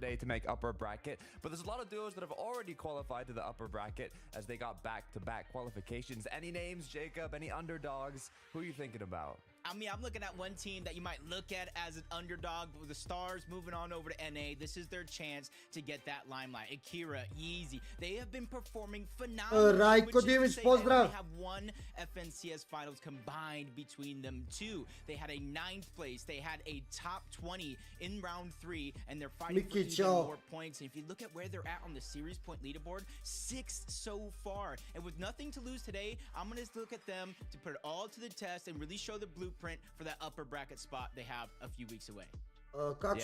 today to make upper bracket, but there's a lot of duos that have already qualified to the upper bracket as they got back-to-back qualifications. Any names, Jacob? Any underdogs? Who are you thinking about? I mean, I'm looking at one team that you might look at as an underdog with the Stars moving on over to NA. This is their chance to get that limelight. Akira, Yeezy, they have been performing phenomenally. Rajko Divić, pozdrav. They have won FNCS finals combined between them two. They had a 9th place. They had a top 20 in round 3, and they're fighting for even more points. And if you look at where they're at on the series point leaderboard, 6th so far. And with nothing to lose today, I'm going to look at them to put it all to the test and really show the blueprint for that upper bracket spot they have a few weeks away. Yeah,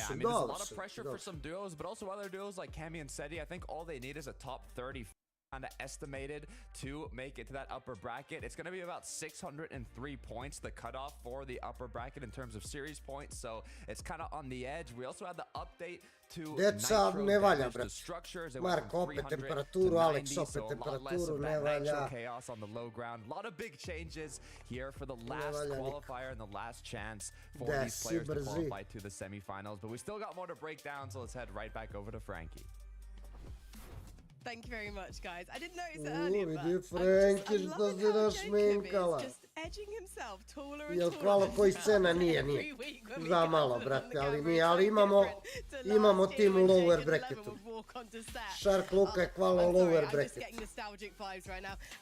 I mean, there's a lot of pressure for some duos, but also other duos like Cami and Seti. I think all they need is a top 30 kind of estimated to make it to that upper bracket. It's going to be about 603 points, the cutoff for the upper bracket in terms of series points, so it's kind of on the edge. We also had the update to Nitro structures. Marko opet temperaturu, Alex opet temperaturu, ne valja. Chaos on the low ground. A lot of big changes here for the last qualifier and the last chance for these players to qualify to the semifinals, but we still got more to break down, so let's head right back over to Frankie. Thank you very much, guys. I didn't notice it earlier, vidi Franki što se našminkala. Just edging himself taller and Jel taller. hvala koji scena nije za malo, brate, ali nije, ali imamo tim u lower bracketu. Shark Luka je hvala u lower bracketu.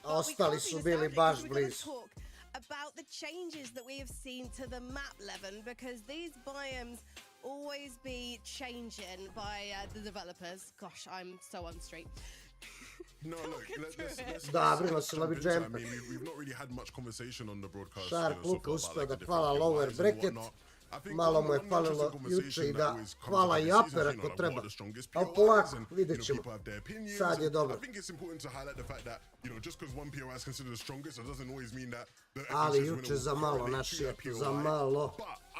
A ostali su bili baš blizu. About the changes that we have seen to the map, Levin, because these biomes always be changing by the developers. Gosh, I'm so on street. No, look, let's Dobro, se labi I mean, we've not really had much conversation on the broadcast. Shark Luka uspio da hvala lower bracket. Malo mu je falilo juče i da hvala i upper ako treba. Ali polako, vidjet ćemo. Sad je dobro. Ali juče za malo naši, za malo.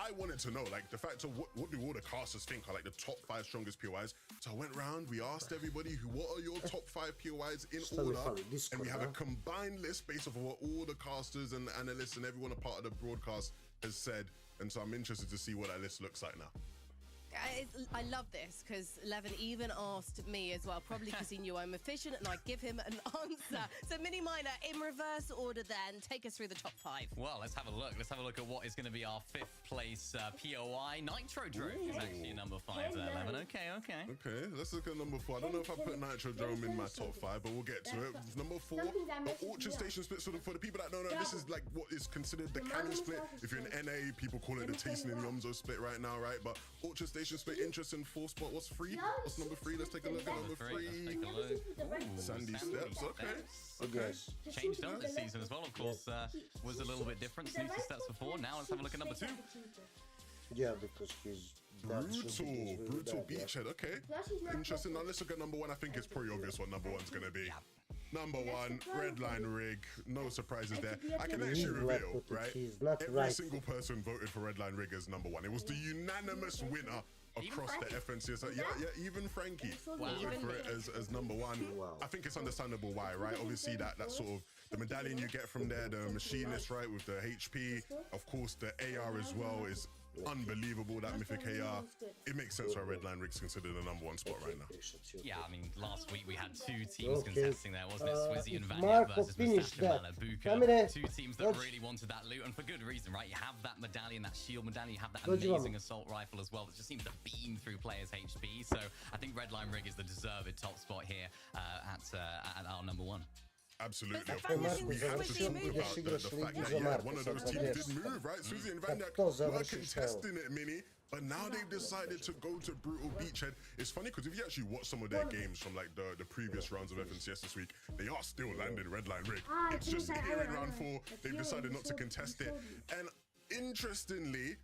I wanted to know, like, the fact of what do all the casters think are like the top 5 strongest POIs. So I went around, we asked everybody what are your top 5 POIs in order, and we have a combined list based off of what all the casters and the analysts and everyone a part of the broadcast has said. And so I'm interested to see what that list looks like now. I love this because Levin even asked me as well, probably because he knew I'm efficient and I'd give him an answer. So Mini Miner, in reverse order then, take us through the top 5. Well, let's have a look. Let's have a look at what is going to be our 5th place POI. Nitro Drone is actually number 5 there, Levin. Okay, let's look at number 4. I don't know if I put Nitro Drone in my top 5, but we'll get to it. Number 4, Orchard Station split. So for the people that don't know, this is like what is considered the canon split. If you're in NA, people call it the Tasting and Yomzo split right now, right? But Orchard Station split, interest in 4 spot. What's 3? What's number 3? Let's take a look at number 3. Sandy Steps, okay. Changed up this season as well, of course. Was a little bit different. Snooty Steps before. Now let's have a look at number 2. Yeah, because he's brutal beachhead. Okay, interesting. Now let's look at number 1. I think it's pretty obvious what number 1's gonna be. Number 1, Redline Rig. No surprises there. I can actually reveal, right? Every single person voted for Redline Rig as number 1. It was the unanimous winner across the FNCS. Yeah, even Frankie voted for it as number 1. I think it's understandable why, right? Obviously that sort of the medallion you get from there, the machinist, right, with the HP. Of course, the AR as well is unbelievable, that mythic AR. It makes sense why Redline Rig's considered the number 1 spot right now. Yeah, I mean, last week we had 2 teams contesting there, wasn't it? Swizzy and Vanya versus Mustache and Buka. 2 teams that really wanted that loot, and for good reason, right? You have that medallion, that shield medallion, you have that amazing assault rifle as well that just seems to beam through players' HP. So I think Redline Rig is the deserved top spot here at our number 1. Absolutely, of course, we have to talk about the fact that one of those teams did move, right? Susie and Vanyak were contesting it, Mini, but now they've decided to go to Brutal Beachhead. It's funny because if you actually watch some of their games from like the previous rounds of FNCS this week, they are still landing Redline Rig. It's just here in round 4, they've decided not to contest it. And interestingly,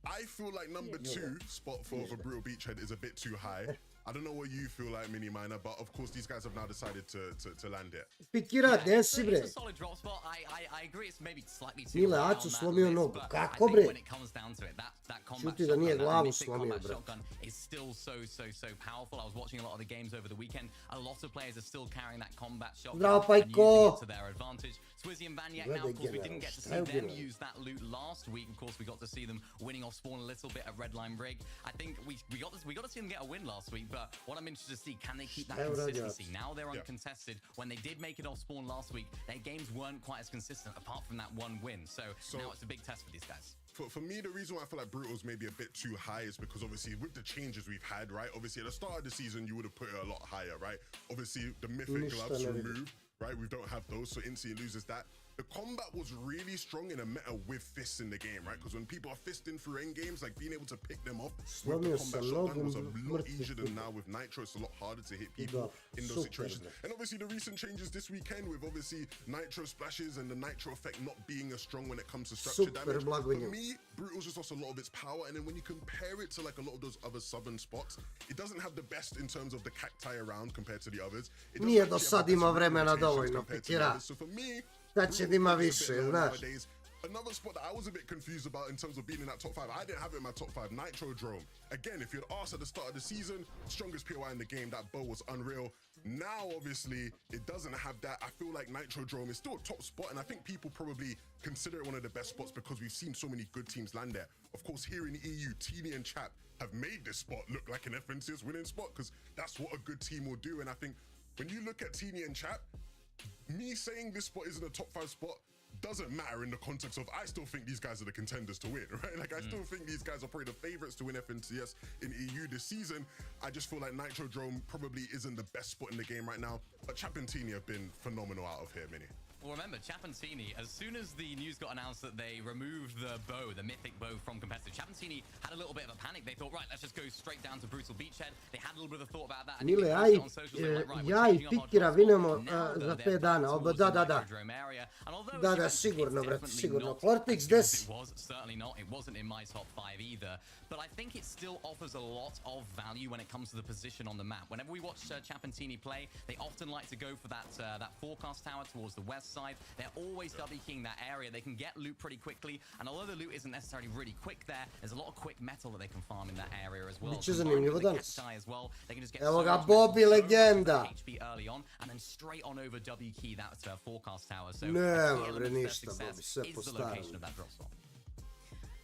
I feel like number 2 spot for Brutal Beachhead is a bit too high. I don't know what you feel like, Mini Miner, but of course these guys have now decided to land it. Pikira, desi bre. It's a solid drop spot. I agree. It's maybe slightly too Mile, Acu slomio nogu. Kako bre? When it comes down to it, that combat Čuti da nije shotgun, that glavu mythic slomio, combat brate. shotgun is still so powerful. I was watching a lot of the games over the weekend. A lot of players are still carrying that combat shotgun Zdravo, and using Pajko. it to their advantage. Swizzy and Banyek, Gledaj now of course we general, didn't get to šta see je them bilo? use that loot last week. Of course we got to see them winning off spawn a little bit at Redline Rig. I think we got to see them get a win last week, but what I'm interested to see, can they keep that Šta je uradio? consistency? Now they're uncontested. When they did make it off spawn last week, their games weren't quite as consistent apart from that one win. So now it's a big test for these guys. For me, the reason why I feel like Brutal's maybe a bit too high is because obviously with the changes we've had, right? Obviously at the start of the season, you would have put it a lot higher, right? Obviously the mythic gloves removed, right? We don't have those, so instantly loses that. The combat was really strong in a meta with fists in the game, right? Because when people are fisting through end games, like being able to pick them off with the combat shotgun was a lot easier than now with Nitro. It's a lot harder to hit people in those situations. And obviously the recent changes this weekend with obviously Nitro splashes and the Nitro effect not being as strong when it comes to structure damage. For me, Brutal's just lost a lot of its power. And then when you compare it to like a lot of those other southern spots, it doesn't have the best in terms of the cacti around compared to the others. Nije do sad ima vremena dovoljno, pikira. So for me, Da će da ima više, znaš. Another spot that I was a bit confused about in terms of being in that top 5, I didn't have it in my top 5, Nitro Drone. Again, if you'd asked at the start of the season, strongest POI in the game, that bow was unreal. Now, obviously, it doesn't have that. I feel like Nitro Drone is still a top spot, and I think people probably consider it one of the best spots because we've seen so many good teams land there. Of course, here in the EU, Teeny and Chap have made this spot look like an FNCS winning spot because that's what a good team will do. And I think when you look at Teeny and Chap, me saying this spot isn't a top 5 spot doesn't matter in the context of I still think these guys are the contenders to win, right? Like I still think these guys are probably the favorites to win FNCS in EU this season. I just feel like Nitro Drone probably isn't the best spot in the game right now, but Chap and Teeny have been phenomenal out of here, Mini. Well, remember, Chapantini, as soon as the news got announced that they removed the bow, the mythic bow from competitive, Chapantini had a little bit of a panic. They thought, right, let's just go straight down to Brutal Beachhead. They had a little bit of a thought about that. And Mile, aj, ja i Pikira vinemo za 5 dana, da, sigurno, brate, sigurno. Cortex desi. It was certainly not. It wasn't in my top 5 either. But I think it still offers a lot of value when it comes to the position on the map. Whenever we watch Chapantini play, they often like to go for that forecast tower towards the west side. They're always W-keying that area. They can get loot pretty quickly, and although the loot isn't necessarily really quick there, there's a lot of quick metal that they can farm in that area as well. Biće zanimljivo danas. They can just get Evo ga, Bobby legenda. HP early on, and then straight on over W-key that forecast tower. So nema bre ništa, Bobby, sve po starom.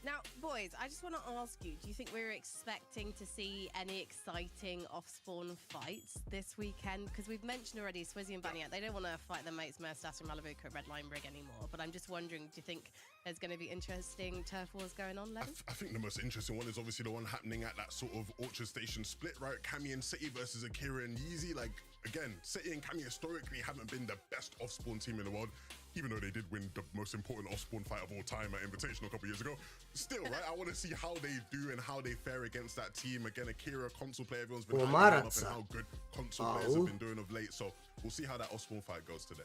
Now, boys, I just want to ask you, do you think we're expecting to see any exciting off-spawn fights this weekend? Because we've mentioned already Swizzy and Banyek, they don't want to fight their mates Merstash and Malibu at Redline Rig anymore. But I'm just wondering, do you think there's going to be interesting turf wars going on, Levin? I think the most interesting one is obviously the one happening at that sort of Orchard Station split, right? Cami and Seti versus Akira and Yeezy. Like, again, Seti and Cami historically haven't been the best off-spawn team in the world, even though they did win the most important off-spawn fight of all time at Invitational a couple years ago. Still, right, I want to see how they do and how they fare against that team. Again, Akira, console player, everyone's been hyping them up and how good console players have been doing of late. So we'll see how that off-spawn fight goes today.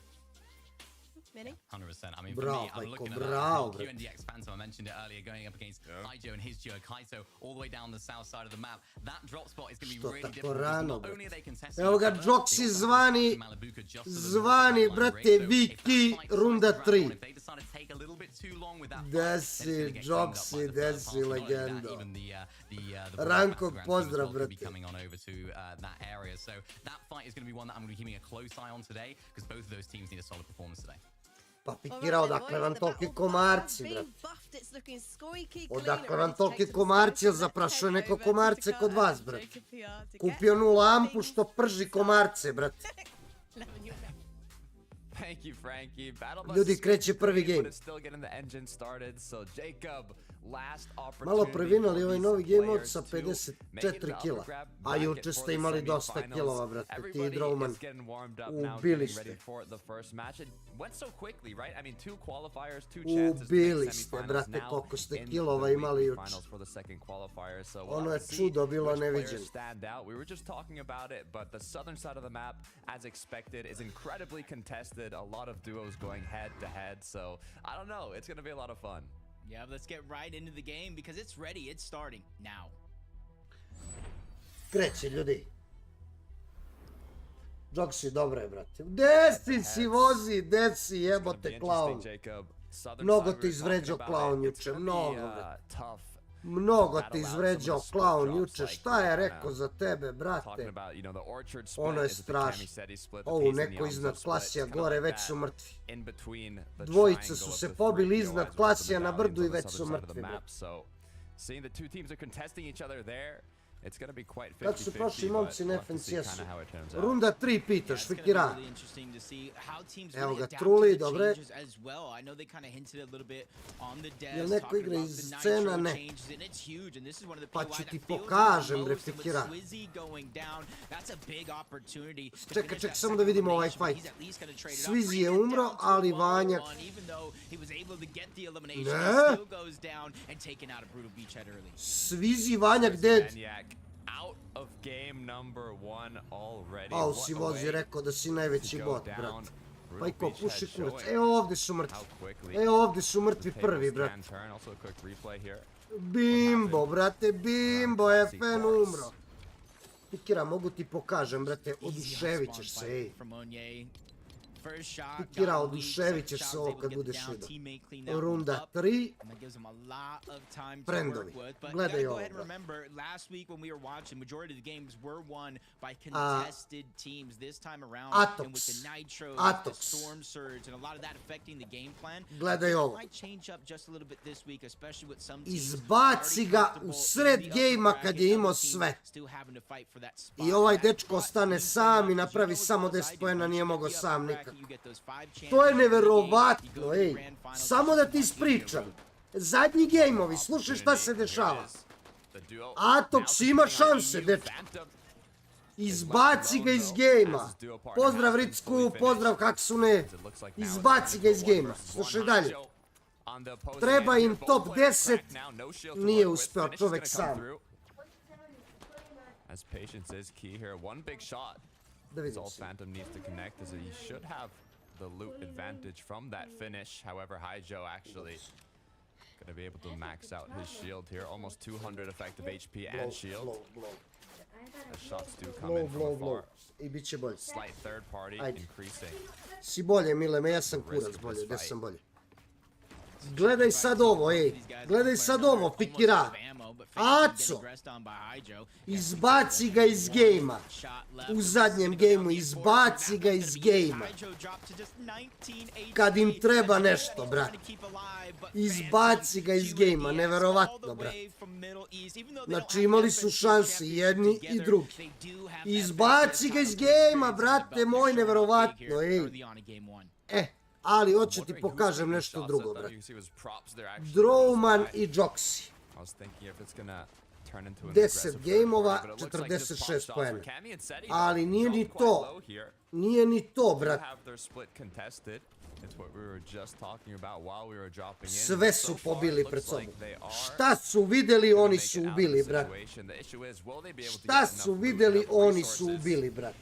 Minnie? 100%. I mean, for me, I'm looking at that QNDX Phantom, I mentioned it earlier, going up against Kaijo and his duo Kaito all the way down the south side of the map. That drop spot is going to be really difficult. Not only are they contesting, evo ga, Joxi zvani, brate, Viki, runda 3. Desi, Joxi, desi, legendo. Rankog, pozdrav, brate. Coming on over to that area. So that fight is going to be one that I'm going to be keeping a close eye on today, because both of those teams need a solid performance today. Pa Pikira, odakle vam toliki komarci, brate? Odakle vam toliki komarci, jel zaprašuje neko komarce kod vas, brate? Kupio onu lampu što prži komarce, brate. Thank you, Frankie. Ljudi, kreće prvi game. Malo previnuli ovaj novi game mode sa 54 kila. A juče ste imali dosta kilova, brate. Ti i Drowman. Ubili ste. Ubili ste, brate, koliko ste kilova imali juče. Ono je čudo bilo neviđeno. We were just talking about it, but the southern side of the map, as expected, is incredibly contested. A lot of duos going head to head, so I don't know. It's going to be a lot of fun. Yeah, let's get right into the game because it's ready. It's starting now. Kreće, ljudi. Joxi, dobro je, brate. Desi si vozi, desi, jebote, klaun. Mnogo te izvređao klaun juče, mnogo, brate. Mnogo te izvređao klaun juče, šta je rekao za tebe, brate? Ono je strašno. Ovo, neko iznad klasija gore, već su mrtvi. Dvojica su se pobili iznad klasija na brdu i već su mrtvi. Kad su prošli momci na FNCS-u? Runda 3 pitaš, Fikira. Evo ga, Truli, dobre. Jel neko igra iz scena? Ne. Pa ću ti pokažem, bre, Fikira. Čekaj, samo da vidimo ovaj fight. Svizi je umro, ali Vanjak... Ne! Svizi Vanjak dead. Au, si vozi rekao da si najveći bot, brat. Pa i ko puši kurac. Evo ovdje su mrtvi. Evo ovdje su mrtvi prvi, brat. Bimbo, brate, Bimbo, FN umro. Pikira, mogu ti pokažem, brate, oduševit ćeš se, ej. Pikira, oduševit ćeš se ovo kad budeš vidio. Runda 3. Prendovi. Gledaj ovo. Atox. Gledaj ovo. Izbaci ga u sred gejma kad je imao sve. I ovaj dečko ostane sam i napravi samo 10 poena, nije mogao sam nikako. To je neverovatno, ej. Samo da ti ispričam. Zadnji gejmovi, slušaj šta se dešava. Atox ima šanse, dečko. Izbaci ga iz gejma. Pozdrav Ricku, pozdrav Haksune. Izbaci ga iz gejma. Slušaj dalje. Treba im top 10. Nije uspeo čovek sam. Da vidim se. Phantom needs to connect as he should have the loot advantage from that finish. However, Joe actually going to be able to max out his shield here. Almost 200 effective HP and shield. The shots do come in from far. I bit će bolje. Slight third party increasing. Si bolje, Mileme, ja sam kurac bolje, gdje sam bolje. Gledaj sad ovo, ej. Gledaj sad ovo, Pikira. Aco! Izbaci ga iz gejma. U zadnjem gejmu, izbaci ga iz gejma. Kad im treba nešto, brat. Izbaci ga iz gejma, neverovatno, brat. Znači imali su šanse jedni i drugi. Izbaci ga iz gejma, brate moj, neverovatno, ej. Ali hoću ti pokažem nešto drugo, brat. Drawman i Joxy. 10 gejmova, 46 poena. Ali nije ni to. Nije ni to, brat. Sve su pobili pred sobom. Šta su videli, oni su ubili, brat. Šta su videli, oni su ubili, brat.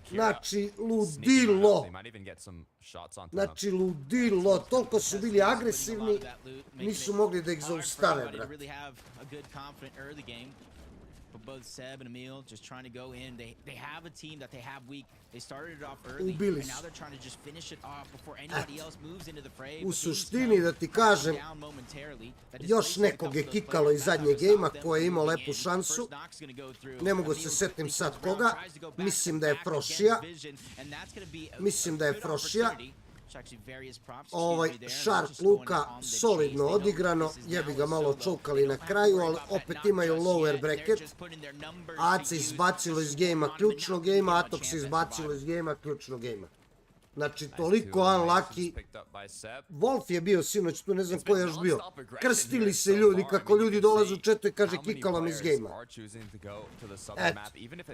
Znači, ludilo. Znači, ludilo. Toliko su bili agresivni, nisu mogli da ih zaustave, brat. Ubili su. U suštini, da ti kažem, još nekog je kikalo iz zadnjeg gejma ko je imao lepu šansu. Ne mogu se setim sad koga. Mislim da je Frošija. Mislim da je Frošija. Ovaj Shark Luka solidno odigrano, jebi ga malo čovkali na kraju, ali opet imaju lower bracket. Ace izbacilo iz gejma ključno gejma, Atox izbacilo iz gejma ključno gejma. Znači, toliko unlucky. Wolf je bio sinoć, tu ne znam ko je još bio. Krstili se ljudi, kako ljudi dolaze u četu i kaže kikalo mi iz gejma. Eto,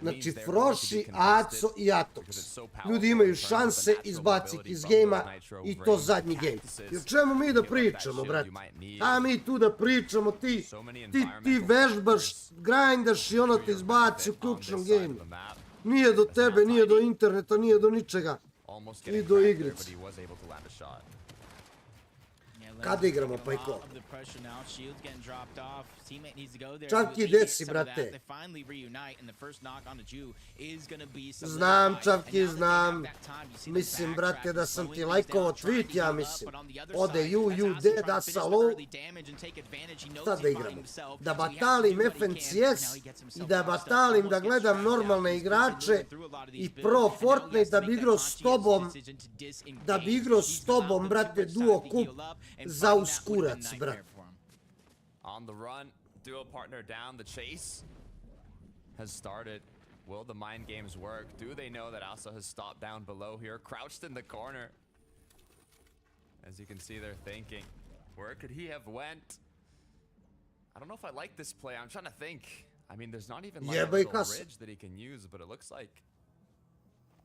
znači Froši, Aco i Atox. Ljudi imaju šanse izbaciti iz gejma i to zadnji gejm. I o čemu mi da pričamo, brate? A mi tu da pričamo, ti vežbaš, grindaš i ono te izbaci u ključnom gejmu. Nije do tebe, nije do interneta, nije do ničega. I do igrice. Kada igramo, Pajko? Čak i desi, brate. Znam, Čavki, znam. Mislim, brate, da sam ti lajkovo tweet, ja mislim. Ode UUD, da sa low. Sad da igramo. Da batalim FNCS i da batalim da gledam normalne igrače i pro Fortnite da bi igrao s tobom. Da bi igrao s tobom, brate, duo kup za uskurac, brate. On the run, duo partner down, the chase has started. Will the mind games work? Do they know that Asa has stopped down below here, crouched in the corner? As you can see, they're thinking, where could he have went? I don't know if I like this play. I'm trying to think. I mean, there's not even like a little ridge that he can use, but it looks like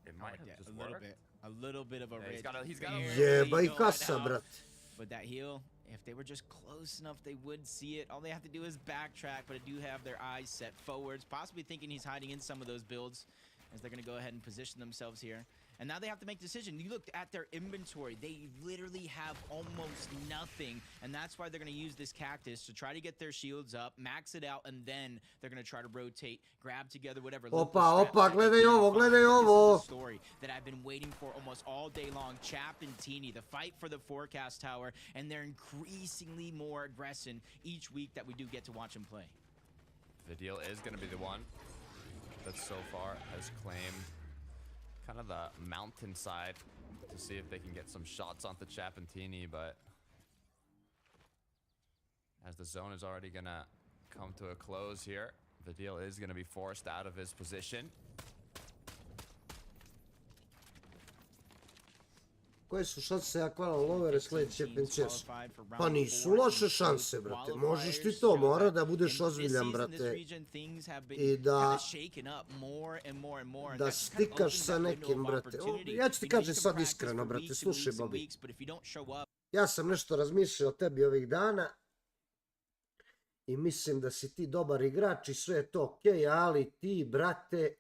it might have just worked. A little bit of a ridge. He's got a Jebaj kasa, brate. But that heal, if they were just close enough, they would see it. All they have to do is backtrack, but I do have their eyes set forwards, possibly thinking he's hiding in some of those builds as they're going to go ahead and position themselves here. And now they have to make a decision. You looked at their inventory. They literally have almost nothing. And that's why they're going to use this cactus to try to get their shields up, max it out, and then they're going to try to rotate, grab together whatever. Opa, gledaj ovo, gledaj ovo. Story that I've been waiting for almost all day long. Chap and Teeny, the fight for the forecast tower, and they're increasingly more aggressive each week that we do get to watch them play. Video is going to be the one that so far has claimed kind of the mountainside to see if they can get some shots onto Chapantini, but as the zone is already gonna come to a close here, the deal is gonna be forced out of his position. Koje su šanse ja hvala lovere sljedeće FNCS? Pa nisu loše šanse, brate. Možeš ti to, mora da budeš ozbiljan, brate. I da stikaš sa nekim, brate. Ja ću ti kažem sad iskreno, brate. Slušaj, Bobby. Ja sam nešto razmišljao o tebi ovih dana i mislim da si ti dobar igrač i sve je to okej, ali ti, brate,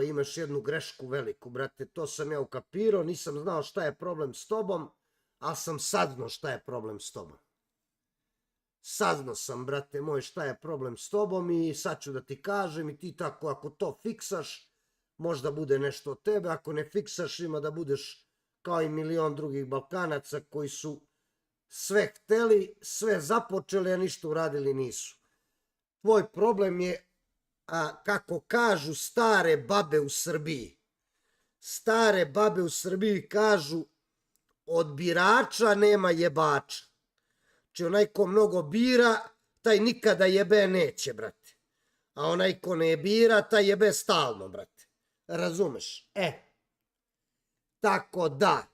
imaš jednu grešku veliku, brate, to sam ja ukapirao, nisam znao šta je problem s tobom, ali sam saznao šta je problem s tobom. Saznao sam, brate moj, šta je problem s tobom i sad ću da ti kažem i ti tako, ako to fiksaš, možda bude nešto od tebe, ako ne fiksaš, ima da budeš kao i milion drugih Balkanaca koji su sve hteli, sve započeli, a ništa uradili nisu. Tvoj problem je, kako kažu stare babe u Srbiji. Stare babe u Srbiji kažu od birača nema jebača. Znači onaj ko mnogo bira, taj nikada jebe neće, brate. A onaj ko ne bira, taj jebe stalno, brate. Razumeš? Tako da,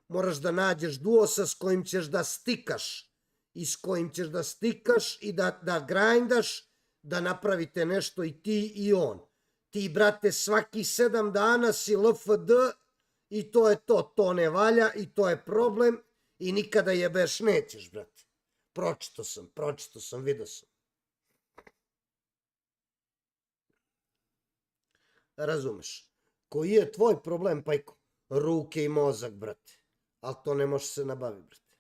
moraš da nađeš duosa s kojim ćeš da stikaš. I s kojim ćeš da stikaš i da grindaš, da napravite nešto i ti i on. Ti, brate, svaki 7 dana si LFD i to je to. To ne valja i to je problem i nikada jebeš nećeš, brate. Pročito sam, vidio sam. Razumeš? Koji je tvoj problem, Pajko? Ruke i mozak, brate. Ali to ne može se nabaviti, brate.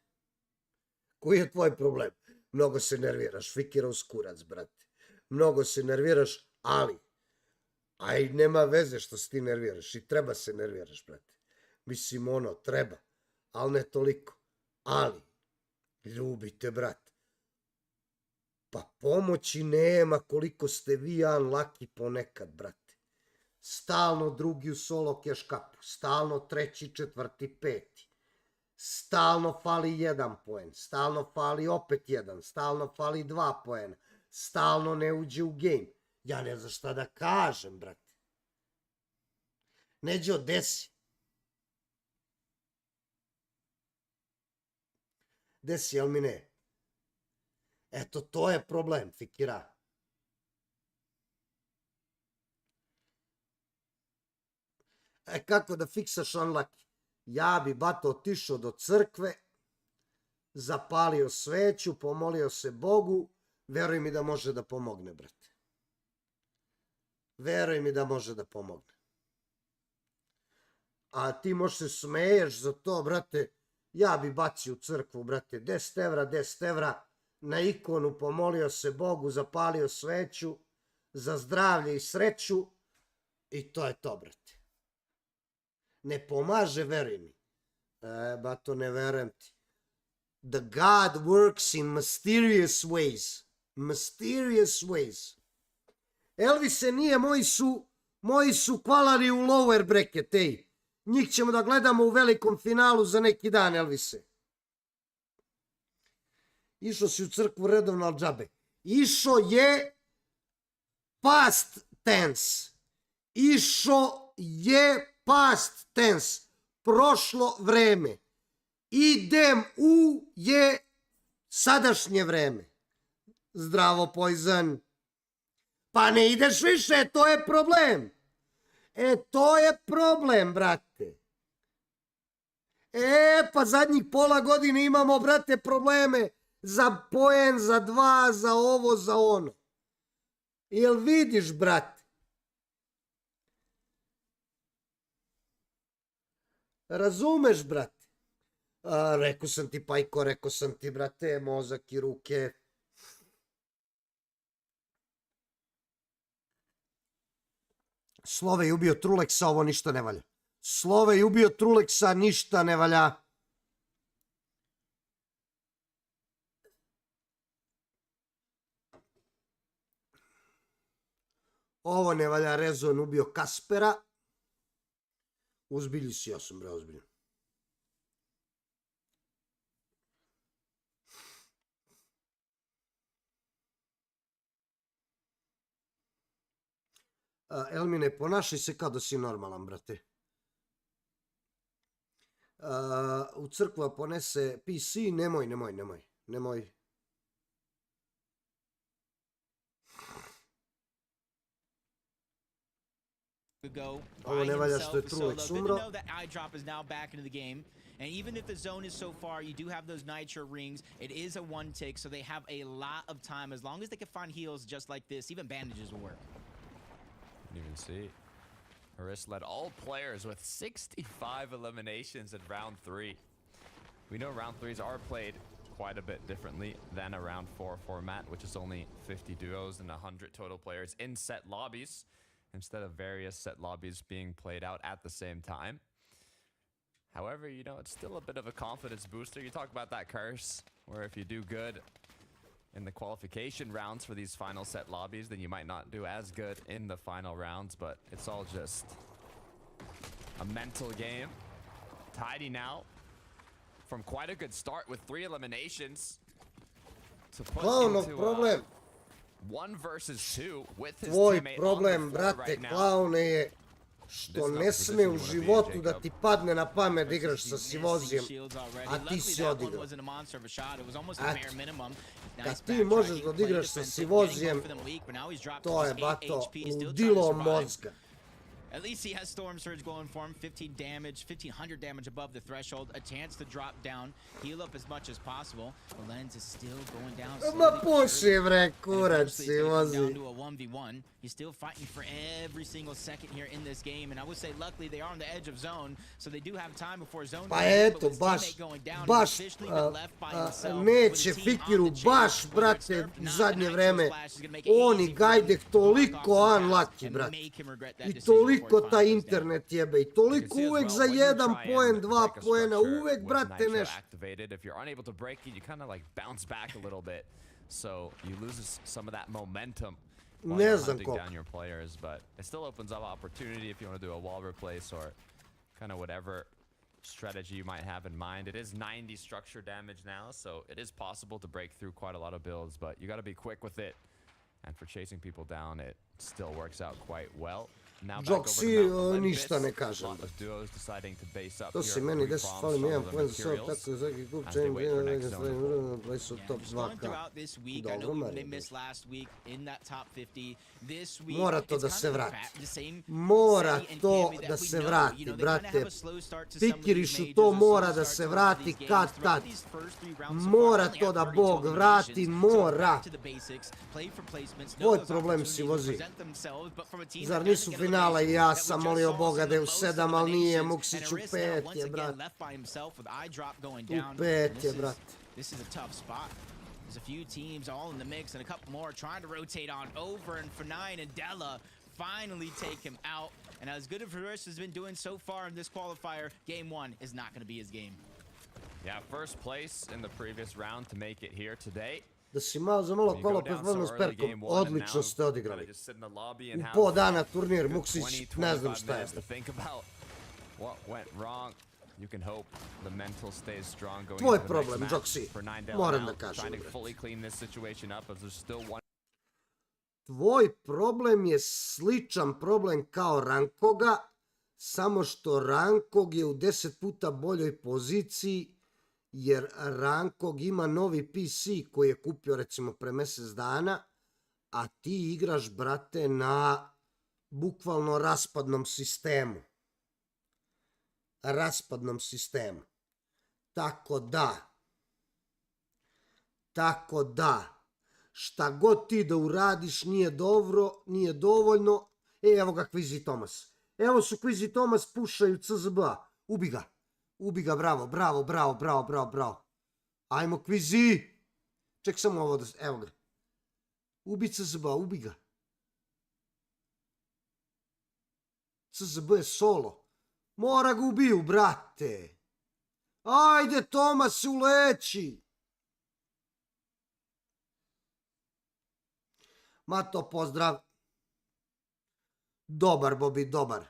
Koji je tvoj problem? Mnogo se nerviraš, fikira uz kurac, brate. Mnogo se nerviraš, ali aj nema veze što se ti nerviraš i treba se nerviraš, brate. Mislim, treba, ali ne toliko. Ali, ljubite, brate. Pa pomoći nema koliko ste vi unlucky ponekad, brate. Stalno drugi u solo cash cupu, stalno treći, četvrti, peti. Stalno fali 1 poen, stalno fali opet 1, stalno fali 2 poena. Stalno ne uđe u game. Ja ne znam šta da kažem, brate. Neđo, desi. Desi, ali mi ne. Eto, to je problem, fikira. Kako da fiksaš unlucky? Ja bi, bato, otišao do crkve, zapalio sveću, pomolio se Bogu, veruj mi da može da pomogne, brate. Veruj mi da može da pomogne. A ti možeš se smeješ za to, brate. Ja bi bacio u crkvu, brate, 10 evra, 10 evra, na ikonu pomolio se Bogu, zapalio sveću, za zdravlje i sreću, i to je to, brate. Ne pomaže, veruj mi. Bato, ne verujem ti. The God works in mysterious ways. Mysterious ways. Elvise, nije, moji su kvalari u lower bracket, ej. Njih ćemo da gledamo u velikom finalu za neki dan, Elvise. Išao si u crkvu redovno, al džabe. Išao je past tense. Išao je past tense. Prošlo vreme. Idem u je sadašnje vreme. Zdravo, Poison. Pa ne ideš više, to je problem. To je problem, brate. Pa zadnjih pola godine imamo, brate, probleme za poen, za dva, za ovo, za ono. Jel vidiš, brate? Razumeš, brate? Rekao sam ti, Pajko, rekao sam ti, brate, mozak i ruke. Slove je ubio Truleksa, ovo ništa ne valja. Slove je ubio Truleksa, ništa ne valja. Ovo ne valja, Rezon ubio Kaspera. Uzbilji si, ja sam bre ozbiljan. Elmine, ponašaj se kao da si normalan, brate. U crkva ponese PC, nemoj. Ovo ne valja što je Truleks umro. And even if the zone is so far, you do have those nitro rings. It is a one tick, so they have a lot of time. As long as they can find heals just like this, even bandages will work. Didn't even see. Haris led all players with 65 eliminations in round 3. We know round 3s are played quite a bit differently than a round 4 format, which is only 50 duos and 100 total players in set lobbies, instead of various set lobbies being played out at the same time. However, you know, it's still a bit of a confidence booster. You talk about that curse, where if you do good in the qualification rounds for these final set lobbies, then you might not do as good in the final rounds, but it's all just a mental game. Tidy now from quite a good start with 3 eliminations to put into 1 versus 2 with his teammate problem, on the floor brate, right now. Klaune je što ne sme u životu da ti padne na pamet da igraš sa Sivozijem, a ti si odigrao. Kad ti možeš da odigraš sa Sivozijem, to je, bato, ludilo mozga. At least he has Storm Surge going for him. 15 damage, 1500 damage above the threshold. A chance to drop down, heal up as much as possible. The lens is still going down. Ma puši, bre, kurac si vozi. Down to a 1v1. He's still fighting for every single second here in this game. And I would say, luckily, they are on the edge of zone, so they do have time before zone. Pa eto, baš neće Fikiru, baš, brate, u zadnje vreme. Oni Gajdek toliko unlucky, brate. I toliko taj internet jebe. I toliko uvek za 1 poen, 2 poena, uvek, brate, nešto. If you're unable to break it, you kind of like bounce back a little bit. So you lose some of that momentum while you're hunting down your players, but it still opens up opportunity if you want to do a wall replace or kind of whatever strategy you might have in mind. It is 90 structure damage now, so it is possible to break through quite a lot of builds, but you got to be quick with it. And for chasing people down, it still works out quite well. Džoksi, ništa ne kažem. To si meni 10, fali mi 1 poen za sve, tako da svaki kup čenim, Koji su top 2K. Dobro, Mario. Mora to da se vrati. Mora to da se vrati, brate. Pikirišu, to mora da se vrati kad tad. Mora to da Bog vrati, mora. Tvoj problem si vozi. Zar nisu finala i ja sam molio Boga da je u 7, ali nije, Muksić u 5 je, brate. U 5 je, brate. This is a tough spot. There's a few teams all in the mix and a couple more trying to rotate on over, and F9 and Della finally take him out. And as good as Ferris has been doing so far in this qualifier, game 1 is not going to be his game. Yeah, first place in the previous round to make it here today. Da si malo za malo kola performance s Perkom, odlično ste odigrali. U po dana turnir, Muksić, ne znam šta je. You can hope the mental stays strong going Tvoj into the problem, next match Joksi. for 9 Moram da now, kažem. trying to fully clean this situation up as there's still one. Tvoj problem je sličan problem kao Rankoga, samo što Rankog je u 10 puta boljoj poziciji, jer Rankog ima novi PC koji je kupio recimo pre mjesec dana, a ti igraš, brate, na bukvalno raspadnom sistemu. Raspadnom sistemu. Tako da, šta god ti da uradiš nije dobro, nije dovoljno. Evo ga Kvizi Tomas. Evo su Kvizi Tomas, pušaju CZB-a. Ubi ga, bravo. Ajmo Kvizi. Ček samo ovo da... Evo ga. Ubi CZB-a, ubi ga. CZB je solo. Mora ga ubiju, brate. Ajde, Tomas, uleći. Mato, pozdrav. Dobar, Bobi, dobar.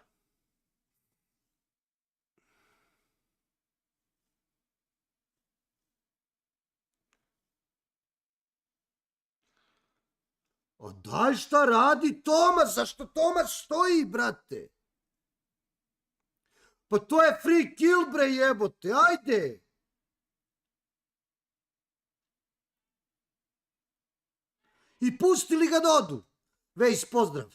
O, daj, šta radi Tomas? Zašto Tomas stoji, brate? Pa to je free kill, bre, jebote, ajde! I pustili ga da odu. Vejs, pozdrav.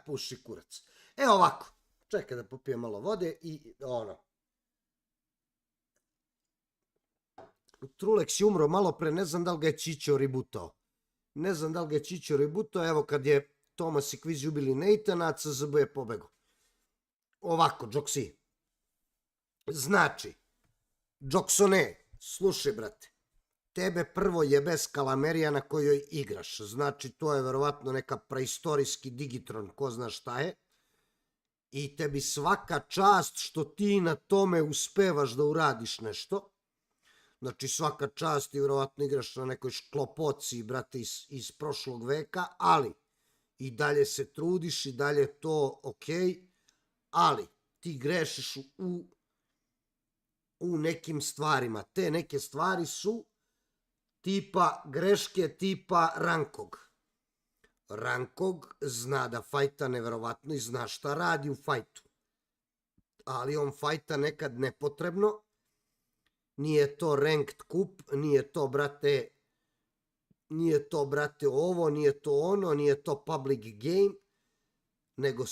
Puši kurac. Evo ovako. Čekaj da popijem malo vode i ono. Trulex je umro malo pre, ne znam da li ga je Čičo rebutao. Evo kad je Tomas i Kvizi ubili Neitana, CZB je pobegao. Ovako, Džoksi. Znači, Džoksone, slušaj, brate. Tebe prvo jebe skalamerija na kojoj igraš. Znači, to je verovatno neka preistorijski digitron, ko zna šta je. I tebi svaka čast što ti na tome uspevaš da uradiš nešto. Znači, svaka čast i vjerovatno igraš na nekoj šklopoci, brate, iz prošlog veka, ali i dalje se trudiš i dalje je to okej, ali ti grešiš u nekim stvarima. Te neke stvari su tipa greške tipa Rankog. Rankog zna da fajta neverovatno i zna šta radi u fajtu. Ali on fajta nekad nepotrebno. Nije to ranked kup, nije to, brate, ovo, nije to ono, nije to public game, nego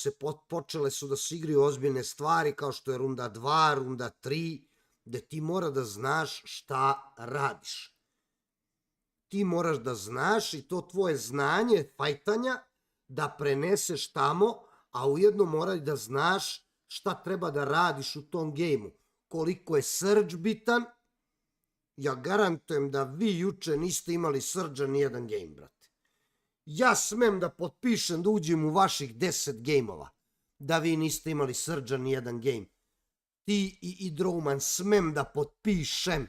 počele su da se igraju ozbiljne stvari kao što je runda 2, runda 3, gde ti mora da znaš šta radiš. Ti moraš da znaš i to tvoje znanje fajtanja da preneseš tamo, a ujedno moraš da znaš šta treba da radiš u tom gejmu. Koliko je surge bitan, ja garantujem da vi juče niste imali surge ni jedan game, brate. Ja smem da potpišem da uđem u vaših 10 gameova, da vi niste imali surge ni jedan game. Ti i Drowman smem da potpišem.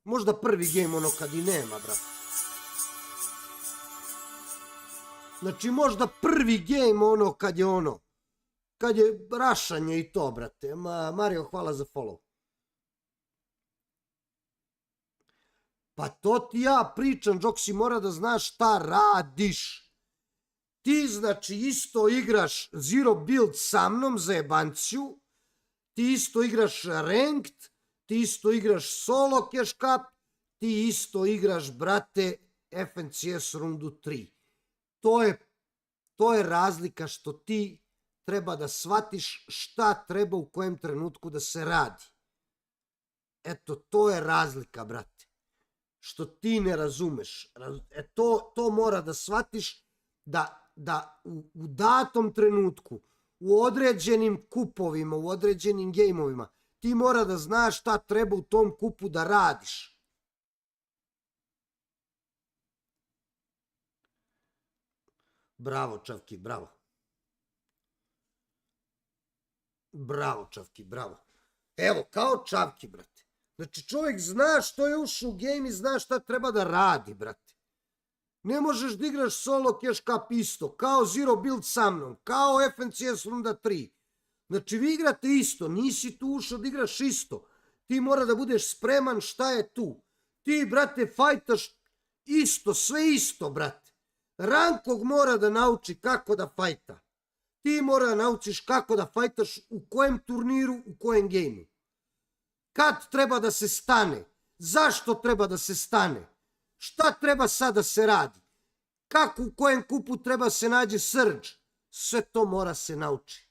Možda prvi game ono kad i nema, brate. Znači možda prvi game ono kad je rašanje i to, brate. Mario, hvala za follow. Pa to ti ja pričam, Džoksi, mora da znaš šta radiš. Ti znači isto igraš zero build sa mnom za jebanciju, ti isto igraš ranked, ti isto igraš solo cash cup, ti isto igraš, brate, FNCS rundu 3. To je razlika što ti treba da shvatiš šta treba u kojem trenutku da se radi. Eto, to je razlika, brate. Što ti ne razumeš. To mora da shvatiš da u datom trenutku, u određenim kupovima, u određenim gejmovima, ti mora da znaš šta treba u tom kupu da radiš. Bravo, Čavki, bravo. Bravo, Čavki, bravo. Evo, kao Čavki, brate. Znači, čovjek zna što je ušao u game i zna šta treba da radi, brate. Ne možeš da igraš solo cash cup isto, kao zero build sa mnom, kao FNCS runda 3. Znači, vi igrate isto, nisi tu ušao da igraš isto. Ti mora da budeš spreman šta je tu. Ti, brate, fajtaš isto, sve isto, brate. Rankog mora da nauči kako da fajta. Ti mora da naučiš kako da fajtaš u kojem turniru, u kojem gejmu. Kad treba da se stane? Zašto treba da se stane? Šta treba sad da se radi? Kako u kojem kupu treba se nađe surge? Sve to mora se nauči.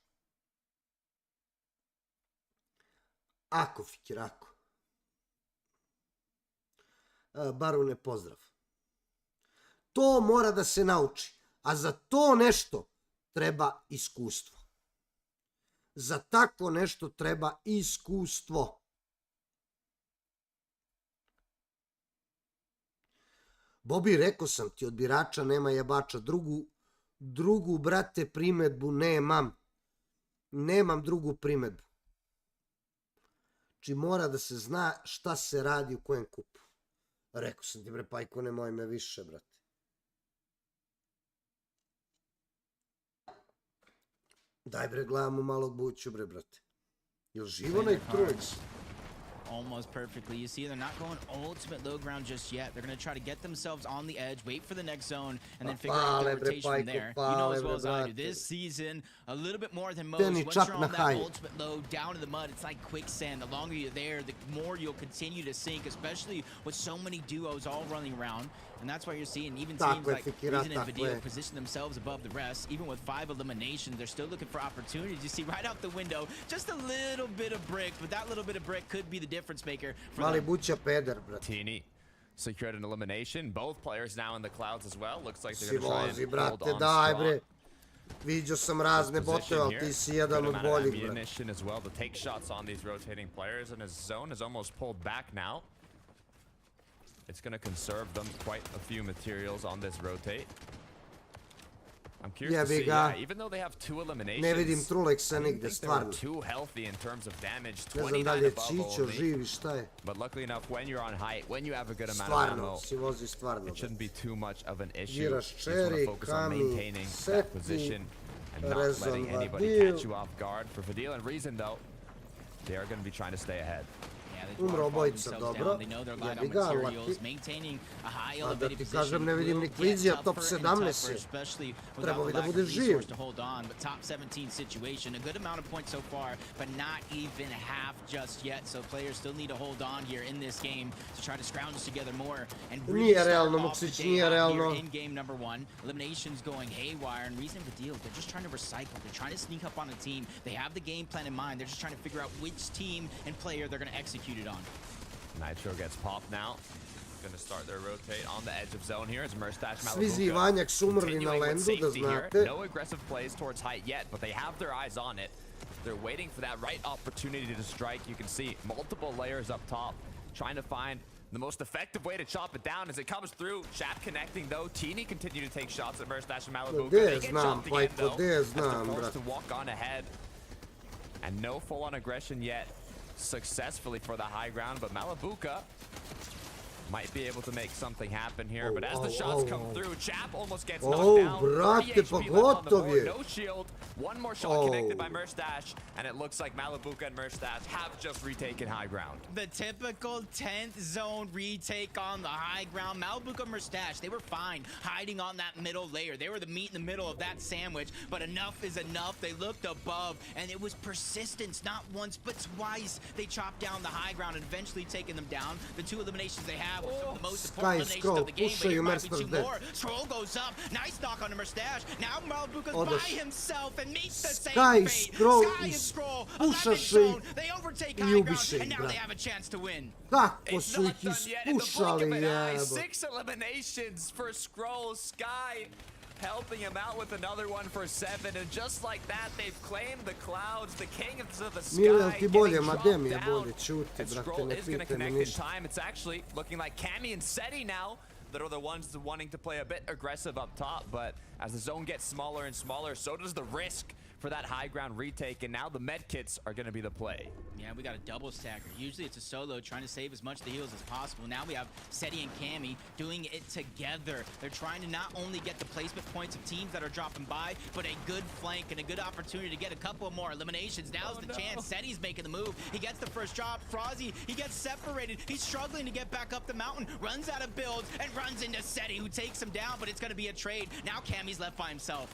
Ako, Fikir, ako. Barune, pozdrav. To mora da se nauči. A za to nešto treba iskustvo. Za tako nešto treba iskustvo. Bobi, rekao sam ti, od birača nema jebača. Drugu, brate, primedbu nemam. Nemam drugu primedbu. Znači mora da se zna šta se radi u kojem kupu. Rekao sam ti, bre, Pajko, nemoj me više, brate. Daj, bre, gledamo malog buću, bre, brate. Jel živo na Trulić? Almost perfectly. You see, they're not going ultimate low ground just yet. They're going to try to get themselves on the edge, wait for the next zone, and then figure out the rotation from there. You know as well as I do. This season, a little bit more than most. Once you're on that ultimate low, down in the mud, it's like quicksand. The longer you're there, the more you'll continue to sink, especially with so many duos all running around. And that's why you're seeing even teams like Ryzen and Video position themselves above the rest. Even with 5 eliminations, they're still looking for opportunities. You see right out the window, just a little bit of brick, but that little bit of brick could be the difference maker for them. Teeny secured an elimination. Both players now in the clouds as well. Looks like they're going to try and hold on strong. Vidio sam razne botove, ali ti si jedan od boljih, brate. Munition as well to take shots on these rotating players, and his zone is almost pulled back now. It's going to conserve them quite a few materials on this rotate. I'm curious to see, even though they have 2 eliminations, ne vidim Truleksa nigde, stvarno. They're too healthy in terms of damage, ne znam da li je Čićo, živi, šta je. But luckily enough, when you're on height, when you have a good amount of ammo, si vozi stvarno. It shouldn't be too much of an issue. Giraš You just want to focus on maintaining that position and not letting anybody catch you off guard. For Fadil and Ryzen, though, they are going to be trying to stay ahead. Umro obojica, dobro. Jebi ga, laki. A da ti kažem, ne vidim ni Klizija, top 17 je. Trebao bi da bude živ. Top 17 situation, a good amount of points so far, but not even half just yet. So players still need to hold on here in this game to try to scrounge together more and really start off the day out here in game number 1. Eliminations going haywire, and reason for deal, they're just trying to recycle. They're trying to sneak up on a team. They have the game plan in mind. They're just trying to figure out which team and player they're going to execute it on. Nitro gets popped now. Going to start their rotate on the edge of zone here as Merstash Svizi Vanjak su umrli na lendu, da znate. No aggressive plays towards height yet, but they have their eyes on it. They're waiting for that right opportunity to strike. You can see multiple layers up top, trying to find the most effective way to chop it down as it comes through. Chat connecting though. Teeny continue to take shots at Merstash and Malibu. They get chopped again though, as they're forced to walk on ahead. And no full-on aggression yet successfully for the high ground, but Malabuka might be able to make something happen here, but as the shots come through, Chap almost gets Oh, knocked down. brate, 30 pa HP left on the gotov board, je. no shield. One more shot connected by Merstash, and it looks like Malibuka and Merstash have just retaken high ground. The typical 10th zone retake on the high ground. Malibuka and Merstash, they were fine hiding on that middle layer. They were the meat in the middle of that sandwich, but enough is enough. They looked above, and it was persistence, not once, but twice. They chopped down the high ground and eventually taking them down. The 2 eliminations they have were some of the most important eliminations of the game, but here might be 2 more. Scroll goes up, nice knock on the Merstash. Now Malibuka's by himself and meets the same fate. Sky and Scroll, 11th zone, they overtake high ground, and now they have a chance to win. Kako su ih ispušali, jebo. 6 eliminations for Scroll. Sky helping him out with another one for 7, and just like that, they've claimed the clouds, the king of the sky. Mile, ti bolje, ma de mi je bolje, čuti, brate, Scroll ne is going to pite me connect in ništa. time. It's actually looking like Cammy and Seti now that are the ones wanting to play a bit aggressive up top, but as the zone gets smaller and smaller, so does the risk for that high ground retake, and now the med kits are going to be the play. Yeah, we got a double stacker. Usually it's a solo trying to save as much of the heals as possible. Now we have Seti and Cammy doing it together. They're trying to not only get the placement points of teams that are dropping by, but a good flank and a good opportunity to get a couple more eliminations. Now's the chance. Seti's making the move. He gets the first drop. Frozzy, he gets separated. He's struggling to get back up the mountain, runs out of builds, and runs into Seti, who takes him down, but it's going to be a trade. Now Cammy's left by himself.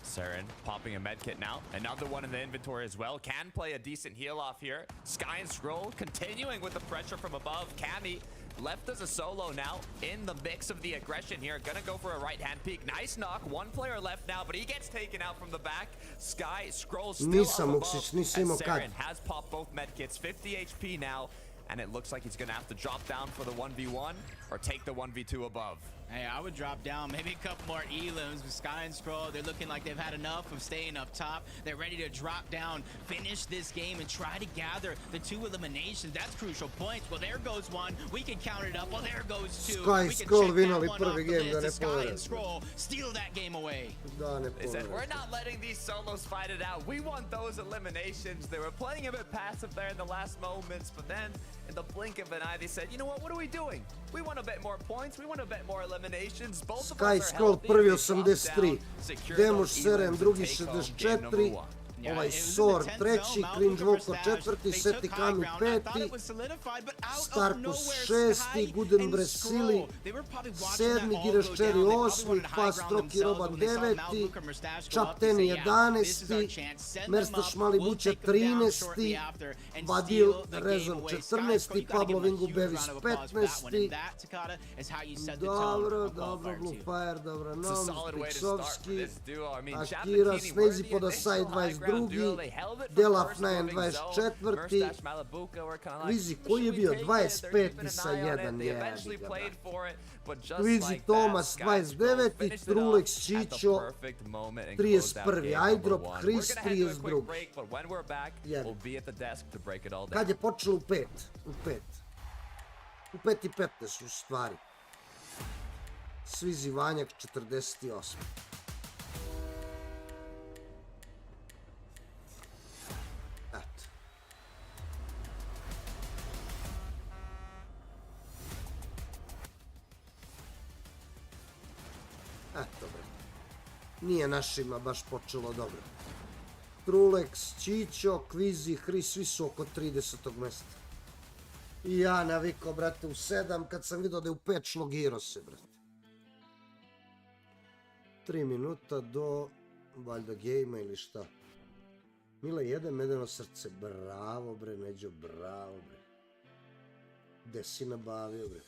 Saren popping a med kit now. Another one in the inventory as well. Can play a decent heal off here. Sky and Scroll continuing with the pressure from above. Cammy left as a solo now in the mix of the aggression here. Gonna go for a right hand peek. Nice knock. One player left now, but he gets taken out from the back. Sky, Scroll still up above. As Saren has popped both med kits. 50 HP now. And it looks like he's gonna have to drop down for the 1v1 or take the 1v2 above. Hey, I would drop down maybe a couple more elims with Sky and Scroll. They're looking like they've had enough of staying up top. They're ready to drop down, finish this game, and try to gather the 2 eliminations. That's crucial points. Well, there goes 1. We can count it up. Well, there goes 2. Sky we Scroll can check that vinuli one off prvi the game, da list. ne Sky povede. and Scroll steal that game away. Da ne They said, povede. we're not letting these solos fight it out. We want those eliminations. They were playing a bit passive there in the last moments, but then in the blink of an eye, they said, you know what are we doing? We want a bit more points. We want a bit more eliminations. Both Sky Scroll prvi 83, Demuš Seren drugi 64, ovaj Sor treći, Cringe Voko četvrti, Seti Kami peti, Starkus šesti, Guden Bresili sedmi, Gireščeri osmi, Fast Rocky Roban deveti, Čapteni 11, Merstaš Malibuća 13, Vadil Rezon 14, Pablo Vingu Bevis 15, dobro, Blue Fire, dobro, Nom, Piksovski, Akira, Snezi Podasaj 22, Delaf Najan 24. Kvizi koji je bio 25 sa 1 jebiga. Kvizi Tomas 29, Trulex Čićo 31, Ajdrop Chris 32. Kad je počelo u 5? U 5 i 15 u stvari. Svizi Vanjak 48. Eto bre, nije našima baš počelo dobro. Trulex, Čićo, Kvizi, Hri, svi su oko 30. mjesta. I ja naviko, brate, u 7, kad sam vidio da je u 5 šlogiro se, brate. 3 minuta do, valjda, gejma ili šta. Mile, jede medeno srce, bravo bre, Neđo, bravo bre. Gde si nabavio bre?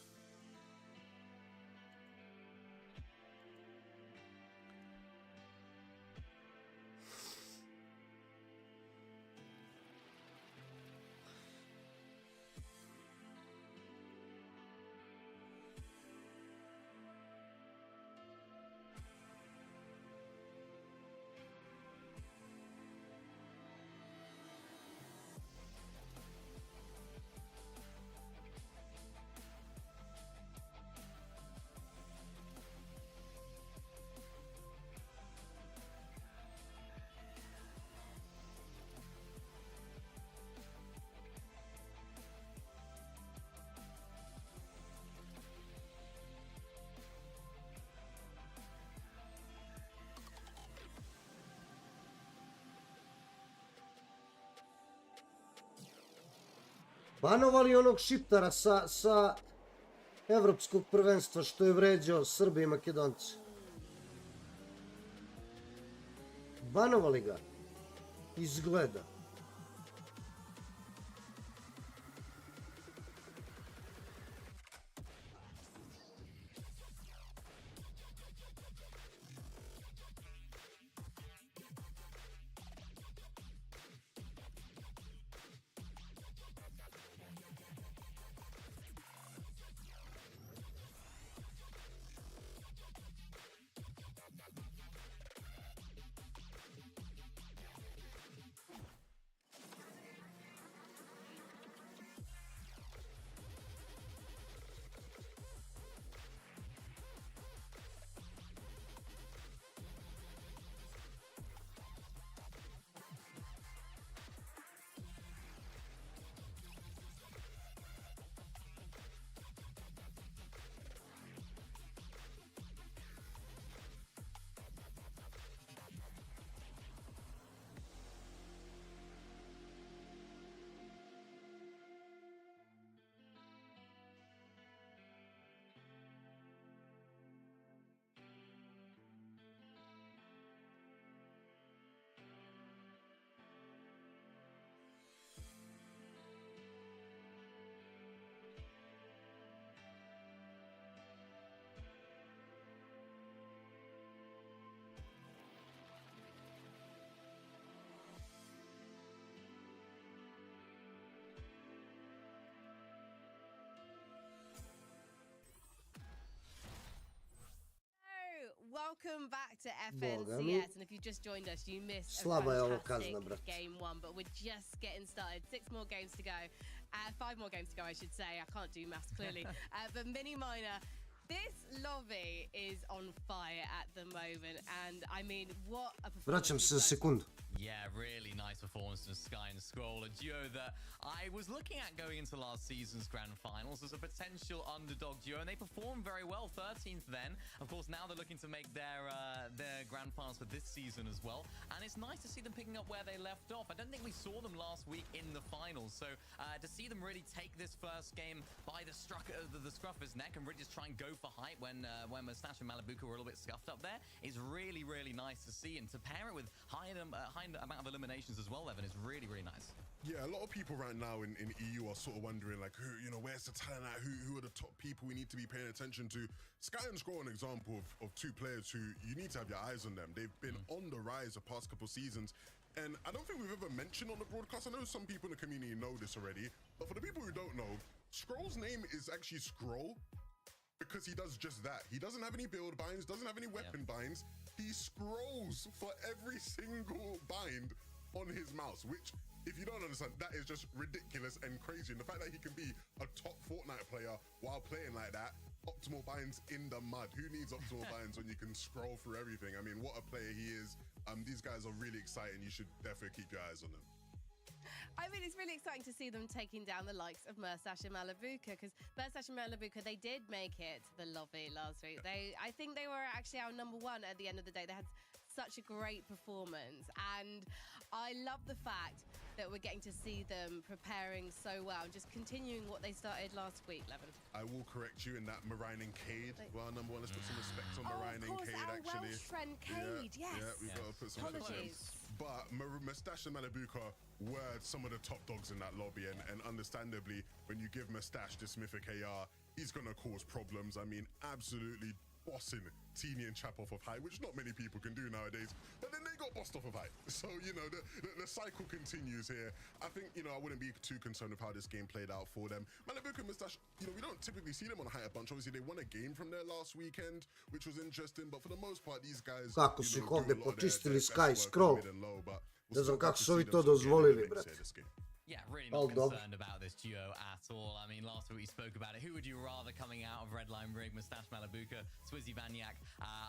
Banovali onog šiptara sa evropskog prvenstva što je vređao Srbi i Makedonci. Banovali ga. Izgleda. Welcome back to FNCS, and if you just joined us, you missed a fantastic game one, but we're just getting started. 6 more games to go, 5 more games to go, I should say. I can't do maths clearly, but mini minor. This lobby is on fire at the moment, and I mean, what a performance! Vraćam se za sekundu. Yeah, really nice performance from Sky and Scroll, a duo that I was looking at going into last season's grand finals as a potential underdog duo, and they performed very well, 13th then. Of course, now they're looking to make their grand finals for this season as well, and it's nice to see them picking up where they left off. I don't think we saw them last week in the finals, so to see them really take this first game by the scruff of his neck and really just try and go for height when Mustache and Malabuka were a little bit scuffed up there is really, really nice to see, and to pair it with high amount of eliminations as well, Evan, is really, really nice. Yeah, a lot of people right now in EU are sort of wondering, like, who, you know, where's the talent at? Who are the top people we need to be paying attention to? Sky and Scroll, an example of 2 players who you need to have your eyes on them. They've been on the rise the past couple seasons, and I don't think we've ever mentioned on the broadcast. I know some people in the community know this already, but for the people who don't know, Scroll's name is actually Scroll because he does just that. He doesn't have any build binds, doesn't have any weapon binds. He scrolls for every single bind on his mouse, which, if you don't understand, that is just ridiculous and crazy. And the fact that he can be a top Fortnite player while playing like that, optimal binds in the mud. Who needs optimal binds when you can scroll through everything? I mean, what a player he is. These guys are really exciting. You should definitely keep your eyes on them. I mean, it's really exciting to see them taking down the likes of Mustache and Malabuka, because Mustache and Malabuka, they did make it to the lobby last week. I think they were actually our #1 at the end of the day. They had such a great performance, and I love the fact that we're getting to see them preparing so well and just continuing what they started last week, Levin. I will correct you in that Marine and Cade. Well, #1, let's put some respect on Marine and Cade, actually. Welsh friend Cade, yes. Yeah, we've got to put some Apologies. But Mustache and Malabuka were some of the top dogs in that lobby, and understandably, when you give Mustache the Smithic AR, he's going to cause problems. I mean, absolutely bossing Teeny and Chap off of height, which not many people can do nowadays, but then they got bossed off of height. So, you know, the cycle continues here. I think, you know, I wouldn't be too concerned with how this game played out for them. Malabuka and Mustache, you know, we don't typically see them on height a bunch. Obviously, they won a game from their last weekend, which was interesting, but for the most part, these guys... Kako su ih ovdje počistili Sky Scroll. Ne znam kako su ovi to dozvolili, brate. Yeah, really not concerned about this duo at all. I mean, last week we spoke about it. Who would you rather coming out of Redline Rig, Mustache Malabuka, Swizzy Banyak?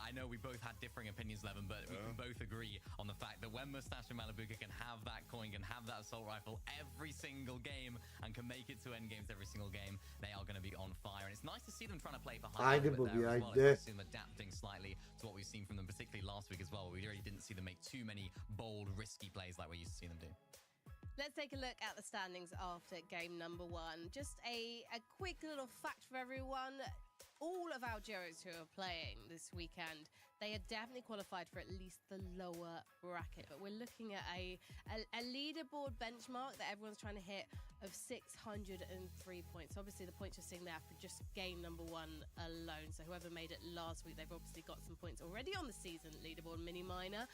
I know we both had differing opinions, Levin, but we can both agree on the fact that when Mustache and Malabuka can have that coin, can have that assault rifle every single game, and can make it to end games every single game, they are going to be on fire. And it's nice to see them trying to play for high there as well. It's nice to see them adapting slightly to what we've seen from them, particularly last week as well. We really didn't see them make too many bold, risky plays like we used to see them do. Let's take a look at the standings after game number 1. Just a quick little fact for everyone. All of our duos who are playing this weekend, they are definitely qualified for at least the lower bracket. But we're looking at a leaderboard benchmark that everyone's trying to hit of 603 points. Obviously, the points you're seeing there for just game number 1 alone. So whoever made it last week, they've obviously got some points already on the season leaderboard mini minor.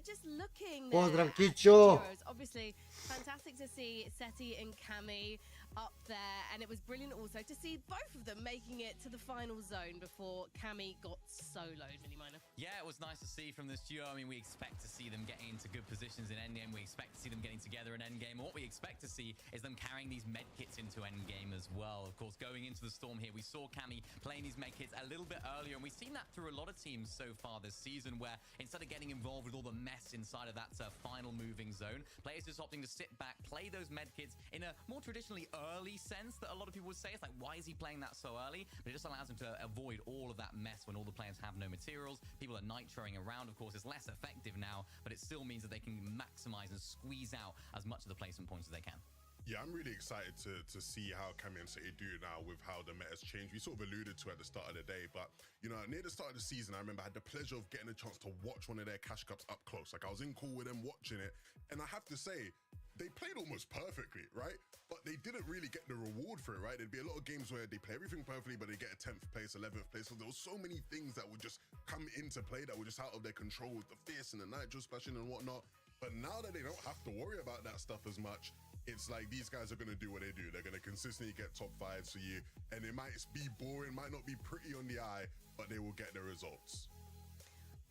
Just looking there Pozdrav, at Kicho. duos, obviously fantastic to see Seti and Cami up there, and it was brilliant also to see both of them making it to the final zone before Cami got soloed mini minor. Yeah, it was nice to see from this duo. I mean, we expect to see them getting into good positions in endgame. We expect to see them getting together in endgame. What we expect to see is them carrying these med kits into endgame as well. Of course, going into the storm here, we saw Cami playing these med kits a little bit earlier, and we've seen that through a lot of teams so far this season, where instead of getting involved with all the mess inside of that final moving zone, players just opting to sit back, play those med kits in a more traditionally early sense that a lot of people would say. It's like, why is he playing that so early? But it just allows him to avoid all of that mess when all the players have no materials. People are nitroing around. Of course, it's less effective now, but it still means that they can maximize and squeeze out as much of the placement points as they can. Yeah, I'm really excited to see how Cami and City do now with how the meta's changed. We sort of alluded to it at the start of the day, but, you know, near the start of the season, I remember I had the pleasure of getting a chance to watch one of their cash cups up close. Like, I was in call with them watching it, and I have to say, they played almost perfectly, right? But they didn't really get the reward for it, right? There'd be a lot of games where they play everything perfectly, but they get a 10th place, 11th place. So there was so many things that would just come into play that were just out of their control with the fierce and the nitro splashing and whatnot. But now that they don't have to worry about that stuff as much, it's like these guys are going to do what they do. They're going to consistently get top 5s for you. And it might be boring, might not be pretty on the eye, but they will get the results.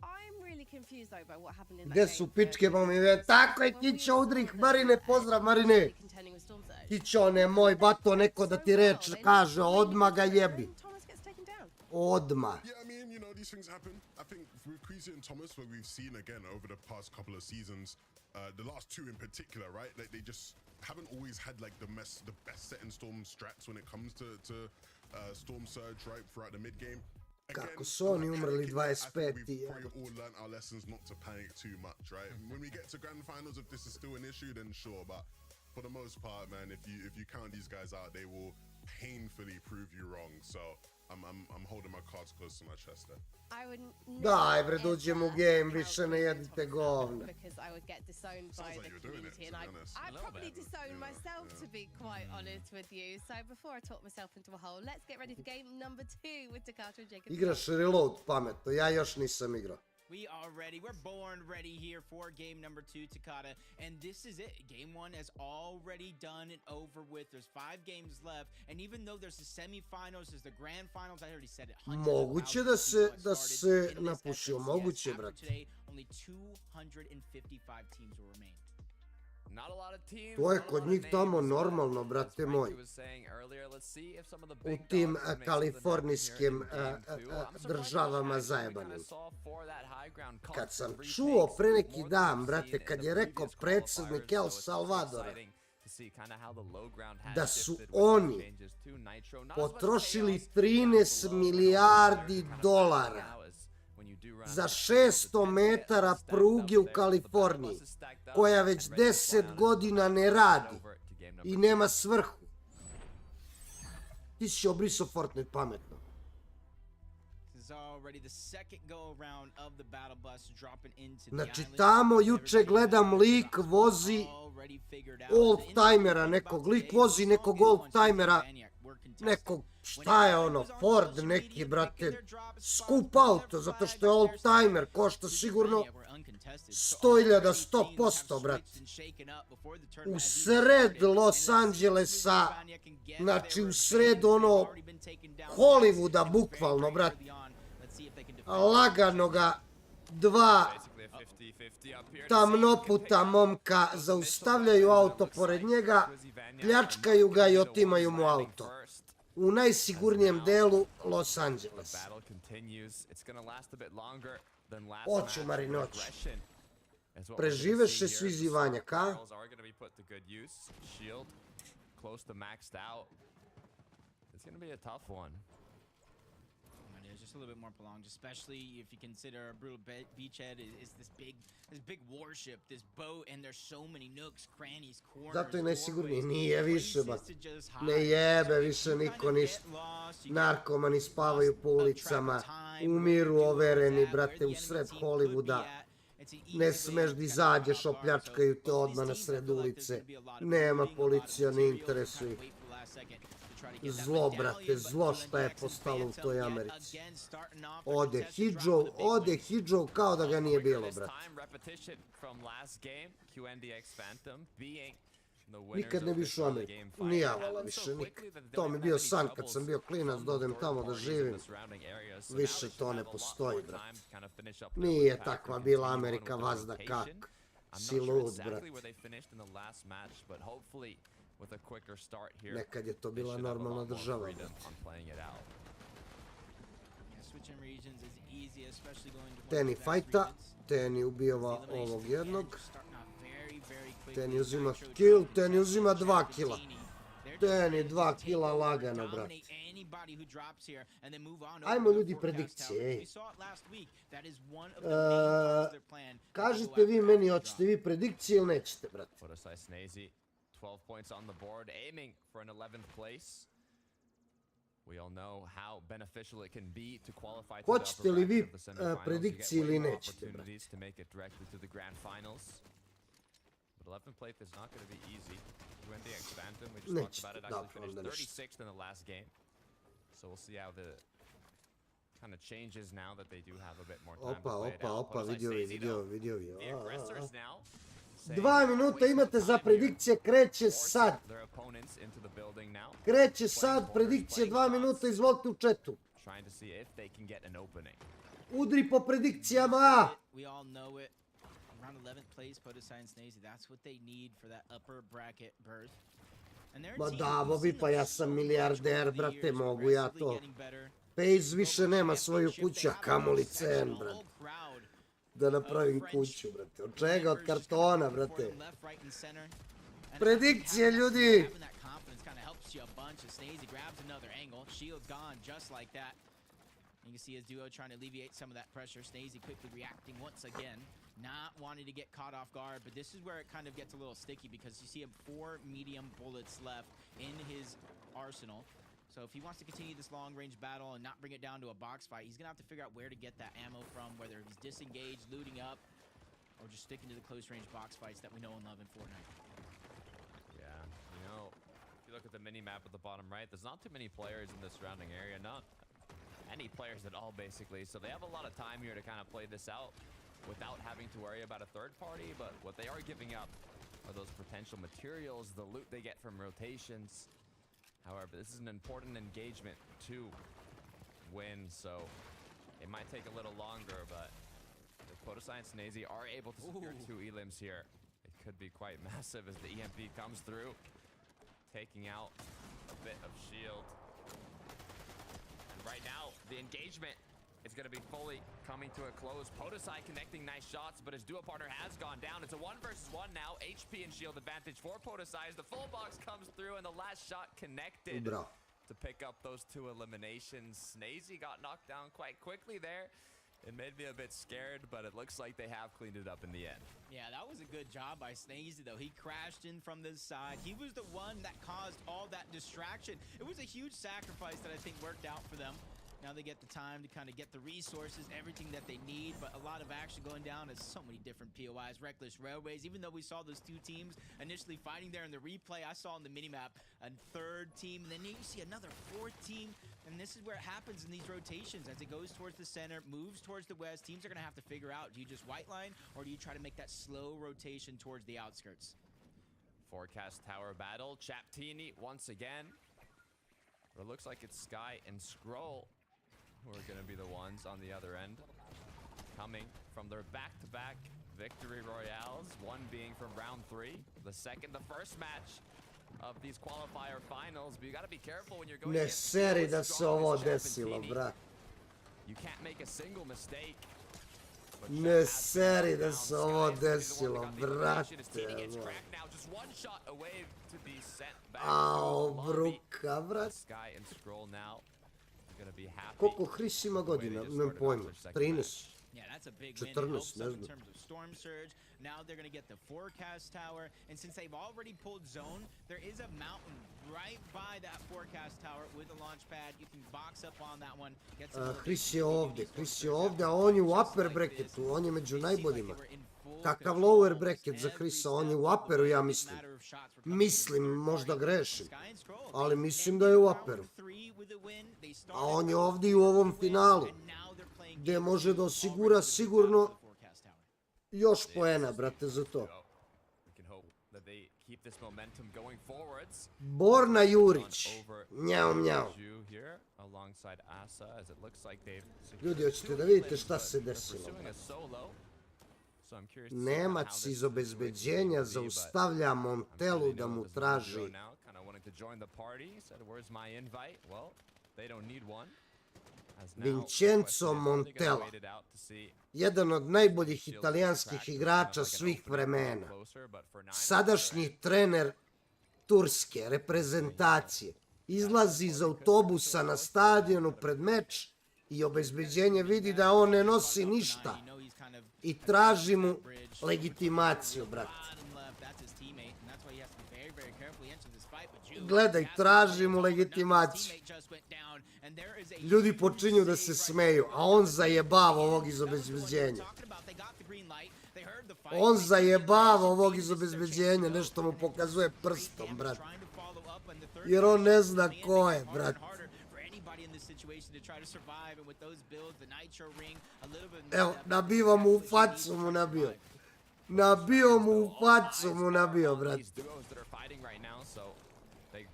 I'm really confused though by what happened in that Gde game. su pičke pomime? Tako je, Kićo, udrih, Marine, pozdrav, Marine. Kićo, nemoj, bato, neko da ti reč kaže, odmah ga jebi. Odmah. Yeah, I mean, you know, these things happen. I think with Koji and Thomas, what we've seen again over the past couple of seasons, the last 2 in particular, right? Like, they just haven't always had like the best set in Storm strats when it comes to Storm Surge, right, throughout the mid game. Kako su oni umrli 25. We've probably all learned our lessons not to panic too much, right? When we get to grand finals, if this is still an issue, then sure. But for the most part, man, if you count these guys out, they will painfully prove you wrong. So I'm holding my cards close to my chest there. Daj bre, dođem u game, više ne jedite govna. Because I would get disowned by the community, and I probably disowned myself, to be quite honest with you. So before I talk myself into a hole, let's get ready for game number 2 with Takata and Jacob. Igraš reload pametno, ja još nisam igrao. We are ready. We're born ready here for game number 2, Takata. And this is it. Game 1 is already done and over with. There's 5 games left. And even though there's the semifinals, there's the grand finals, I already said it. Moguće da se napušio, moguće, brate. Only 255 teams will remain. To je kod njih tamo normalno, brate moj. U tim kalifornijskim državama zajebanim. Kad sam čuo pre neki dan, brate, kad je rekao predsjednik El Salvadora da su oni potrošili 13 milijardi dolara za 600 metara pruge u Kaliforniji, koja već 10 godina ne radi i nema svrhu. Ti si obriso Fortnite pametno. Znači tamo juče gledam lik vozi old-timera nekog, lik vozi nekog old-timera, nekog, šta je ono, Ford neki, brate, skup auto, zato što je old-timer, košta sigurno 100.000, 100%, brate. U sred Los Angelesa, znači u sred ono Hollywooda, bukvalno, brate. Lagano ga 2 tamnoputa momka zaustavljaju auto pored njega, pljačkaju ga i otimaju mu auto. U najsigurnijem delu Los Angelesa. Oću, Marine, oću. Preživeše svi zivanja, ka? it's just a little bit more prolonged, especially if you consider a brutal beachhead is this big warship, this boat, and there's so many nooks, crannies, corners. Zato je najsigurniji, nije više, ba. Ne jebe više niko ništa. Narkomani spavaju po ulicama, umiru overeni, brate, u sred Hollywooda. Ne smeš da izađeš, opljačkaju te odmah na sred ulice. Nema policija, ne interesuje ih. Zlo, brate, zlo šta je postalo u toj Americi. Ode Hidžov kao da ga nije bilo, brate. Nikad ne biš u Ameriku, ni javala više nikad. To mi bio san kad sam bio klinac da odem tamo da živim. Više to ne postoji, brate. Nije takva bila Amerika vazda kak. Si lud, brate. Nekad je to bila normalna država, brate. Teni fajta, Teni ubijeva ovog jednog. Teni uzima kill, Teni uzima 2 kila. Teni 2 kila lagano, brate. Ajmo ljudi predikcije, ej. Kažite vi meni, hoćete vi predikcije ili nećete, brate? 12 points on the board, aiming for an 11th place. We all know how beneficial it can be to qualify to Hoćete li vi predikcije ili nećete, brate? To make it directly to the grand finals. But 11th place is not going to be easy. When they expand them, we just talked about it, actually finished 36th in the last game. So we'll see how the kind of changes now that they do have a bit more time to play it out. Opa, vidio. The aggressors now. 2 minuta imate za predikcije, kreće sad. Kreće sad, predikcije 2 minuta, izvolite u chatu. Udri po predikcijama. Ma davo bi, pa ja sam milijarder, brate, mogu ja to. Pejz više nema svoju kuću, a kamoli cen, brate. Da napravim kuću, brate. Od čega? Od kartona, brate. Predikcije, ljudi! You can see his duo trying to alleviate some of that pressure. Snazy quickly reacting once again, not wanting to get caught off guard. But this is where it kind of gets a little sticky because you see him 4 medium bullets left in his arsenal. So if he wants to continue this long-range battle and not bring it down to a box fight, he's going to have to figure out where to get that ammo from, whether he's disengaged, looting up, or just sticking to the close-range box fights that we know and love in Fortnite. Yeah, you know, if you look at the mini-map at the bottom right, there's not too many players in the surrounding area, not any players at all, basically. So they have a lot of time here to kind of play this out without having to worry about a third party, but what they are giving up are those potential materials, the loot they get from rotations. However, this is an important engagement to win, so it might take a little longer, but if Podosai and Snazy are able to secure 2 elims here, it could be quite massive as the EMP comes through, taking out a bit of shield. And right now, the engagement is going to be fully coming to a close. Podosai connecting nice shots, but his duo partner has gone down. It's a 1 versus 1 now. HP and shield advantage for Podosai as the full box comes through and the last shot connected to pick up those 2 eliminations. Snazy got knocked down quite quickly there. It made me a bit scared, but it looks like they have cleaned it up in the end. Yeah, that was a good job by Snazy, though. He crashed in from this side. He was the one that caused all that distraction. It was a huge sacrifice that I think worked out for them. Now they get the time to kind of get the resources, everything that they need, but a lot of action going down as so many different POIs, Reckless Railways. Even though we saw those 2 teams initially fighting there in the replay, I saw on the minimap a 3rd team, and then you see another 4th team, and this is where it happens in these rotations. As it goes towards the center, moves towards the west, teams are going to have to figure out, do you just white line, or do you try to make that slow rotation towards the outskirts? Forecast tower battle, Chaptini once again. But it looks like it's Sky and Scroll who are going to be the ones on the other end, coming from their back-to-back victory royales, one being from round 3, the second, the first match of these qualifier finals. But you got to be careful when you're going against da se ovo desilo, brat. You can't make a single mistake. Ne seri da se ovo desilo, brate. Au, bruka, brat. Sky and Scroll now Koliko Hris ima godina? Nemam pojma. 13. Yeah, that's a big win. 14, It helps ne them in znam. terms of storm surge. Now they're going to get the forecast tower, and since they've already pulled zone, there is a mountain right by that forecast tower with a launch pad. You can box up on that one. Get some Hris je ovdje, a on je u upper bracketu, on je među najboljima. Kakav lower bracket za Hrisa, on je u upperu, ja mislim. Mislim, možda grešim, ali mislim da je u upperu. A on je ovdje u ovom finalu, gdje može da osigura sigurno još poena, brate, za to. Borna Jurić, njao, njao. Ljudi, hoćete da vidite šta se desilo? Nemac iz obezbeđenja zaustavlja Montelu da mu traži Vincenzo Montella, jedan od najboljih italijanskih igrača svih vremena, sadašnji trener turske reprezentacije, izlazi iz autobusa na stadionu pred meč i obezbeđenje vidi da on ne nosi ništa i traži mu legitimaciju, brate. Gledaj, traži mu legitimaciju. Ljudi počinju da se smeju, a on zajebava ovog iz obezbeđenja. On zajebava ovog iz obezbeđenja, nešto mu pokazuje prstom, brate. Jer on ne zna ko je, brate. Evo, nabio mu u facu mu nabio. Nabio mu u facu mu nabio, brate.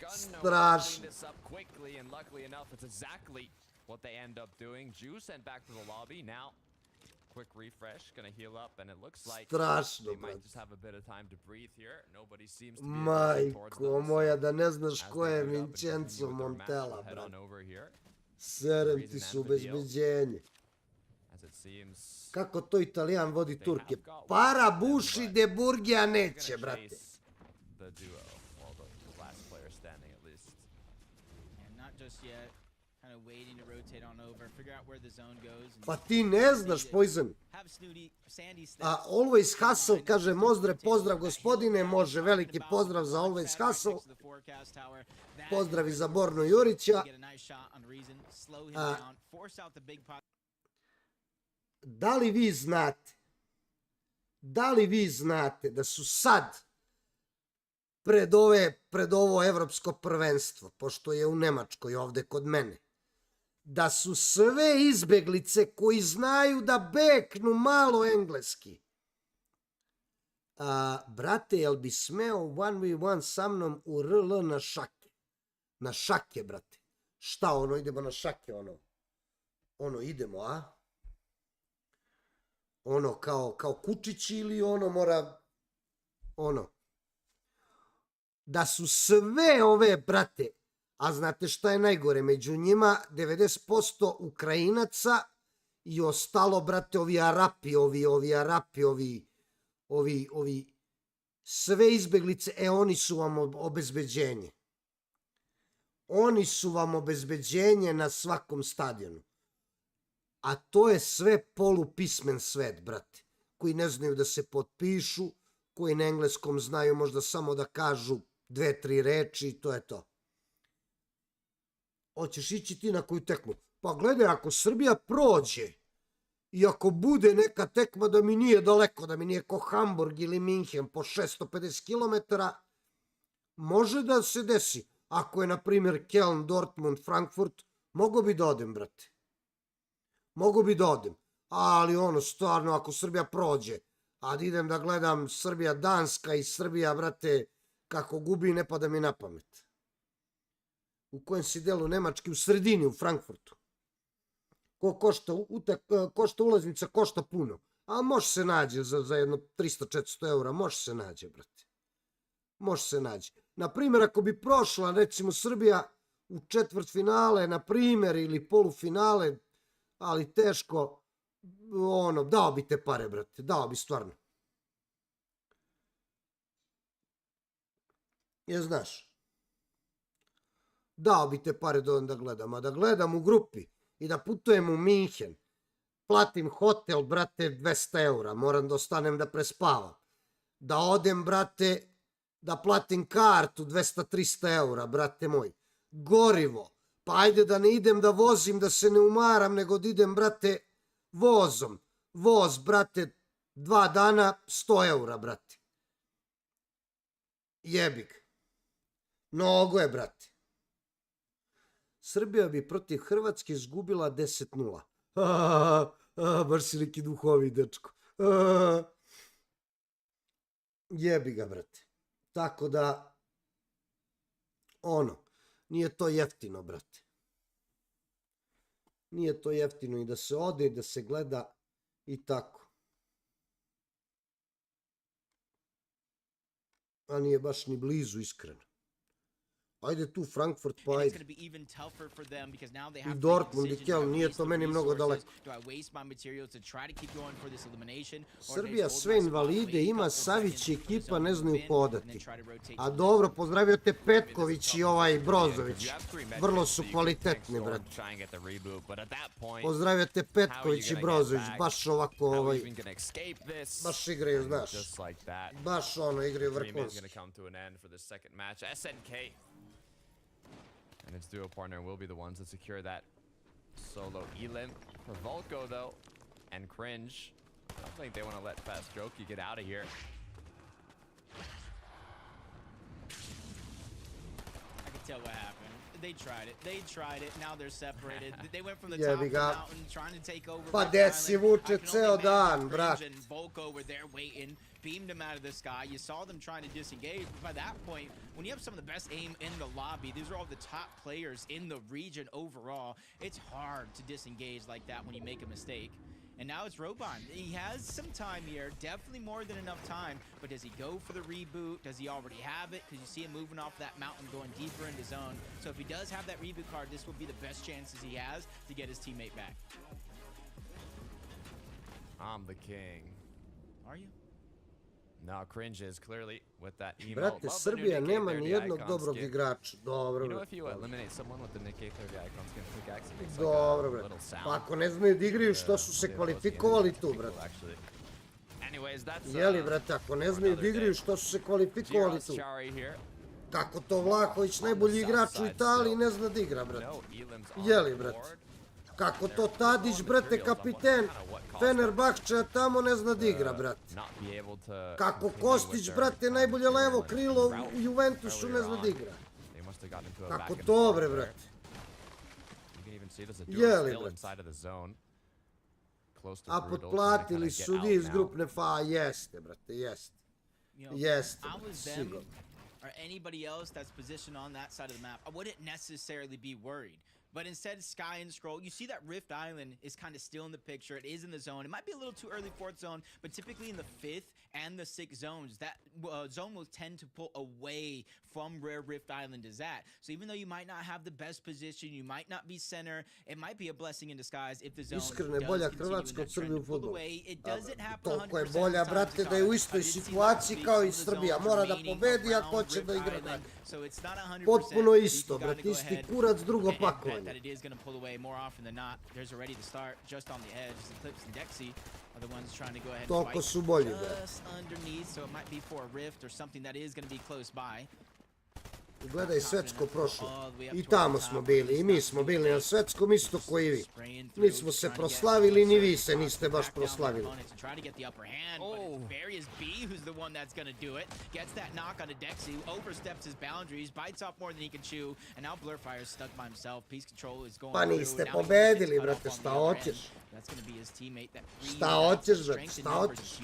Strašno. Strašno, brate. Majko moja, da ne znaš ko je Vincenzo Montella, brate. Serem ti su obezbeđenje. Kako to Italijan vodi Turke? Para buši de burgija neće, brate. Pa ti ne znaš, Poison. Always Hustle, kaže Mozdre, pozdrav gospodine, može, veliki pozdrav za Always Hustle. Pozdrav i za Bornu Jurića. Da li vi znate da su sad pred ovo evropsko prvenstvo, pošto je u Nemačkoj ovde kod mene, da su sve izbeglice koji znaju da beknu malo engleski. Brate, jel bi smeo 1v1 sa mnom u RL na šake? Na šake, brate. Šta ono, idemo na šake, ono? Ono, idemo, a? Ono, kao kučići ili ono mora... Ono. Da su sve ove, brate, a znate šta je najgore? Među njima 90% Ukrajinaca i ostalo, brate, ovi Arapi, sve izbeglice, oni su vam obezbeđenje. Oni su vam obezbeđenje na svakom stadionu. A to je sve polupismen svet, brate, koji ne znaju da se potpišu, koji na engleskom znaju možda samo da kažu 2-3 reči i to je to. Hoćeš ići ti na koju tekmu? Pa gledaj, ako Srbija prođe i ako bude neka tekma da mi nije daleko, da mi nije ko Hamburg ili Minhen po 650 km, može da se desi. Ako je, na primjer, Köln, Dortmund, Frankfurt, mogo bi da odem, brate. Mogo bi da odem. Ali ono, stvarno, ako Srbija prođe, a da idem da gledam Srbija-Danska i Srbija, brate, kako gubi, ne pada mi na pamet. U kojem si delu Nemački, u sredini, u Frankfurtu. Košta ulaznica, košta puno. A može se nađe za jedno 300-400 eura, može se nađe, brate. Može se nađe. Naprimjer, ako bi prošla, recimo, Srbija u četvrtfinale, naprimjer, ili polufinale, ali teško, ono, dao bi te pare, brate, dao bi stvarno. Jer znaš, Dao bi te pare da gledam, a da gledam u grupi i da putujem u Minhen, platim hotel, brate, 200 eura, moram da ostanem da prespavam. Da odem, brate, da platim kartu 200-300 eura, brate moj. Gorivo, pa ajde da ne idem da vozim, da se ne umaram, nego da idem, brate, vozom. Voz, brate, 2 dana, 100 eura, brate. Jebik. Mnogo je, brate. Srbija bi protiv Hrvatske izgubila 10-0. Baš si neki duhovi, dečko. Jebi ga, brate. Tako da, nije to jeftino, brate. Nije to jeftino i da se ode i da se gleda i tako. A nije baš ni blizu, iskreno. Ajde tu Frankfurt, pa ajde. I Dortmund i Keln, nije to meni mnogo daleko. Srbija sve invalide, ima Savić i ekipa, ne znaju hodati. A dobro, pozdravio te Petković i ovaj Brozović. Vrlo su kvalitetni, brate. Pozdravio te Petković i Brozović, baš ovako, baš igraju, znaš. Baš igraju vrhunski. And its duo partner will be the ones that secure that solo elim. For Volko, though, and Cringe, I don't think they want to let Fast Jokey get out of here. I can tell what happened. They tried it. Now they're separated. They went from the top of the mountain trying to take over. Pa desi vuče ceo dan, brat. Volko were there waiting, beamed them out of the sky. You saw them trying to disengage. But by that point, when you have some of the best aim in the lobby, these are all the top players in the region overall. It's hard to disengage like that when you make a mistake. And now it's Robon. He has some time here, definitely more than enough time, but does he go for the reboot? Does he already have it? Because you see him moving off that mountain, going deeper into zone. So if he does have that reboot card, this will be the best chances he has to get his teammate back. I'm the king. Are you? No, Cringe is clearly with that emote. Brate, Srbija nema ni jednog dobrog igrača. Dobro, brate. You know, if you eliminate someone with the Nikkei 30 icon skin pickaxe, it makes dobro, brate. Pa ako ne znaju da igraju, što su se kvalifikovali tu, brate? Jeli, brate, ako ne znaju da igraju, što su se kvalifikovali tu? Kako to Vlahović, najbolji igrač u Italiji, ne zna da igra, brate? Jeli, brate? Kako to Tadić, brate, kapiten Fenerbahčeja tamo ne zna da igra, brate? Kako Kostić, brate, najbolje levo krilo u Juventusu ne zna da igra? Kako to, brate? Jeli, brate? A potplatili su iz grupne fa, jeste, brate, jeste. Jeste, sigurno. Or anybody else that's positioned on that side of the map, I wouldn't necessarily be worried. But instead, Sky and Scroll, you see that Rift Island is kind of still in the picture. It is in the zone. It might be a little too early for its zone, but typically in the 5th and the 6th zones, that zone will tend to pull away from where Rift Island is at. So even though you might not have the best position, you might not be center, it might be a blessing in disguise if the zone does continue in that trend to pull away. It doesn't happen 100% Toliko je bolja, brate, da je u istoj situaciji kao i Srbija. Mora da pobedi ako hoće da igra dalje. Potpuno isto, brate, isti kurac, drugo pakovanje. Toliko su bolji, brate. Gledaj, svetsko prošlo. I tamo smo bili, i mi smo bili na svetskom isto koji vi. Nismo se proslavili, ni vi se niste baš proslavili. Pa niste pobedili, brate, šta hoćeš? Šta hoćeš, brate, šta hoćeš?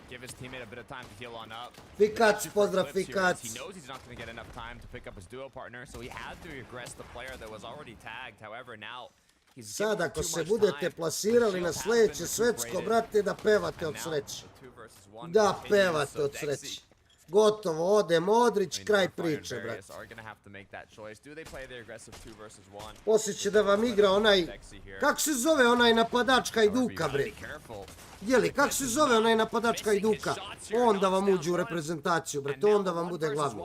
Give his teammate a bit of time to heal on up. Fikac, pozdrav Fikac. He knows he's not going to get enough time to pick up his duo partner, so he had to regress the player that was already tagged. However, now he's sad ako se budete plasirali na sledeće svetsko, brate, da pevate od sreće. Da pevate od sreće. Gotovo, ode Modrić, kraj priče, brate. Poslije će da vam igra onaj... Kako se zove onaj napadač Hajduka, bre? Jeli, kako se zove onaj napadač Hajduka? Onda vam uđe u reprezentaciju, brate, onda vam bude glavni.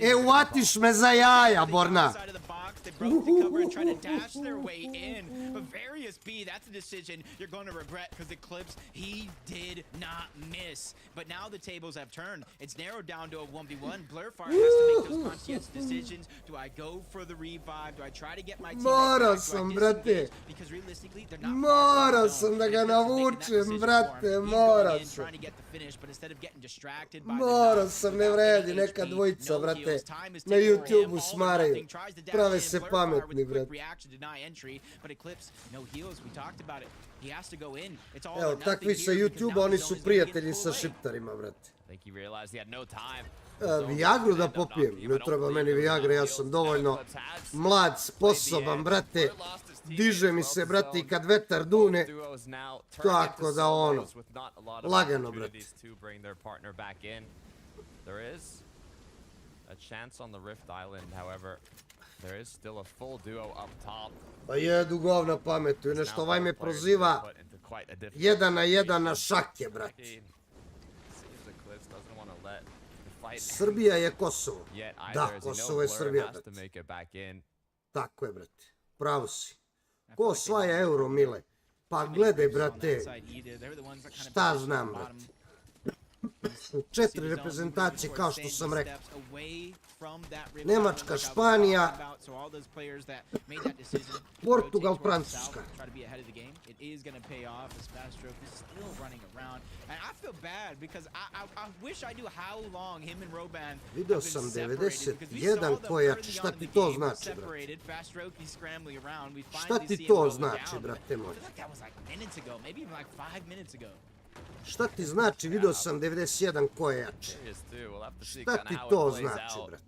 E, uvatiš me za jaja, Borna. But now the tables have turned. It's narrowed down to a 1v1. Blurfire has to make those conscientious decisions. Do I go for the revive? Do I try to get my team back? Because realistically, they're not. Morao sam da ga navučem, brate, morao sam. Morao sam, ne vredi, neka dvojica, brate, na YouTube-u smaraju. Prave se pametni, brate. Evo, takvi sa YouTube-a, oni su prijatelji sa šiptarima, brate. Viagru da popijem, ne treba meni Viagra, ja sam dovoljno mlad, sposoban, brate. Diže mi se, brate, i kad vetar dune, tako da ono, lagano, brate. Pa jedu govna pametuju, nešto ovaj me proziva 1 na 1 na šake, brate. Srbija je Kosovo. Da, Kosovo je Srbija, brate. Tako je, brate. Pravo si. Ko osvaja euro, mile? Pa gledaj, brate. Šta znam, brate. 4 reprezentacije, kao što sam rekao. Nemačka, Španija, Portugal, Francuska. Video sam 91 ko je jači, šta ti to znači, brate? Šta ti to znači, brate moj? Šta ti znači, video sam 91 ko je jači? Šta ti to znači, brate?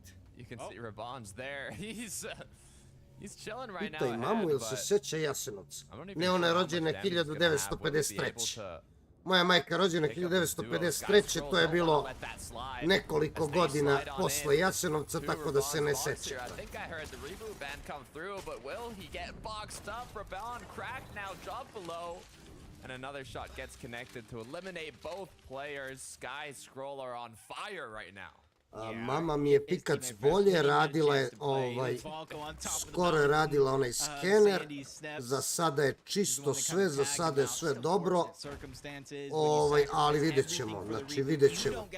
Pitaj mamu ili se sjeća Jasenovca. Ne, ona je rođena 1953. Moja majka rođena 1953. To je bilo nekoliko godina posle Jasenovca, tako da se ne sjeća. And another shot gets connected to eliminate both players. Sky Scroller on fire right now. Mama mi je pikac bolje, radila je skoro je radila onaj skener, za sada je čisto sve, za sada je sve dobro, ali vidjet ćemo, znači vidjet ćemo.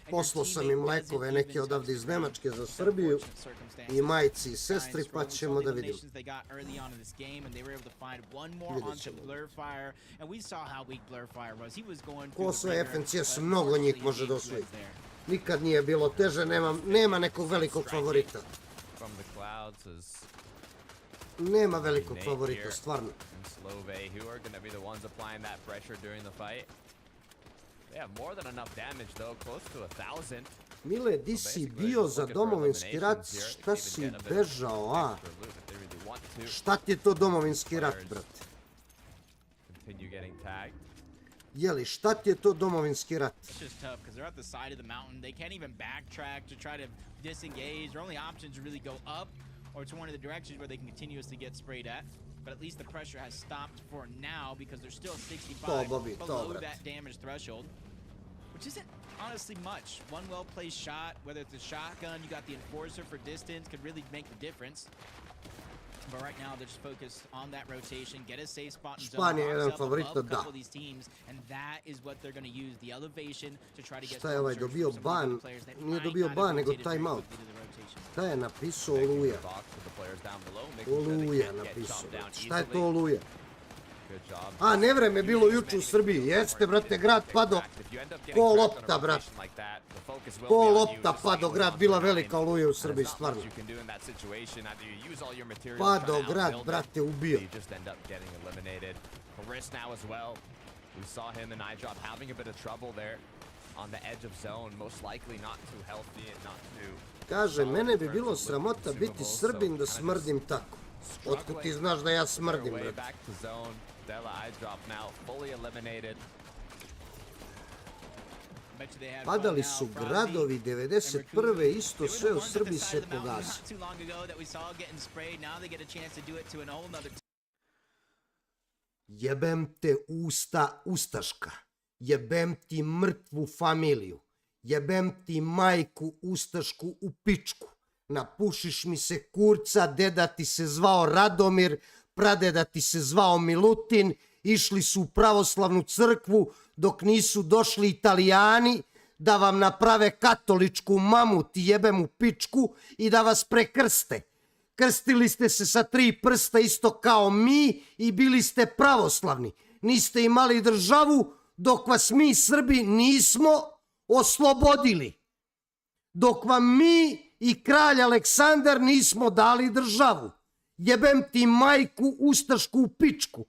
Poslao sam im lekove neke odavde iz Nemačke za Srbiju i majci i sestri, pa ćemo da vidimo. Ko sve FNCS, mnogo njih može da osvoji. Nikad nije bilo teže, nema nekog velikog favorita. Nema velikog favorita, stvarno. Mile, di si bio za domovinski rat? Šta si bežao, a? Šta ti je to domovinski rat, brate? Jeli, šta ti je to domovinski rat? But at least the pressure has stopped for now because they're still 65 below that damage threshold, which isn't honestly much. One well-placed shot, whether it's a shotgun, you got the enforcer for distance, could really make the difference. But right now they're just focused on that rotation, get a safe spot in zone, box up above a couple of these teams, and that is what they're going to use, the elevation to try to get Šta je ovaj dobio ban? Nije dobio ban, nego timeout. Šta je napisao Oluja? Oluja napisao. Šta je to Oluja? A, nevreme bilo juče u Srbiji. Jeste, brate, grad pado ko lopta, brate. Ko lopta pado grad, bila velika oluja u Srbiji, stvarno. Pado grad, brate, ubio. Kaže, mene bi bilo sramota biti Srbin da smrdim tako. Otkud ti znaš da ja smrdim, brate? Padali su gradovi 91. isto sve u Srbiji se pogasi. Jebem te usta ustaška. Jebem ti mrtvu familiju. Jebem ti majku ustašku u pičku. Napušiš mi se kurca, deda ti se zvao Radomir, pradeda ti se zvao Milutin, išli su u pravoslavnu crkvu dok nisu došli Italijani da vam naprave katoličku mamu ti jebem u pičku i da vas prekrste. Krstili ste se sa 3 prsta isto kao mi i bili ste pravoslavni. Niste imali državu dok vas mi Srbi nismo oslobodili. Dok vam mi i kralj Aleksandar nismo dali državu. Jebem ti majku ustašku u pičku.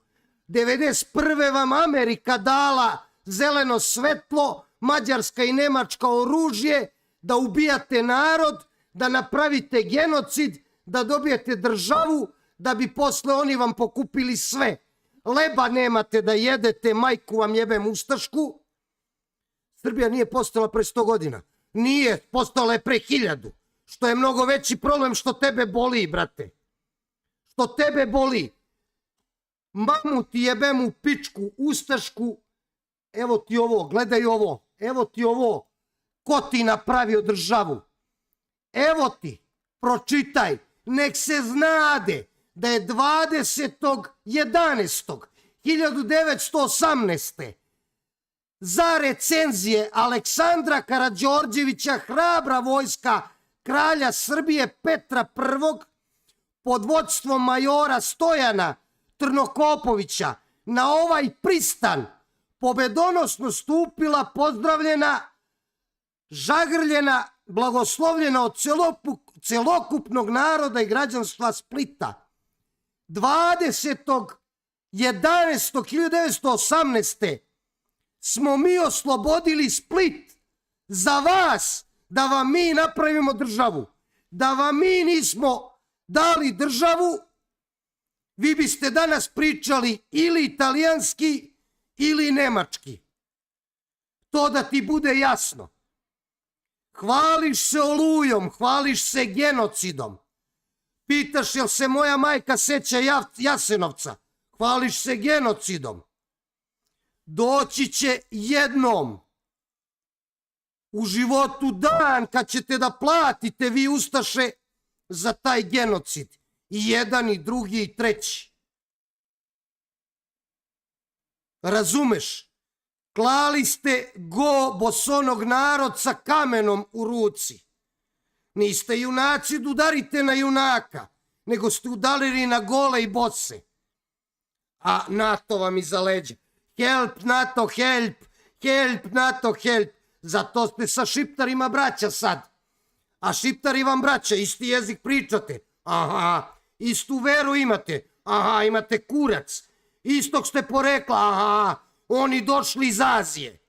91. vam Amerika dala zeleno svetlo, Mađarska i Nemačka oružje, da ubijate narod, da napravite genocid, da dobijete državu, da bi posle oni vam pokupili sve. Leba nemate da jedete, majku vam jebem ustašku. Srbija nije postala pre 100 godina. Nije, postala je pre 1000. Što je mnogo veći problem što tebe boli, brate. Što tebe boli. Mamu ti jebem u pičku, ustašku. Evo ti ovo, gledaj ovo. Evo ti ovo. Ko ti napravio državu? Evo ti, pročitaj. Nek se znade da je 20.11.1918. za recenzije Aleksandra Karađorđevića hrabra vojska kralja Srbije Petra I pod vodstvom majora Stojana Trnokopovića na ovaj pristan pobedonosno stupila, pozdravljena, žagrljena, blagoslovljena od celokupnog naroda i građanstva Splita. 20.11.1918. smo mi oslobodili Split za vas, da vam mi napravimo državu. Da vam mi nismo dali državu, vi biste danas pričali ili italijanski ili nemački. To da ti bude jasno. Hvališ se olujom, hvališ se genocidom. Pitaš jel se moja majka seća Jasenovca. Hvališ se genocidom. Doći će jednom u životu dan kad ćete da platite vi ustaše za taj genocid. I jedan, i drugi, i treći. Razumeš? Klali ste go bosonog narodca kamenom u ruci. Niste junaci da udarite na junaka, nego ste udarili na gole i bose. A NATO vam iza leđa. Help, NATO, help, help, NATO, help. Zato ste sa šiptarima braća sad. A šiptari vam braća, isti jezik pričate. Aha, istu veru imate. Aha, imate kurac. Istog ste porekla, aha, oni došli iz Azije.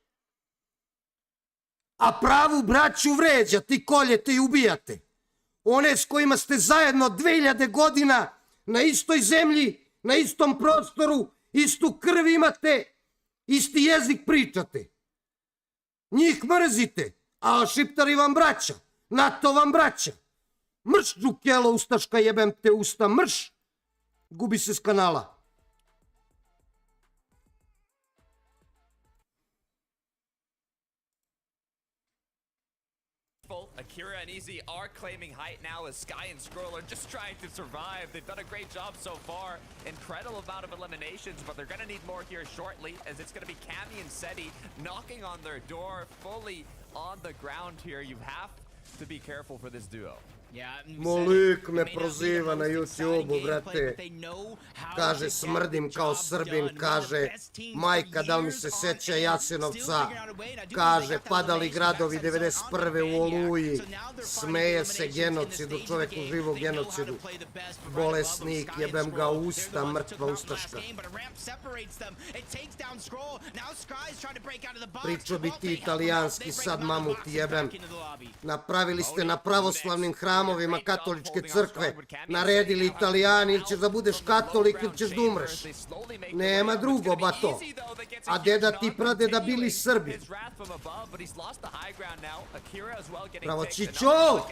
A pravu braću vređa, ti koljete i ubijate. One s kojima ste zajedno 2000 godina na istoj zemlji, na istom prostoru, istu krv imate, isti jezik pričate. Njih mrzite, a šiptari vam braća, NATO vam braća. Mrš, džukelo ustaška, jebem te usta, mrš. Gubi se s kanala. Akira and Easy are claiming height now as Sky and Scroll are just trying to survive. They've done a great job so far. Incredible amount of eliminations, but they're going to need more here shortly as it's going to be Cammy and Seti knocking on their door, fully on the ground here. You have to be careful for this duo. Molik me proziva na YouTube-u, brate. Kaže, smrdim kao Srbin, kaže, majka, da li mi se seća Jasenovca, kaže, padali gradovi 91. u Oluji, smeje se genocidu, čovjek uživo genocidu, bolesnik, jebem ga usta, mrtva ustaška. Pričao bi ti italijanski, sad mamu ti jebem. Napravili ste na pravoslavnim hramovima katoličke crkve, naredili Italijani, ili ćeš da budeš katolik ili ćeš da umreš. Nema drugo, bato. a deda ti pradeda bili Srbi. Bravo, Čičo!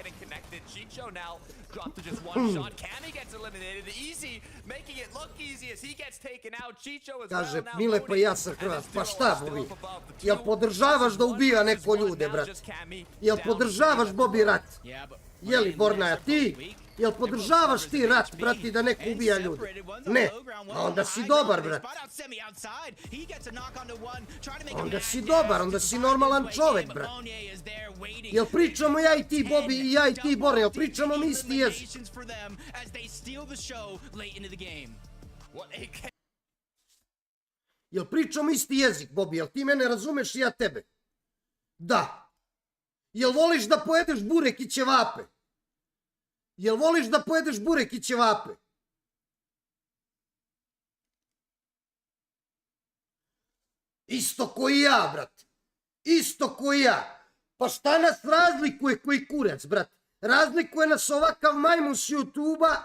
Kaže, Mile, pa ja sam Hrvat. Pa šta, Bobi? Jel podržavaš da ubija neko ljude, brat? Jel podržavaš, Bobi, rat? Jeli, Bornaja, ti? Jel podržavaš ti rat, brati, da neko ubija ljude? Ne. A onda si dobar, brat. Onda si dobar, onda si normalan čovek, brat. Jel pričamo ja i ti, Bobi, i ja i ti, Borne, jel pričamo mi isti jezik? Jel pričamo isti jezik, Bobi, jel ti mene razumeš i ja tebe? Da. Jel voliš da pojedeš burek i ćevape? Jel voliš da pojedeš burek i ćevape? Isto koji ja, brat. Isto koji ja. Pa šta nas razlikuje koji kurac, brat? Razlikuje nas ovakav majmun s YouTube-a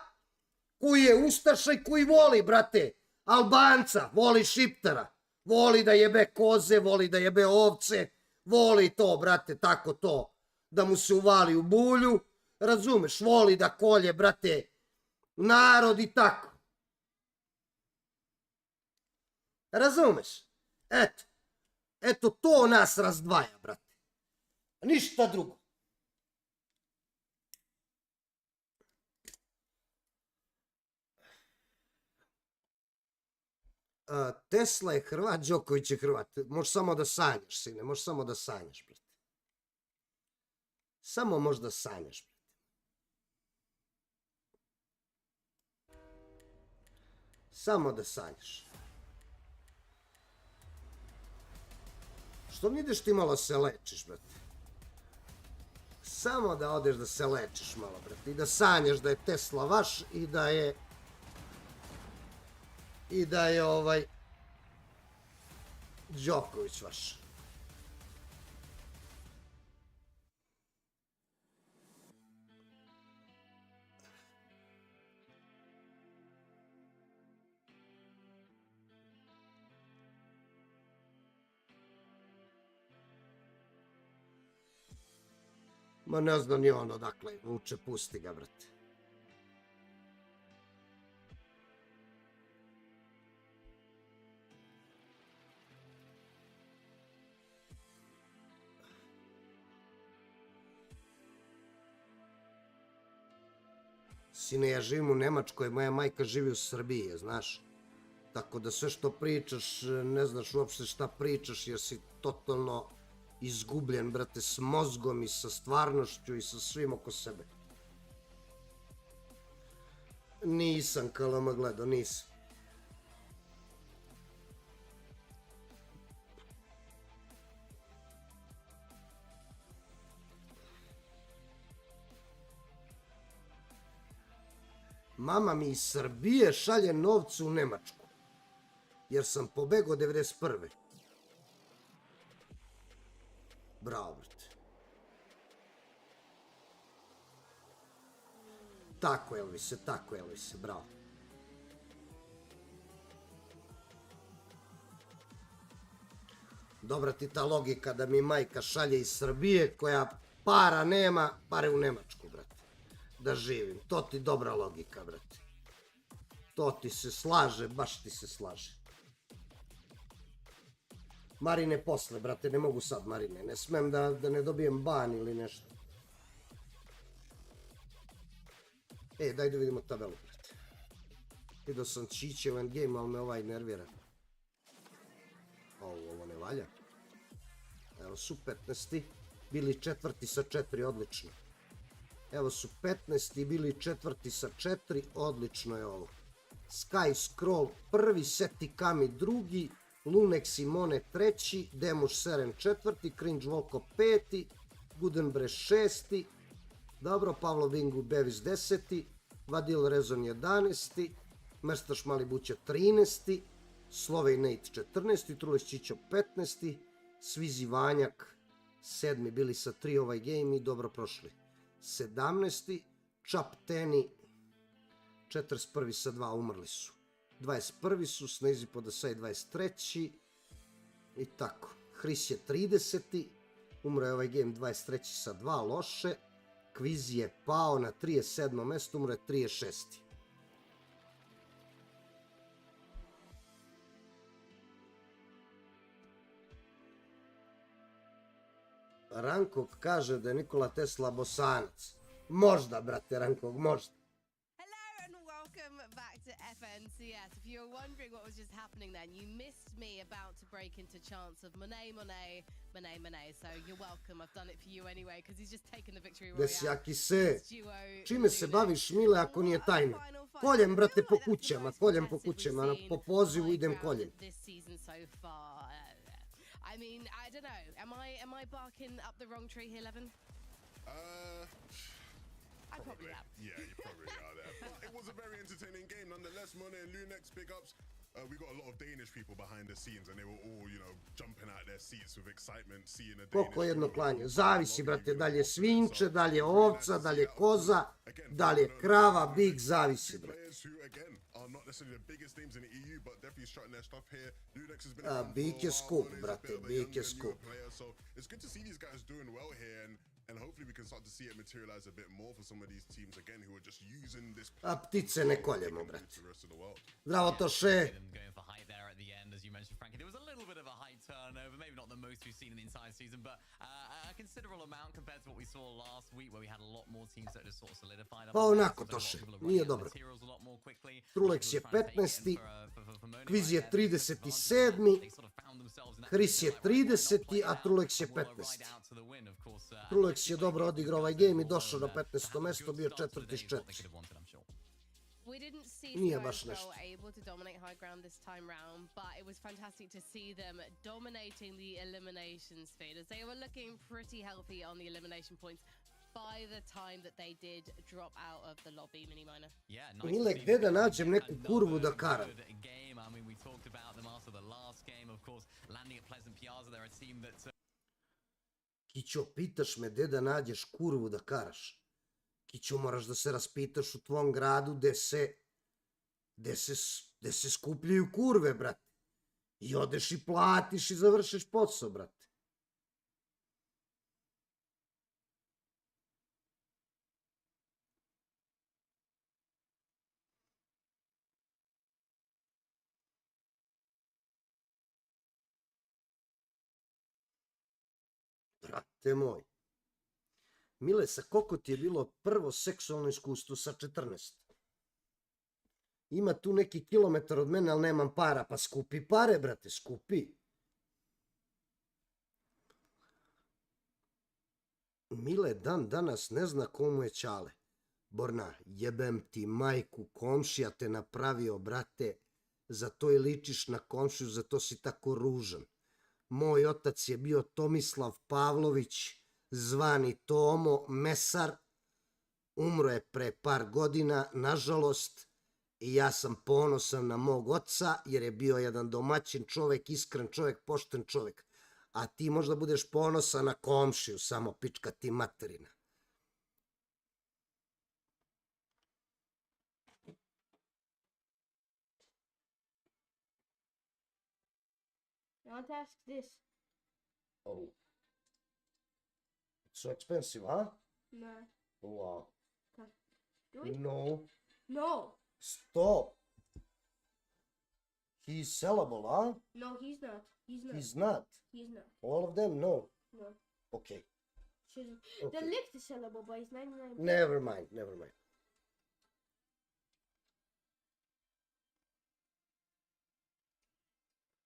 koji je ustaša i koji voli, brate, Albanca, voli Šiptara, voli da jebe koze, voli da jebe ovce, voli to, brate, tako to, da mu se uvali u bulju, razumeš, voli da kolje, brate, narod i tako. Razumeš? Eto, to nas razdvaja, brate. Ništa drugo. Tesla je Hrvat, Đoković je Hrvat. Možeš samo da sanjaš, sine, možeš samo da sanjaš, brate. Samo možeš da sanjaš, brate. Samo da sanjaš. Što ne ideš ti malo se lečiš, brate? Samo da odeš da se lečiš malo, brate. I da sanjaš da je Tesla vaš i da je... Đoković vaš. Ma ne znam ni on odakle vuče, pusti ga, brate. Sine, ja živim u Nemačkoj, moja majka živi u Srbiji, znaš. Tako da sve što pričaš, ne znaš uopšte šta pričaš, jer si totalno izgubljen, brate, s mozgom i sa stvarnošću i sa svim oko sebe. Nisam kalama gledao, nisam. Mama mi iz Srbije šalje novce u Nemačku, jer sam pobegao 91. Bravo, brate. Tako, Elvise, bravo. Dobra ti ta logika da mi majka šalje iz Srbije, koja para nema, pare u Nemačku, brate. Da živim. To ti dobra logika, brate. To ti se slaže, baš ti se slaže. Marine posle, brate, ne mogu sad, Marine. Ne smem da ne dobijem ban ili nešto. Daj da vidimo tabelu, brate. Vidio sam Čićev endgame, ali me ovaj nervira. Ovo ne valja. Evo su 15. Bili četvrti sa 4, odlično. Evo su 15. bili četvrti sa 4, odlično je ovo. Sky Scroll prvi, Seti Kami drugi, Lunek Simone treći, Demuš Seren četvrti, Cringe Volko peti, Gudenbre šesti, dobro, Pavlo Vingu Bevis 10, Vadil Rezon 11, Mrstaš Malibuća 13, Slovej Nate 14, Trulić Čićo 15, Svizi Vanjak 7, bili sa 3 ovaj game i dobro prošli. 17. Čap Teni 41. sa 2, umrli su. 21. su Snezi Podasaj 23. I tako. Hris je 30. Umro je ovaj game 23. sa 2 loše. Kviz je pao na 37. mjesto, umro je 36. Rankov kaže da je Nikola Tesla Bosanac. Možda, brate, Rankov, možda. Hello and welcome back to FNCS. If you're wondering what was just happening then, you missed me about to break into chants of Monet, so you're welcome. I've done it for you anyway, because he's just taken the victory royale. Desjaki se. Čime se baviš, Mile, ako nije tajno? Koljem, brate, po kućama, po pozivu idem koljem. I mean, I don't know. Am I barking up the wrong tree here, Levin? I probably am. Yeah, you probably are there. But it was a very entertaining game nonetheless. Monet and Lunex, big ups. We got a lot of Danish people behind the scenes and they were all, you know, jumping out their seats with excitement, seeing a Danish... Koliko jedno klanje? Zavisi, brate, da li je svinče, da li je ovca, da li je koza, da li je krava, big, zavisi, brate. Big je skup, brate, big je skup. It's good to see these guys doing well here and hopefully we can start to see it materialize a bit more for some of these teams again who are just using this... A ptice ne koljemo, brate. Zdravo, Toše. As you mentioned, Frankie, there was a little bit of a high turnover, maybe not the most we've seen in the entire season, but a considerable amount compared to what we saw last week, where we had a lot more teams that just sort of solidified. Pa onako, Toše, nije dobro. Trulex je 15. Kviz je 37. Hris je 30. a Trulex je 15. Trulex je dobro odigrao ovaj game i došao do 15. mjesto, bio 4. s 4. We didn't see Pro able to dominate high ground this time round, but it was fantastic to see them dominating the elimination sphere as they were looking pretty healthy on the elimination points by the time that they did drop out of the lobby, Mini Miner. Mile, gdje da nađem neku kurvu da karam? Kićo, pitaš me gdje da nađeš kurvu da karaš? Kićo, moraš da se raspitaš u tvom gradu gde se skupljaju kurve, brate. I odeš i platiš i završiš posao, brate. Brate moj. Mile, sa koliko ti je bilo prvo seksualno iskustvo sa 14? Ima tu neki kilometar od mene, ali nemam para. Pa skupi pare, brate, skupi. Mile dan danas ne zna komu je Ćale. Borna, jebem ti majku, komšija te napravio, brate. Zato i ličiš na komšiju, zato si tako ružan. Moj otac je bio Tomislav Pavlović, zvani Tomo Mesar, umro je pre par godina, nažalost, i ja sam ponosan na mog oca, jer je bio jedan domaćin čovjek, iskren čovjek, pošten čovjek. A ti možda budeš ponosan na komšiju, samo pička ti materina. I want to ask this. Oh. It's so expensive, huh? No. Wow. Do we? No. No. Stop. He's sellable, huh? No, he's not. He's not. He's not. He's not. All of them? No. No. Okay. The Okay. lift is sellable, but it's 99. Never mind, never mind.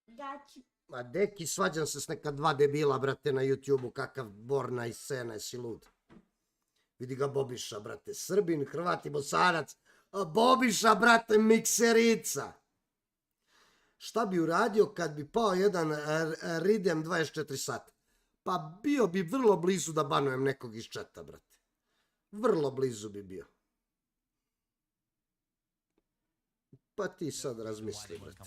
Gotcha. Ma deki, svađam se s neka dva debila, brate, na YouTube-u, kakav Borna i Sena, jesi lud. Vidi ga Bobiša, brate, Srbin, Hrvat i Bosanac. A Bobiša, brate, mikserica. Šta bi uradio kad bi pao jedan Ryzen 24 sata? Pa bio bi vrlo blizu da banujem nekog iz chata, brate. Vrlo blizu bi bio. Pa ti sad razmisli, brate.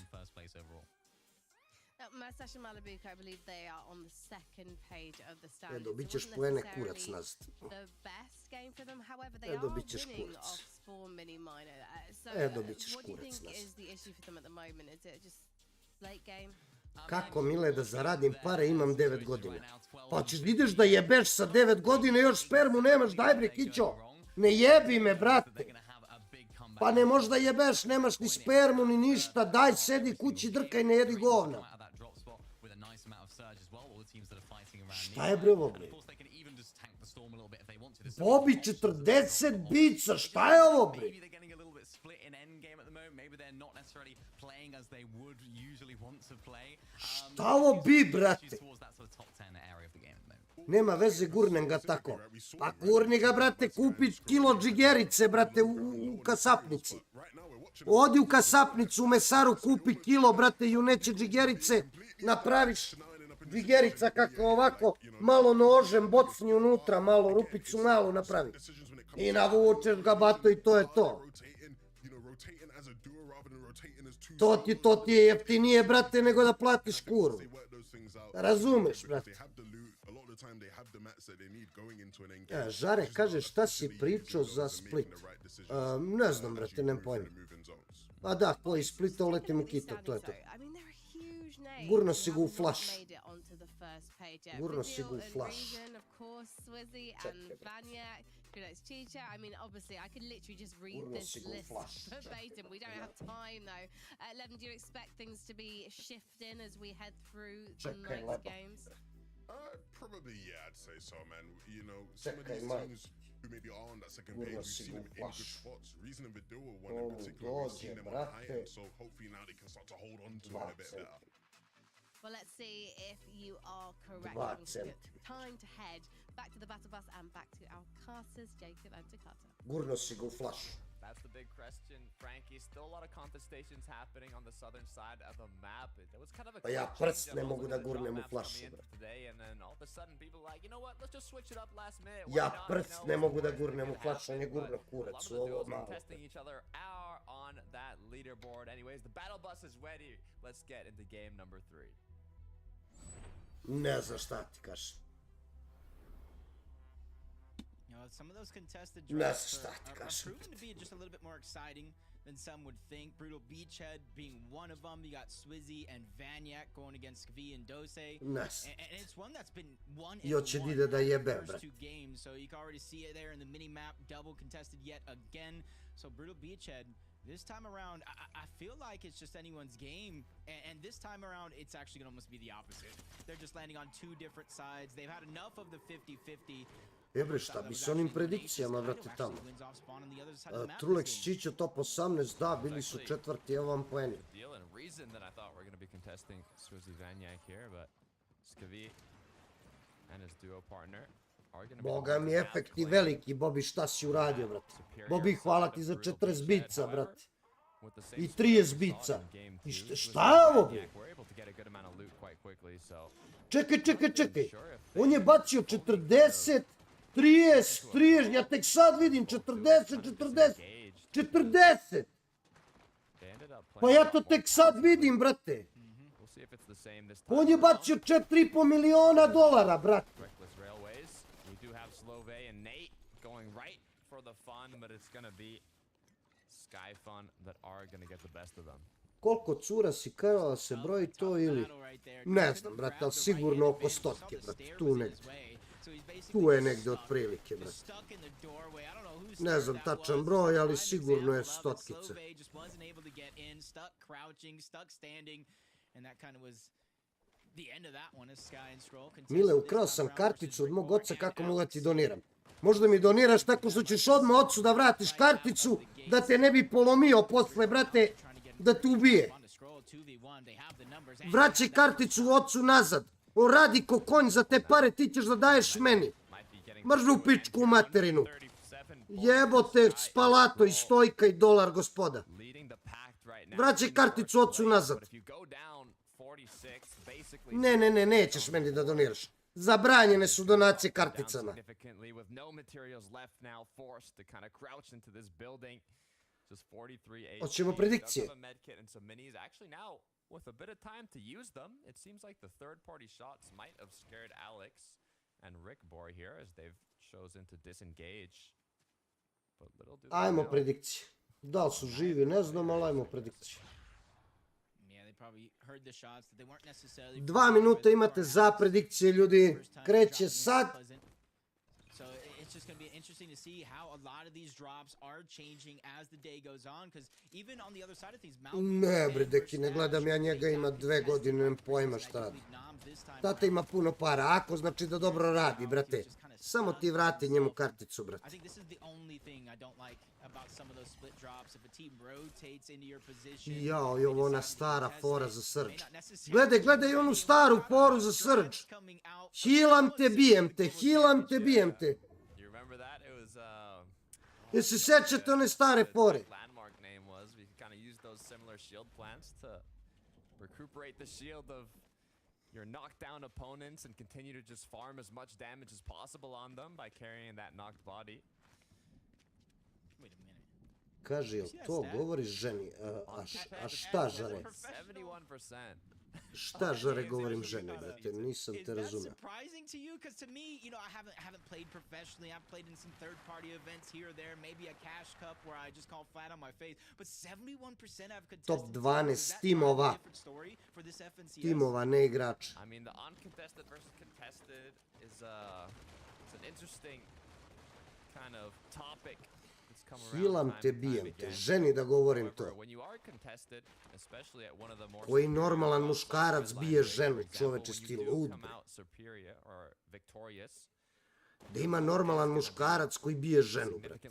Mustache and Malibuka, I believe they are on the second page of the standings. Dobit ćeš It wasn't poene necessarily kurac nazad. the best game for them, however, they are Dobit ćeš winning kurac. off Spawn Mini Miner. So, Dobit ćeš what do you kurac think nazad. is the issue for them at the moment? Is it just late game? Kako, Mile, da zaradim pare, imam 9 godina. Pa ćeš da ideš da jebeš sa 9 godina, još spermu nemaš, daj bre, kićo. Ne jebi me, brate. Pa ne možeš da jebeš, nemaš ni spermu, ni ništa, daj, sedi kući, drkaj, ne jedi govna. Šta je bre ovo, bre? Bobi 40 bica, šta je ovo, bre? Šta ovo bi, brate? Nema veze, gurnem ga tako. Pa gurni ga, brate, kupi kilo džigerice, brate, u kasapnici. Odi u kasapnicu, u mesaru, kupi kilo, brate, juneće džigerice, napraviš džigerica kako ovako, malo nožem, bocni unutra, malo rupicu malu napravi. I navučeš ga, bato, i to je to. To ti je jeftinije, brate, nego da platiš kuru. Razumeš, brate? Žare kaže, šta si pričao za Split? Ne znam, brate, nemam pojma. A da, koji Splita, uletim u Kita, to je to. Gurno si ga u flash. Gurno si ga u flash. I mean, obviously, I could literally just read this list verbatim. We don't have time, though. Levin, do you expect things to be shifting as we head through the night's games? Probably, yeah, I'd say so, man. You know, some of these teams who maybe are on that second page, we've seen them in good spots. Ryzen and Vidua, one in particular, we've seen them on high end, so hopefully now they can start to hold on to it a bit better. Well, let's see if you are correct. Time to head back to the battle bus and back to our casters, Jacob and Takata. Gurno si ga u flash. That's the big question, Frankie. Still a lot of contestations happening on the southern side of the map. It was kind of a Pa ja prst ne mogu da gurnem u flash. And then all of a sudden people were like, you know what, let's just switch it up last minute. Ja prst ne mogu da gurnem u flash, on je gurno kurac u ovo malo. Testing each other are on that leaderboard. Anyways, the battle bus is ready. Let's get into game number 3. Ne znam šta ti kažem. Some of those contested drafts are proven to be just a little bit more exciting than some would think. Brutal Beachhead being one of them. You got Swizzy and Vanyak going against Kvi and Dose. And it's one that's been won in the first 2 games. So you can already see it there in the mini-map. Double contested yet again. So Brutal Beachhead, this time around, I feel like it's just anyone's game. And this time around, it's actually going to almost be the opposite. They're just landing on 2 different sides. They've had enough of the 50-50. Bre, šta bi s onim predikcijama, vrati tamo. Trulex Čića top 18, da, bili su 4. evo vam poeni. Boga mi, efekti veliki, Bobi, šta si uradio, brate? Bobi, hvala ti za 40 bica, brate. I 30 bica. I šta je ovo, bre? Čekaj. On je bacio 40... 30, ja tek sad vidim, 40. Pa ja to tek sad vidim, brate. On je bacio $4,5 miliona, brate. Koliko cura si karala se broji to ili... Ne znam, brate, ali sigurno oko 100, brate, tu negdje. Tu je negdje otprilike, brate. Ne znam tačan broj, ali sigurno je 100-kice. Mile, ukrao sam karticu od mog oca, kako mogu da ti doniram? Možda mi doniraš tako što ćeš odmah ocu da vratiš karticu, da te ne bi polomio posle, brate, da te ubije. Vraćaj karticu ocu nazad. On radi ko konj za te pare, ti ćeš da daješ meni. Mržu pičku u materinu. Jebote, spalato i stojka i dolar, gospoda. Vraćaj karticu ocu nazad. Ne, nećeš meni da doniraš. Zabranjene su donacije karticama. Hoćemo predikcije. With a bit of time to use them, it seems like the third-party shots might have scared Alex and Rick Boy here as they've chosen to disengage. But little do ajmo predikcije. Da li su živi, ne znam, ali ajmo predikcije. 2 minuta imate za predikcije, ljudi. Kreće sad. So it's just going to be interesting to see how a lot of these drops are changing as the day goes on, because even on the other side of things, Ne bre, deki, ne gledam ja njega, ima 2 godine, nemam pojma šta radi. Tata ima puno para, ako znači da dobro radi, brate. Samo ti vrati njemu karticu, brate. Jao, i ovo ona stara fora za srđ. Gledaj onu staru foru za srđ. Hilam te, bijem te, hilam te, bijem te. Jel se sećate one stare fore? Your knockdown opponents and continue to just farm as much damage as possible on them by carrying that knocked body. Wait a minute. Kaže, jel to govoriš ženi? A šta žare? 71%. Šta žare govorim ženi, brate? Nisam te razumio. Surprising to you? Because to me, you know, I haven't played professionally. I've played in some third-party events here or there, maybe a cash cup where I just call flat on my face. But 71% have contested. Top 12 timova. Timova, ne igrača. I mean, the uncontested versus contested is it's an interesting kind of topic. Hilam te, bijem te, ženi da govorim to. Koji normalan muškarac bije ženu, čoveče, sti lud, bre. Da ima normalan muškarac koji bije ženu, brate.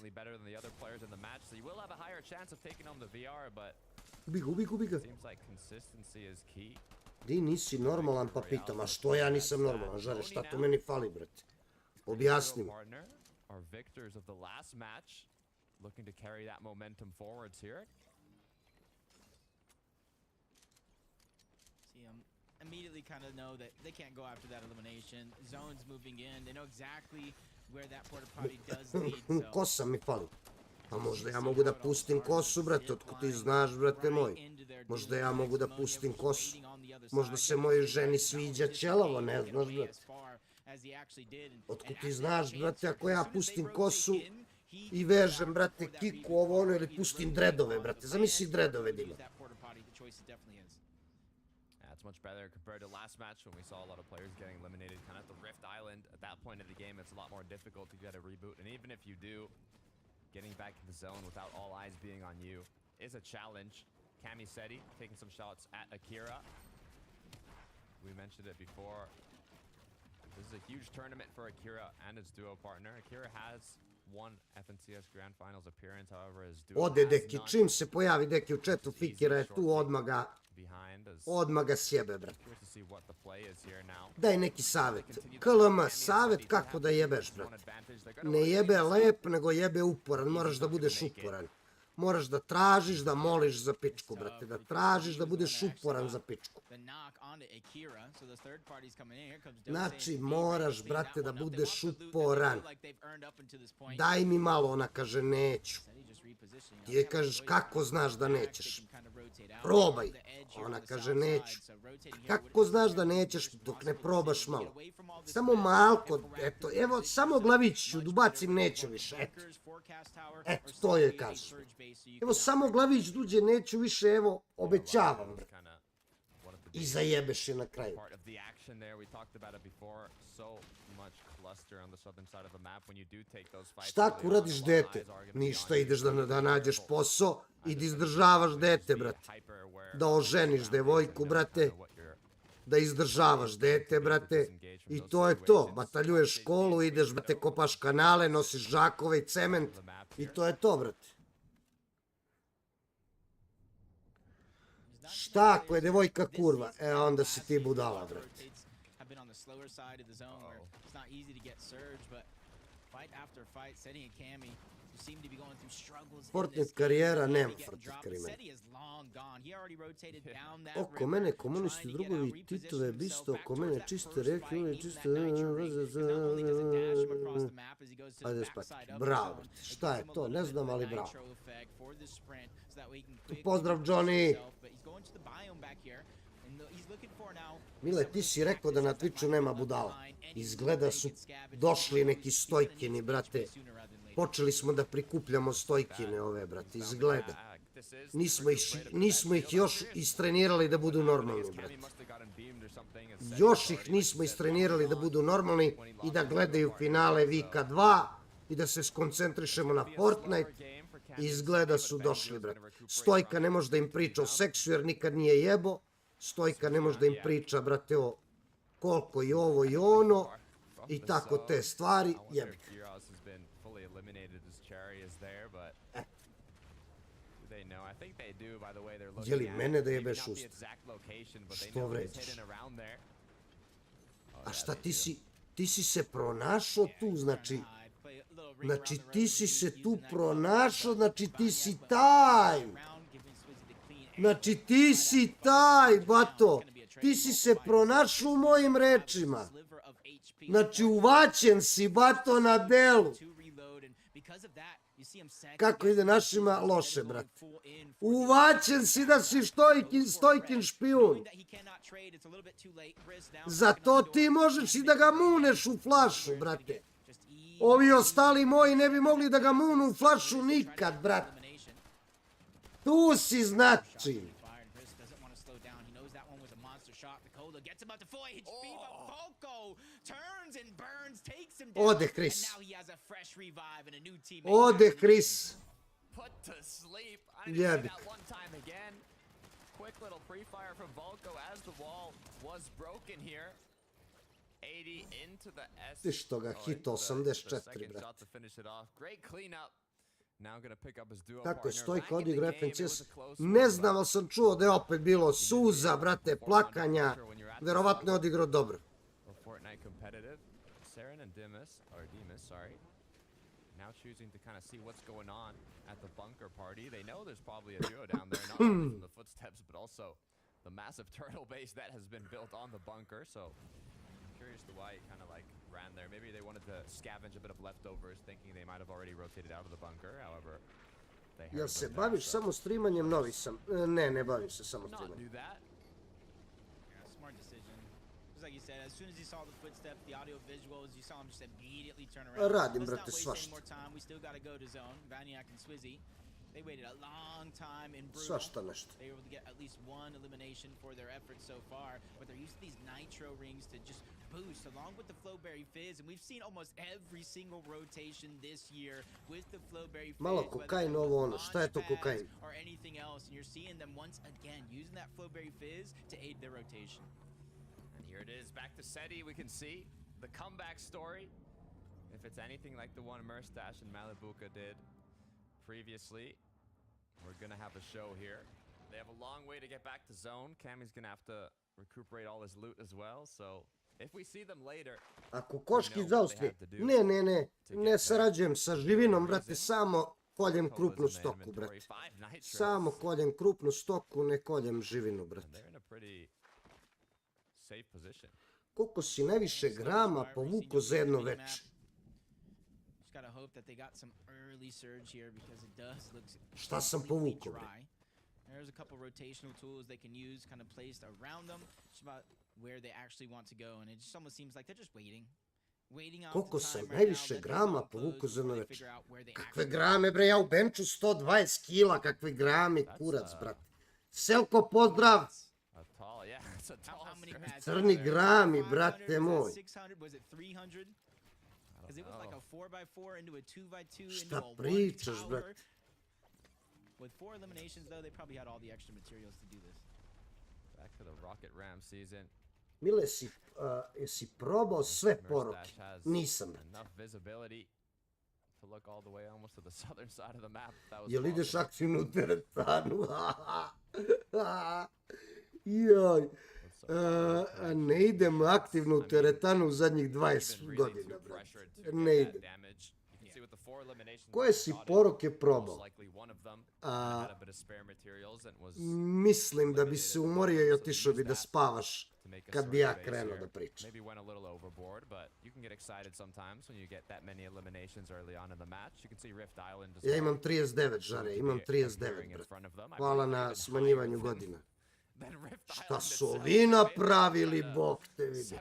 Ubi ga. Di nisi normalan, pa pitam, a što ja nisam normalan, žare, šta to meni fali, brate? Objasni mi. Looking to carry that momentum forwards here. See, immediately kind of know that they can't go after that elimination. Zone's moving in. They know exactly where that porta potty does lead. So. Kosa mi fali. Pa možda ja mogu da pustim kosu, brate, otko ti znaš, brate moj. Možda ja mogu da pustim kosu. Možda se mojoj ženi sviđa ćelavo, ne znaš, brate. Otko ti znaš, brate, ako ja pustim kosu i vežem, brate, kiku, ovo ono, ili pustim dredove, brate. Zamisli dredove da ima. It's much better compared to last match when we saw a lot of players getting eliminated kind of at the Rift Island. At that point of the game, it's a lot more difficult to get a reboot. And even if you do, getting back in the zone without all eyes being on you is a challenge. Camiseti taking some shots at Akira. We mentioned it before. This is a huge tournament for Akira and his duo partner. Akira has one FNCS Grand Finals appearance, however, his duo Ode, deki, čim se pojavi, deki, u chatu Fikira je tu, odmah ga sjebe, brate. Daj neki savjet. KLM, savjet kako da jebeš, brate. Ne jebe lep, nego jebe uporan, moraš da budeš uporan. Moraš da tražiš, da moliš za pičku, brate. Da tražiš da budeš uporan za pičku. Znači, moraš, brate, da budeš uporan. Daj mi malo, ona kaže, neću. Ti je kažeš, kako znaš da nećeš? Probaj. Ona kaže, neću. Kako znaš da nećeš dok ne probaš malo? Samo malko, eto, evo, samo glaviću, ubacim, neću više, eto. Eto, to je kažeš. Evo, samo glavić duđe, neću više, evo, obećavam. I zajebeš je na kraju. Šta ako uradiš dete? Ništa, ideš da nađeš posao i da izdržavaš dete, brate. Da oženiš devojku, brate. Da izdržavaš dete, brate. I to je to. Bataljuješ školu, ideš, brate, kopaš kanale, nosiš žakove i cement. I to je to, brate. Šta ako je devojka kurva? E, onda si ti budala, brate. Fortnite karijera, nema Fortnite karijera. Oko mene komunisti, drugovi, titove, bisto, oko mene čiste reke, čiste... Ajde spati. Bravo, šta je to? Ne znam, ali bravo. Pozdrav, Johnny! Mile, ti si rekao da na Twitchu nema budala. Izgleda su došli neki stojkini, brate. Počeli smo da prikupljamo stojkine ove, brate, izgleda. Nismo ih još istrenirali da budu normalni, brate. Još ih nismo istrenirali da budu normalni i da gledaju finale Vika 2 i da se skoncentrišemo na Fortnite. Izgleda su došli, brate. Stojka ne može da im priča o seksu jer nikad nije jebo. Stojka ne može da im priča, brate, o koliko i ovo i ono i tako te stvari. Jebi ga. Je li mene da jebeš usta? Što vređaš? A šta ti si se pronašao tu, znači ti si se tu pronašao, znači ti si taj. Znači ti si taj, bato. Ti si se pronašao u mojim rečima. Znači uvaćen si, bato, na delu. Kako ide našima? Loše, brate. Uvaćen si da si Stojkin špijun. Zato ti možeš i da ga muneš u flašu, brate. Ovi ostali moji ne bi mogli da ga munu u flašu nikad, brate. Tu si, znači. Ode Chris. Ode Chris. Jebik. Ti što ga hito 84, brate. Kako je Stojka odigrao FNCS? Ne znam, ali sam čuo da je opet bilo suza, brate, plakanja. Verovatno je odigrao dobro. Now choosing to kind of see what's going on at the bunker party. They know there's probably a duo down there, not only from the footsteps, but also the massive turtle base that has been built on the bunker. So I'm curious to why it kind of like ran there. Maybe they wanted to scavenge a bit of leftovers, thinking they might have already rotated out of the bunker. However, they have. Jel se baviš samo streamanjem? Novi sam. Ne bavim se samo streamanjem. Like you said, as soon as you saw the footsteps, the audio visuals, you saw him just immediately turn around. Radim, brate, svašta. We still got to go to zone. Vaniak and Swizzy, they waited a long time in brutal. Svašta nešto. They were able to get at least one elimination for their efforts so far, but they're using these nitro rings to just boost along with the Flowberry Fizz, and we've seen almost every single rotation this year with the Flowberry Fizz. Malo kokain ovo ono, šta je to kokain? Or anything else, and you're seeing them once again using that Flowberry Fizz to aid their rotation. Here it is, back to Seti. We can see the comeback story. If it's anything like the one Merstash and Malibuka did previously, we're gonna have a show here. They have a long way to get back to zone. Cammy's gonna have to recuperate all his loot as well, so if we see them later... Ako koški zaustri, ne sarađujem sa živinom, brate, samo koljem krupnu stoku, brate. Samo koljem krupnu stoku, ne koljem živinu, brate. Koliko si najviše grama povuko za jedno veče? Šta sam povuko, bre? There's a couple rotational tools they can use kind of placed around them, just about where they actually want to go, and it just almost seems like they're just waiting. Koliko sam najviše grama povuko za jedno veče? Kakve grame, bre, ja u benču 120 kila, kakve grame, kurac, brate. Selko, pozdrav! Crni grami, brate moj. Šta pričaš, brate? Mile, jesi probao sve poruke? Nisam, brate. Jel ideš aktivnu teretanu? Joj. Ne idem aktivno u teretanu u zadnjih 20 godina, brate. Ne idem. Koje si poruke probao? Mislim da bi se umorio i otišao bi da spavaš kad bi ja krenuo da pričam. Ja imam 39, žare, imam 39, brate. Hvala na smanjivanju godina. Šta su ovi napravili, bog te vidi.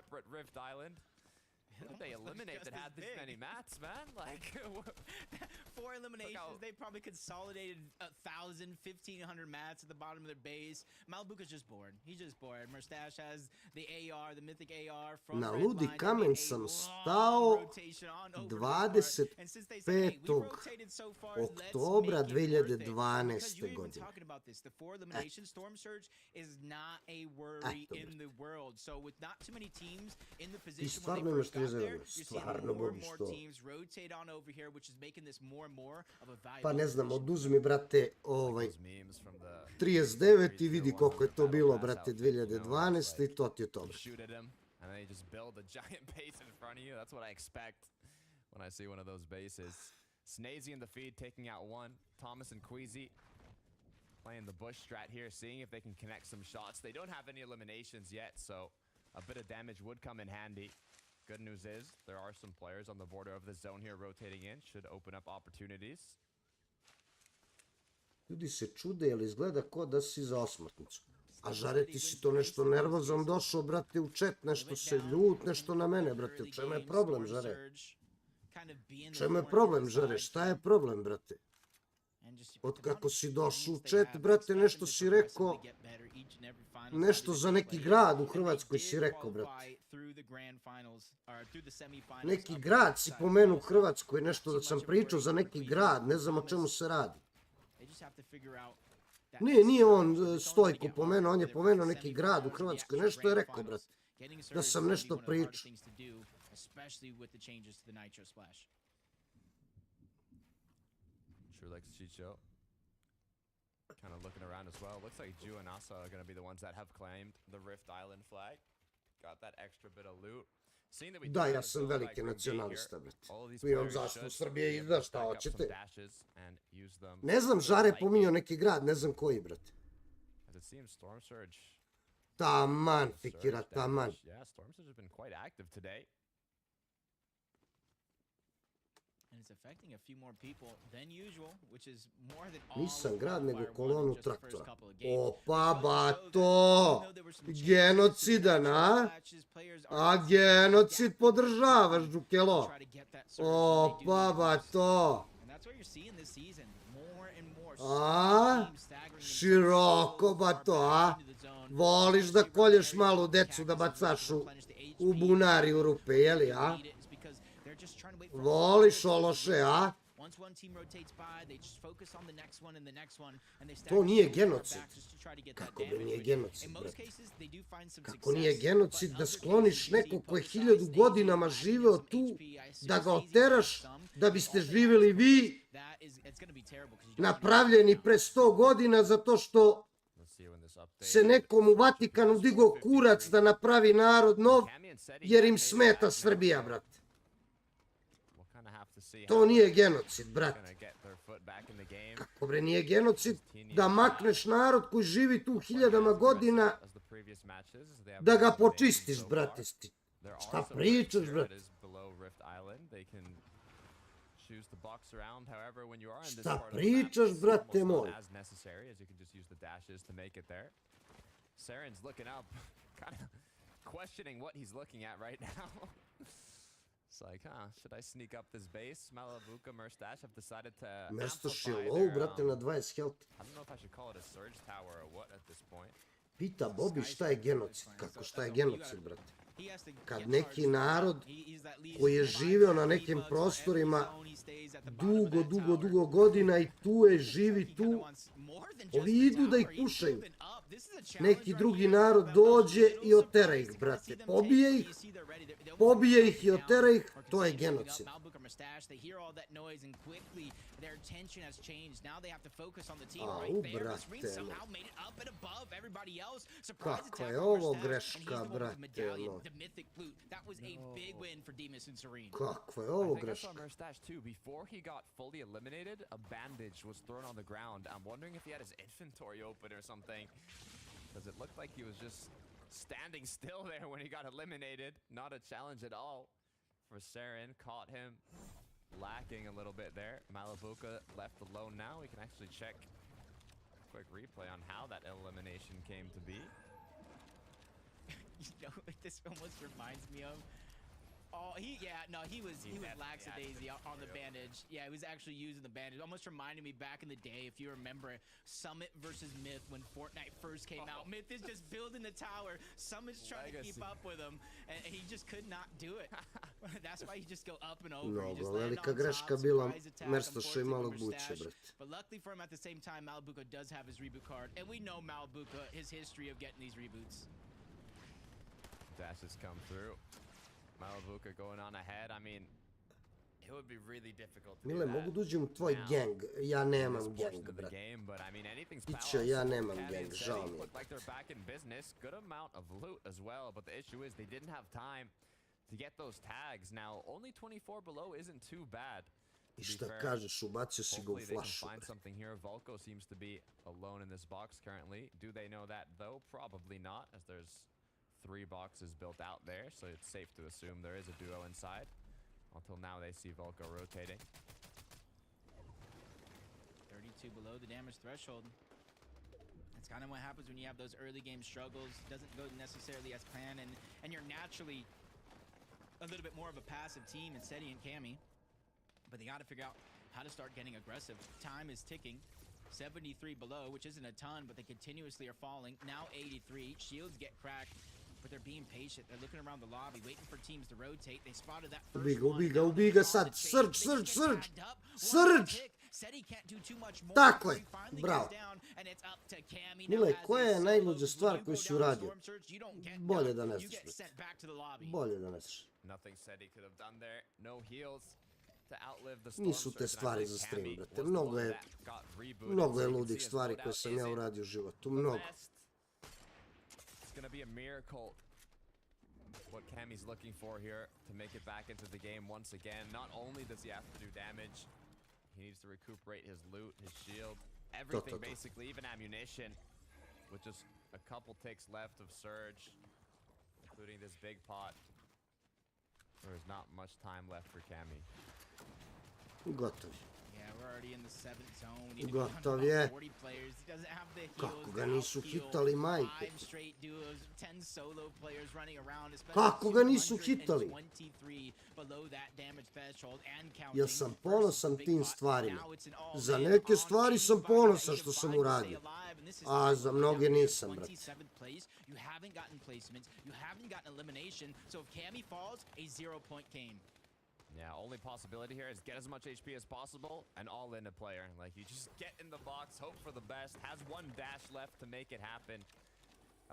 they eliminate that had this many mats, man? Like 4 eliminations. They probably consolidated 1,000, 1,500 mats at the bottom of their base. Malibuka's just bored. He's just bored. Mustache has the AR, the mythic AR from Na Red ludi Line. kamen sam stao 25. oktobra 2012. godine. The 4 elimination storm surge is not a worry in the world. So with not too many teams in the position when they first got there, you're seeing more and more teams rotate on over here, which is making this more and more of a valuable. Pa ne znam, oduzmi, brate, 39 i vidi koliko je to bilo, brate, 2012 i to ti je to. And then you just build a giant base in front of you. That's what I expect when I see one of those bases. Snazy in the feed, taking out one. Thomas and Queasy playing the bush strat here, seeing if they can connect some shots. They don't have any eliminations yet, so a bit of damage would come in handy. Good news is there are some players on the border of the zone here rotating in. Should open up opportunities. Ljudi se čude, jer izgleda ko da si za osmrtnicu. A Žare, ti si to nešto nervozan došao, brate, u chat, nešto se ljut, nešto na mene, brate. U čemu je problem, Žare? U čemu je problem, Žare? Šta je problem, brate? Od kako si došao u chat, brate, nešto si rekao, nešto za neki grad u Hrvatskoj si rekao, brate. Neki grad si pomenuo u Hrvatskoj, nešto da sam pričao za neki grad, ne znam o čemu se radi. Nije on Stojko pomenuo, on je pomenuo neki grad u Hrvatskoj, nešto je rekao, brate, da sam nešto pričao. Sure likes Chicho. Kind of looking around as well. Looks like Ju and Asa are going to be the ones that have claimed the Rift Island flag. Got that extra bit of loot. Da, ja sam veliki nacionalista, brate. Imam zastavu Srbije i da šta hoćete. Ne znam, Žare pominjao neki grad, ne znam koji, brate. Taman, Fikira, taman. Yeah, Storm Surge has been quite active today. Nisam grad, nego kolonu traktora. Opa, bato! Genocidan, a? A genocid podržavaš, Đukelo? Opa, bato! A? Široko, bato, a? Voliš da kolješ malu decu, da bacaš u bunari, u rupe, jeli, a? Voliš ološe, a? To nije genocid. Kako bi nije genocid, brate? Kako nije genocid da skloniš neko ko je 1000 godinama živeo tu, da ga oteraš, da biste živjeli vi, napravljeni pre 100 godina zato što se nekom u Vatikanu digao kurac da napravi narod nov, jer im smeta Srbija, brate. To nije genocid, brate. Kako bre nije genocid da makneš narod koji živi tu 1000 godina, da ga počistiš, brate. Šta pričaš, brate? Šta pričaš, brate moj? Saren's looking up, kind of questioning what he's looking at right now. It's like, should I sneak up this base? Malabuka, Mustache have decided to Mestaš je low, brate, na 20 health. I don't know if I should call it a surge tower or what at this point. Pita Bobby šta je genocid. Kako šta je genocid, brate? Kad neki narod koji je živio na nekim prostorima dugo godina i tu je, živi tu, ovi idu da ih pušaju. Neki drugi narod dođe i otera ih, brate. Pobije ih i otera ih, to je genocid. Au, brate, kakva je ovo greška, brate, ono. Kakva je ovo greška. Before he got fully eliminated, a bandage was thrown on the ground. I'm wondering if he had his inventory open or something. Because it looked like he was just standing still there when he got eliminated. Not a challenge at all for Saren. Caught him lacking a little bit there. Malabuka left alone now. We can actually check a quick replay on how that elimination came to be. You know what this almost reminds me of? Oh, he was lackadaisy on the bandage. Yeah, he was actually using the bandage. Almost reminded me back in the day, if you remember, Summit versus Myth when Fortnite first came out. Myth is just building the tower. Summit's trying to keep up with him, and he just could not do it. That's why he just go up and over. He just landed velika on greška top, bila surprise attack, Merstoša i Malog unfortunately Buće, overstash. brate. But luckily for him, at the same time, Malibuka does have his reboot card, and we know Malibuka, his history of getting these reboots. Dashes come through. Malibuka going on ahead. I mean, it would be really difficult to Mile, mogu da uđem u tvoj gang? Ja nemam gang, brate. Piće, ja nemam gang, žao mi je. Like they're back in business. Good amount of loot as well, but the issue is they didn't have time to get those tags. Now, only 24 below isn't too bad. I šta kažeš, ubacio si ga u flašu, Find something here. Volko seems to be alone in this box currently. Do they know that though? Probably not, as there's 3 boxes built out there, so it's safe to assume there is a duo inside. Until now they see Volko rotating. 32 below the damage threshold. That's kind of what happens when you have those early game struggles. Doesn't go necessarily as planned, and you're naturally a little bit more of a passive team in Seti and Cammy. But they got to figure out how to start getting aggressive. Time is ticking. 73 below, which isn't a ton, but they continuously are falling. Now 83. Shields get cracked, but they're being patient. They're looking around the lobby, waiting for teams to rotate. They spotted that first one. Ubi ga sad. Surge! Tako je, bravo. Mile, koja je najluđa stvar koju si uradio? Bolje da ne znaš, brate. Bolje da ne znaš. Nisu te stvari za stream, brate. Mnogo je ludih stvari koje sam ja uradio u životu. Mnogo. What Cammy's looking for here to make it back into the game once again. Not only does he have to do damage, he needs to recuperate his loot, his shield, everything basically, even ammunition, with just a couple ticks left of Surge, including this big pot. There's not much time left for Cammy. Gotov. Yeah, we're already in the 7th zone. Gotov je. 40 players. He doesn't have the heals. Kako ga nisu hitali, majke. 5 straight duos, 10 solo players running around. Kako ga nisu hitali? 23 below that damage threshold and counting. Ja sam ponosan tim stvarima. Za neke stvari sam ponosan što sam uradio. A za mnoge nisam, brate. You haven't gotten placements, you haven't gotten elimination, so if Cammy falls, a 0-point game. Yeah, only possibility here is get as much HP as possible and all in a player. Like, you just get in the box, hope for the best, has 1 dash left to make it happen.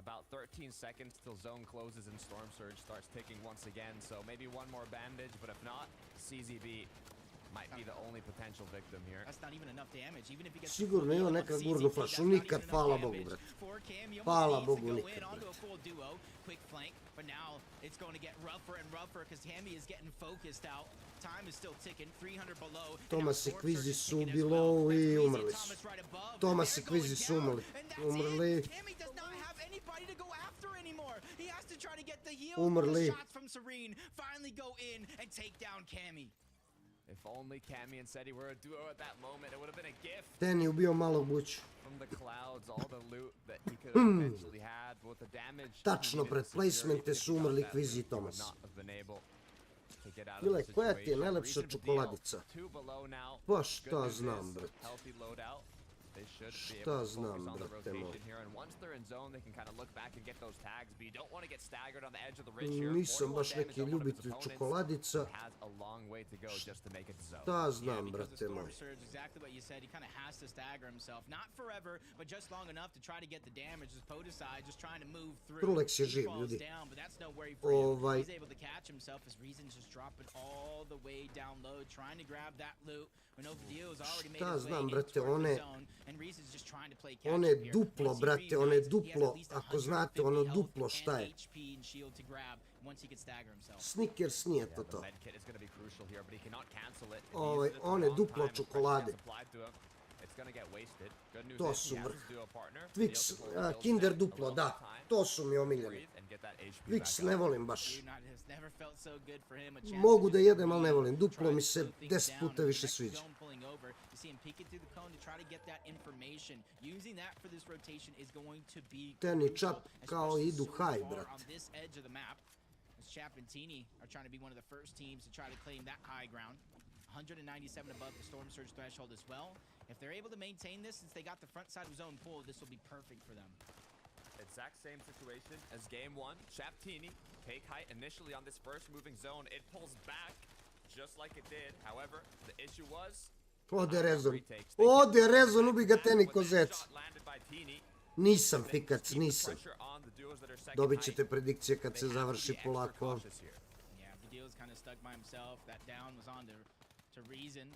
About 13 seconds till zone closes and Storm Surge starts ticking once again, so maybe 1 more bandage, but if not, CZB might be the only potential victim here. That's not even enough damage, even if he gets Sigurno ima neka gurnu flašu, nikad, hvala Bogu, brate. Hvala Bogu, nikad, brate. Quick flank, but now it's going to get rougher and rougher because Cammy is getting focused out. Time is still ticking, 300 below. Thomas i Kvizi su below i umrli su. Thomas i Kvizi su umrli. Cammy does not have anybody to go after anymore. He has to try to get the heal. Umrli. Shots from Serene finally go in and take down Cammy. If only Cammy and Seti were a duo at that moment, it would have been a gift. Ten je ubio Malog Buću. From the clouds, all the loot that he could have eventually had, with the damage. Tačno, pred placemente su umrli Kvizi i Thomas. Mile, koja ti je najlepša čokoladica? Pa šta znam, brate. Šta znam, brate moj. Nisam baš neki ljubitelj čokoladica. Šta znam, brate moj. Trulex je živ, ljudi. Šta znam, brate, one duplo, brate, one duplo, ako znate, ono duplo šta je. Snickers nije to to. One duplo čokolade. To su vrh. Twix, Kinder duplo, da, to su mi omiljeni. Twix ne volim baš. Mogu da jedem, ali ne volim. Duplo mi se 10 puta više sviđa. Ten i čap kao idu high, brate. Chapantini are trying to be one of the first teams to try to claim that high ground. 197 above the Storm Surge threshold as well. If they're able to maintain this, since they got the front side of zone pull, this will be perfect for them. Exact same situation as game one. Chaptini take height initially on this first moving zone. It pulls back just like it did. However, the issue was Ode rezon. Ode rezon, ubi ga teniko zec. Nisam fikac, nisam. Dobit ćete predikcije kad se završi polako. Yeah, Vidil's kind of stuck by himself. That down was on to Ryzen.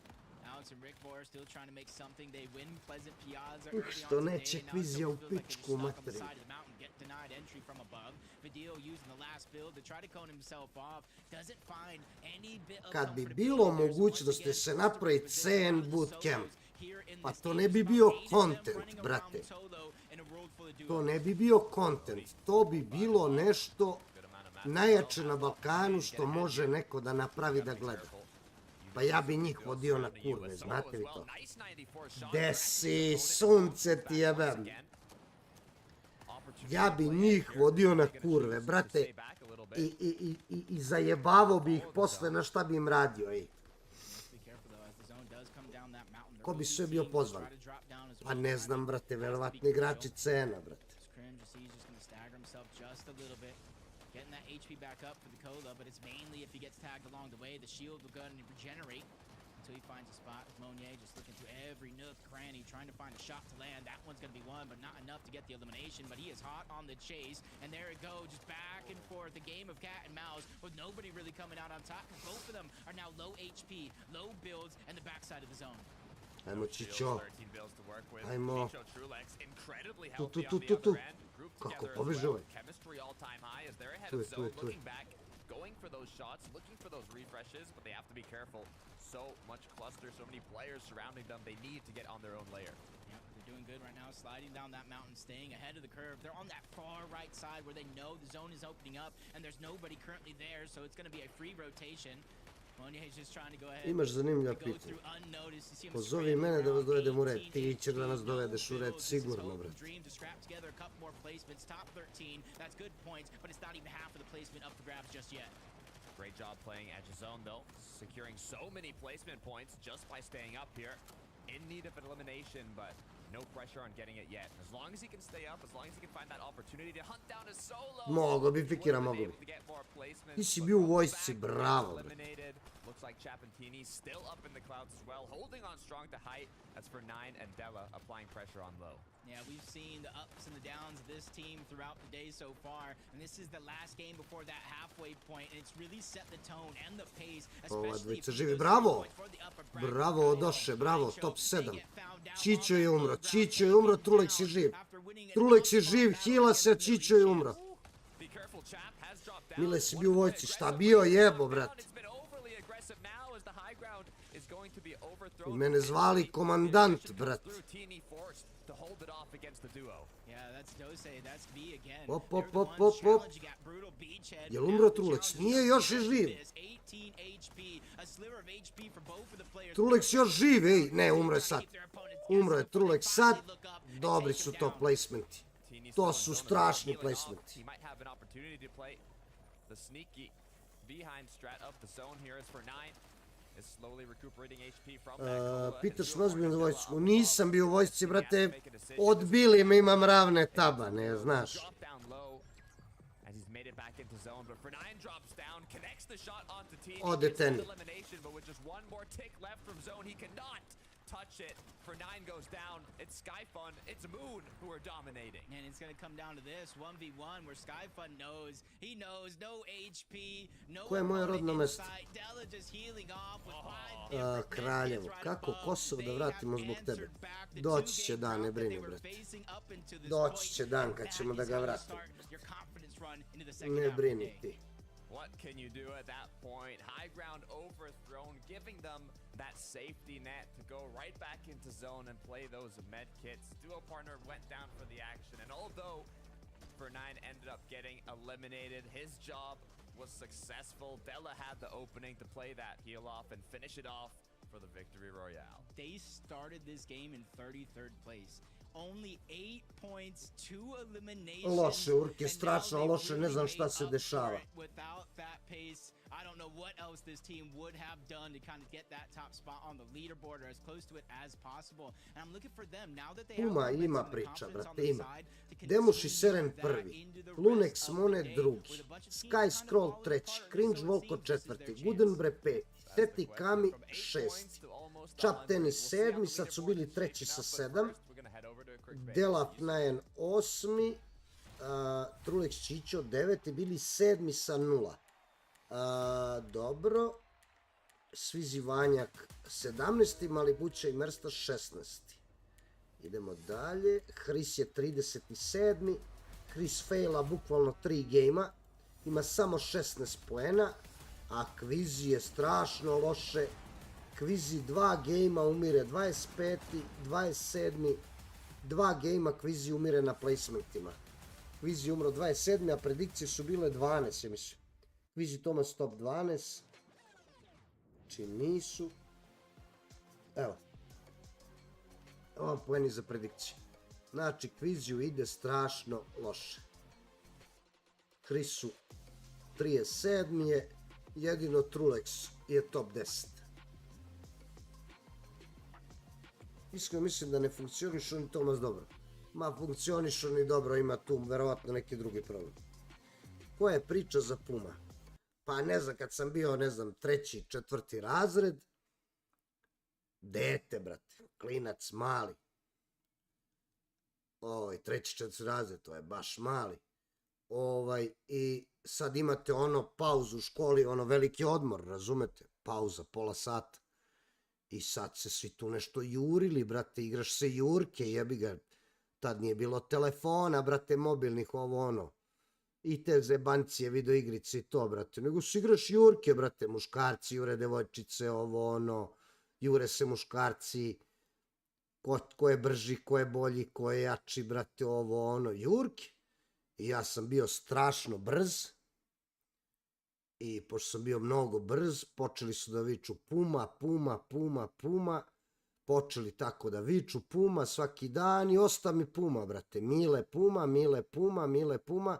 Alex and Rick are still trying to make something. They win Pleasant Piazza early on Što today. neće Now kvizija u Silver feels like they're pičku stuck on the materiju. side of the mountain, get denied entry from above. Vidil using the last build to try to cone himself off. Doesn't find any bit of Kad bi comfortability bilo there. So once mogućnost da again, se napravi Vidil CN on the bootcamp, solos here in pa this to game. ne bi It's bio about 8 of them content, running around brate. solo in a world full of duos. To ne bi bio content, to bi bilo nešto najjače na Balkanu što može neko da napravi da gleda. Pa ja bi njih vodio na kurve, znate li to? Desi, sunce ti jebem. Ja bi njih vodio na kurve, brate. I zajebavao bi ih posle na šta bi im radio, ej. Ko bi sve bio pozvan? Pa ne znam, brate, verovatno igrači cena, brate. Getting that HP back up for the Cola, but it's mainly if he gets tagged along the way, the shield will go and regenerate until he finds a spot. Monier just looking through every nook, cranny, trying to find a shot to land. That one's going to be one, but not enough to get the elimination. But he is hot on the chase, and there it goes, just back and forth. A game of cat and mouse with nobody really coming out on top. Both of them are now low HP, low builds, and the backside of the zone. Ajmo, Čičo. Ajmo. Tu. Kako pobeže ovaj? Tu je. Going for those shots, looking for those refreshes, but they have to be careful. So much cluster, so many players surrounding them. They need to get on their own layer. Yep, they're doing good right now, sliding down that mountain, staying ahead of the curve. They're on that far right side where they know the zone is opening up, and there's nobody currently there, so it's going to be a free rotation. Monier's just trying to go ahead. Imaš zanimljiva pitanja. Pozovi mene da vas dovedem u red. Ti ćeš da nas dovedeš u red sigurno, brate. Great job playing at your zone though, securing so many placement points just by staying up here. In need of an elimination, but no pressure on getting it yet. As long as he can stay up, as long as he can find that opportunity to hunt down a solo. Mogo bi, Fikira, mogo bi. Ti si bio u vojsci, bravo, brate. Looks like Chapantini still up in the clouds as well, holding on strong to height. That's for 9 and Della applying pressure on low. Yeah, we've seen the ups and the downs of this team throughout the day so far, and this is the last game before that halfway point, and it's really set the tone and the pace, especially dvojica živi, bravo! Bravo, Odoše, bravo, top 7. Čičo je umro, Trulek si živ. Trulek si živ, hila se, Čičo je umro. Mile si bio u vojci, šta bio jebo, brate. I mene zvali komandant, brat. Op. Jel umro Truleks? Nije, još je živ. Truleks još živ, ej. Ne, umro je sad. Umro je Truleks sad. Dobri su to placementi. To su strašni placementi. Pitaš me ozbiljno za vojsku. Nisam bio u vojsci, brate. Odbili me, imam ravne tabane, znaš. Ode ten. Touch it. For 9 goes down. It's Skyfun. It's Moon who are dominating. And it's going to come down to this 1v1 where Skyfun knows. He knows no HP, no. Koje je moje rodno mesto? Della just healing off with 5 Kraljevo. Kako Kosovo da vratimo zbog tebe? Doći će dan, ne brini, brate. Doći će dan kad ćemo da ga vratimo. Ne brini ti. What can you do at that point? High ground overthrown, giving them that safety net to go right back into zone and play those med kits. Duo partner went down for the action, and although For9 ended up getting eliminated, his job was successful. Della had the opening to play that heal off and finish it off for the victory royale. They started this game in 33rd place. only 8 points, 2 eliminations. Loše, Urke, strašno loše, ne znam šta se dešava. Without that pace, I don't know what else this team would have done to kind of get that top spot on the leaderboard or as close to it as possible. And I'm looking for them now that they have Puma momentum ima and the priča, confidence on brate, their ima. side to Demuš i continue Seren that prvi, into the Lunex rest of Monet the day drugi, with a bunch of teams Sky kind of Scroll falling treći, apart. Cringe So it Volko seems this is četvrti, their chance. Gudenbre peti, Teti Kami šesti, Čap Tenis sedmi, sad su bili treći sa 7, Delap Najen osmi, Trulex Čićo deveti, bili sedmi sa 0. Dobro, Svizi Vanjak 17. Malibuća i Mersta 16. Idemo dalje, Hris je 37. Hris faila bukvalno 3 gejma, ima samo 16 poena, a Kvizi je strašno loše. Kvizi 2 gejma umire 25. 27. 2 gejma Kvizi umire na placementima. Kvizi umro 27. a predikcije su bile 12, ja mislim. Kvizi Tomas top 12. Znači nisu. Evo. Ovo poeni za predikcije. Znači Kviziju ide strašno loše. Hrisu 37 je, jedino Trulex je top 10. Iskreno mislim da ne funkcionišu ni Tomas dobro. Ma funkcionišu ni dobro, ima tu verovatno neki drugi problem. Koja je priča za Puma? Pa ne znam, kad sam bio, ne znam, 3., 4. razred, dete, brate, klinac mali. 3., 4. razred, to je baš mali. I sad imate ono pauzu u školi, ono veliki odmor, razumete? Pauza, pola sata. I sad se svi tu nešto jurili, brate, igraš se jurke, jebi ga. Tad nije bilo telefona, brate, mobilnih, ovo ono. I te zebancije, video igrice i to, brate. Nego si igraš jurke, brate, muškarci jure devojčice, ovo ono. Jure se muškarci. Ko je brži, ko je bolji, ko je jači, brate, ovo ono. Jurke. I ja sam bio strašno brz. I pošto sam bio mnogo brz, počeli su da viču Puma, Puma, Puma, Puma. Počeli tako da viču Puma svaki dan i osta mi Puma, brate. Mile Puma, Mile Puma, Mile Puma.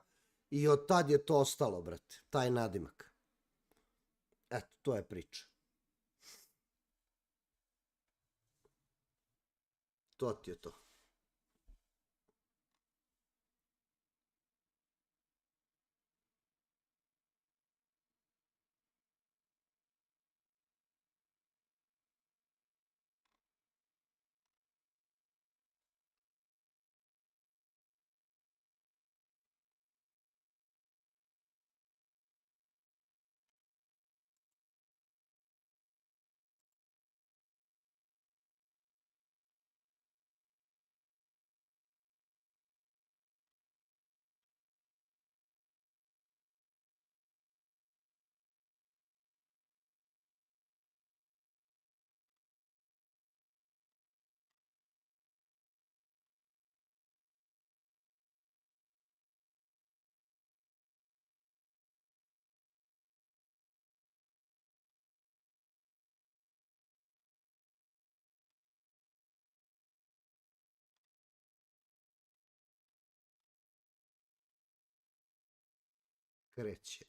I od tad je to ostalo, brate. Taj nadimak. Eto, to je priča. To ti je to. Kreće.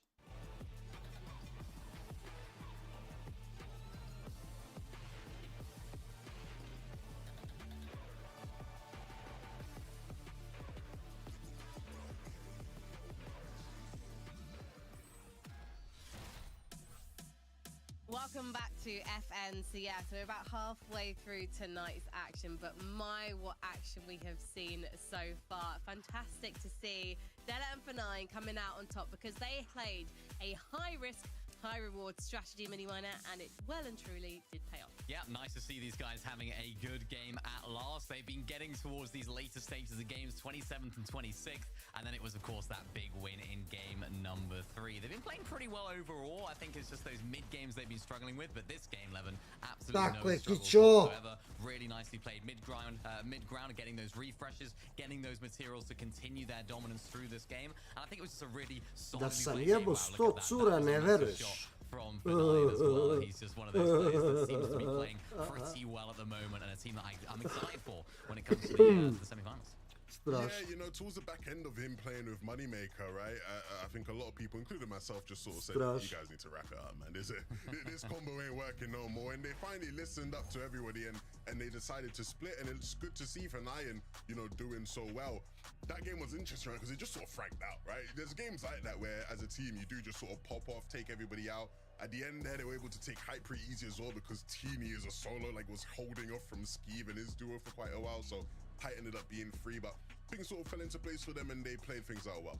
Welcome back to FNCS. We're about halfway through tonight's action, but my, what action we have seen so far. Fantastic to see Dela and F9 coming out on top because they played a high-risk, high-reward strategy mini-miner, and it well and truly did pay off. Yeah, nice to see these guys having a good game at last. They've been getting towards these later stages of games, 27th and 26th, and then it was, of course, that big win in game number 3. They've been playing pretty well overall. I think it's just those mid-games they've been struggling with, but this game, Levin, absolutely no struggle whatsoever. Really nicely played mid-ground, getting those refreshes, getting those materials to continue their dominance through this game, and I think it was just a really solid play. Da sam jebo 100 cura, ne veruješ. From Vanillian as well. He's just one of those players that seems to be playing pretty well at the moment, and a team that I'm excited for when it comes to the semi-finals. Yeah, you know, towards the back end of him playing with Moneymaker, right? I think a lot of people, including myself, just sort of said, you guys need to wrap it up, man. This combo ain't working no more. And they finally listened up to everybody and they decided to split. And it's good to see Fanayan, you know, doing so well. That game was interesting, right? Because it just sort of franked out, right? There's games like that where, as a team, you do just sort of pop off, take everybody out. At the end there, they were able to take height pretty easy as well because Teeny is a solo, like was holding off from Skeeve and his duo for quite a while. So height ended up being free, but things sort of fell into place for them and they played things out well.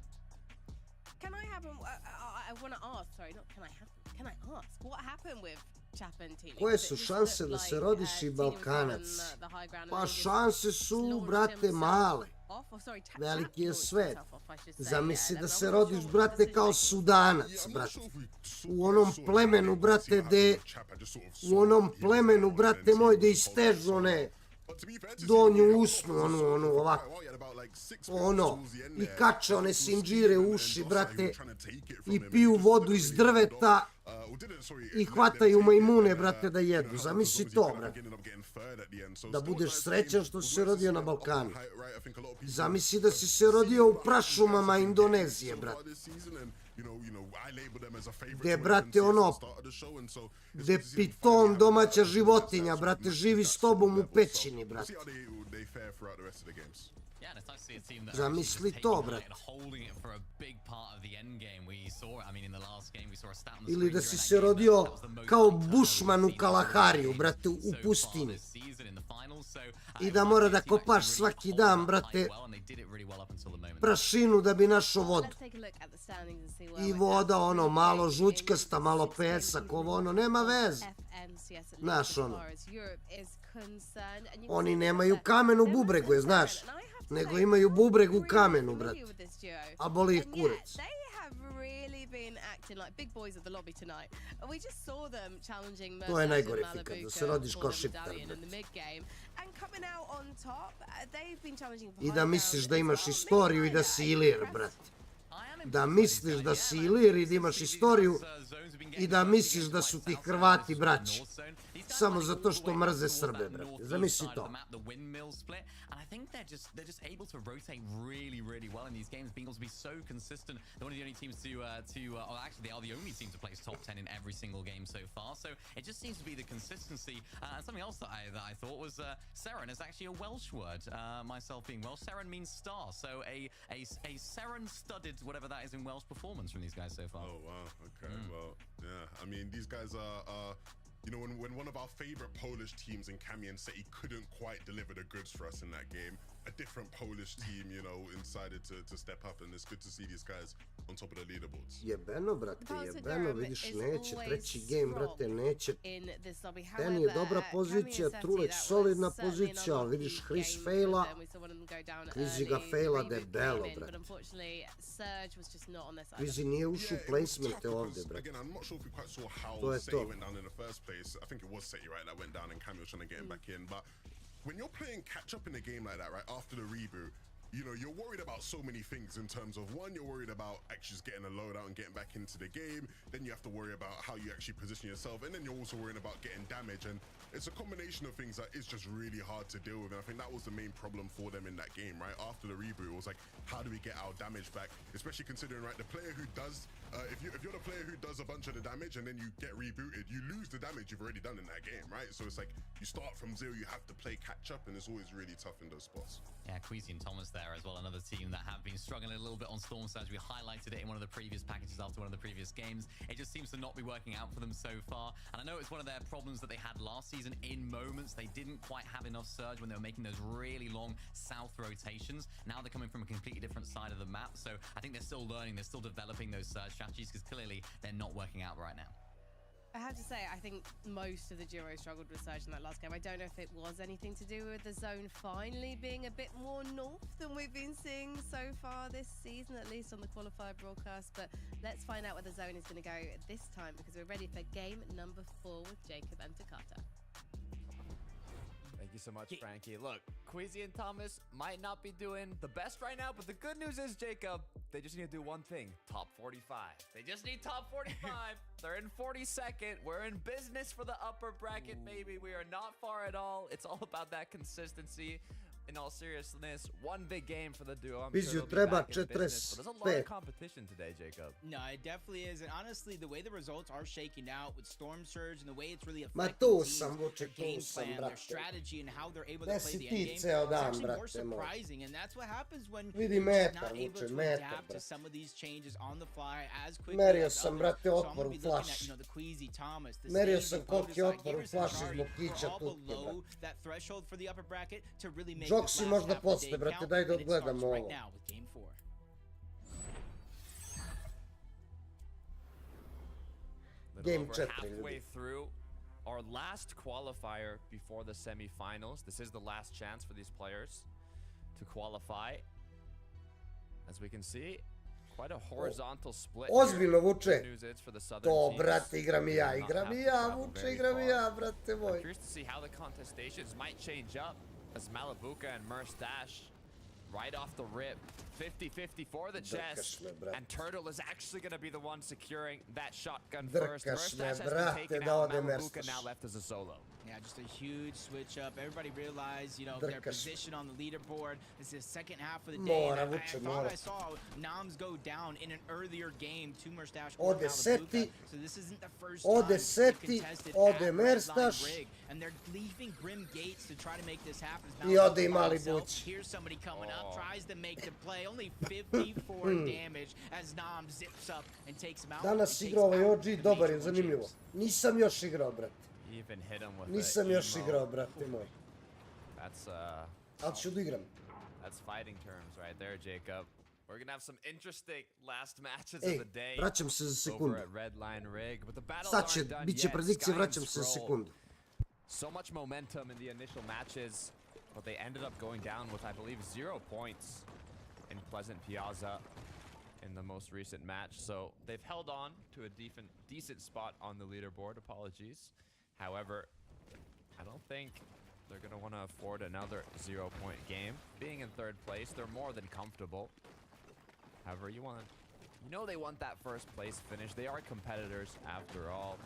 Can I have I want to ask, sorry, not can I have can I ask, what happened with Chapa and Teeny? Koje su šanse da se rodiš i Balkanac? Pa šanse su, brate, male. Veliki je svet. Zamisli da se rodiš, brate, kao Sudanac, brate. U onom plemenu, brate, u onom plemenu, brate moj, da istežu one donju usnu, onu ovako, i kače one sinđire u uši, brate, i piju vodu iz drveta i hvataju majmune, brate, da jedu. Zamisli to, brate. Da budeš srećan što si se rodio na Balkanu. Zamisli da si se rodio u prašumama Indonezije, brate. Gde, brate, gde piton, domaća životinja, brate, živi s tobom u pećini, brate. Zamisli to, brate. Ili da si se rodio kao bušman u Kalahariju, brate, u pustinji. I da mora da kopaš svaki dan, brate, prašinu da bi našao vodu. I voda, malo žućkasta, malo pesak, nema veze. Znaš, oni nemaju kamen u bubregu, znaš, nego imaju bubreg u kamenu, brate. A boli ih kurac. To je najgore fika, da se rodiš kao šiptar, brate. I da misliš da imaš istoriju i da si ilir, brate. Da misliš da si ilir i da imaš istoriju i da misliš da su ti Hrvati braći. Samo zato što mrze Srbe, brate. Zamisli to. think they're just able to rotate really well in these games, being able to be so consistent. They're one of the only teams or actually they are the only team to place top 10 in every single game so far. So it just seems to be the consistency. And something else that I thought was Seren is actually a Welsh word. Myself being Welsh, Seren means star. So a Seren-studded, whatever that is in Welsh, performance from these guys so far. Oh wow, okay, well, yeah. I mean, these guys are. You know, when one of our favorite Polish teams in Kami and City couldn't quite deliver the goods for us in that game, a different Polish team, you know, decided to step up, and it's good to see these guys on top of the leaderboards. Jebeno, brate, jebeno, vidiš, neće, treći game, brate, neće. Ten je dobra pozicija, Truleć solidna pozicija, ali vidiš, Chris faila, Krizi ga faila debelo, brate. Krizi nije ušao u placemente ovdje, brate. To je to. I think it was City, right, that went down and Kami was trying to get him back in. But when you're playing catch up in a game like that, right, after the reboot, you know, you're worried about so many things in terms of, one, you're worried about actually just getting a loadout and getting back into the game. Then you have to worry about how you actually position yourself. And then you're also worrying about getting damage. And it's a combination of things that is just really hard to deal with. And I think that was the main problem for them in that game, right? After the reboot, it was like, how do we get our damage back? Especially considering, right, the player who does, if you're the player who does a bunch of the damage and then you get rebooted, you lose the damage you've already done in that game, right? So it's like, you start from zero, you have to play catch up, and it's always really tough in those spots. Yeah, Queasy and Thomas there as well, another team that have been struggling a little bit on Storm Surge. We highlighted it in one of the previous packages after one of the previous games. It just seems to not be working out for them so far. And I know it's one of their problems that they had last season in moments. They didn't quite have enough surge when they were making those really long south rotations. Now they're coming from a completely different side of the map. So I think they're still learning, they're still developing those surge strategies because clearly they're not working out right now. I have to say, I think most of the duo struggled with Surge in that last game. I don't know if it was anything to do with the zone finally being a bit more north than we've been seeing so far this season, at least on the qualifier broadcast. But let's find out where the zone is going to go this time, because we're ready for game number 4 with Jacob and Takata. Thank Thank you so much, Frankie. Look, Queasy and Thomas might not be doing the best right now, but the good news is, Jacob, they just need to do one thing. Top 45. They just need top 45. They're in 42nd. We're in business for the upper bracket, baby. We are not far at all. It's all about that consistency. In all seriousness, one big game for the duo. I'm sure they'll be back in business, but there's a lot of competition today, Jacob. No, it definitely is. And honestly, the way the results are shaking out with Storm Surge and the way it's really affecting teams, their game plan, their strategy, and how they're able to play the end game, it's actually more surprising. And that's what happens when you're not able to adapt to some of these changes on the fly as quickly as others. So I'm going to be looking at, the Queasy, Thomas, the Stevie, all below that threshold for the upper bracket to really make Joksi možda posle, brate, daj da odgledamo ovo. Game 4. Halfway through our last qualifier before the semifinals. This is the last chance for these players to qualify. As we can see, quite a horizontal split. Ozbiljno vuče. To, brate, igram i ja, brate moj. Curious to see how the contestations might change up as Malabuka and Merce dash right off the rip. 50-50 for the chest, and Turtle is actually going to be the one securing that shotgun first. Merce dash has been taken out. Malabuka now left as a solo. Yeah, just a huge switch up. Everybody realized, their position on the leaderboard. This is the second half of the day. I thought I saw Noms go down in an earlier game to Merstash or Malabuka. So this isn't the first time they've contested at Redline Rig. And they're leaving Grim Gates to try to make this happen. Here's somebody coming up, tries to make the play. Only 54 damage as Nom zips up and takes him out. Danas igrao ovaj OG, dobar je, zanimljivo. Nisam još igrao, brate. Even hit him with Nisam još igrao, brate moj. Ali ću da igram. That's fighting terms right there, Jacob. We're gonna have some interesting last matches of the day. Vraćam se za sekundu. Over at Redline Rig, but the battles Sad će, aren't done bit će yet. predikcije, vraćam se za sekundu. So much momentum in the initial matches, but they ended up going down with, I believe, 0 points in Pleasant Piazza in the most recent match. So they've held on to a decent spot on the leaderboard. Apologies. However, I don't think they're going to want to afford another 0-point game. Being in third place, they're more than comfortable. However, they want that first place finish. They are competitors after all.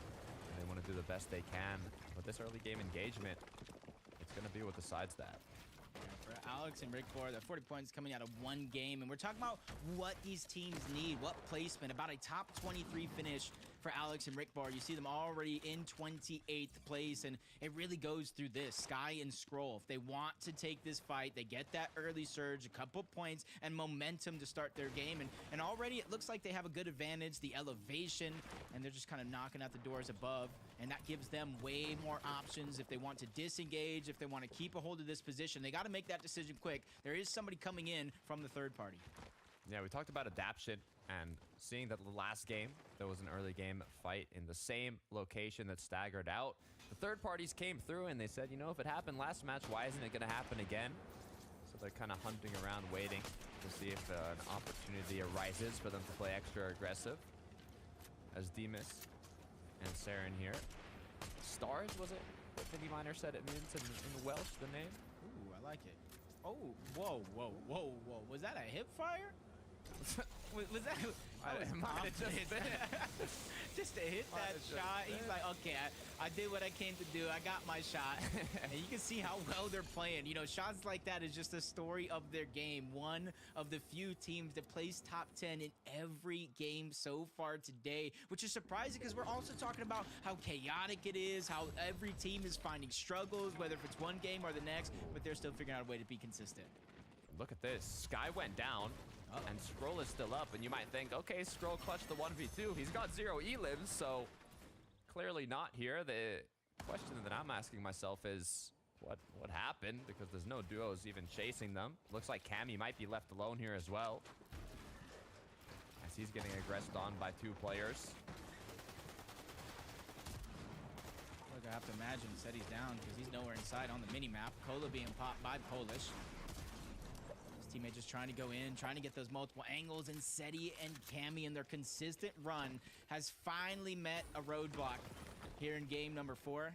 And they want to do the best they can. But this early game engagement, it's going to be with the sides that. For Alex and Rickboard, the 40 points coming out of one game, and we're talking about what these teams need, what placement, about a top 23 finish for Alex and Rickboard. You see them already in 28th place, and it really goes through this. Sky and Scroll, if they want to take this fight, they get that early surge, a couple points, and momentum to start their game, and already it looks like they have a good advantage, the elevation, and they're just kind of knocking out the doors above, and that gives them way more options if they want to disengage, if they want to keep a hold of this position. They got to make that decision quick. There is somebody coming in from the third party. Yeah, we talked about adaption, and seeing that the last game, there was an early game fight in the same location that staggered out. The third parties came through and they said, if it happened last match, why isn't it going to happen again? So they're kind of hunting around, waiting to see if an opportunity arises for them to play extra aggressive. As Demas and Saren here. Stars, was it? What Vinny Miner said it means in Welsh, the name? Ooh, I like it. Oh, whoa. Was that a hip fire? Was that? Just to hit that shot. He's like, okay, I did what I came to do. I got my shot. And you can see how well they're playing. Shots like that is just a story of their game. One of the few teams that plays top 10 in every game so far today, which is surprising because we're also talking about how chaotic it is, how every team is finding struggles, whether if it's one game or the next, but they're still figuring out a way to be consistent. Look at this. Sky went down. And Scroll is still up, and you might think, okay, Scroll clutched the 1v2. He's got 0 E-limbs, so clearly not here. The question that I'm asking myself is, what happened? Because there's no duos even chasing them. Looks like Cammy might be left alone here as well, as he's getting aggressed on by 2 players. Look, I have to imagine Seti's down because he's nowhere inside on the mini-map. Cola being popped by Polish. Teammate just trying to go in, trying to get those multiple angles, and Seti and Cammy in their consistent run has finally met a roadblock here in game number 4.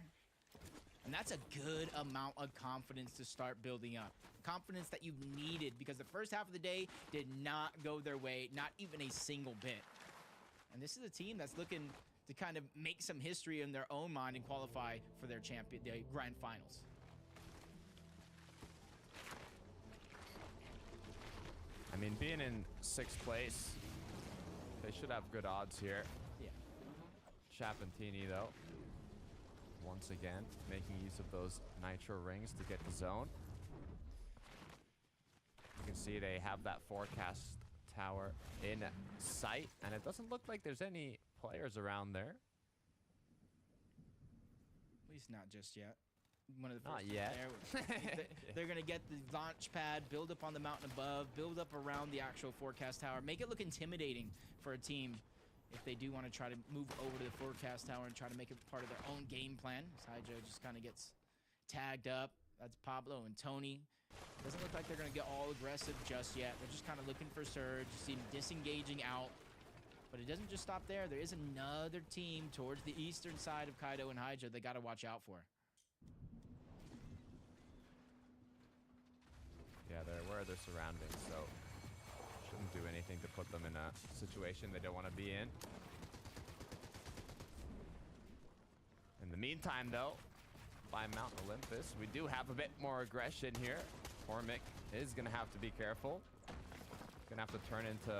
And that's a good amount of confidence to start building up. Confidence that you've needed, because the first half of the day did not go their way, not even a single bit. And this is a team that's looking to kind of make some history in their own mind and qualify for their the grand finals. I mean, being in 6th place, they should have good odds here. Yeah. Chapantini, though, once again, making use of those nitro rings to get the zone. You can see they have that forecast tower in sight, and it doesn't look like there's any players around there. At least not just yet. One of the Not first yet. They're going to get the launch pad, build up on the mountain above, build up around the actual forecast tower, make it look intimidating for a team if they do want to try to move over to the forecast tower and try to make it part of their own game plan. Hydra just kind of gets tagged up. That's Pablo and Tony. Doesn't look like they're going to get all aggressive just yet. They're just kind of looking for surge. You see them disengaging out. But it doesn't just stop there. There is another team towards the eastern side of Kaido and Hydra they got to watch out for. Yeah, they're aware of their surroundings, so shouldn't do anything to put them in a situation they don't want to be in. In the meantime, though, by Mount Olympus, we do have a bit more aggression here. Cormick is going to have to be careful. Going to have to turn into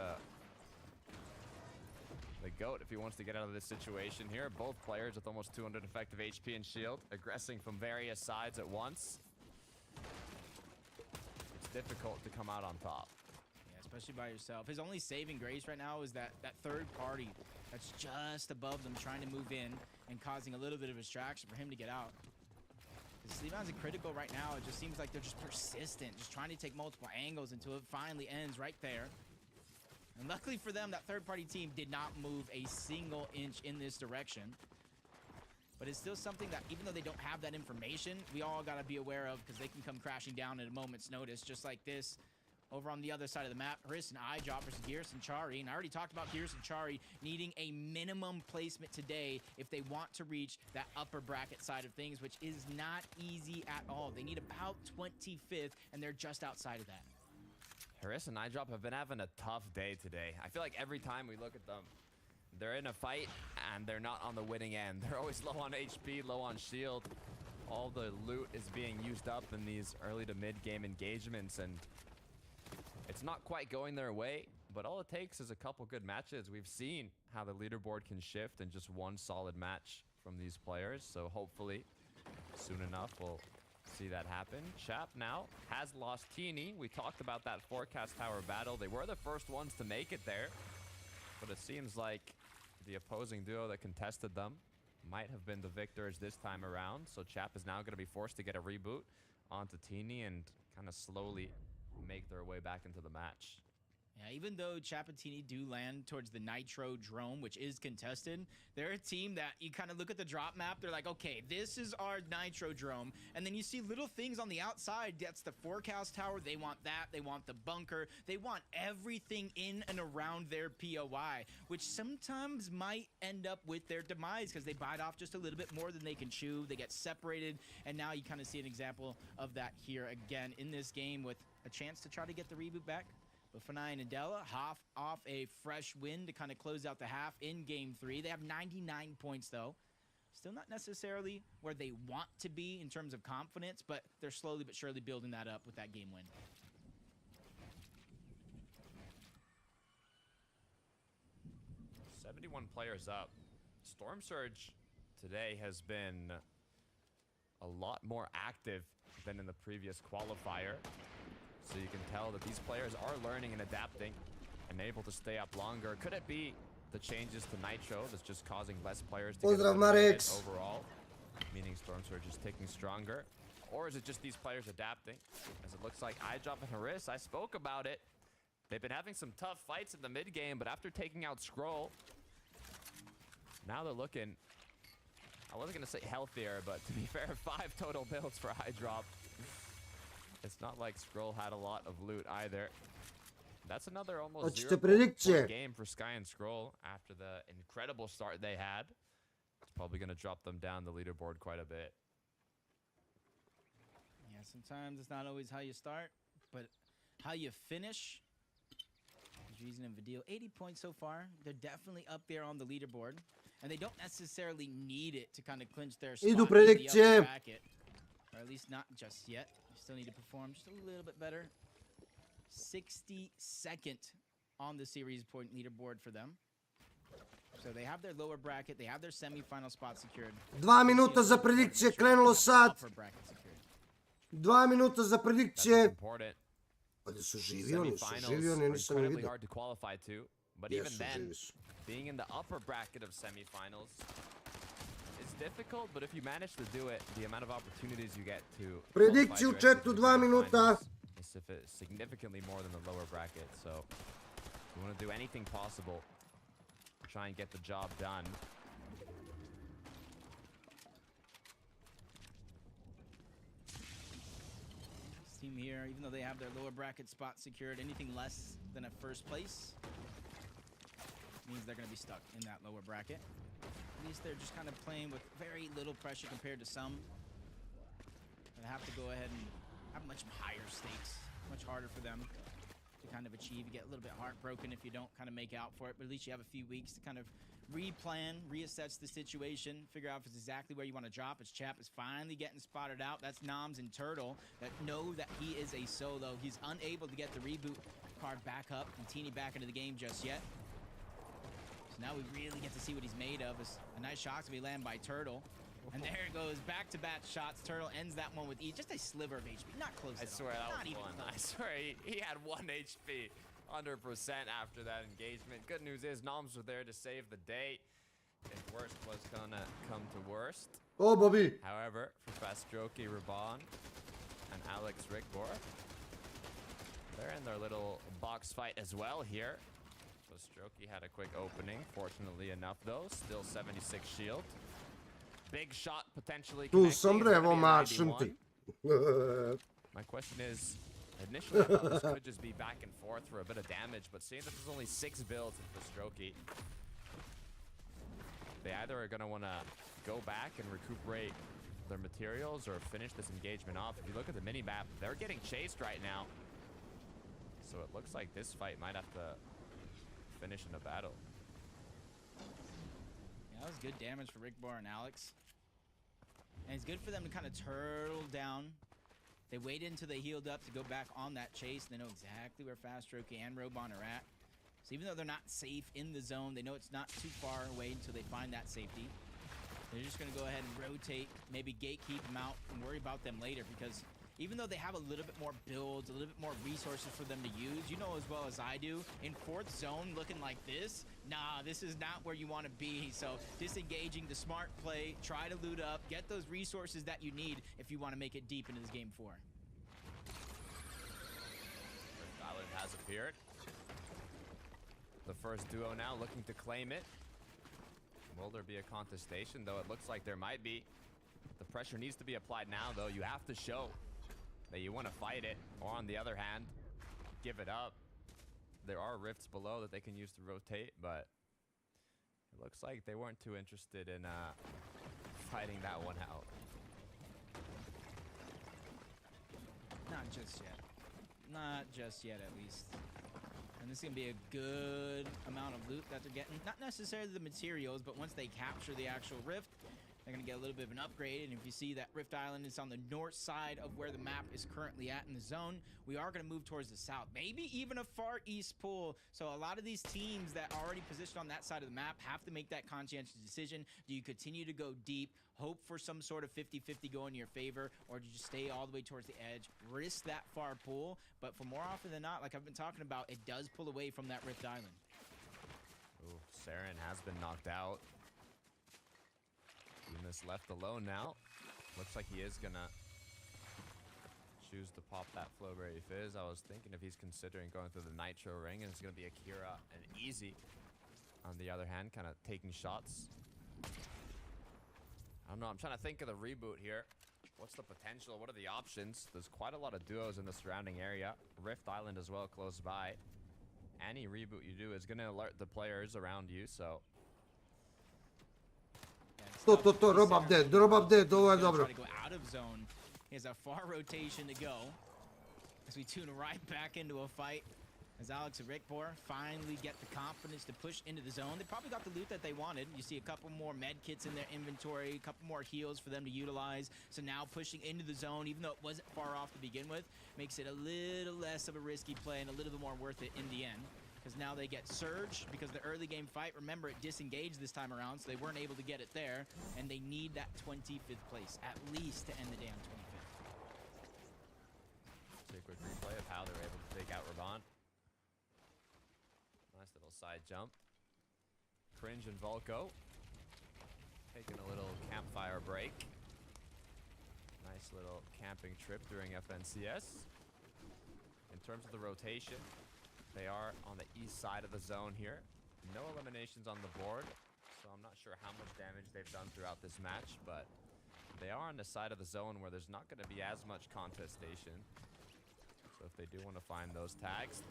the GOAT if he wants to get out of this situation here. Both players with almost 200 effective HP and shield, aggressing from various sides at once. Difficult to come out on top. Yeah, especially by yourself. His only saving grace right now is that third party that's just above them trying to move in and causing a little bit of distraction for him to get out. Sleevan's a critical right now. It just seems like they're just persistent, just trying to take multiple angles until it finally ends right there. And luckily for them, that third party team did not move a single inch in this direction. But it's still something that, even though they don't have that information, we all got to be aware of, because they can come crashing down at a moment's notice, just like this. Over on the other side of the map, Harris and iDrop versus Gears and Chari. And I already talked about Gears and Chari needing a minimum placement today if they want to reach that upper bracket side of things, which is not easy at all. They need about 25th, and they're just outside of that. Harris and iDrop have been having a tough day today. I feel like every time we look at them, they're in a fight, and they're not on the winning end. They're always low on HP, low on shield. All the loot is being used up in these early to mid-game engagements, and it's not quite going their way, but all it takes is a couple good matches. We've seen how the leaderboard can shift in just one solid match from these players, so hopefully soon enough we'll see that happen. Chap now has lost Teeny. We talked about that forecast tower battle. They were the first ones to make it there, but it seems like the opposing duo that contested them might have been the victors this time around. So Chap is now going to be forced to get a reboot onto Teeny and kind of slowly make their way back into the match. Yeah, even though Chapatini do land towards the Nitro Drome, which is contested, they're a team that you kind of look at the drop map, they're like, okay, this is our Nitro Drome. And then you see little things on the outside. That's the forecast tower. They want that. They want the bunker. They want everything in and around their POI, which sometimes might end up with their demise because they bite off just a little bit more than they can chew. They get separated. And now you kind of see an example of that here again in this game with a chance to try to get the reboot back. But Fanai and Adela off a fresh win to kind of close out the half in Game 3. They have 99 points, though. Still not necessarily where they want to be in terms of confidence, but they're slowly but surely building that up with that game win. "71 players up. Storm Surge today has been a lot more active than in the previous qualifier. So you can tell that these players are learning and adapting and able to stay up longer. Could it be the changes to Nitro that's just causing less players to get eliminated overall, meaning Storm Surge is taking stronger? Or is it just these players adapting? As it looks like iDrop and Haris, I spoke about it. They've been having some tough fights in the mid game, but after taking out Scroll, now they're looking, I wasn't going to say healthier, but to be fair, 5 total builds for iDrop. It's not like Scroll had a lot of loot either. That's another almost 0-point game for Sky and Scroll after the incredible start they had. It's probably going to drop them down the leaderboard quite a bit. Yeah, sometimes it's not always how you start, but how you finish. Ryzen and Vidil, 80 points so far. They're definitely up there on the leaderboard, and they don't necessarily need it to kind of clinch their spot in the upper bracket, or at least not just yet. They still need to perform just a little bit better. 62nd on the series point leaderboard for them. So they have their lower bracket, they have their semi-final spot secured. 2 minuta za predikcije, krenulo sad. 2 minuta za predikcije. Ali su živi oni, nisam ne vidio. But even then, being in the upper bracket of semifinals is difficult, but if you manage to do it, the amount of opportunities you get to predikcije u chatu 2 minuta. Is significantly more than the lower bracket, so you want to do anything possible to try and get the job done. This team here, even though they have their lower bracket spot secured, anything less than a first place means they're going to be stuck in that lower bracket. At least they're just kind of playing with very little pressure compared to some that have to go ahead and have much higher stakes, much harder for them to kind of achieve. You get a little bit heartbroken if you don't kind of make out for it, but at least you have a few weeks to kind of replan, reassess the situation, figure out if it's exactly where you want to drop. As Chap is finally getting spotted out. That's Noms and Turtle that know that he is a solo. He's unable to get the reboot card back up and Teeny back into the game just yet. So now we really get to see what he's made of. It's a nice shot to be landed by Turtle. And there it goes, back-to-back shots. Turtle ends that one with E. Just a sliver of HP, not close at all. I swear that was one. I swear he had 1 HP, 100% after that engagement. Good news is Noms were there to save the day. If worst was gonna come to worst. Oh, Bobby. However, for Fastrokey, Raban, and Alex Rickbor, they're in their little box fight as well here. Fastrokey had a quick opening, fortunately enough though. Still 76 shield. Big shot potentially connecting. My question is, initially I thought this could just be back and forth for a bit of damage, but seeing that there's only 6 builds in Fastrokey, they either are going to want to go back and recuperate their materials or finish this engagement off. If you look at the mini-map, they're getting chased right now. So it looks like this fight might have to finish in a battle. Yeah, that was good damage for Rickbar and Alex. And it's good for them to kind of turtle down. They waited until they healed up to go back on that chase. They know exactly where Fastrokey and Roban are at. So even though they're not safe in the zone, they know it's not too far away until they find that safety. They're just going to go ahead and rotate, maybe gatekeep them out and worry about them later, because even though they have a little bit more builds, a little bit more resources for them to use, you know as well as I do, in 4th zone looking like this, nah, this is not where you want to be. So disengaging the smart play, try to loot up, get those resources that you need if you want to make it deep into this game 4. First island has appeared. The first duo now looking to claim it. Will there be a contestation, though? It looks like there might be. The pressure needs to be applied now, though. You have to show that you want to fight it, or on the other hand, give it up. There are rifts below that they can use to rotate, but it looks like they weren't too interested in fighting that one out. Not just yet. Not just yet, at least. And this is going to be a good amount of loot that they're getting. Not necessarily the materials, but once they capture the actual rift, they're going to get a little bit of an upgrade. And if you see that Rift Island is on the north side of where the map is currently at in the zone, we are going to move towards the south. Maybe even a far east pool. So a lot of these teams that are already positioned on that side of the map have to make that conscientious decision. Do you continue to go deep, hope for some sort of 50-50 go in your favor, or do you just stay all the way towards the edge, risk that far pool? But for more often than not, like I've been talking about, it does pull away from that Rift Island. Ooh, Saren has been knocked out. This left alone now. Looks like he is gonna choose to pop that Flowberry Fizz. I was thinking if he's considering going through the Nitro Ring, and it's gonna be Akira and Easy. On the other hand, kind of taking shots. I don't know, I'm trying to think of the reboot here. What's the potential? What are the options? There's quite a lot of duos in the surrounding area. Rift Island as well, close by. Any reboot you do is gonna alert the players around you, so To, rob update, ovo je dobro. Try to go out of zone He has a far rotation to go as we tune right back into a fight. As Alex and Rickbor finally get the confidence to push into the zone. They probably got the loot that they wanted. You see a couple more med kits in their inventory, a couple more heals for them to utilize. So now pushing into the zone, even though it wasn't far off to begin with, makes it a little less of a risky play and a little bit more worth it in the end. Because now they get Surge, because the early game fight, remember, it disengaged this time around, so they weren't able to get it there. And they need that 25th place, at least, to end the day on 25th. See a quick replay of how they were able to take out Raban. Nice little side jump. Cringe and Volko taking a little campfire break. Nice little camping trip during FNCS. In terms of the rotation, they are on the east side of the zone here. No eliminations on the board, so I'm not sure how much damage they've done throughout this match, but they are on the side of the zone where there's not going to be as much contestation. So if they do want to find those tags,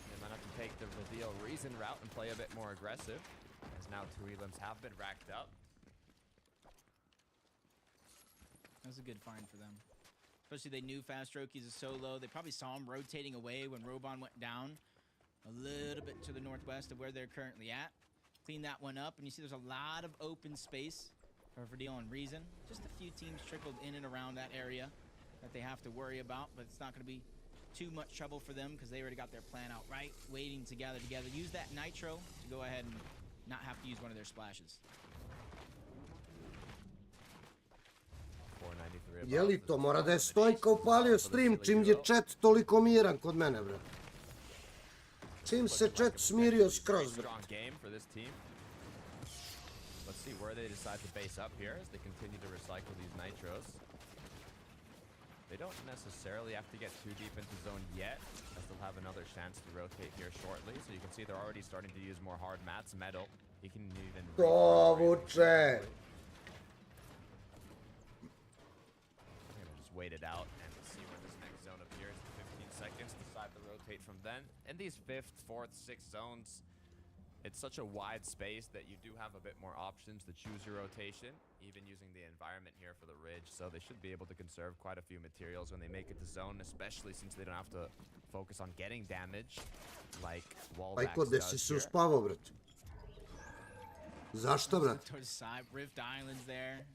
they might have to take the reveal reason route and play a bit more aggressive, as now 2 elims have been racked up. That was a good find for them. Especially they knew Fast Roki's a solo. They probably saw him rotating away when Roban went down a little bit to the northwest of where they're currently at. Clean that one up, and you see there's a lot of open space for Reveal and Reason. Just a few teams trickled in and around that area that they have to worry about, but it's not going to be too much trouble for them because they already got their plan out right, waiting to gather together. Use that nitro to go ahead and not have to use one of their splashes. 493 Je li to? Mora da je Stojka upalio stream čim je chat toliko miran kod mene, bre. Čim se chat smirio skroz, bre. Strong game for this team. Let's see where they decide to base up here as they continue to recycle these nitros. They don't necessarily have to get too deep into zone yet, as they'll have another chance to rotate here shortly. So you can see they're already starting to use more hard mats. Metal, he can even... To vuče! I'm gonna just wait it out and see when this next zone appears. 15 seconds, decide to rotate from then. In these 5th, 4th, 6th zones, it's such a wide space that you do have a bit more options to choose your rotation, even using the environment here for the ridge. So they should be able to conserve quite a few materials when they make it to zone, especially since they don't have to focus on getting damage like Wallbacks Ajko, gde si se uspavao, brate? Zašto, brate? Towards side, Rift Islands there.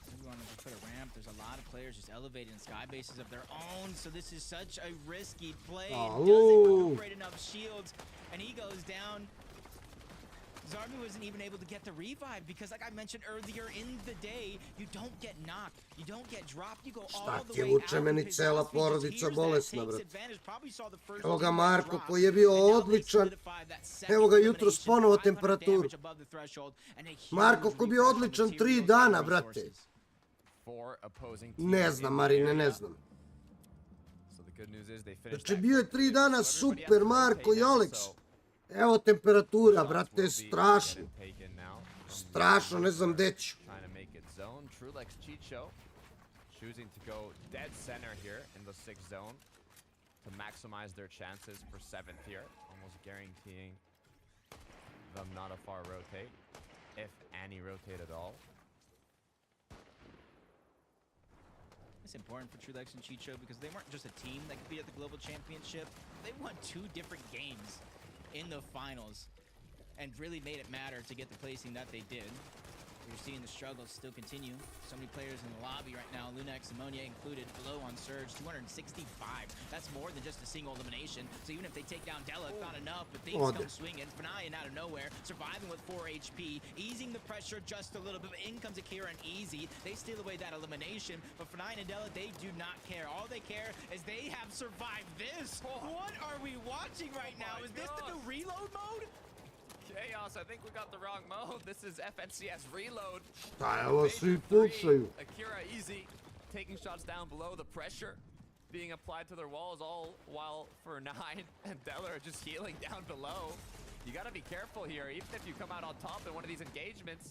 We wanted to put a ramp. There's a lot of players just elevating sky bases of their own, so this is such a risky play. It doesn't incorporate enough shields, and he goes down. Zarby wasn't even able to get the revive because, like I mentioned earlier in the day, you don't get knocked, you don't get dropped, you go all the way out. Vuče meni cela porodica bolesna, brate. Evo ga Marko koji je bio odličan. Evo ga jutros ponovo temperaturu. Marko koji je bio odličan 3 dana, brate. Ne znam, Marine, ne znam. Znači bio je 3 dana super, Marko i Alex. Evo temperatura, brate, strašno. Strašno, ne znam gde ću. Choosing to go dead center here in the 6th zone to maximize their chances for 7th here, almost guaranteeing them not a far rotate, if any rotate at all. It's important for Trulex and Chicho because they weren't just a team that could be at the Global Championship. They won 2 different games in the finals and really made it matter to get the placing that they did. You're seeing the struggles still continue. So many players in the lobby right now, Lunex and Monier included, below on Surge, 265. That's more than just a single elimination. So even if they take down Dela, it's not enough, but things come swinging. Fanayan out of nowhere, surviving with 4 HP, easing the pressure just a little bit. In comes Akira and Easy. They steal away that elimination, but Fanayan and Dela, they do not care. All they care is they have survived this. What are we watching right now? Is this the new reload mode? Chaos, I think we got the wrong mode. This is FNCS reload. Akira Easy taking shots down below, the pressure being applied to their walls, all while for 9 and Della are just healing down below. You gotta be careful here. Even if you come out on top in one of these engagements,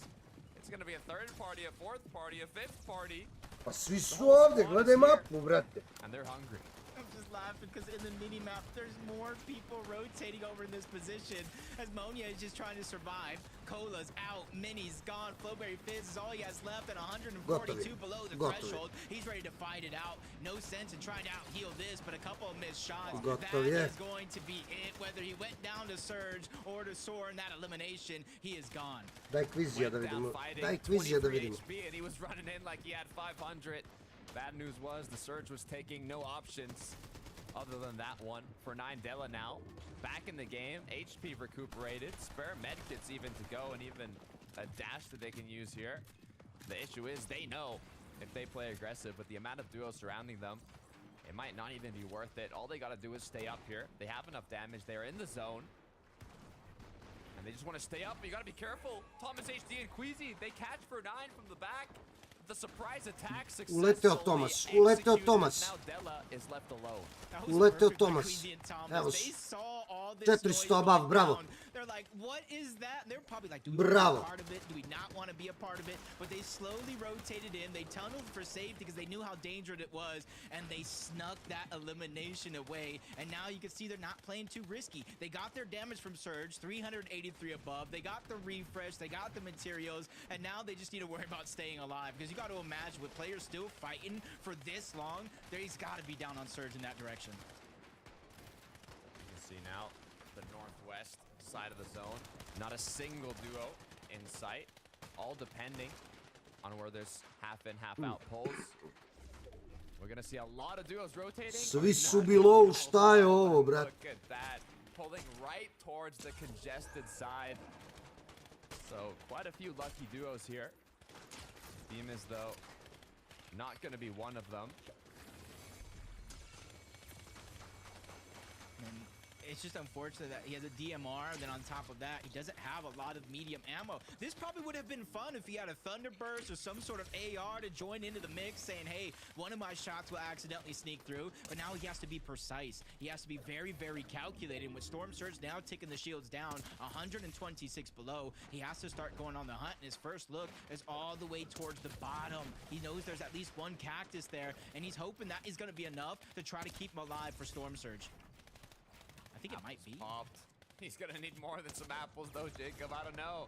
it's gonna be a 3rd party, a 4th party, a 5th party. Pa svi su ovdje, gledaj mapu, brate. And they're hungry. I'm just laughing because in the mini-map, there's more people rotating over in this position as Monia is just trying to survive. Cola's out, Mini's gone, Flowberry Fizz is all he has left at 142 below the threshold. He's ready to fight it out. No sense in trying to out-heal this, but a couple of missed shots. That is going to be it. Whether he went down to Surge or to Soar in that elimination, he is gone. Daj kvizija da vidimo. Daj kvizija da vidimo. And he was running in like he had 500. Bad news was the Surge was taking no options other than that one. For 9 Dela now. Back in the game, HP recuperated, spare medkits even to go, and even a dash that they can use here. The issue is they know if they play aggressive with the amount of duos surrounding them, it might not even be worth it. All they gotta do is stay up here. They have enough damage. They're in the zone. And they just want to stay up, but you gotta be careful. Thomas HD and Queasy, they catch for 9 from the back. The surprise attack Uleteo Thomas, uleteo Thomas. Now Dela is left alone. Uleteo Thomas. Evo se. 400 above, bravo. They're like, what is that? They're probably like, do we Bravo. want to be a part of it? Do we not want to be a part of it? But they slowly rotated in. They tunneled for safety because they knew how dangerous it was, and they snuck that elimination away. And now you can see they're not playing too risky. They got their damage from Surge, 383 above. They got the refresh. They got the materials. And now they just need to worry about staying alive, because you got to imagine with players still fighting for this long, he's got to be down on Surge in that direction. You can see now the northwest side of the zone. Not a single duo in sight. All depending on where there's half in, half out pulls. We're gonna see a lot of duos rotating. Svi su below, šta je ovo, brat? Look at that. Pulling right towards the congested side. So quite a few lucky duos here. Demas, though, not gonna be one of them. And it's just unfortunate that he has a DMR, and then on top of that, he doesn't have a lot of medium ammo. This probably would have been fun if he had a Thunderburst or some sort of AR to join into the mix, saying, hey, one of my shots will accidentally sneak through, but now he has to be precise. He has to be very, very calculated. With Storm Surge now taking the shields down, 126 below, he has to start going on the hunt, and his first look is all the way towards the bottom. He knows there's at least one cactus there, and he's hoping that is going to be enough to try to keep him alive for Storm Surge. I think it might be. Popped. He's gonna need more than some apples though, Jacob. I don't know.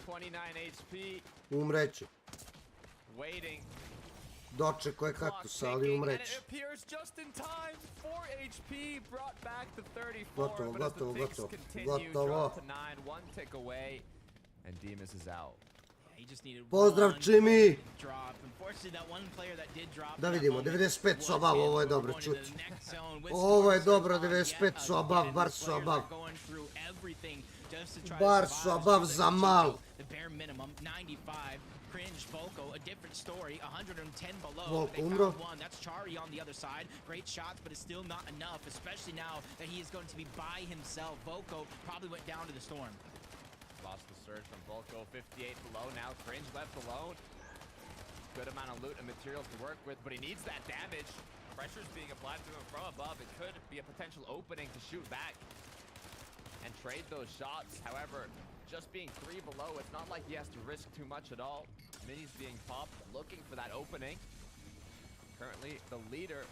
29 HP. Umreće. Waiting. Dočekao je kaktus, ali umreće. And it appears just in time. 4 HP brought back to 34. Gotovo, but as the gotovo, picks gotovo. continue, Gotovo. drop to 9, 1 tick away, and Demas is out. He just needed Pozdrav, one Jimmy. drop. Unfortunately, that one player that did drop. Da that vidimo, moment 95 su was above, him. ovo je We're dobro going to the čuti. next zone with Ovo je Storm dobro, Surge on 95 su yet above, again. bar The su players above. are going through everything just to try Bar to su survive. above So za that malo. The bare minimum, 95. Cringe, Volko, a different story, 110 below. Volko They umro. found one. That's Chari on the other side. Great shots, but it's still not enough, especially now that he is going to be by himself. Volko probably went down to the storm. Lost the surge from Volko, 58 below. Now Cringe left alone. Good amount of loot and materials to work with, but he needs that damage. Pressure's being applied to him from above. It could be a potential opening to shoot back and trade those shots. However, just being 3 below, it's not like he has to risk too much at all. Mini's being popped, looking for that opening. Currently, the leader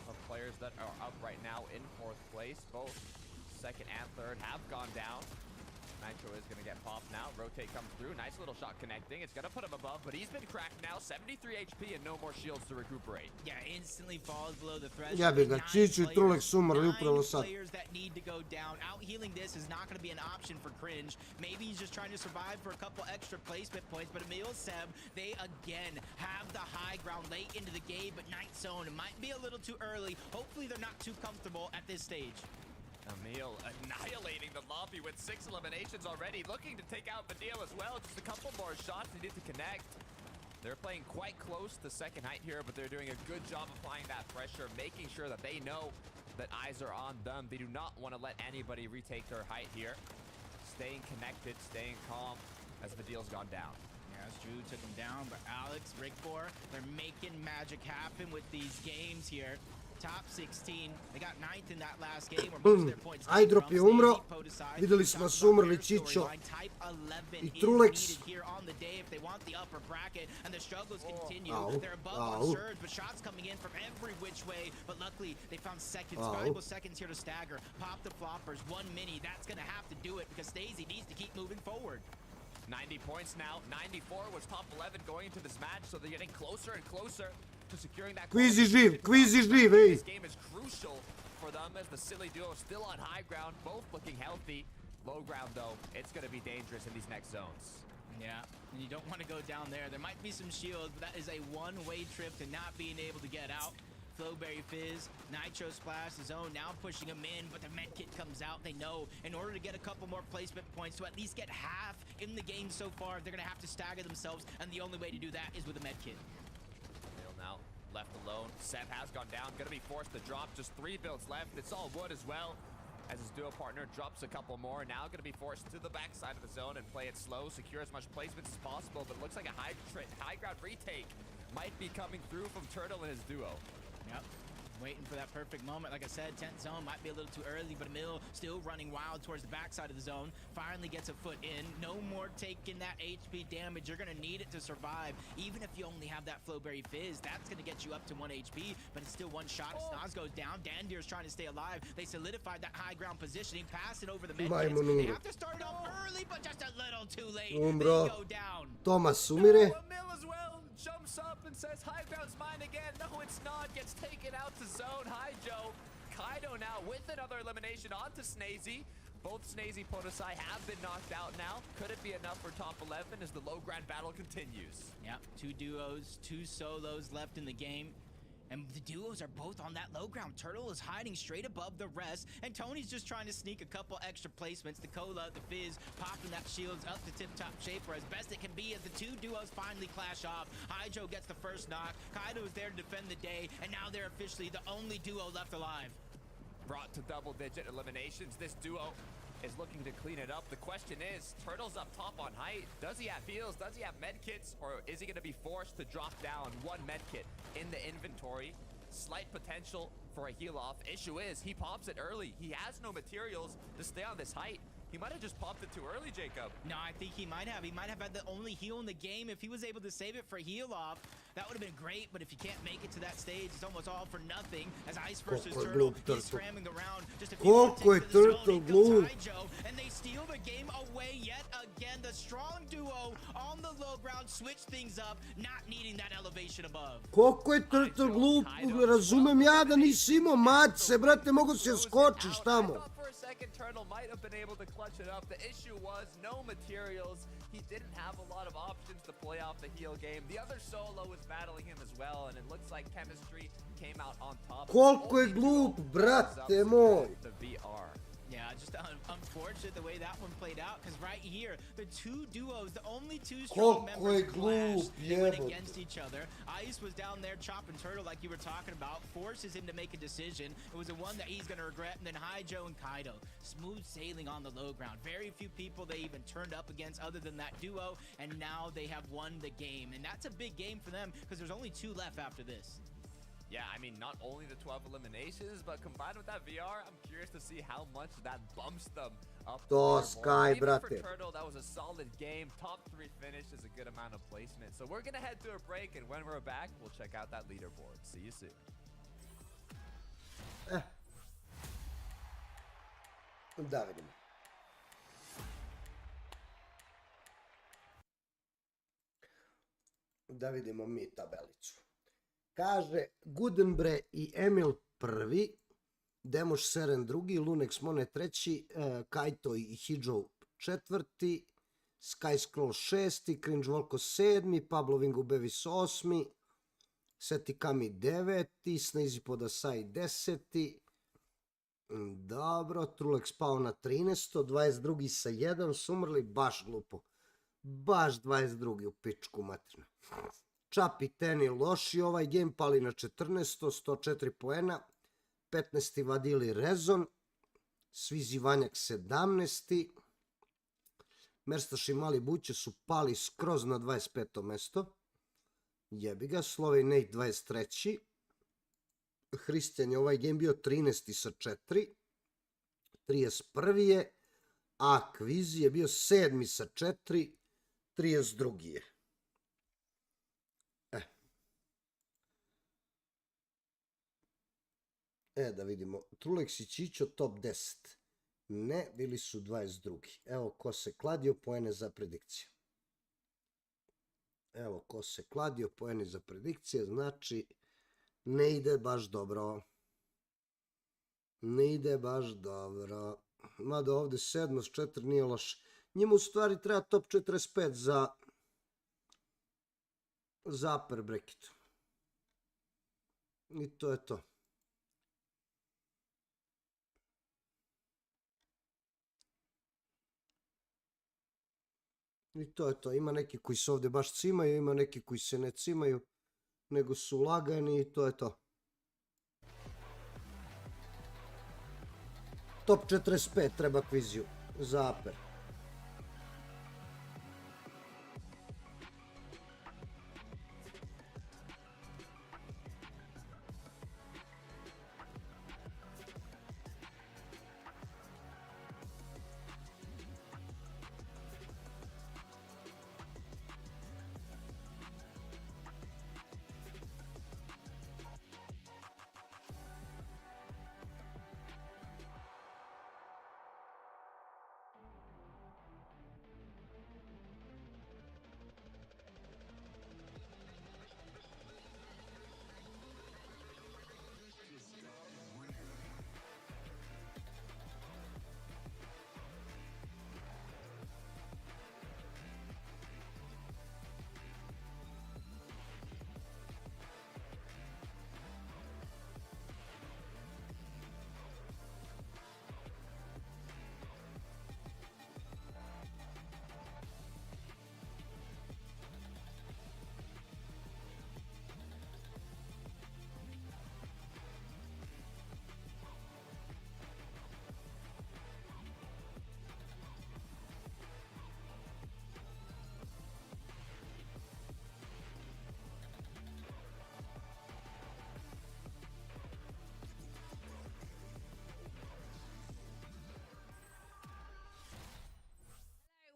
of players that are up right now in 4th place. Both 2nd and 3rd have gone down. Nitro is going to get popped now. Rotate comes through. Nice little shot connecting. It's going to put him above, but he's been cracked now. 73 HP and no more shields to recuperate. Yeah, instantly falls below the threshold. Ja bi ga, Čiću i Trulek su umrli upravo sad. Players that need to go down. Out healing this is not going to be an option for Cringe. Maybe he's just trying to survive for a couple extra placement points, but Emil Seb, they again have the high ground late into the game, but Night Zone, it might be a little too early. Hopefully they're not too comfortable at this stage. Emil annihilating the lobby with 6 eliminations already, looking to take out Badil as well. Just a couple more shots needed to connect. They're playing quite close to 2nd height here, but they're doing a good job applying that pressure, making sure that they know that eyes are on them. They do not want to let anybody retake their height here. Staying connected, staying calm as Badil's gone down. Yeah, Drew took him down, but Alex, Rickfor, they're making magic happen with these games here. top 16. They got 9th in that last game where most of their points came Ajdrop from. je umro. Stacey, Podesai, Videli smo da su talked about umrli their Čičo storyline. Type 11 i is Trulex. needed here on the day if they want the upper bracket, and the struggles continue. Au, They're above on au. surge, but shots coming in from every which way. But luckily, they found seconds, valuable seconds here to stagger. Pop the floppers, 1 mini. That's going to have to do it because Stacey needs to keep moving forward. 90 points now. 94 was top 11 going into this match, so they're getting closer and closer to securing that. Kvizi živ, ej. This game is crucial for them as the silly duo is still on high ground, both looking healthy. Low ground, though, it's going to be dangerous in these next zones. Yeah, and you don't want to go down there. There might be some shields, but that is a one-way trip to not being able to get out. Flowberry Fizz, Nitro Splash, the zone now pushing him in, but the med kit comes out. They know in order to get a couple more placement points to at least get half in the game so far, they're going to have to stagger themselves, and the only way to do that is with a med kit. Neil now left alone. Seb has gone down, going to be forced to drop. Just 3 builds left. It's all wood as well, as his duo partner drops a couple more. Now going to be forced to the backside of the zone and play it slow, secure as much placement as possible, but it looks like a high ground retake might be coming through from Turtle and his duo. Yep. Waiting for that perfect moment. Like I said, 10th zone might be a little too early, but Emil still running wild towards the backside of the zone. Finally gets a foot in. No more taking that HP damage. You're going to need it to survive. Even if you only have that Flowberry Fizz, that's going to get you up to 1 HP, but it's still one shot. Snoz goes down. Dandir's trying to stay alive. They solidified that high ground positioning, pass it over the mid kits. They have to start it off early, but just a little too late. They go down. Thomas umire. Emil as well jumps up and says, high ground's mine again. No, it's not. Gets taken out to zone. Hi, Joe. Kaido now with another elimination onto Snazy. Both Snazy and Podesai have been knocked out now. Could it be enough for top 11 as the low ground battle continues? Yeah, 2 duos, 2 solos left in the game. And the duos are both on that low ground. Turtle is hiding straight above the rest, and Tony's just trying to sneak a couple extra placements. The Cola, the Fizz, popping that shields up to tip-top shape for as best it can be as the 2 duos finally clash off. Hydro gets the first knock. Kaido is there to defend the day, and now they're officially the only duo left alive. Brought to double-digit eliminations, this duo is looking to clean it up. The question is, Turtle's up top on height. Does he have heals? Does he have medkits? Or is he going to be forced to drop down 1 medkit in the inventory? Slight potential for a heal off. Issue is, he pops it early. He has no materials to stay on this height. He might have just popped it too early, Jacob. No, I think he might have. He might have had the only heal in the game. If he was able to save it for heal off, that would have been great. But if you can't make it to that stage, it's almost all for nothing. As Ice versus Turtle, he's scrambling around. Just a few more takes to the zone. He kills Hydro, and they steal the game away yet again. The strong duo on the low ground switch things up, not needing that elevation above. Koliko je Turtle glup, razumem ja da nisi imao mace, brate, mogu se skočiš tamo. Second Turtle might have been able to clutch it up. The issue was no materials. He didn't have a lot of options to play off the heal game. The other solo was battling him as well, and it looks like chemistry came out on top. Koliko je glup, brate moj. The VR. Yeah, just unfortunate the way that one played out, because right here, the 2 duos, the only 2 strong members clash, they went against each other. Ice was down there chopping Turtle like you were talking about, forces him to make a decision. It was the one that he's going to regret, and then Hydro and Kaido, smooth sailing on the low ground. Very few people they even turned up against other than that duo, and now they have won the game. And that's a big game for them, because there's only 2 left after this. Yeah, I mean, not only the 12 eliminations, but combined with that VR, I'm curious to see how much that bumps them up. To Sky, brate. For Turtle, that was a solid game. Top 3 finish is a good amount of placement. So we're going to head to a break, and when we're back, we'll check out that leaderboard. See you soon. Da vidimo. Da vidimo mi tabelicu. Kaže, Gudenbre i Emil prvi, Demoš Seren drugi, Lunex Mone treći, Kajto i Hidžov četvrti, Sky Scroll šesti, Cringe Volko sedmi, Pablo Vingu Bevis osmi, Seti Kami deveti, Snazy Podasai deseti, dobro, Trulex pao na 13, 22 sa 1 su umrli, baš glupo, baš 22 u pičku materinu. Čapi Teni loši ovaj game, pali na 14, 104 poena, 15. Vadili Rezon, Svizi Vanjak 17. Merstaš i Mali Buće su pali skroz na 25. mesto. Jebi ga, Slovej Nate 23. Hristijan je ovaj game bio 13. sa 4. 31. je. A Kvizi je bio 7. sa 4. 32. je. Da vidimo. Trulex i Čićo top 10. Ne, bili su 22. Evo ko se kladio, poene za predikcije. Evo ko se kladio, poene za predikcije, znači ne ide baš dobro. Ne ide baš dobro. Mada ovde 7 s 4 nije loše. Njemu u stvari treba top 45 za upper bracket. I to je to. I to je to. Ima neki koji se ovdje baš cimaju, ima neki koji se ne cimaju, nego su lagani i to je to. Top 45 treba kviziju za upper.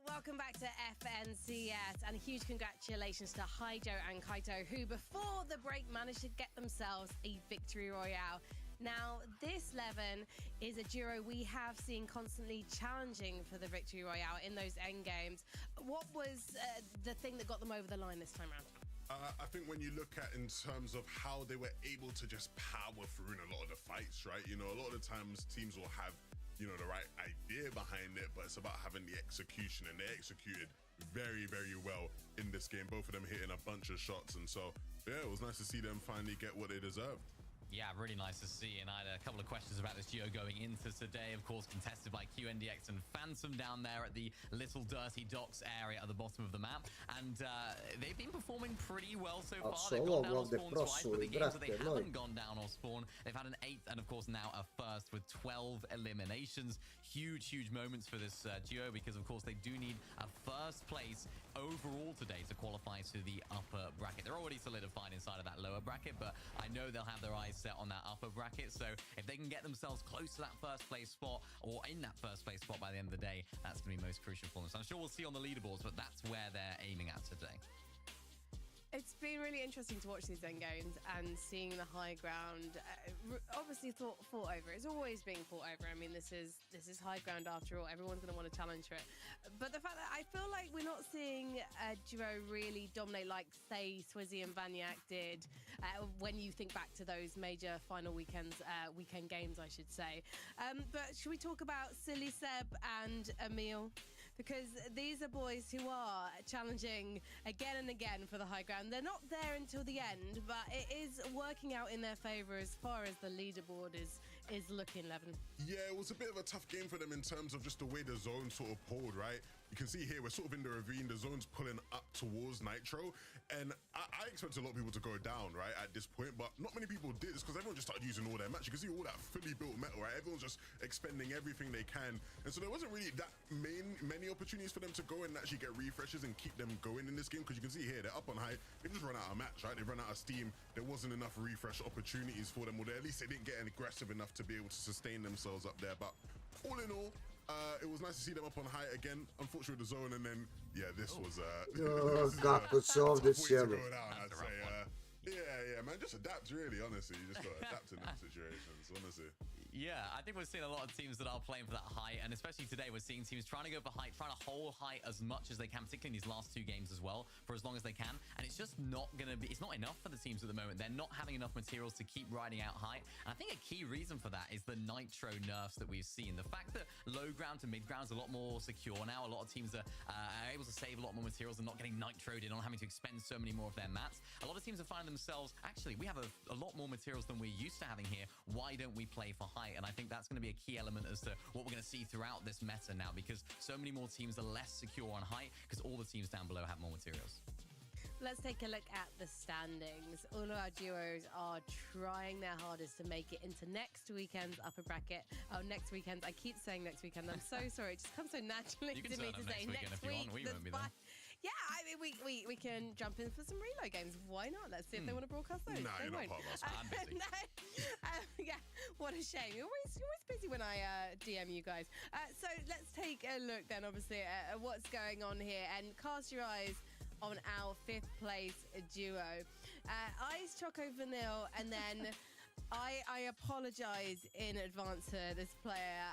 Welcome back to FNCS, and a huge congratulations to Haijo and Kaito, who before the break managed to get themselves a victory royale. Now, this 11 is a duo we have seen constantly challenging for the victory royale in those end games. What was the thing that got them over the line this time around? I think when you look at in terms of how they were able to just power through in a lot of the fights, right? You know, a lot of the times teams will have, you know, the right idea behind it, but it's about having the execution, and they executed very, very well in this game. Both of them hitting a bunch of shots, and so, yeah, it was nice to see them finally get what they deserved. Yeah, really nice to see. And I had a couple of questions about this duo going into today. Of course, contested by QNDX and Phantom down there at the Little Dirty Docks area at the bottom of the map. And they've been performing pretty well so far. They've gone down on spawn twice, but the games that they haven't gone down on spawn, they've had an 8th and, of course, now a 1st with 12 eliminations. Huge, huge moments for this duo because, of course, they do need a 1st place overall today to qualify to the upper bracket. They're already solidified inside of that lower bracket, but I know they'll have their eyes set on that upper bracket. So if they can get themselves close to that 1st place spot or in that 1st place spot by the end of the day, that's going to be most crucial for them. So I'm sure we'll see on the leaderboards, but that's where they're aiming at today. It's been really interesting to watch these end games and seeing the high ground. Obviously fought over. It's always being fought over. I mean, this is high ground after all. Everyone's going to want to challenge for it. But the fact that I feel like we're not seeing a duo really dominate like, say, Swizzy and Banyak did when you think back to those major final weekend games, I should say. But should we talk about Silly Seb and Emil? Because these are boys who are challenging again and again for the high ground. They're not there until the end, but it is working out in their favour as far as the leaderboard is looking, Levin. Yeah, it was a bit of a tough game for them in terms of just the way the zone sort of pulled, right? You can see here, we're sort of in the ravine. The zone's pulling up towards Nitro, and I expect a lot of people to go down, right, at this point, but not many people did. It's because everyone just started using all their match. You can see all that fully built metal, right? Everyone's just expending everything they can, and so there wasn't really that many opportunities for them to go and actually get refreshes and keep them going in this game, because you can see here, they're up on high. They just run out of match, right? They run out of steam. There wasn't enough refresh opportunities for them, or at least they didn't get aggressive enough to be able to sustain themselves up there. But all in all, it was nice to see them up on high again. Unfortunately, the zone, and then this was kako se ovdje sjelo. Yeah, man, just adapt, really, honestly. You just got to adapt in them situations, honestly. Yeah, I think we're seeing a lot of teams that are playing for that height, and especially today we're seeing teams trying to go for height, trying to hold height as much as they can, particularly in these last two games as well, for as long as they can, and it's just not going to be, it's not enough for the teams at the moment. They're not having enough materials to keep riding out height, and I think a key reason for that is the Nitro nerfs that we've seen. The fact that low ground to mid ground is a lot more secure now. A lot of teams are able to save a lot more materials and not getting nitroed in, or having to expend so many more of their mats. A lot of teams are finding themselves, actually, we have a lot more materials than we're used to having here. Why don't we play for height? And I think that's going to be a key element as to what we're going to see throughout this meta now, because so many more teams are less secure on height because all the teams down below have more materials. Let's take a look at the standings. All of our duos are trying their hardest to make it into next weekend's upper bracket. Oh, next weekend. I keep saying next weekend. I'm so sorry. It just comes so naturally to me to say next week. We won't be there. Yeah, I mean, we can jump in for some reload games. Why not? Let's see if they want to broadcast those. Nah, you're not part of us. I'm busy. Yeah, what a shame. You're always busy when I DM you guys. So let's take a look then, obviously, at what's going on here, and cast your eyes on our 5th place duo. Ice Choco Vanille, and then I apologize in advance to this player.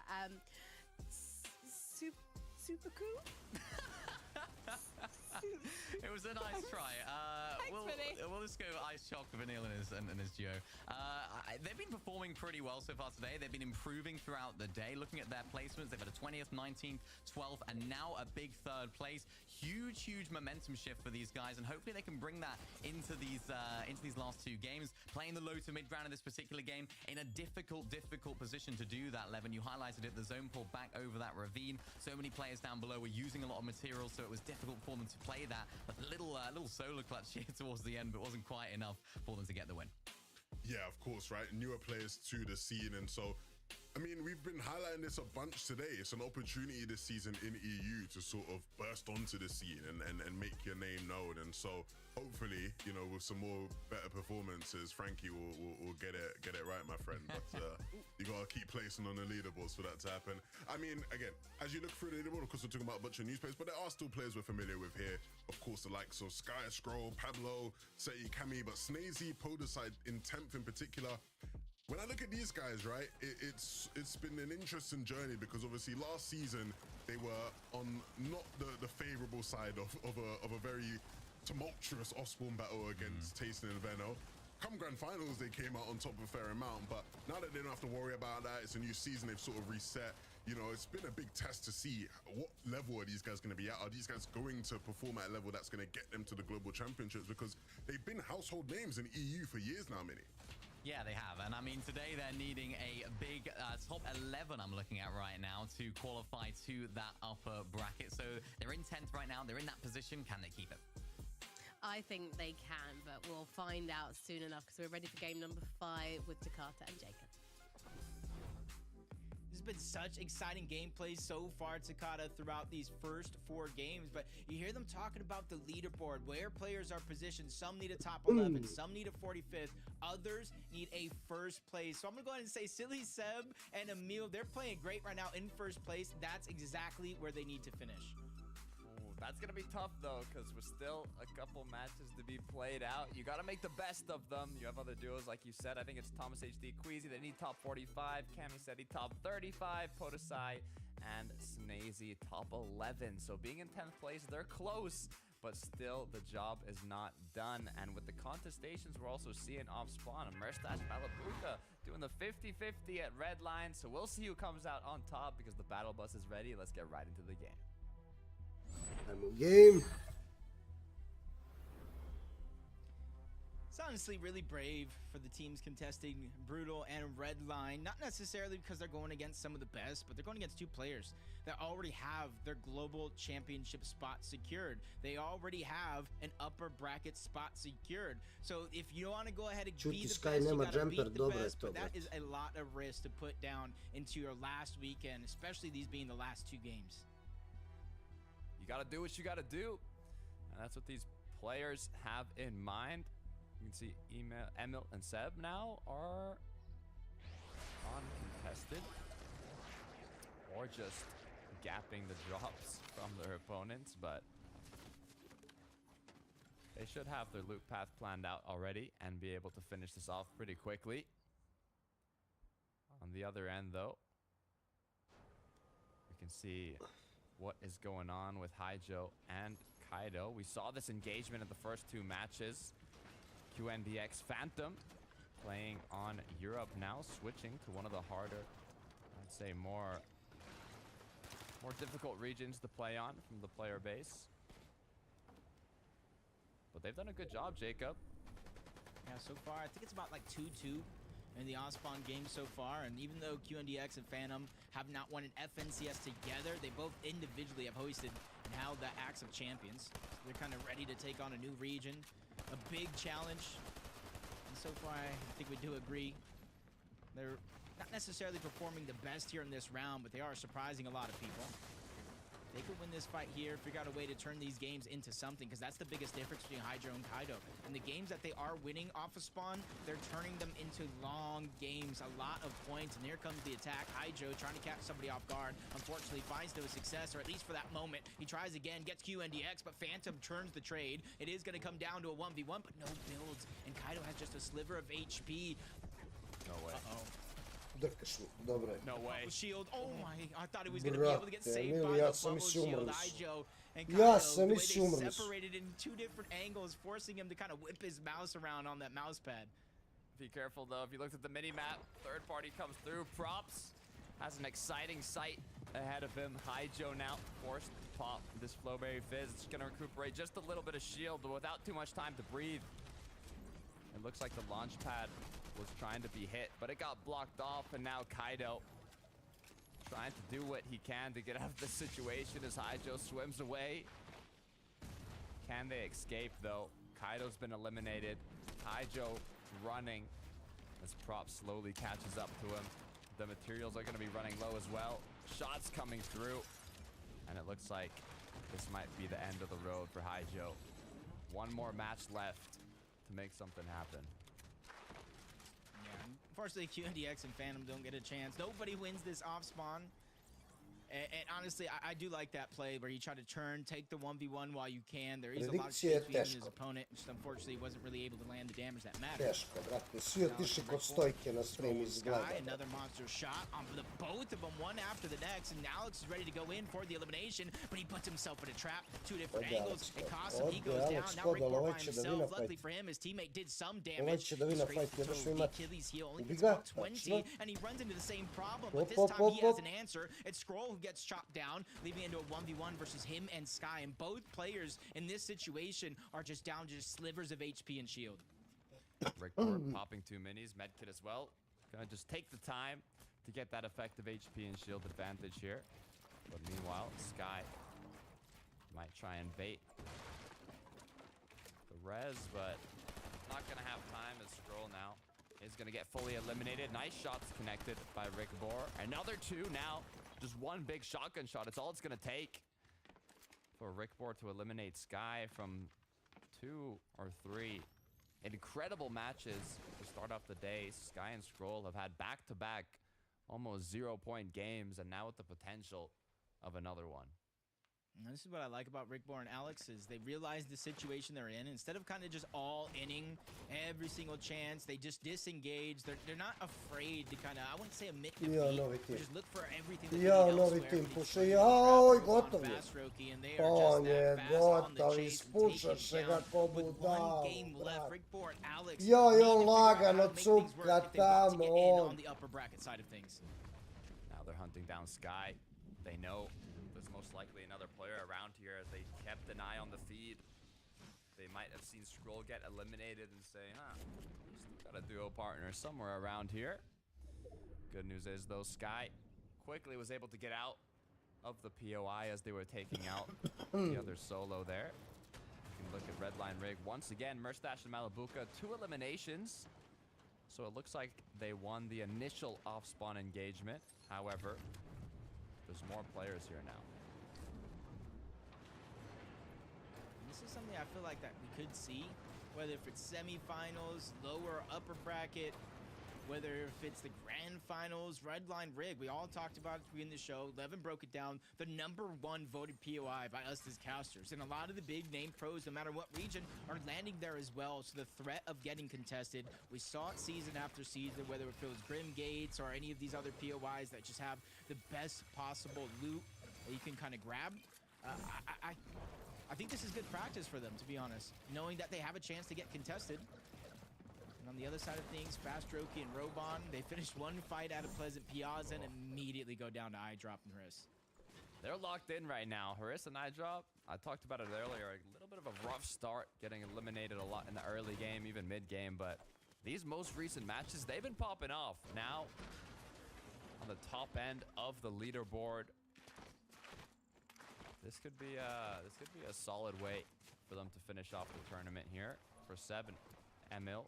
Super cool? It was a nice try. We'll just go Ice Choc, Vanille, and his duo. They've been performing pretty well so far today. They've been improving throughout the day. Looking at their placements, they've had a 20th, 19th, 12th, and now a big 3rd place. Huge momentum shift for these guys, and hopefully they can bring that into these last two games. Playing the low to mid ground in this particular game in a difficult position to do that. Levin, you highlighted it. The zone pulled back over that ravine. So many players down below were using a lot of material, so it was difficult for them to play that. But a little solo clutch here towards the end, but wasn't quite enough for them to get the win. Yeah, of course, right? Newer players to the scene, and so, I mean, we've been highlighting this a bunch today. It's an opportunity this season in EU to sort of burst onto the scene and make your name known. And so hopefully, you know, with some more better performances, Frankie will get it right, my friend. But you got to keep placing on the leaderboards for that to happen. I mean, again, as you look through the leaderboard, of course, we're talking about a bunch of new players, but there are still players we're familiar with here. Of course, the likes of Sky Scroll, Pablo, Sei, Kami, but Snazy, Podeside in 10th in particular. When I look at these guys, right, it's been an interesting journey, because obviously last season they were on not the favorable side of a very tumultuous Osborne battle against Tayson and Venno. Come grand finals, they came out on top of a fair amount, but now that they don't have to worry about that, it's a new season, they've sort of reset. You know, it's been a big test to see what level are these guys going to be at. Are these guys going to perform at a level that's going to get them to the global championships? Because they've been household names in EU for years now, Mini. Yeah, they have. And I mean, today they're needing a big top 11, I'm looking at right now, to qualify to that upper bracket. So they're in 10th right now. They're in that position. Can they keep it? I think they can, but we'll find out soon enough, because we're ready for game number 5 with Takata and Jacob. This has been such exciting gameplay so far, Takata, throughout these first 4 games. But you hear them talking about the leaderboard, where players are positioned. Some need a top 11, some need a 45th, others need a 1st place. So I'm going to go ahead and say Silly Seb and Emil, they're playing great right now in 1st place. That's exactly where they need to finish. That's going to be tough, though, because we're still a couple matches to be played out. You got to make the best of them. You have other duos, like you said. I think it's Thomas HD, Queasy. They need top 45. Cami said he top 35. Podesai and Snazy top 11. So being in 10th place, they're close. But still, the job is not done. And with the contestations, we're also seeing off spawn. Merstash Malabuka doing the 50-50 at red line. So we'll see who comes out on top, because the battle bus is ready. Let's get right into the game. I'm in game. honestly really brave for the teams contesting Brutal and Redline. Not necessarily because they're going against some of the best, but they're going against two players that already have their global championship spot secured. They already have an upper bracket spot secured. So if you want to go ahead and be the best, you gotta beat the best, but that is a lot of risk to put down into your last weekend, especially these being the last two games. You gotta do what you gotta do, and that's what these players have in mind. You can see Emil and Seb now are uncontested, or just gapping the drops from their opponents, but they should have their loop path planned out already and be able to finish this off pretty quickly. On the other end, though, we can see what is going on with Haijo and Kaido. We saw this engagement in the first two matches. QNDX Phantom playing on Europe now, switching to one of the harder, I'd say more difficult regions to play on from the player base. But they've done a good job, Jacob. Yeah, so far, I think it's about like 2-2 in the Ospawn game so far. And even though QNDX and Phantom have not won an FNCS together, they both individually have hoisted and held the Axe of Champions. So they're kind of ready to take on a new region, a big challenge. And so far, I think we do agree. They're not necessarily performing the best here in this round, but they are surprising a lot of people. They could win this fight here, figure out a way to turn these games into something, because that's the biggest difference between Hydro and Kaido. In the games that they are winning off of spawn, they're turning them into long games, a lot of points, and here comes the attack. Hydro trying to catch somebody off guard, unfortunately finds no success, or at least for that moment. He tries again, gets QNDX, but Phantom turns the trade. It is going to come down to a 1v1, but no builds, and Kaido has just a sliver of HP. No way. Uh-oh. No way. Shield. Oh my, I thought he was going to be able to get saved by the bubble shield. Haijo and Ja Kaido, sam the way mislio they umrli su. separated in two different angles, forcing him to kind of whip his mouse around on that mouse pad. Be careful though, if you looked at the mini-map, third party comes through. Props has an exciting sight ahead of him. Haijo now forced to pop this Flowberry Fizz. It's gonna recuperate just a little bit of shield, but without too much time to breathe. It looks like the launch pad was trying to be hit, but it got blocked off, and now Kaido trying to do what he can to get out of the situation as Haijo swims away. Can they escape though? Kaido's been eliminated. Haijo running as Prop slowly catches up to him. The materials are going to be running low as well. Shots coming through, and it looks like this might be the end of the road for Haijo. One more match left to make something happen. Yeah, unfortunately, QNDX and Phantom don't get a chance. Nobody wins this off spawn. And honestly, I do like that play where you try to turn, take the 1v1 while you can. There is a lot of space between his opponent. Just unfortunately wasn't really able to land the damage that matters. Teško, brate. Svi otišli kod stojke na stream izgleda. Another monster shot on the both of them, one after the next, and Alex is ready to go in for the elimination, but he puts himself in a trap. Two different angles. It costs him. He goes down. Now Rickmore by himself. Luckily for him, his teammate did some damage. Achilles heel only gets about 20, and he runs into the same problem, but this time he has an answer. It's Scroll who gets chopped down, leaving into a 1v1 versus him and Sky, and both players in this situation are just down to just slivers of HP and shield. Rickmore popping 2 minis, medkit as well. Gonna just take the time to get that effective HP and shield advantage here. But meanwhile, Sky might try and bait the res, but not gonna have time as Scroll now is gonna get fully eliminated. Nice shots connected by Rickmore. Another 2 now. Just one big shotgun shot. It's all it's gonna take for Rickmore to eliminate Sky from 2 or 3 incredible matches to start off the day. Sky and Scroll have had back-to-back almost 0-point games, and now with the potential of another one. And this is what I like about Rickmore and Alex is they realize the situation they're in. Instead of kind of just all inning every single chance, they just disengage. They're not afraid to kind of, I wouldn't say admit defeat, but just look for everything that novi tim puše. Jaoj, gotov je. On je gotov, ispušaše ga ko budal, brat. Joj, on lagano cupka tamo, on. Now they're hunting down Sky. They know there's most likely another player around here as they kept an eye on the feed. They might have seen Scroll get eliminated and say, huh, we still got a duo partner somewhere around here. Good news is, though, Sky quickly was able to get out of the POI as they were taking out the other solo there. You can look at Redline Rig once again. Merstash and Malabuka, 2 eliminations. So it looks like they won the initial off-spawn engagement. However, there's more players here now. This is something I feel like that we could see, whether if it's semifinals, lower, upper bracket, whether if it's the grand finals, Redline Rig. We all talked about it in the show. Levin broke it down. The #1 voted POI by us as casters. And a lot of the big name pros, no matter what region, are landing there as well. So the threat of getting contested, we saw it season after season, whether it was Grim Gates or any of these other POIs that just have the best possible loot that you can kind of grab. I think this is good practice for them, to be honest, knowing that they have a chance to get contested. And on the other side of things, Fast Roki and Robon, they finished one fight out of Pleasant Piazza and immediately go down to iDrop and Haris. They're locked in right now. Haris and iDrop, I talked about it earlier, a little bit of a rough start, getting eliminated a lot in the early game, even mid-game, but these most recent matches, they've been popping off. Now, on the top end of the leaderboard, this could be a solid way for them to finish off the tournament here for 7. Emil.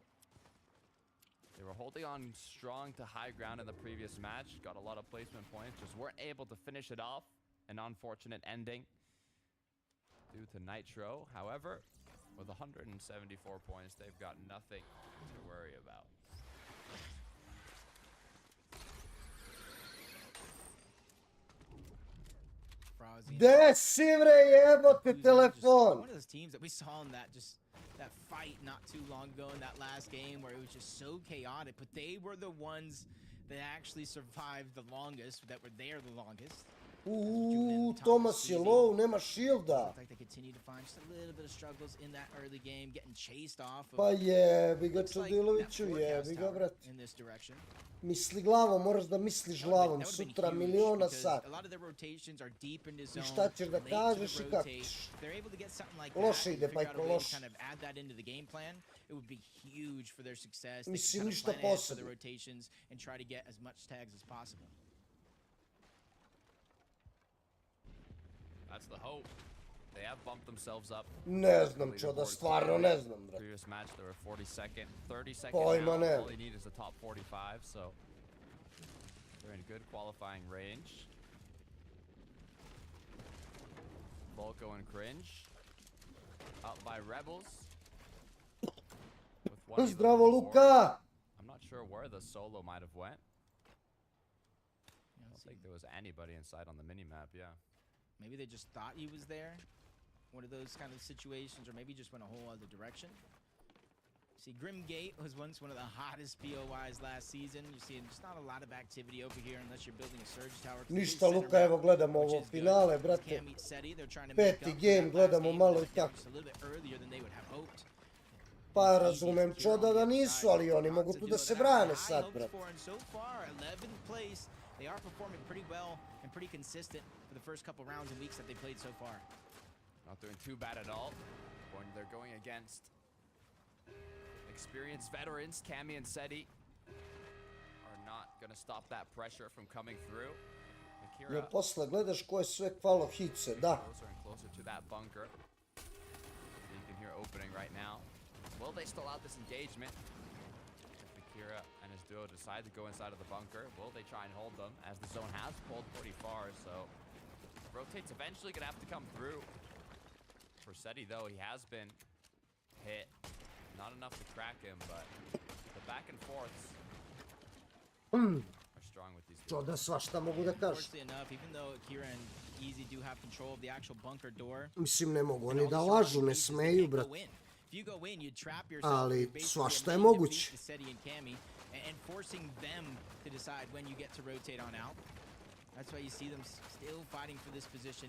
They were holding on strong to high ground in the previous match. Got a lot of placement points. Just weren't able to finish it off. An unfortunate ending due to Nitro. However, with 174 points, they've got nothing to worry about. Desi bre, jebote telefon! One of those teams that we saw in that fight not too long ago in that last game where it was just so chaotic, but they were the ones that actually survived the longest, that were there the longest. Thomas je low, nema shielda. Like they continue to find just a little bit of struggles in that early game, getting chased off. Pa jebi ga Čudiloviću, jebi ga, brat. In this direction. Misli glavom, moraš da misliš glavom, sutra miliona sat. I šta ćeš da kažeš i kako ćeš. Loše ide, Pajko, loše. Mislim, ništa posebno. That's the hope. They have bumped themselves up. Ne znam, Čoda, stvarno ne znam, brat. Previous match, they were 42nd, 32nd Pojma now. ne. All they need is a top 45, so they're in good qualifying range. Volko and Cringe up by Rebels. With one Zdravo, Luka! I'm not sure where the solo might have went. I don't think there was anybody inside on the minimap, yeah. Maybe they just thought he was there. One of those kind of situations, or maybe just went a whole other direction. See, Grimgate was once one of the hottest POIs last season. You see just not a lot of activity over here unless you're building a surge tower. Ništa, Luka, evo gledamo ovo finale, brate. 5. game, gledamo malo i tako. Pa razumem, Čoda, da nisu, ali oni mogu tu da se brane sad, brate. They are performing pretty well and pretty consistent for the first couple rounds and weeks that they played so far. Not doing too bad at all. They're going against experienced veterans. Cammy and Seti are not going to stop that pressure from coming through. Jer posle gledaš ko je sve kvalo hitce, da. Closer and closer to that bunker. You can hear opening right now. Will they stall out this engagement? Akira and his duo decide to go inside of the bunker. Will they try and hold them as the zone has pulled pretty far, so rotate's eventually gonna have to come through. For Seti though, he has been hit. Not enough to crack him, but the back and forths are strong with these duos. Čoda, svašta mogu da kažem. Even though Akira and Easy do have control of the actual bunker door. Mislim, ne mogu oni da lažu, ne smeju, brat. Ali svašta je moguće. And forcing them to decide when you get to rotate on out. That's why you see them still fighting for this position.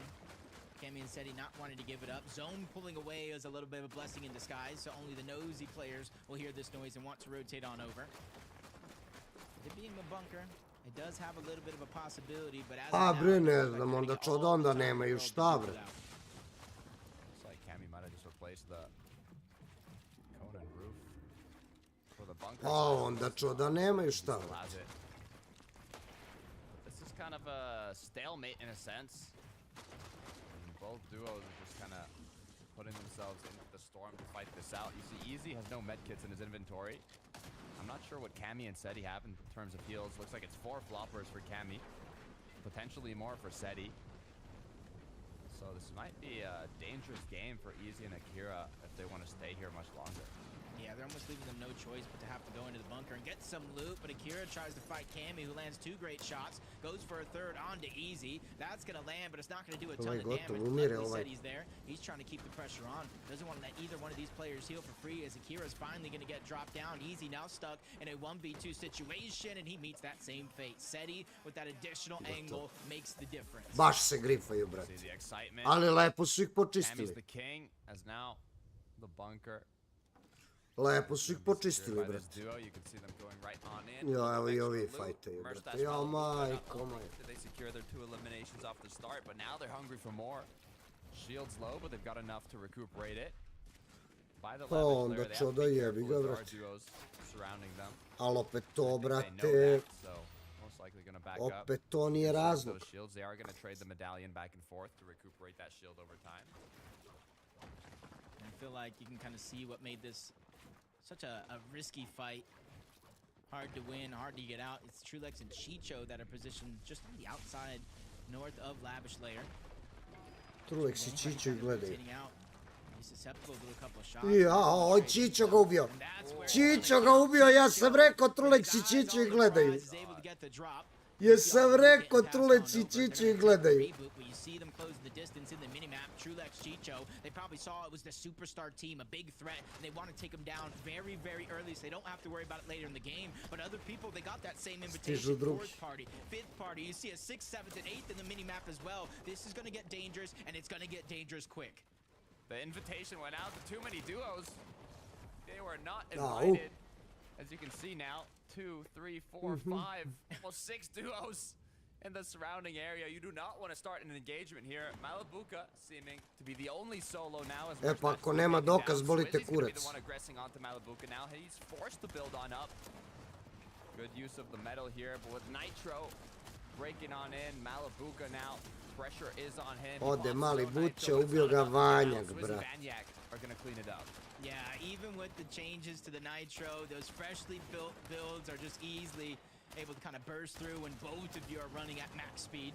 Cammy and Seti not wanting to give it up. Zone pulling away is a little bit of a blessing in disguise, so only the nosy players will hear this noise and want to rotate on over. It being a bunker, it does have a little bit of a possibility, but as A bre, ne znam, onda Čoda onda nemaju šta, bre. Looks like Cammy might have just replaced the for the bunker. Onda čuda nemaju šta. Allows it. This is kind of a stalemate in a sense. And both duos are just kind of putting themselves into the storm to fight this out. You see, Easy has no medkits in his inventory. I'm not sure what Cammy and Seti have in terms of heals. Looks like it's 4 floppers for Cammy. Potentially more for Seti. So this might be a dangerous game for Easy and Akira if they want to stay here much longer. Yeah, they're almost leaving them no choice but to have to go into the bunker and get some loot. But Akira tries to fight Cammy, who lands 2 great shots. Goes for a third onto Easy. That's going to land, but it's not going to do a ton of damage. Luckily, Seti's there. He's trying to keep the pressure on. Doesn't want to let either one of these players heal for free, as Akira's finally going to get dropped down. Easy now stuck in a 1v2 situation, and he meets that same fate. Seti, with that additional angle, makes the difference. Baš se grifaju, brate. Ali lepo su ih počistili. Cammy's the king, as now the bunker. Lepo su ih počistili, brate. Ja, evo I ovi fajtaju, brate. Ja, majko moj. They secure their 2 eliminations off the start, but now they're hungry for more. Shield's low, but they've got enough to recuperate it. By the level Onda player, they čo have da to be jebi careful ga, with our brate. duos surrounding them. Ali opet to, They know brate, that, so most likely gonna back up. opet to nije razlog. Those shields, they are gonna trade the medallion back and forth to recuperate that shield over time. I feel like you can kind of see what made this such a risky fight. Hard to win, hard to get out. It's Trulex and Chicho that are positioned just on the outside, north of Lavish Layer. Trulex I Čičo ih gledaju. He's susceptible to a couple of shots. Jao, Čičo ga ubio. Čičo ga ubio, ja sam rekao Trulex I Čičo ih gledaju. Jesam rekao Trulex I Čičo ih gledaju. See them close the distance in the minimap. Trulex, Chicho, they probably saw it was the superstar team, a big threat, and they want to take them down very, very early so they don't have to worry about it later in the game. But other people, they got that same invitation. 4th party, 5th party, you see a 6th, 7th, and 8th in the minimap as well. This is going to get dangerous, and it's going to get dangerous quick. The invitation went out to too many duos. They were not invited. As you can see now, 2, 3, 4, 5, almost 6 duos in the surrounding area. You do not want to start an engagement here. Malabuka seeming to be the only solo now. As pa ako nema dokaz, bolite kurac. The one aggressing onto Malabuka now. He's forced to build on up. Good use of the metal here, but with Nitro breaking on in, Malabuka now, pressure is on him. Ode mali buće, ubio ga Vanjak, brat. Are gonna clean it up. Yeah, even with the changes to the Nitro, those freshly built builds are just easily able to kind of burst through when both of you are running at max speed.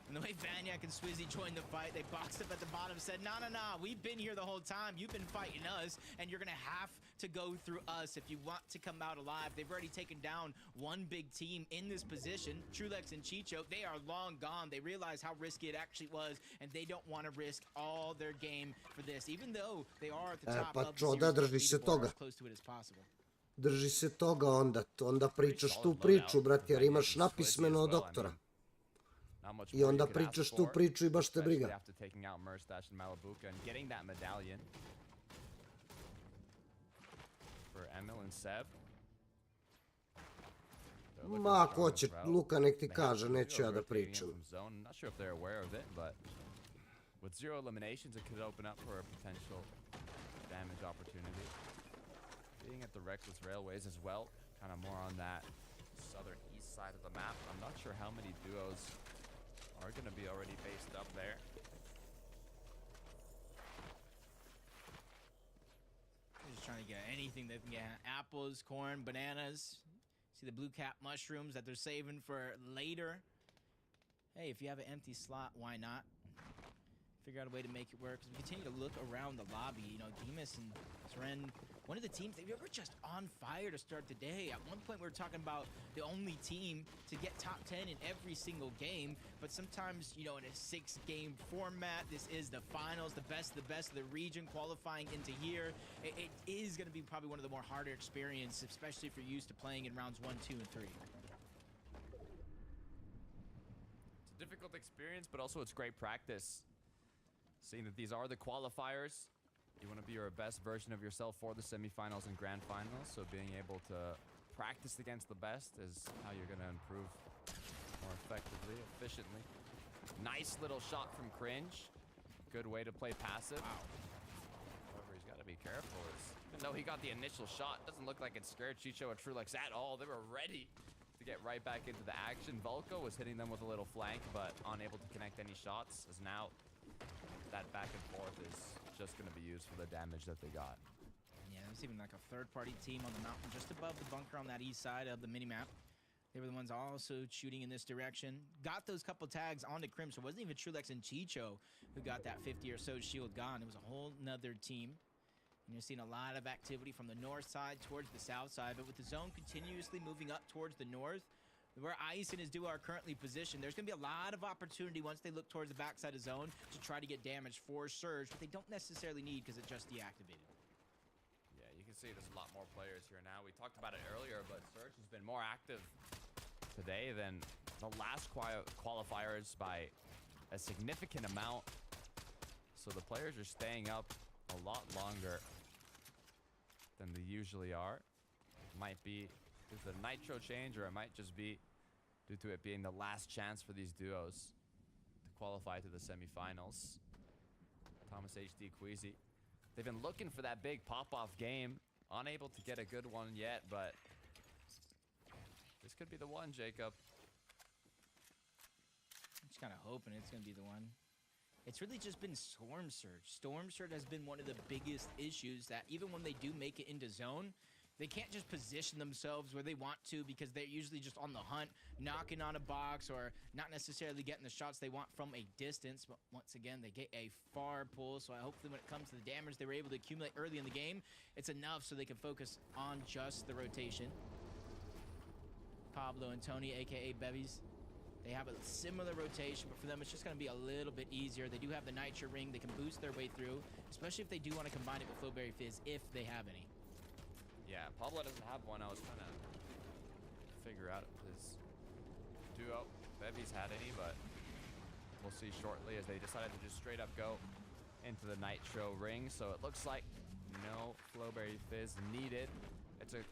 And the way Vanyak and Swizzy joined the fight, they boxed up at the bottom, said, nah, we've been here the whole time. You've been fighting us, and you're going to have to go through us if you want to come out alive. They've already taken down one big team in this position. Trulex and Chicho, they are long gone. They realize how risky it actually was, and they don't want to risk all their game for this, even though they are at the top of the series, as close to it as possible. Drži se toga onda pričaš tu priču, brate, jer imaš napismeno od doktora. I onda pričaš tu priču I baš te briga. Ma, ako hoće Luka nek ti kaže, neću ja da pričam. With 0 eliminations, it could open up for a potential damage opportunity. Being at the Reckless Railways as well, kind of more on that southern east side of the map. I'm not sure how many duos are going to be already based up there. They're just trying to get anything they can get. Apples, corn, bananas. See the blue cap mushrooms that they're saving for later. Hey, if you have an empty slot, why not? Figure out a way to make it work. As we continue to look around the lobby, you know, Demas and Sren, one of the teams, they were just on fire to start the day. At one point, we were talking about the only team to get top 10 in every single game. But sometimes, you know, in a 6-game format, this is the finals, the best of the region qualifying into here. It is going to be probably one of the more harder experiences, especially if you're used to playing in rounds 1, 2, and 3. It's a difficult experience, but also it's great practice. Seeing that these are the qualifiers, you want to be your best version of yourself for the semifinals and grand finals, so being able to practice against the best is how you're going to improve more effectively, efficiently. Nice little shot from Cringe. Good way to play passive. Wow. However, he's got to be careful. Even so. He got the initial shot. Doesn't look like it scared Chicho or Trulex at all. They were ready to get right back into the action. Volko was hitting them with a little flank, but unable to connect any shots, as now that back and forth is just going to be used for the damage that they got. Yeah, there's even like a third-party team on the mountain just above the bunker on that east side of the minimap. They were the ones also shooting in this direction. Got those couple tags onto Crim, so it wasn't even Trulex and Chicho who got that 50 or so shield gone. It was a whole nother team. And you're seeing a lot of activity from the north side towards the south side, but with the zone continuously moving up towards the north, where Ice and his duo are currently positioned, there's going to be a lot of opportunity once they look towards the backside of zone to try to get damage for Surge, but they don't necessarily need because it just deactivated. Yeah, you can see there's a lot more players here now. We talked about it earlier, but Surge has been more active today than the last qualifiers by a significant amount. So the players are staying up a lot longer than they usually are. Might be due to the nitro change, or it might just be due to it being the last chance for these duos to qualify to the semifinals. Thomas HD Queasy, they've been looking for that big pop-off game. Unable to get a good one yet, but this could be the one, Jacob. I'm just kind of hoping it's going to be the one. It's really just been Storm Surge. Storm Surge has been one of the biggest issues, that even when they do make it into zone, they can't just position themselves where they want to, because they're usually just on the hunt, knocking on a box, or not necessarily getting the shots they want from a distance. But once again, they get a far pull, so hopefully when it comes to the damage they were able to accumulate early in the game, it's enough so they can focus on just the rotation. Pablo and Tony, aka Bevies, they have a similar rotation, but for them it's just going to be a little bit easier. They do have the Nitro Ring. They can boost their way through, especially if they do want to combine it with Flowberry Fizz, if they have any. Yeah, Pablo doesn't have one. I was trying to figure out if his duo, Bevy's had any, but we'll see shortly, as they decided to just straight up go into the Nitro Ring. So it looks like no Flowberry Fizz needed. It's a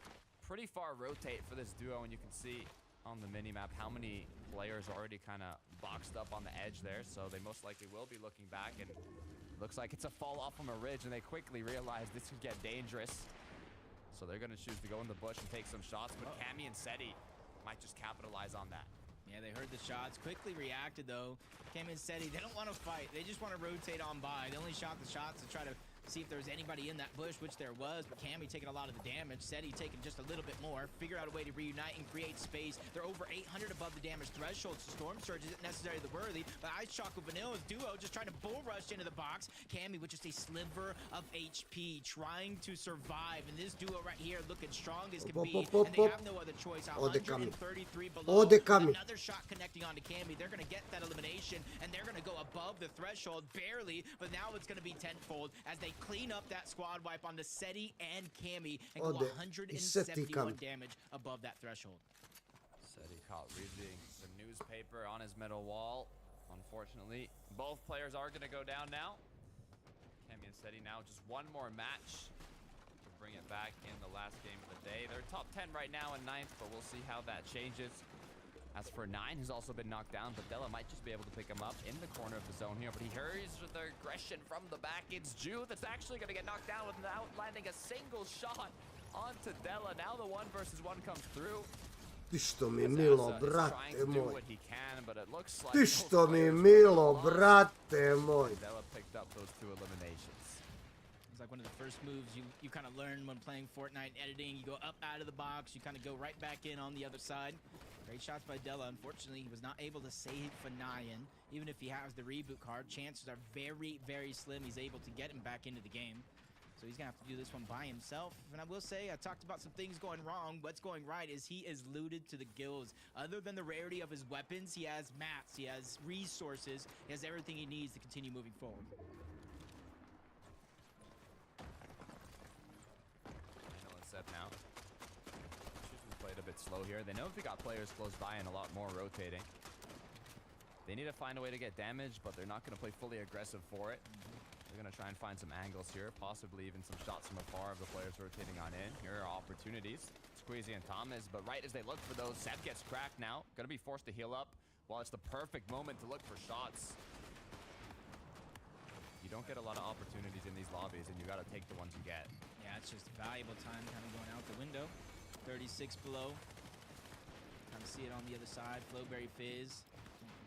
pretty far rotate for this duo, and you can see on the minimap how many players are already kind of boxed up on the edge there. So they most likely will be looking back, and it looks like it's a fall off from a ridge, and they quickly realize this could get dangerous. So they're going to choose to go in the bush and take some shots, but Cammy and Seti might just capitalize on that. Yeah, they heard the shots, quickly reacted though. Cammy and Seti, they don't want to fight. They just want to rotate on by. They only shot the shots to try to see if there was anybody in that bush, which there was, but Cammy taking a lot of the damage. Seti taking just a little bit more. Figure out a way to reunite and create space. They're over 800 above the damage threshold, so Storm Surge isn't necessarily the worthy, but Ice Chalk with Vanilla's duo just trying to bull rush into the box. Cammy with just a sliver of HP, trying to survive, and this duo right here looking strong as can be, and they have no other choice. 133 below, another shot connecting onto Cammy. They're going to get that elimination, and they're going to go above the threshold, barely, but now it's going to be tenfold as they clean up that squad wipe on the Seti and Cammy and go 171 damage above that threshold. Seti caught reading the newspaper on his middle wall. Unfortunately, both players are going to go down now. Cammy and Seti now just one more match to bring it back in the last game of the day. They're top 10 right now in 9th, but we'll see how that changes. As for 9, who's also been knocked down, but Della might just be able to pick him up in the corner of the zone here, but he hurries with the aggression from the back. It's Ju that's actually going to get knocked down without landing a single shot onto Della. Now the 1 versus 1 comes through. Ti što mi milo, brate moj. Like Ti što mi milo, brate moj. Della picked up those 2 eliminations. It's like one of the first moves you kind of learn when playing Fortnite editing. You go up out of the box, you kind of go right back in on the other side. Great shots by Della. Unfortunately, he was not able to save Fanayan. Even if he has the reboot card, chances are very, very slim he's able to get him back into the game. So he's going to have to do this one by himself. And I will say, I talked about some things going wrong. What's going right is he is looted to the gills. Other than the rarity of his weapons, he has mats, he has resources, he has everything he needs to continue moving forward. Set now. Played a bit slow here. They know if they got players close by and a lot more rotating. They need to find a way to get damage, but they're not going to play fully aggressive for it. They're going to try and find some angles here, possibly even some shots from afar of the players rotating on in. Here are opportunities. Squeezy and Thomas, but right as they look for those, Seth gets cracked now. Going to be forced to heal up. Well, it's the perfect moment to look for shots. You don't get a lot of opportunities in these lobbies, and you got to take the ones you get. Yeah, that's just valuable time kind of going out the window. 36 below. Kind of see it on the other side. Flowberry Fizz.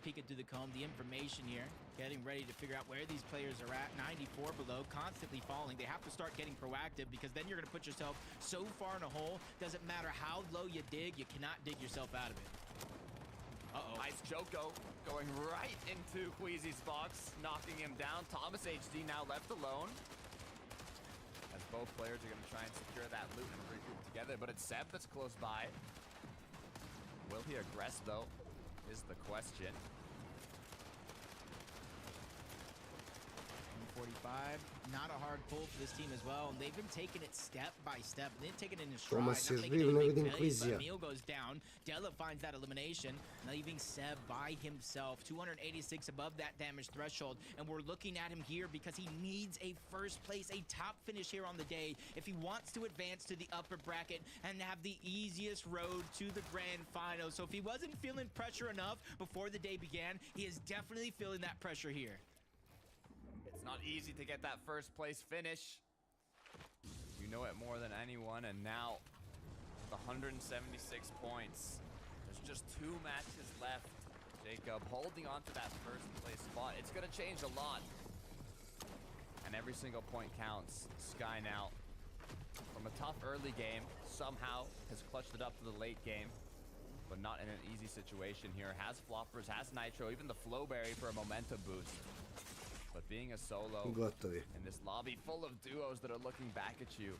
Peeking through the comb. The information here. Getting ready to figure out where these players are at. 94 below. Constantly falling. They have to start getting proactive because then you're going to put yourself so far in a hole. Doesn't matter how low you dig. You cannot dig yourself out of it. Uh-oh. Nice Joko going right into Queasy's box, knocking him down. Thomas HD now left alone. As both players are going to try and secure that loot and regroup together, but it's Seb that's close by. Will he aggress, though, is the question. 145. Not a hard pull for this team as well. And they've been taking it step by step. They've taken it in a stride. Thomas je živ, ne vidim Quizija. Emil goes down. Della finds that elimination, leaving Seb by himself. 286 above that damage threshold. And we're looking at him here because he needs a first place, a top finish here on the day if he wants to advance to the upper bracket and have the easiest road to the grand final. So if he wasn't feeling pressure enough before the day began, he is definitely feeling that pressure here. It's not easy to get that first place finish. You know it more than anyone, and now the 176 points. There's just 2 matches left. Jacob holding on to that first place spot. It's gonna change a lot. And every single point counts. Sky now, from a tough early game, somehow has clutched it up to the late game. But not in an easy situation here. Has floppers, has nitro, even the flowberry for a momentum boost. But being a solo in this lobby full of duos that are looking back at you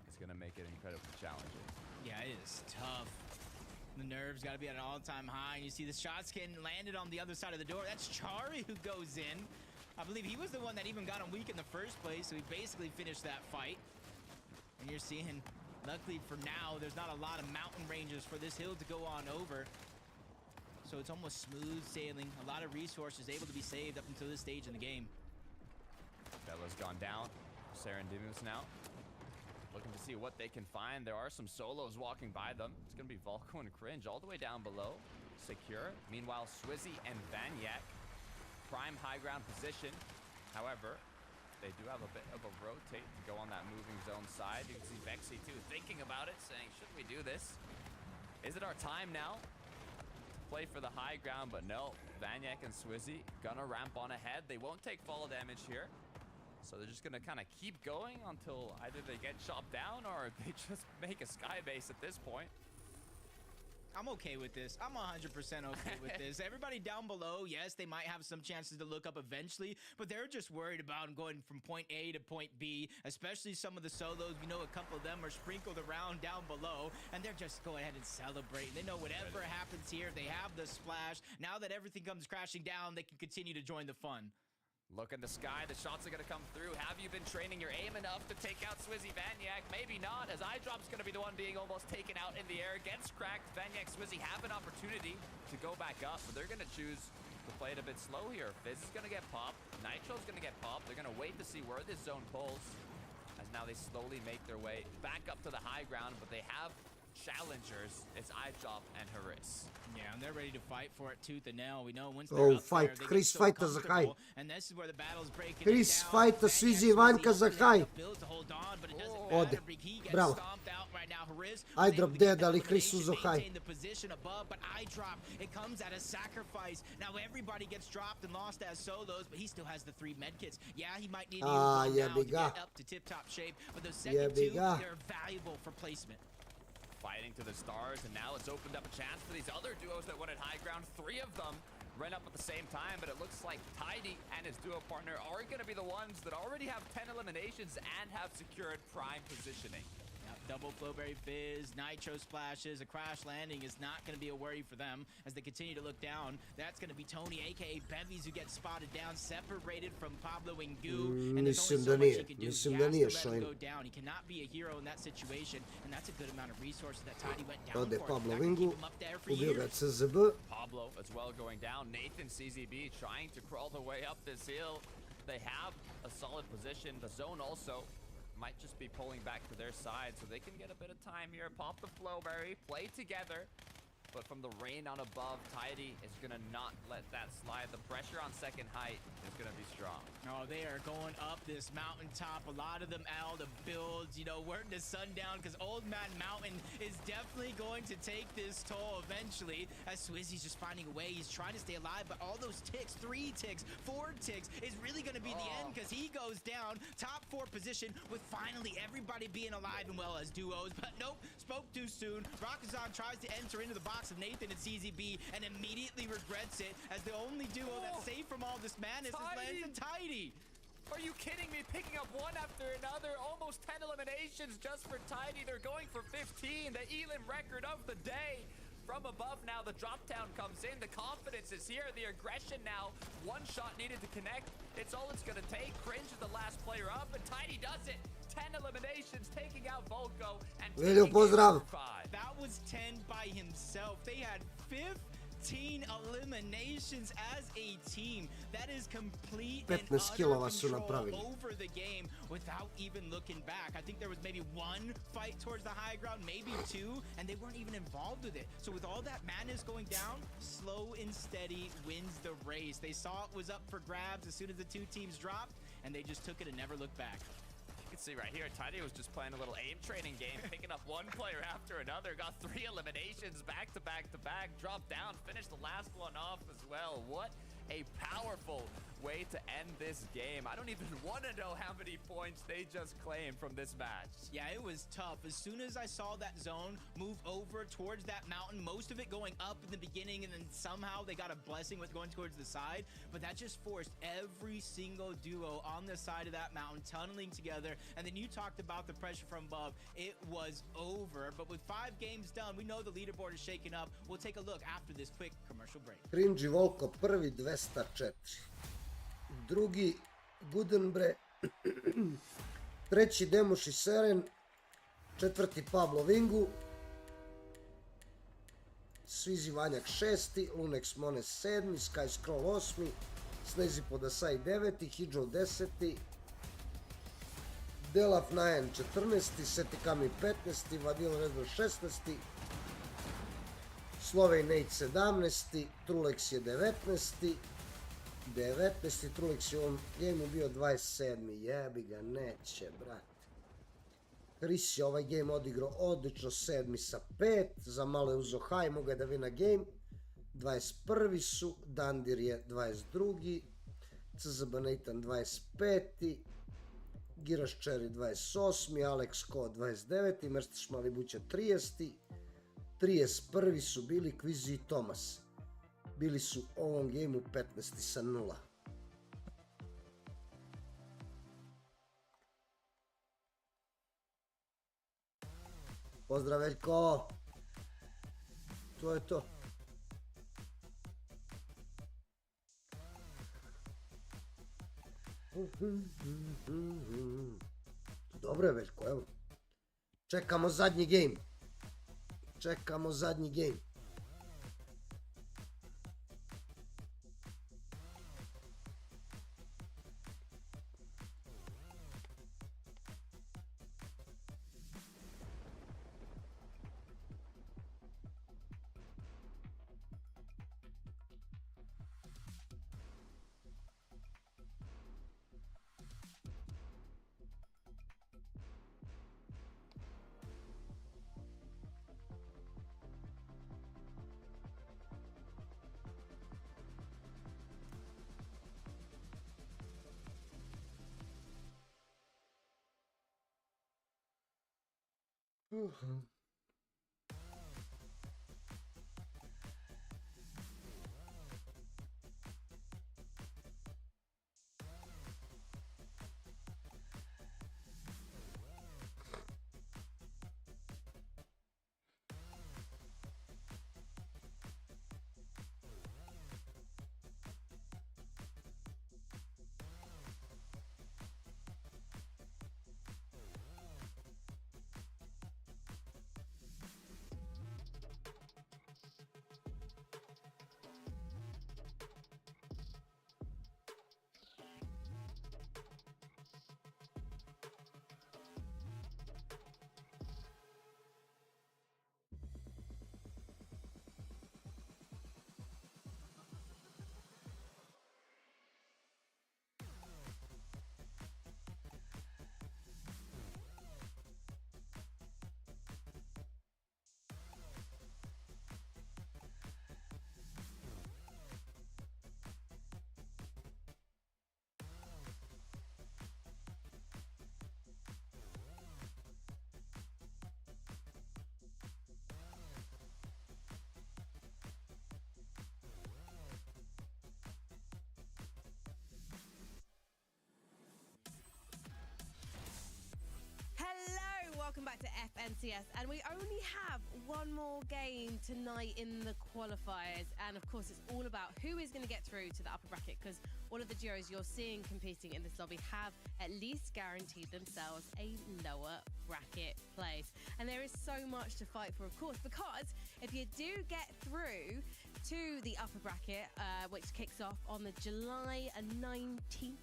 is going to make it incredibly challenging. Yeah, it is tough. The nerves got to be at an all-time high. And you see the shots getting landed on the other side of the door. That's Chari who goes in. I believe he was the one that even got him weak in the first place. So he basically finished that fight. And you're seeing, luckily for now, there's not a lot of mountain ranges for this hill to go on over. So it's almost smooth sailing. A lot of resources able to be saved up until this stage in the game. Bella's gone down. Serendipitous now. Looking to see what they can find. There are some solos walking by them. It's going to be Volko and Cringe all the way down below. Secure. Meanwhile, Swizzy and Vanyak. Prime high ground position. However, they do have a bit of a rotate to go on that moving zone side. You can see Vexy too thinking about it, saying, should we do this? Is it our time now? Play for the high ground, but no. Vanyak and Swizzy gonna ramp on ahead. They won't take fall damage here. So they're just gonna kind of keep going until either they get chopped down or they just make a sky base at this point. I'm okay with this. I'm 100% okay with this. Everybody down below, yes, they might have some chances to look up eventually, but they're just worried about going from point A to point B, especially some of the solos. We know a couple of them are sprinkled around down below, and they're just go ahead and celebrate. They know whatever happens here, they have the splash. Now that everything comes crashing down, they can continue to join the fun. Look in the sky, the shots are gonna come through. Have you been training your aim enough to take out Swizzy Vanyak? Maybe not, as iDrop's gonna be the one being almost taken out in the air. Gets cracked. Vanyak, Swizzy have an opportunity to go back up, but they're gonna choose to play it a bit slow here. Fizz is gonna get popped. Nitro's gonna get popped. They're gonna wait to see where this zone pulls, as now they slowly make their way back up to the high ground, but they have challengers. It's iDrop and Haris. Yeah, and they're ready to fight for it tooth and nail. We know once they're up fight. there, Chris so fighta za high. And this is where the battle's breaking Chris down. fighta Swizzy Vanka za high. Ode. Bravo. iDrop dead, ali Chris uzo high. The position above, but iDrop, it comes at a sacrifice. Now everybody gets dropped and lost as solos, but he still has the 3 medkits. Yeah, he might need to use one now to get up to tip-top shape, but those second 2, they're valuable for placement. Fighting to the stars, and now it's opened up a chance for these other duos that wanted high ground. 3 of them ran up at the same time, but it looks like Tidy and his duo partner are going to be the ones that already have 10 eliminations and have secured prime positioning. Double Flowberry Fizz, Nitro splashes, a crash landing is not going to be a worry for them as they continue to look down. That's going to be Tony, aka Bevies, who gets spotted down, separated from Pablo and Goo. And there's only so much he can do. He has to let him go down. He cannot be a hero in that situation, and that's a good amount of resources that Tidy went down for. Pablo Vingu, Pablo as well going down. Nathan CZB trying to crawl the way up this hill. They have a solid position. The zone also might just be pulling back to their side, so they can get a bit of time here. Pop the Flowberry, play together. but from the rain on above, Tidy is going to not let that slide. The pressure on second height is going to be strong. Oh, they are going up this mountaintop. A lot of them out of builds, you know, working to sundown because Old Man Mountain is definitely going to take this toll eventually as Swizzy's just finding a way. He's trying to stay alive, but all those ticks, 3 ticks, 4 ticks is really going to be the end because he goes down. Top 4 position with finally everybody being alive and well as duos, but nope, spoke too soon. Rakazan tries to enter into the box of Nathan and CZB and immediately regrets it as the only duo that's safe from all this madness is Lance and Tidy. Are you kidding me? Picking up one after another, almost 10 eliminations just for Tidy. They're going for 15, the Elim record of the day. From above now, the drop down comes in. The confidence is here. The aggression now. One shot needed to connect. It's all it's going to take. Cringe is the last player up, and Tidy does it. 10 eliminations, taking out Volko and taking pozdrav. 5. That was 10 by himself. They had 15 eliminations as a team. That is complete and 15 utter killova su control napravili. over the game without even looking back. I think there was maybe 1 fight towards the high ground, maybe 2, and they weren't even involved with it. So with all that madness going down, slow and steady wins the race. They saw it was up for grabs as soon as the 2 teams dropped, and they just took it and never looked back. You can see right here, Tidy was just playing a little aim training game, picking up one player after another, got 3 eliminations back to back to back, dropped down, finished the last one off as well. What a powerful way to end this game. I don't even want to know how many points they just claimed from this match. Yeah, it was tough. As soon as I saw that zone move over towards that mountain, most of it going up in the beginning, and then somehow they got a blessing with going towards the side, but that just forced every single duo on the side of that mountain tunneling together. And then you talked about the pressure from above. It was over, but with 5 games done, we know the leaderboard is shaking up. We'll take a look after this quick commercial break. Cringy Volko prvi 204. Drugi Gudenbre. Treći Demuš i Seren. Četvrti Pablo Vingu. Svizi Vanjak 6. Lunex Mones 7. Sky Scroll 8. Snezi Podasaj 9. Hidžo 10. Delaf Najan 14. Setikami 15. Vadil Redor 16. Slovej Nate 17. Trulex je 19. 19. Trulex je u ovom gameu bio 27. Jebi ga, neće, brate. Chris je ovaj game odigrao odlično, 7. sa 5. Za malo je uzo high, moga je da vina game. 21. su, Dandir je 22. CZB Nathan 25. Giraš Cherry 28. Alex Ko 29. Merstiš Malibuća 30. 31. su bili Kvizi i Tomas. Bili su u ovom gameu 15. sa 0. Pozdrav Veljko! To je to. Dobro je Veljko, evo. Čekamo zadnji game. Čekamo zadnji game. back to FNCS, and we only have one more game tonight in the qualifiers, and of course it's all about who is going to get through to the upper bracket, because all of the duos you're seeing competing in this lobby have at least guaranteed themselves a lower bracket place. And there is so much to fight for, of course, because if you do get through to the upper bracket, which kicks off on the July 19th,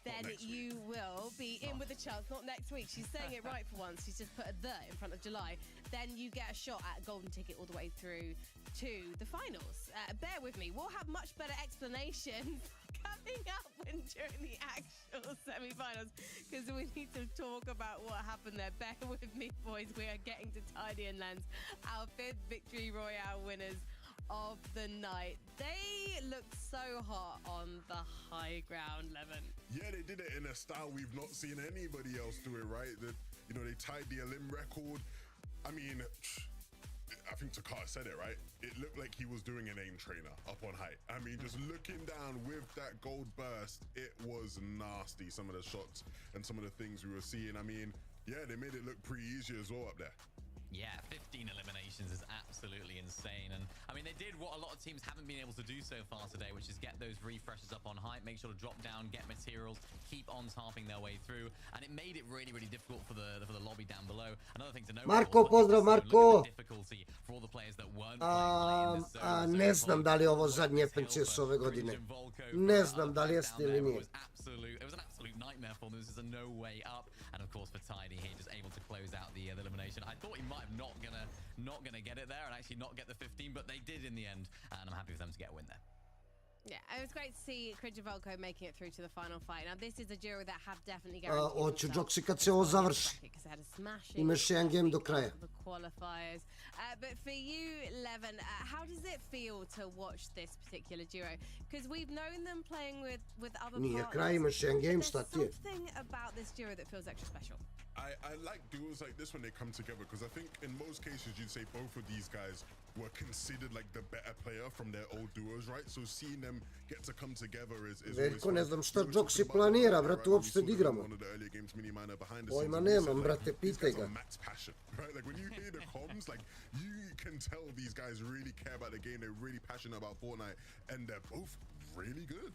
then you will be in with a chance. Not next week. She's saying it right for once. She's just put a "the" in front of July. Then you get a shot at a golden ticket all the way through to the finals. Bear with me. We'll have much better explanation coming up during the actual semi-finals, because we need to talk about what happened there. Bear with me, boys. We are getting to Tidy and Lens, our 5th Victory Royale winners of the night. They looked so hot on the high ground, Levin. Yeah, they did it in a style we've not seen anybody else do it, right? They tied the Elim record. I mean, I think Takata said it, right? It looked like he was doing an aim trainer up on height. I mean, just looking down with that gold burst, it was nasty, some of the shots and some of the things we were seeing. I mean, yeah, they made it look pretty easy as well up there. Yeah, 15 eliminations is absolutely insane. And I mean, they did what a lot of teams haven't been able to do so far today, which is get those refreshes up on height, make sure to drop down, get materials, keep on tarping their way through. And it made it really, really difficult for the lobby down below. Another thing to note, Marko, pozdrav, Marko. Difficulty for all the players that weren't playing in this zone. Ne znam da li je ovo zadnje FNCS ove godine. Ne znam da li jeste ili nije. It was an absolute nightmare for them. This is a no way up. And of course for Tidy here, just able to close out the elimination. I thought he might have not gonna get it there and actually not get the 15, but they did in the end, and I'm happy for them to get a win there. Yeah, it was great to see Cringe and Volko making it through to the final fight. Now, this is a duo that have definitely guaranteed Hoću Joxi kad se ovo završi. Imaš jedan game do kraja. The qualifiers. But for you, Levin, how does it feel to watch this particular duo? Because we've known them playing with other Nije partners. kraj, imaš jedan game, šta ti je? There's something about this duo that feels extra special. I like duos like this when they come together, because I think in most cases you'd say both of these guys were considered like the better player from their old duos, right? So seeing them get to come together is Veljko, ne znam šta Joxi planira, brate, uopšte da igramo. Pojma nemam, brate, pitaj ga. Right? Like when you hear the comms, like you can tell these guys really care about the game. They're really passionate about Fortnite, and they're both really good.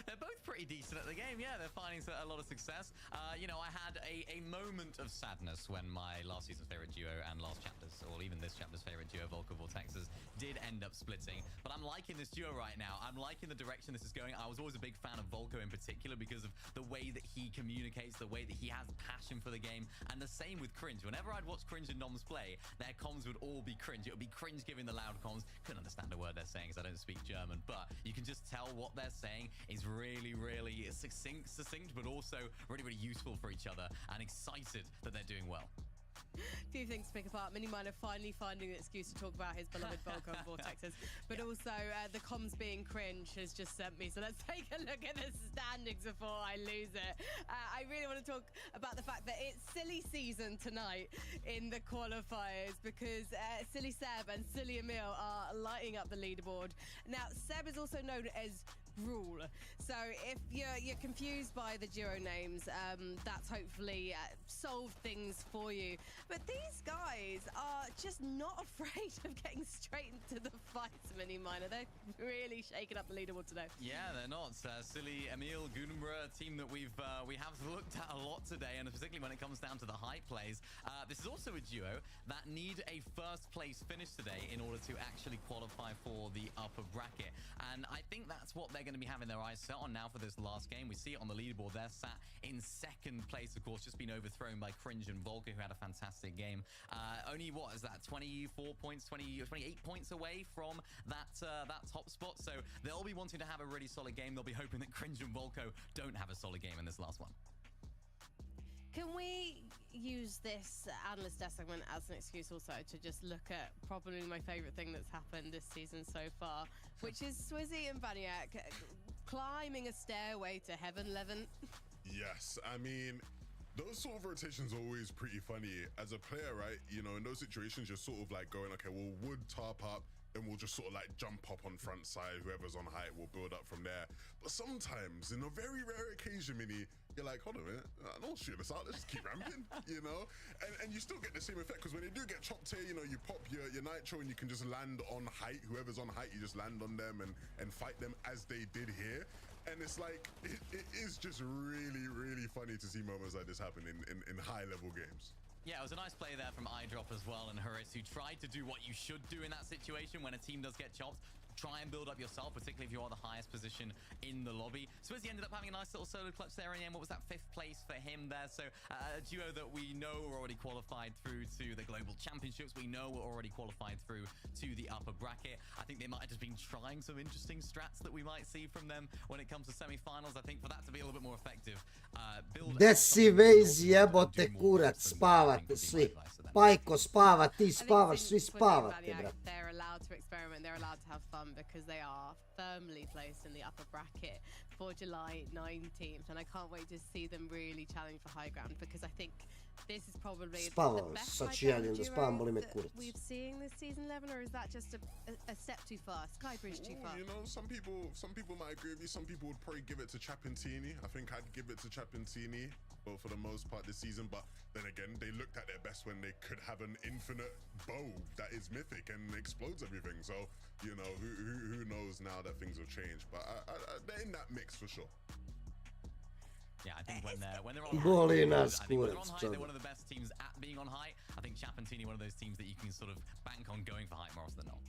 They're both pretty decent at the game. Yeah, they're finding a lot of success. I had a moment of sadness when my last season's favorite duo and last chapter's, or even this chapter's favorite duo, Volko Vortexes, did end up splitting. But I'm liking this duo right now. I'm liking the direction this is going. I was always a big fan of Volko in particular because of the way that he communicates, the way that he has passion for the game, and the same with Cringe. Whenever I'd watch Cringe and Noms play, their comms would all be Cringe. It would be Cringe giving the loud comms. Couldn't understand a word they're saying because I don't speak German, but you can just tell what they're saying is really, really succinct, but also really, really useful for each other, and excited that they're doing well. Few things to pick apart. Miniminer finally finding an excuse to talk about his beloved Volko and Vortexes, but also the comms being Cringe has just sent me. So let's take a look at the standings before I lose it. I really want to talk about the fact that it's silly season tonight in the qualifiers, because Silly Seb and Silly Emil are lighting up the leaderboard. Now, Seb is also known as Rule. So if you're confused by the duo names, that's hopefully solved things for you. But these guys are just not afraid of getting straight into the fights, Miniminer. They're really shaking up the leaderboard today. Yeah, they're not. Silly, Emil, Gunenborough, a team that we have looked at a lot today, and particularly when it comes down to the high plays. This is also a duo that need a first place finish today in order to actually qualify for the upper bracket. And I think that's what they're going to be having their eyes set on now for this last game. We see it on the leaderboard. They're sat in second place, of course, just been overthrown by Cringe and Volko, who had a fantastic game. Only, what is that, 24 points, 28 points away from that top spot. So they'll be wanting to have a really solid game. They'll be hoping that Cringe and Volko don't have a solid game in this last one. Can we use this analyst desk segment as an excuse also to just look at probably my favorite thing that's happened this season so far, which is Swizzy and Baniak climbing a stairway to heaven, Levin? Yes, I mean, those sort of rotations are always pretty funny. As a player, right, in those situations, you're sort of like going, okay, well, would tarp up, and we'll just sort of like jump up on front side. Whoever's on height will build up from there. But sometimes, in a very rare occasion, Mini, you're like, hold on a minute, don't shoot us out, let's just keep ramping, you know? And you still get the same effect, because when they do get chopped here, you know, you pop your nitro and you can just land on height. Whoever's on height, you just land on them and fight them as they did here. And it's like, it is just really, really funny to see moments like this happen in high-level games. Yeah, it was a nice play there from iDrop as well, and Horace, who tried to do what you should do in that situation when a team does get chopped. Try and build up yourself, particularly if you are the highest position in the lobby. Swizzy ended up having a nice little solo clutch there in the end. What was that, 5th place for him there? So a duo that we know were already qualified through to the Global Championships. We know were already qualified through to the upper bracket. I think they might have just been trying some interesting strats that we might see from them when it comes to semifinals. I think for that to be a little bit more effective, Gde si vez jebote kurac, spavate svi. Pajko spava, ti spavaš, svi spavate, brate. They're allowed to experiment, they're allowed to have fun because they are firmly placed in the upper bracket for July 19th, and I can't wait to see them really challenge for high ground, because I think this is probably the best high ground duo that we've seen this season 11, or is that just a step too far, skybridge too far? You know, some people might agree with you. Some people would probably give it to Chapentini. I think I'd give it to Chapentini, well, for the most part this season, but then again, they looked at their best when they could have an infinite bow that is mythic and explodes everything. So, you know, who knows now that things have changed, but they're in that mix for sure. Yeah, I think when they're on height, they're one of the best teams at being on height. I think Chapentini, one of those teams that you can sort of bank on going for height more often than not.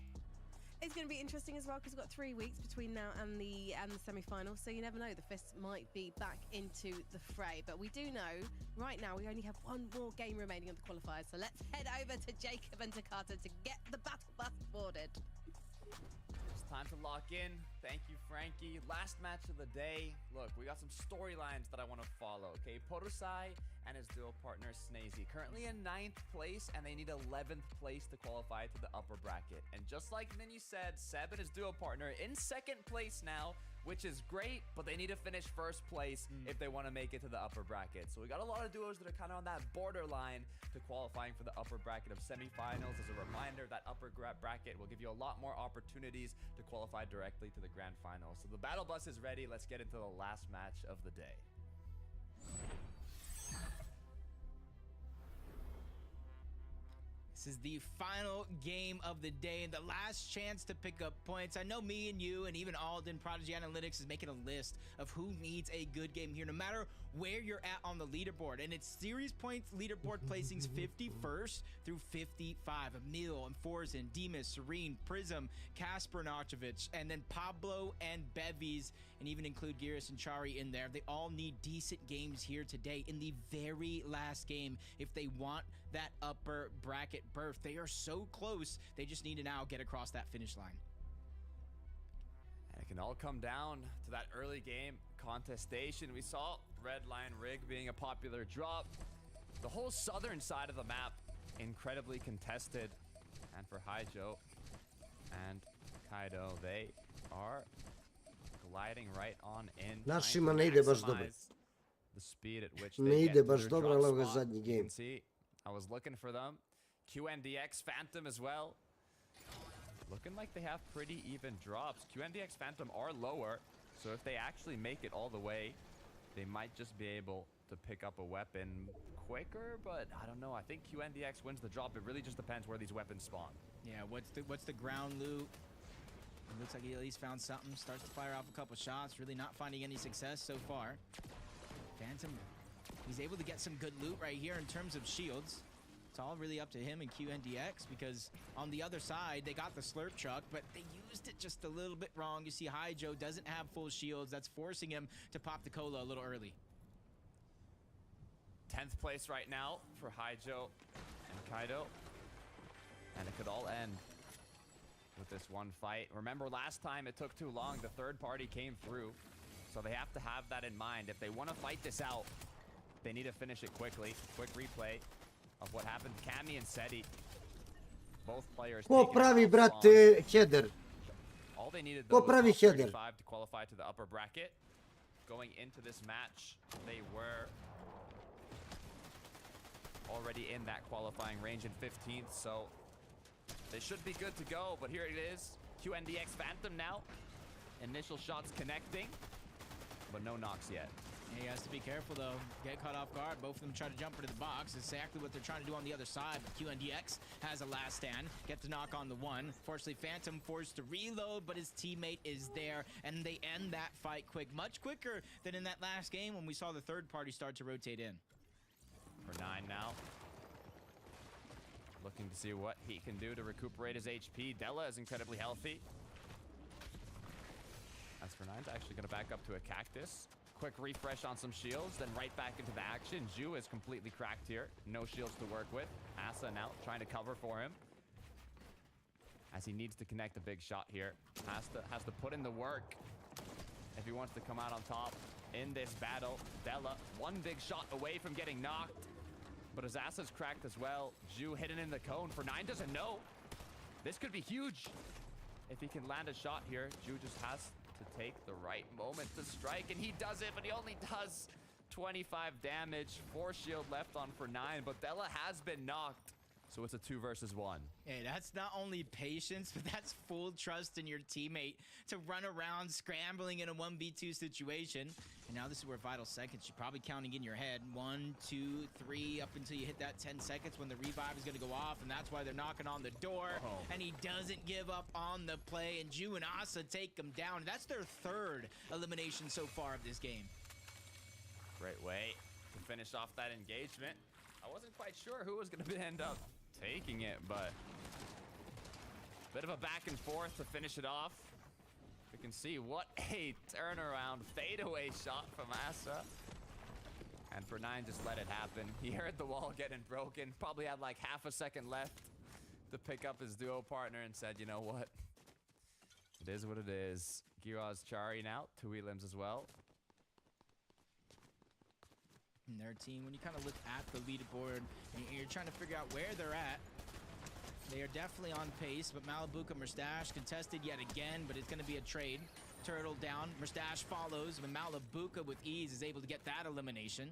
It's going to be interesting as well, because we've got 3 weeks between now and the semi-finals, so you never know, the fists might be back into the fray. But we do know right now we only have one more game remaining on the qualifiers, so let's head over to Jacob and Takata to get the battle bus boarded. It's time to lock in. Thank you, Frankie. Last match of the day. Look, we got some storylines that I want to follow. Okay, Porosai and his duo partner Snazy, currently in 9th place, and they need 11th place to qualify to the upper bracket. And just like Mini said, Seb and his duo partner in 2nd place now, which is great, but they need to finish 1st place if they want to make it to the upper bracket. So we got a lot of duos that are kind of on that borderline to qualifying for the upper bracket of semifinals. As a reminder, that upper bracket will give you a lot more opportunities to qualify directly to the grand final. So the battle bus is ready. Let's get into the last match of the day. This is the final game of the day and the last chance to pick up points. I know me and you and even Alden, Prodigy Analytics, is making a list of who needs a good game here, no matter where you're at on the leaderboard. And it's series points leaderboard placings 51st through 55. Emil, Enforzen, Demas, Serene, Prism, Kasper Narchovic, and then Pablo and Bevies, and even include Giris and Chari in there. They all need decent games here today in the very last game if they want that upper bracket berth. They are so close. They just need to now get across that finish line. And it can all come down to that early game contestation. We saw Red Line Rig being a popular drop. The whole southern side of the map incredibly contested. And for Haijo and Kaido, they are gliding right on in. Našima ne ide baš dobro. The speed at which ne ide baš dobro, ali ovo je zadnji game. I was looking for them. QNDX Phantom as well. Looking like they have pretty even drops. QNDX Phantom are lower, so if they actually make it all the way, they might just be able to pick up a weapon quicker, but I don't know. I think QNDX wins the drop. It really just depends where these weapons spawn. Yeah, what's the ground loot? It looks like he at least found something. Starts to fire off a couple shots. Really not finding any success so far. Phantom, he's able to get some good loot right here in terms of shields. It's all really up to him and QNDX, because on the other side, they got the slurp truck, but they used it just a little bit wrong. You see Haijo doesn't have full shields. That's forcing him to pop the cola a little early. 10th place right now for Haijo and Kaido. And it could all end with this one fight. Remember, last time it took too long. The third party came through. So they have to have that in mind. If they want to fight this out, they need to finish it quickly. Quick replay of what happened to Cammy and Seti. Both players. Ko pravi, brate, header? All they needed Ko pravi header? To qualify to the upper bracket. Going into this match, they were already in that qualifying range in 15th, so They should be good to go, but here it is. QNDX Phantom now. Initial shots connecting, but no knocks yet. He has to be careful, though. Get caught off guard. Both of them try to jump into the box. Exactly what they're trying to do on the other side. But QNDX has a last stand. Get the knock on the one. Fortunately, Phantom forced to reload, but his teammate is there. And they end that fight quick. Much quicker than in that last game when we saw the third party start to rotate in. For 9 now. Looking to see what he can do to recuperate his HP. Della is incredibly healthy. As for 9's actually going to back up to a cactus. Quick refresh on some shields, then right back into the action. Ju is completely cracked here. No shields to work with. Asa now trying to cover for him, as he needs to connect a big shot here. Has to put in the work if he wants to come out on top in this battle. Della, one big shot away from getting knocked, but his Asa's cracked as well. Ju hidden in the cone. For 9 doesn't know. This could be huge if he can land a shot here. Ju just has to take the right moment to strike, and he does it, but he only does 25 damage. 4 shield left on for 9, but Della has been knocked, so it's a 2 versus 1. Hey, that's not only patience, but that's full trust in your teammate to run around scrambling in a 1v2 situation. And now this is where vital seconds, you're probably counting in your head. 1, 2, 3, up until you hit that 10 seconds when the revive is going to go off, and that's why they're knocking on the door. And he doesn't give up on the play, and Ju and Asa take him down. That's their 3rd elimination so far of this game. Great way to finish off that engagement. I wasn't quite sure who was going to end up taking it, but bit of a back and forth to finish it off. We can see what a turnaround fadeaway shot from Asa. And for 9 just let it happen. He heard the wall getting broken. Probably had like half a second left to pick up his duo partner and said, you know what? It is what it is. Giro's Chari now. 2 elims as well. And their team, when you kind of look at the leaderboard and you're trying to figure out where they're at, they are definitely on pace, but Malibuka Mustache contested yet again, but it's going to be a trade. Turtle down, Mustache follows, and Malibuka with ease is able to get that elimination.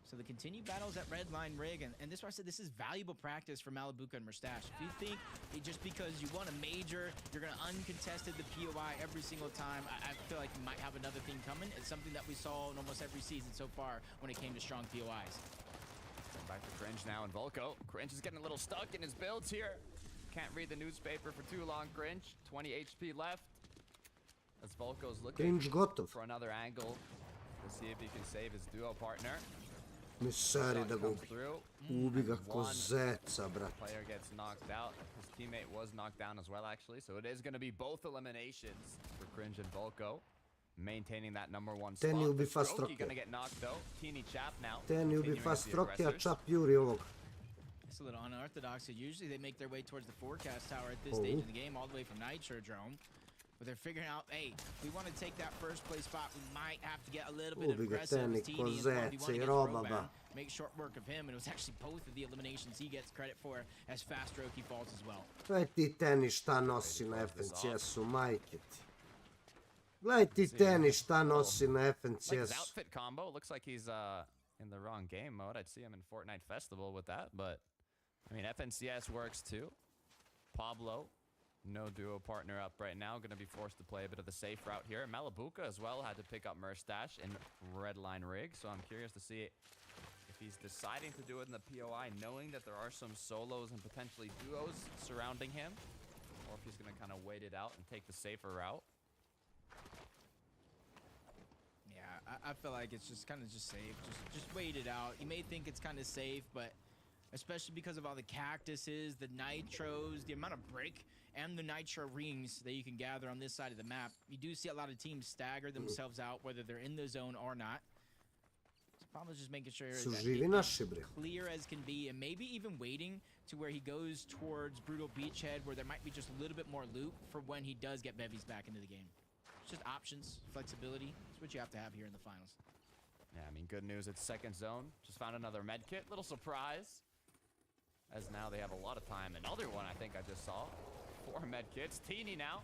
So the continued battles at Redline Rig, and this is why I said this is valuable practice for Malibuka and Mustache. If you think just because you won a major, you're going to uncontested the POI every single time, I feel like you might have another thing coming. It's something that we saw in almost every season so far when it came to strong POIs. Back to Cringe now, and Volko. Cringe is getting a little stuck in his builds here. Can't read the newspaper for too long, Cringe. 20 HP left. As Volko's looking for another angle to see if he can save his duo partner. Misari da ga ubi ga ko zeca, brate. Player gets knocked out. His teammate was knocked down as well, actually. So it is going to be both eliminations for Cringe and Volko. Maintaining that number 1 spot. Ten ubi fast rocket. Gonna get knocked though. Teeny Chap now. Ten ubi fast rocket, a Chap juri ovog. It's a little unorthodox. Usually they make their way towards the forecast tower at this stage of the game, all the way from Nitrodrome. But they're figuring out, hey, if we want to take that first place spot, we might have to get a little bit aggressive with Teeny as well. If you want to get Throwbound, make short work of him. And it was actually both of the eliminations he gets credit for as Fast Roki falls as well. Gledaj ti Teni šta nosi na FNCS-u, majke ti. Gledaj ti Teni šta nosi na FNCS-u. His outfit combo looks like he's in the wrong game mode. I'd see him in Fortnite Festival with that, but I mean FNCS works too. Pablo, no duo partner up right now, gonna be forced to play a bit of the safe route here. Malibuka as well had to pick up Mustache in Redline Rig, so I'm curious to see if he's deciding to do it in the POI, knowing that there are some solos and potentially duos surrounding him, or if he's gonna kind of wait it out and take the safer route. I feel like it's just kind of just safe. Just wait it out. You may think it's kind of safe, but especially because of all the cactuses, the nitros, the amount of brick, and the nitro rings that you can gather on this side of the map, you do see a lot of teams stagger themselves out, whether they're in the zone or not. So probably just making sure that clear as can be, and maybe even waiting to where he goes towards Brutal Beachhead, where there might be just a little bit more loot for when he does get bevies back into the game. Just options, flexibility. That's what you have to have here in the finals. Yeah, I mean, good news. It's second zone. Just found another med kit. Little surprise, as now they have a lot of time. Another one I think I just saw. 4 med kits. Teeny now.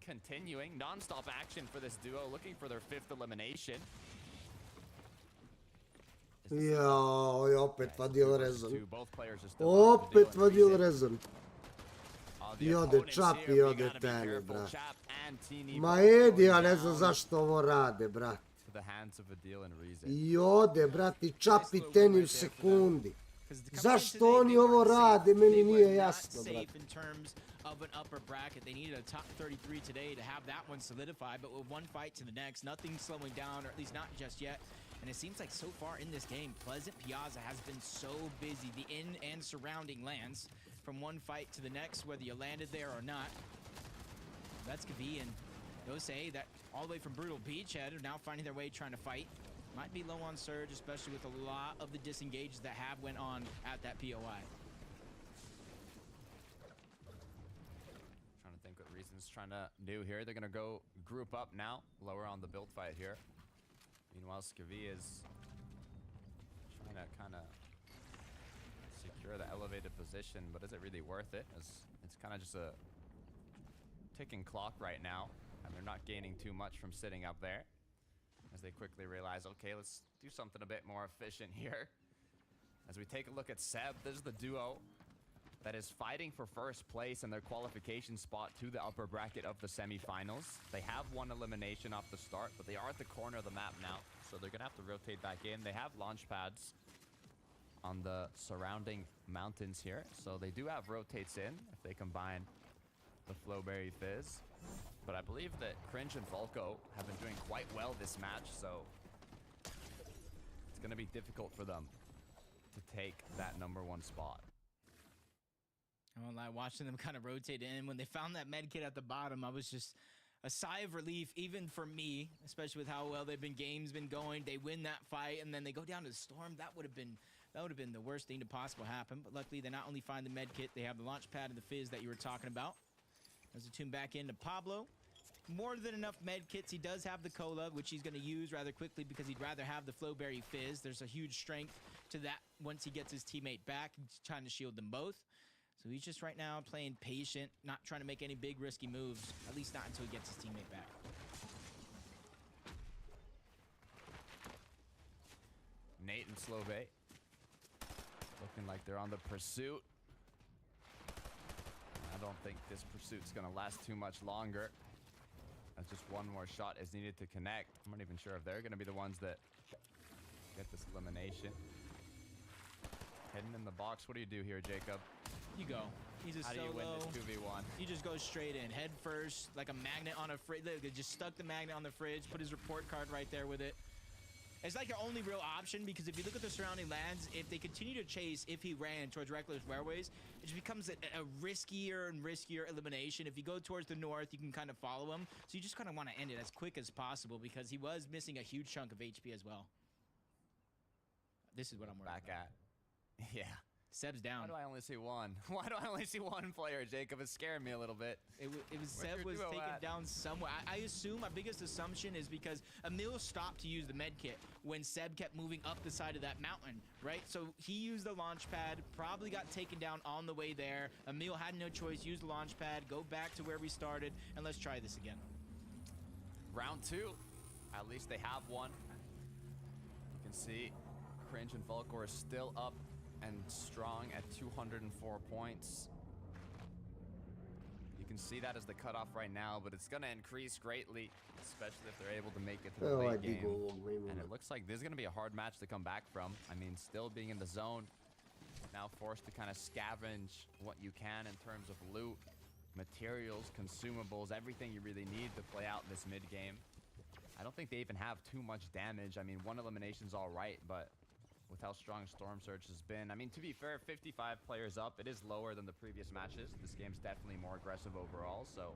Continuing non-stop action for this duo, looking for their 5th elimination. Joj, opet vadil rezon. Opet vadil rezon. I ode čap i ode tene, brat. Ma jedi, ja ne znam zašto ovo rade, brat. I ode, brat, i čap i teni u sekundi. Zašto oni ovo rade, meni nije jasno, brat. Of an upper bracket. They needed a top 33 today to have that one solidified, but with one fight to the next, nothing slowing down, or at least not just yet. And it seems like so far in this game, Pleasant Piazza has been so busy, the in and surrounding lands, from one fight to the next, whether you landed there or not. That's Kavi, and those say that all the way from Brutal Beachhead are now finding their way trying to fight. Might be low on surge, especially with a lot of the disengages that have went on at that POI. Trying to do here. They're gonna go group up now, lower on the build fight here. Meanwhile, Skavi is trying to kind of secure the elevated position, but is it really worth it? As it's kind of just a ticking clock right now, and they're not gaining too much from sitting up there. As they quickly realize, okay, let's do something a bit more efficient here. As we take a look at Seb, this is the duo that is fighting for first place in their qualification spot to the upper bracket of the semifinals. They have one elimination off the start, but they are at the corner of the map now, so they're gonna have to rotate back in. They have launch pads on the surrounding mountains here, so they do have rotates in if they combine the Flowberry Fizz. But I believe that Cringe and Volko have been doing quite well this match, so it's gonna be difficult for them to take that #1 spot. I won't lie, watching them kind of rotate in. When they found that med kit at the bottom, I was just a sigh of relief, even for me, especially with how well games been going. They win that fight, and then they go down to the Storm. That would have been the worst thing to possibly happen. But luckily, they not only find the med kit, they have the launch pad and the Fizz that you were talking about. As they tune back into Pablo. More than enough med kits. He does have the Cola, which he's going to use rather quickly because he'd rather have the Flowberry Fizz. There's a huge strength to that once he gets his teammate back. He's trying to shield them both. So he's just right now playing patient, not trying to make any big risky moves, at least not until he gets his teammate back. Nate and Slove looking like they're on the pursuit. I don't think this pursuit's gonna last too much longer. As just one more shot is needed to connect. I'm not even sure if they're gonna be the ones that get this elimination. Heading in the box. What do you do here, Jacob? You go. He's a How solo. do you win this 2v1? He just goes straight in, head first, like a magnet on a fridge. Look, they just stuck the magnet on the fridge, put his report card right there with it. It's like your only real option, because if you look at the surrounding lands, if they continue to chase, if he ran towards Reckless Railways, it just becomes a riskier and riskier elimination. If you go towards the north, you can kind of follow him. So you just kind of want to end it as quick as possible, because he was missing a huge chunk of HP as well. This is what I'm worried back about. at. Yeah. Seb's down. Why do I only see one? Why do I only see one player, Jacob? It's scaring me a little bit. It was Seb was taken down somewhere. I assume, my biggest assumption is because Emil stopped to use the med kit when Seb kept moving up the side of that mountain, right? So he used the launch pad, probably got taken down on the way there. Emil had no choice, used the launch pad, go back to where we started, and let's try this again. Round 2. At least they have one. You can see Cringe and Volkor are still up and strong at 204 points. You can see that as the cutoff right now, but it's gonna increase greatly, especially if they're able to make it to the late game. And it looks like this is gonna be a hard match to come back from. I mean, still being in the zone, now forced to kind of scavenge what you can in terms of loot, materials, consumables, everything you really need to play out this mid game. I don't think they even have too much damage. I mean, one elimination's all right, but with how strong Storm Surge has been. I mean, to be fair, 55 players up. It is lower than the previous matches. This game's definitely more aggressive overall, so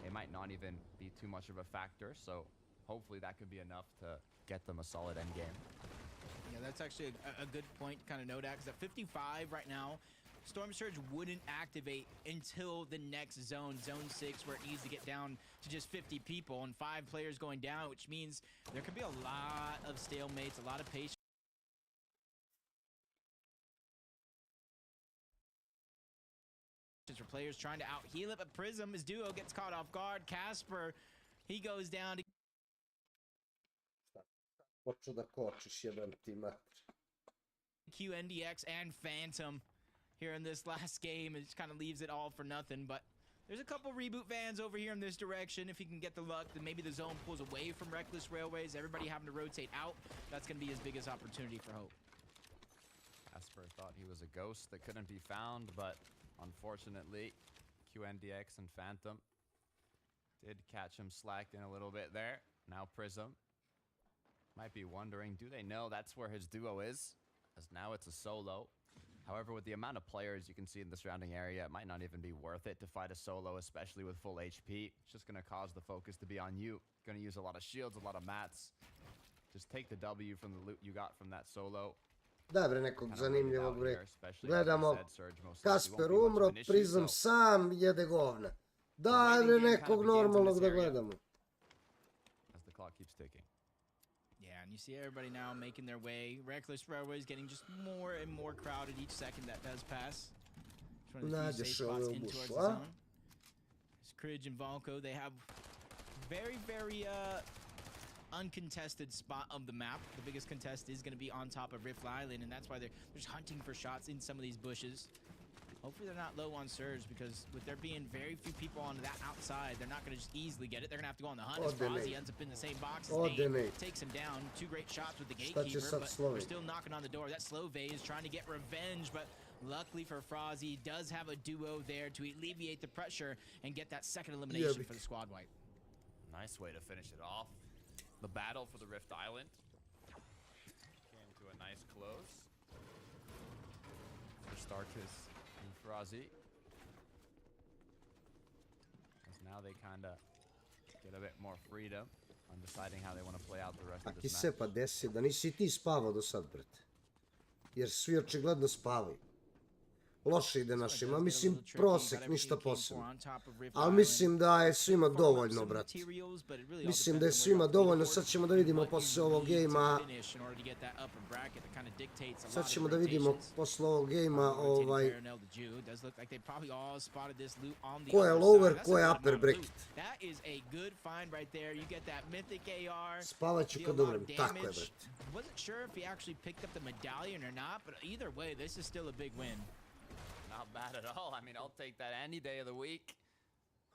it might not even be too much of a factor. So hopefully that could be enough to get them a solid end game. Yeah, that's actually a good point to kind of note at, because at 55 right now, Storm Surge wouldn't activate until the next zone, Zone 6, where it needs to get down to just 50 people and 5 players going down, which means there could be a lot of stalemates, a lot of patience for players trying to out-heal it, but Prism, his duo, gets caught off guard. Casper, he goes down to... Počeo da kočiš, jebem ti mater. QNDX and Phantom here in this last game. It just kind of leaves it all for nothing, but there's a couple reboot vans over here in this direction. If he can get the luck, then maybe the zone pulls away from Reckless Railways. Everybody having to rotate out. That's going to be his biggest opportunity for Hope. Casper thought he was a ghost that couldn't be found, but unfortunately, QNDX and Phantom did catch him slacking a little bit there. Now Prism might be wondering, do they know that's where his duo is? As now it's a solo. However, with the amount of players you can see in the surrounding area, it might not even be worth it to fight a solo, especially with full HP. It's just going to cause the focus to be on you. Going to use a lot of shields, a lot of mats. Just take the W from the loot you got from that solo. Daj bre nekog zanimljivog bre. Gledamo. Casper umro, Prism sam jede govna. Daj bre nekog normalnog da gledamo. As the clock keeps ticking. Yeah, and you see everybody now making their way. Reckless Railways getting just more and more crowded each second that does pass. Just one of the few safe spots in towards the zone. Skridge and Valko, they have very, very uncontested spot of the map. The biggest contest is going to be on top of Rift Island, and that's why they're just hunting for shots in some of these bushes. Hopefully they're not low on surge, because with there being very few people on that outside, they're not going to just easily get it. They're going to have to go on the hunt. As Fozzy ends up in the same box as Nate, takes him down. 2 great shots with the gatekeeper, but we're still knocking on the door. That slow Vay is trying to get revenge, but luckily for Frozzy, he does have a duo there to alleviate the pressure and get that second elimination for the squad wipe. Nice way to finish it off. The battle for the Rift Island came to a nice close for Starkus and Frozzy. As now they kind of get a bit more freedom on deciding how they want to play out the rest of this match. A ti se pa desi da nisi ti spavao do sad, brate. Jer svi očigledno spavaju. Loše ide našima, mislim prosek, ništa posebno. Ali mislim da je svima dovoljno, brate. Mislim da je svima dovoljno, sad ćemo da vidimo posle ovog gejma. Sad ćemo da vidimo posle ovog gejma, ko je lower, ko je upper bracket. Spavat ću kad umrem, tako je, brate. Wasn't sure if he actually picked up the medallion or not, but either way, this is still a big win. Not bad at all. I mean, I'll take that any day of the week.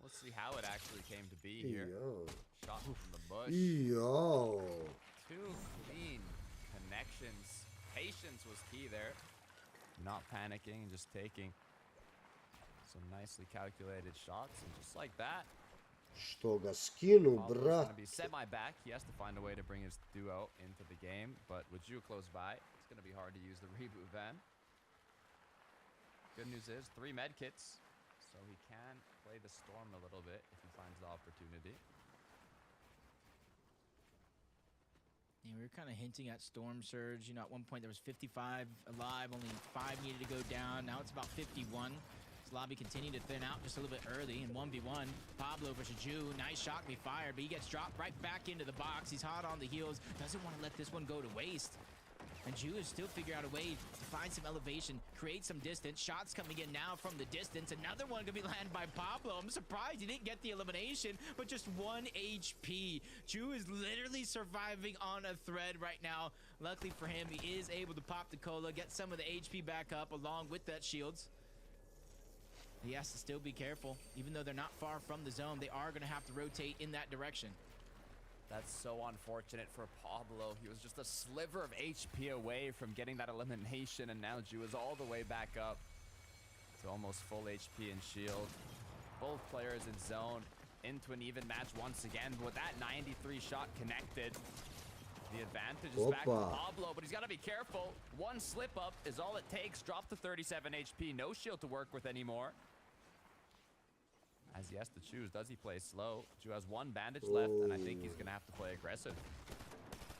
Let's see how it actually came to be here. Shot from the bush. Yo. 2 clean connections. Patience was key there. Not panicking, just taking some nicely calculated shots. And just like that. Što ga skinu, brat. Gonna be semi-back. He has to find a way to bring his duo into the game. But with Ju close by, it's going to be hard to use the reboot van. Good news is 3 med kits, so he can play the storm a little bit if he finds the opportunity. Yeah, we were kind of hinting at storm surge. You know, at one point there was 55 alive, only 5 needed to go down. Now it's about 51. This lobby continued to thin out just a little bit early in 1v1. Pablo versus Ju. Nice shot can be fired, but he gets dropped right back into the box. He's hot on the heels. Doesn't want to let this one go to waste. And Ju is still figuring out a way to find some elevation, create some distance. Shots coming in now from the distance. Another one gonna be landed by Pablo. I'm surprised he didn't get the elimination, but just 1 HP. Ju is literally surviving on a thread right now. Luckily for him, he is able to pop the cola, get some of the HP back up along with that shields. He has to still be careful. Even though they're not far from the zone, they are gonna have to rotate in that direction. That's so unfortunate for Pablo. He was just a sliver of HP away from getting that elimination, and now Ju is all the way back up to almost full HP and shield. Both players in zone into an even match once again, but with that 93 shot connected, the advantage is back to Pablo, but he's got to be careful. 1 slip up is all it takes. Drop to 37 HP, no shield to work with anymore. As he has to choose, does he play slow? Ju has 1 bandage left, and I think he's going to have to play aggressive.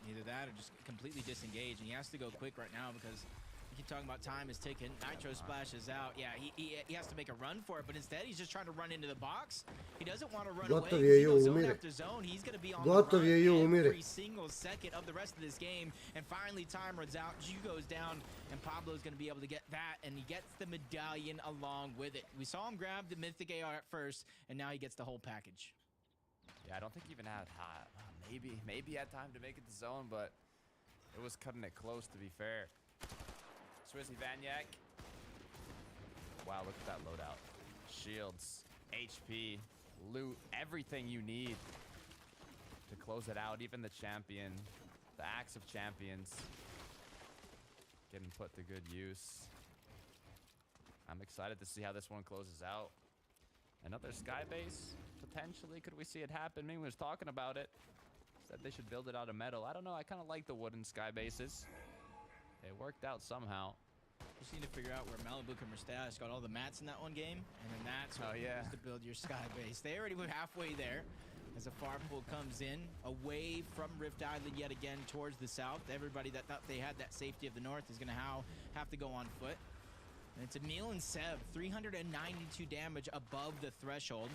Either that or just completely disengage, and he has to go quick right now because we keep talking about time is ticking. Nitro splashes out. Yeah, he has to make a run for it, but instead he's just trying to run into the box. He doesn't want to run away. Zone after zone, he's going to be on the run every single second of the rest of this game. And finally, time runs out. Ju goes down, and Pablo's going to be able to get that, and he gets the medallion along with it. We saw him grab the Mythic AR at first, and now he gets the whole package. Yeah, I don't think he even had maybe he had time to make it to zone, but it was cutting it close, to be fair. Swizzy Vanyak. Wow, look at that loadout. Shields, HP, loot, everything you need to close it out. Even the champion, the axe of champions, getting put to good use. I'm excited to see how this one closes out. Another sky base, potentially. Could we see it happen? Ming was talking about it. Said they should build it out of metal. I don't know. I kind of like the wooden sky bases. It worked out somehow. Just need to figure out where Malibu and Mustache got all the mats in that one game, and then that's what you use to build your sky base. They already were halfway there as a far pool comes in, away from Rift Island yet again towards the south. Everybody that thought they had that safety of the north is going to have to go on foot. And it's Emil and Seb, 392 damage above the threshold.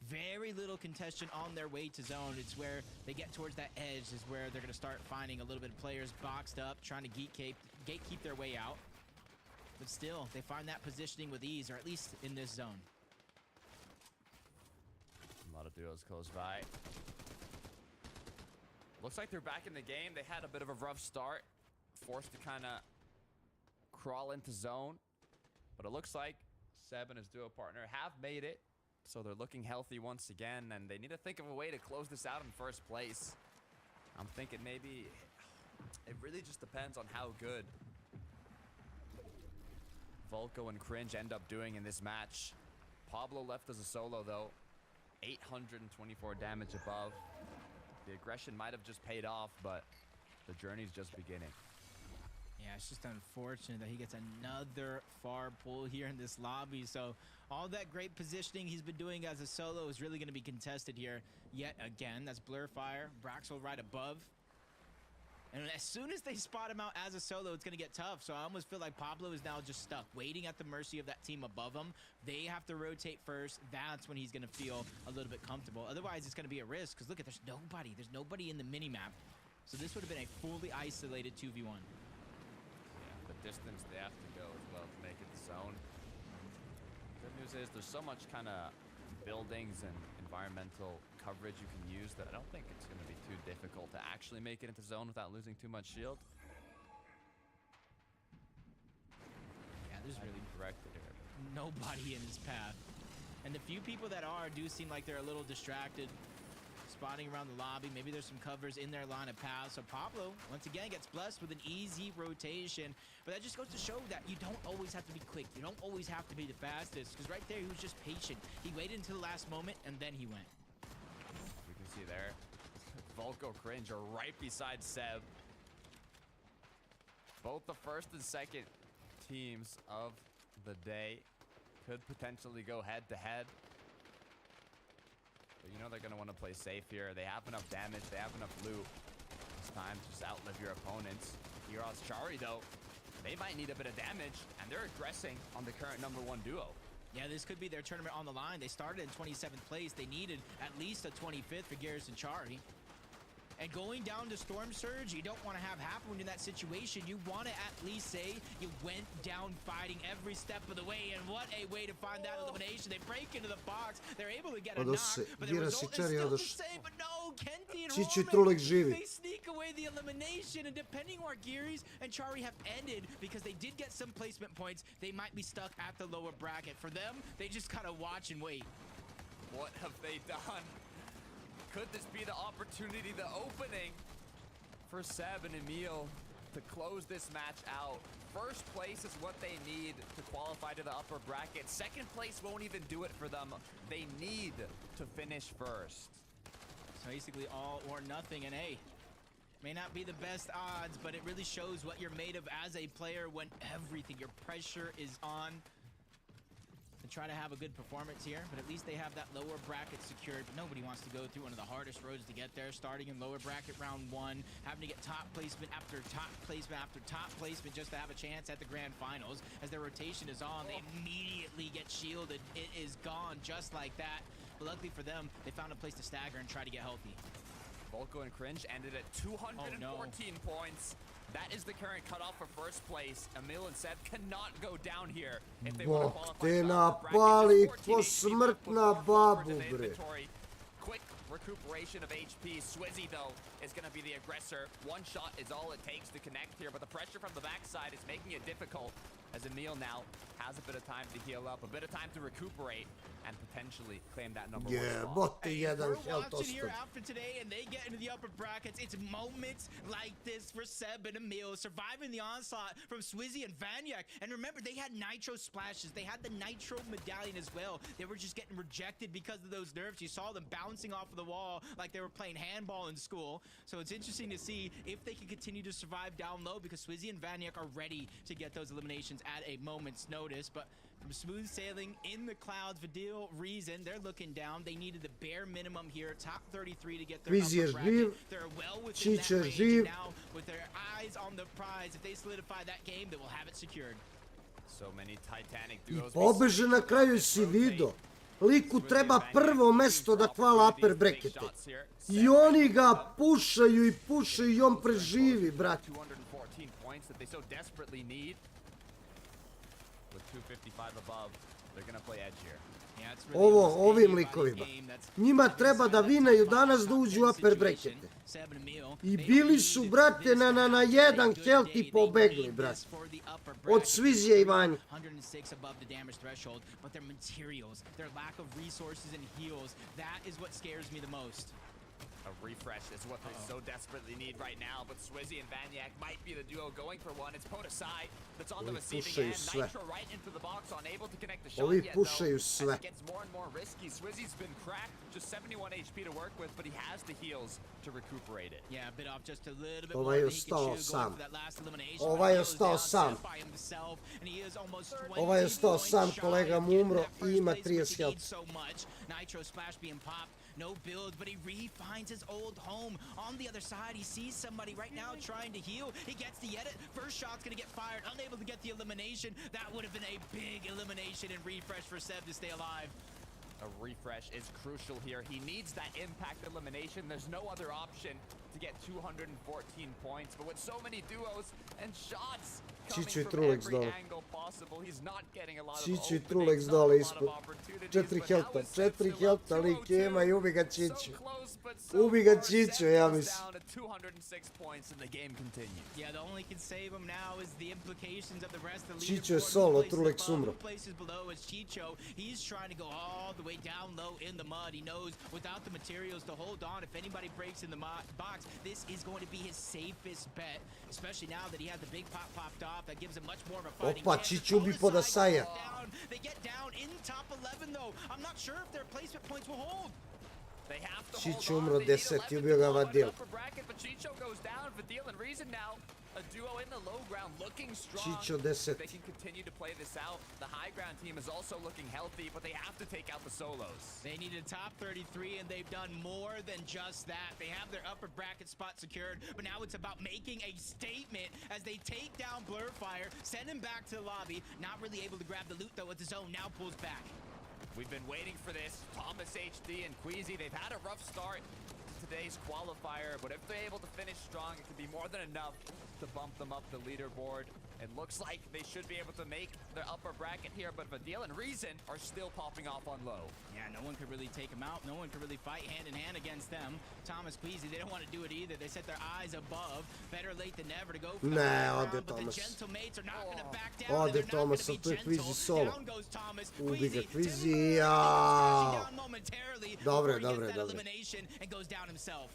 Very little contestation on their way to zone. It's where they get towards that edge is where they're going to start finding a little bit of players boxed up, trying to gatekeep their way out. But still, they find that positioning with ease, or at least in this zone. A lot of duos close by. Looks like they're back in the game. They had a bit of a rough start. Forced to kind of crawl into zone. But it looks like Seb and his duo partner have made it. So they're looking healthy once again. And they need to think of a way to close this out in first place. I'm thinking maybe... It really just depends on how good Volko and Cringe end up doing in this match. Pablo left as a solo though. 824 damage above. The aggression might have just paid off, but the journey's just beginning. Yeah, it's just unfortunate that he gets another far pull here in this lobby. So all that great positioning he's been doing as a solo is really going to be contested here yet again. That's Blurfire, Braxel right above. And as soon as they spot him out as a solo, it's going to get tough. So I almost feel like Pablo is now just stuck, waiting at the mercy of that team above him. They have to rotate first. That's when he's going to feel a little bit comfortable. Otherwise, it's going to be a risk. Because look, there's nobody. There's nobody in the mini-map. So this would have been a fully isolated 2v1. Yeah, the distance they have to go as well to make it the zone. Good news is there's so much kind of buildings and environmental coverage you can use that I don't think it's going to be too difficult to actually make it into zone without losing too much shield. Yeah, there's really directed here. Nobody in his path. And the few people that are do seem like they're a little distracted, spotting around the lobby. Maybe there's some covers in their line of paths. So Pablo, once again, gets blessed with an easy rotation. But that just goes to show that you don't always have to be quick. You don't always have to be the fastest. Because right there, he was just patient. He waited until the last moment, and then he went. You can see there, Volko Cringe are right beside Seb. Both the first and second teams of the day could potentially go head-to-head. But you know they're going to want to play safe here. They have enough damage. They have enough loot. It's time to just outlive your opponents. Heroes Chari, though, they might need a bit of damage, and they're aggressing on the current #1 duo. Yeah, this could be their tournament on the line. They started in 27th place. They needed at least a 25th for Garrison Chari. And going down to Storm Surge, you don't want to have happen in that situation. You want to at least say you went down fighting every step of the way. And what a way to find that elimination. They break into the box. They're able to get a knock. But the result is still the same. But no, Kenti and Roman, they sneak away the elimination. And depending where Giris and Chari have ended, because they did get some placement points, they might be stuck at the lower bracket. For them, they just gotta watch and wait. What have they done? Could this be the opportunity, the opening for Seb and Emil to close this match out? First place is what they need to qualify to the upper bracket. Second place won't even do it for them. They need to finish first. So basically all or nothing, and hey, may not be the best odds, but it really shows what you're made of as a player when everything, your pressure is on. Try to have a good performance here, but at least they have that lower bracket secured. But nobody wants to go through one of the hardest roads to get there, starting in lower bracket round 1, having to get top placement after top placement after top placement just to have a chance at the grand finals. As their rotation is on, they immediately get shielded. It is gone just like that. But luckily for them, they found a place to stagger and try to get healthy. Volko and Cringe ended at 214 points. That is the current cutoff for first place. Emil and Seb cannot go down here if they want to qualify. Bog te napali ko smrtna babu, bre. Quick recuperation of HP. Swizzy, though, is going to be the aggressor. One shot is all it takes to connect here, but the pressure from the backside is making it difficult as Emil now has a bit of time to heal up, a bit of time to recuperate, and potentially claim that number one spot. Jebote, jedan We're health watching here ostao. after today, and they get into the upper brackets. It's moments like this for Seb and Emil, surviving the onslaught from Swizzy and Vanyak. And remember, they had nitro splashes. They had the nitro medallion as well. They were just getting rejected because of those nerfs. You saw them bouncing off of the wall like they were playing handball in school. So it's interesting to see if they can continue to survive down low, because Swizzy and Vanyak are ready to get those eliminations at a moment's notice. But from smooth sailing in the clouds, Vidil, Ryzen, they're looking down. They needed the bare minimum here, top 33 to get their upper bracket. They're well within that range, and now with their eyes on the prize, if they solidify that game, they will have it secured. So many Titanic I duos. pobeže na kraju, si vidio. Liku treba prvo mesto da hvala upper brackete. I oni ga pušaju i pušaju i on preživi, brate. 214 points that they so desperately need. With 255 above, they're gonna play edge here. Ovim likovima. Njima treba da vinaju danas da uđu u upper brackete. I bili su, brate, na jedan health i pobegli, brate. Od Svizija i Vanja. 106 above the damage threshold, but their materials, their lack of resources and heals, that is what scares me the most. A refresh is what they so desperately need right now, but Swizzy and Vanyak might be the duo going for one. It's Podasai that's on the receiving end. Nitro right into the box, unable to connect the shot yet, though. As it gets more and more risky. Swizzy's been cracked, just 71 HP to work with, but he has the heals to recuperate it. Yeah, a bit off just a little bit Ovaj je ostao sam. Ovaj je ostao sam. Ovaj je ostao sam, kolega mu umro i ima 30 health. Nitro splash being popped. No build, but he re-finds his old home. On the other side, he sees somebody right now trying to heal. He gets the edit. First shot's gonna get fired. Unable to get the elimination. That would have been a big elimination and refresh for Seb to stay alive. A refresh is crucial here. He needs that impact elimination. There's no other option to get 214 points. But with so many duos and shots coming from every angle possible, he's not getting a lot of openings, not a lot of opportunities. 4 health, lik ima i ubi ga Čiću. Ubi ga Čiću, ja mislim. Down to 206 points and the game continues. Yeah, the only can save him now is the implications of the rest of the Čiću je solo, Trulek umro. Places below is Chicho. He's trying to go all the way down low in the mud. He knows without the materials to hold on, if anybody breaks in the box, this is going to be his safest bet, especially now that he had the big pop popped off. That gives him much more of a fighting Opa, chance. Čiću bi Podasaja. They get down in top 11 though. I'm not sure if their placement points will hold. They have to Čiću umro 10 i ubio ga Vadil. But Chicho goes down for Deal and Reason now. A duo in the low ground looking strong. Čiću 10. They can continue to play this out. The high ground team is also looking healthy, but they have to take out the solos. They need a top 33, and they've done more than just that. They have their upper bracket spot secured, but now it's about making a statement as they take down Blurfire, send him back to the lobby. Not really able to grab the loot, though, at the zone. Now pulls back. We've been waiting for this. Thomas HD and Queasy, they've had a rough start to today's qualifier, but if they're able to finish strong, it could be more than enough to bump them up the leaderboard. It looks like they should be able to make their upper bracket here, but Vadil and Reason are still popping off on low. Yeah, no one could really take them out. No one could really fight hand in hand against them. Thomas, Queasy, they don't want to do it either. They set their eyes above. Better late than never to go for ode but Thomas. the gentle mates are not going to back down. Ode Thomas, a to je Queasy solo. Down goes Thomas. Ubi ga Queasy, Dobre. Elimination and goes down himself.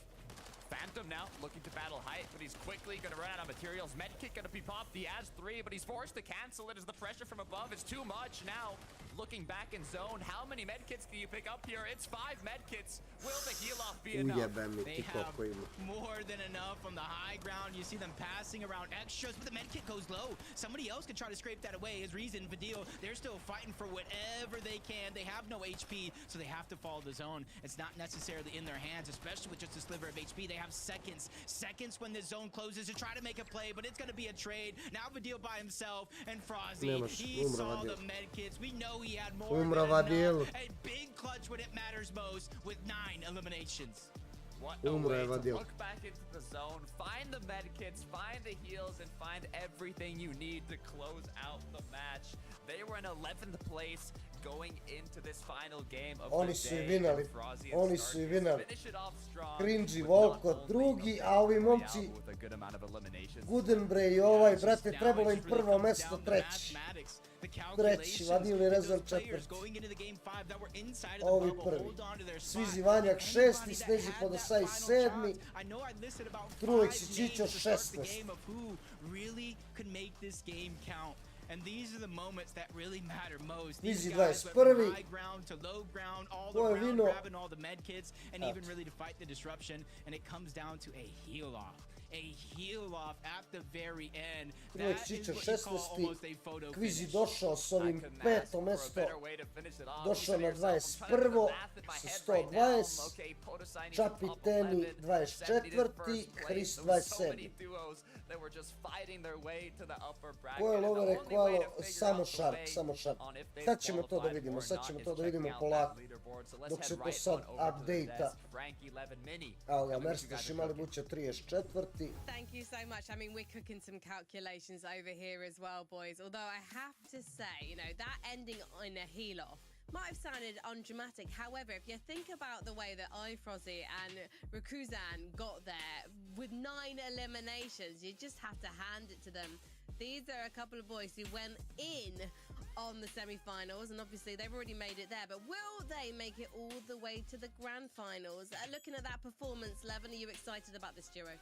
Phantom now looking to battle height, but he's quickly going to run out of materials. Medkit going to be popped. He has 3, but he's forced to cancel it as the pressure from above is too much. Now, looking back in zone, how many medkits can you pick up here? It's 5 medkits. Will the heal off be enough? They have more than enough on the high ground. You see them passing around extras, but the medkit goes low. Somebody else could try to scrape that away. His Reason, Vadil, they're still fighting for whatever they can. They have no HP, so they have to follow the zone. It's not necessarily in their hands, especially with just a sliver of HP. They have seconds when the zone closes to try to make a play, but it's going to be a trade. Now Vadil by himself, and Frozzy, he saw the medkits. We know he had more than enough. A big clutch when it matters most with 9 eliminations. What a way to look back into the zone, find the medkits, find the heals, and find everything you need to close out the match. They were in 11th place, going into this final game of Oni the su i day. vinali, Frozy oni and su i Stark vinali. finish it off strong Cringy with Volko not only drugi, a a ovi way momci, out with a good amount of eliminations. Gudenbrej i ovaj, brate, trebalo im prvo mesto treći. Treći, Vanili Rezon četvrti. Ovi prvi. Svizi Vanjak šesti, Sneži Podosaj sedmi, Trulek i Čičo 16. And these are the moments that really matter most. Vizi These guys 21. went from high ground to low ground, all Ko je around, vino? grabbing all the med kits, and even really to fight the disruption. And it comes down to a heal off. A heal off at the very end. Trulek That is Čičo what you call 16. almost a photo Kvizi finish. došao s ovim peto mesto, došao na 21. sa 120, Čapi Teni 24, Hrist 27. Ko je lovere kvalo? Samo Shark, samo Shark. Sad ćemo to da vidimo, polako, dok se to sad update-a. Evo ga, Merstaš imali buće 34. Thank you so much. I mean, we're cooking some calculations over here as well, boys. Although I have to say, you know, that ending in a heel off might have sounded undramatic. However, if you think about the way that iFrosy and Racuzan got there with 9 eliminations, you just have to hand it to them. These are a couple of boys who went in on the semi-finals, and obviously they've already made it there, but will they make it all the way to the grand finals? Looking at that performance, Levin, are you excited about this duo?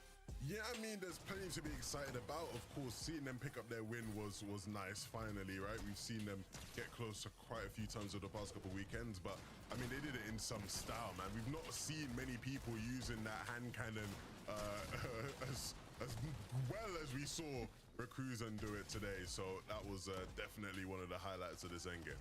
Yeah, I mean, there's plenty to be excited about. Of course, seeing them pick up their win was nice, finally, right? We've seen them get close quite a few times over the past couple of weekends, but, I mean, they did it in some style, man. We've not seen many people using that hand cannon as well as we saw Racuzan do it today, so that was definitely one of the highlights of this endgame.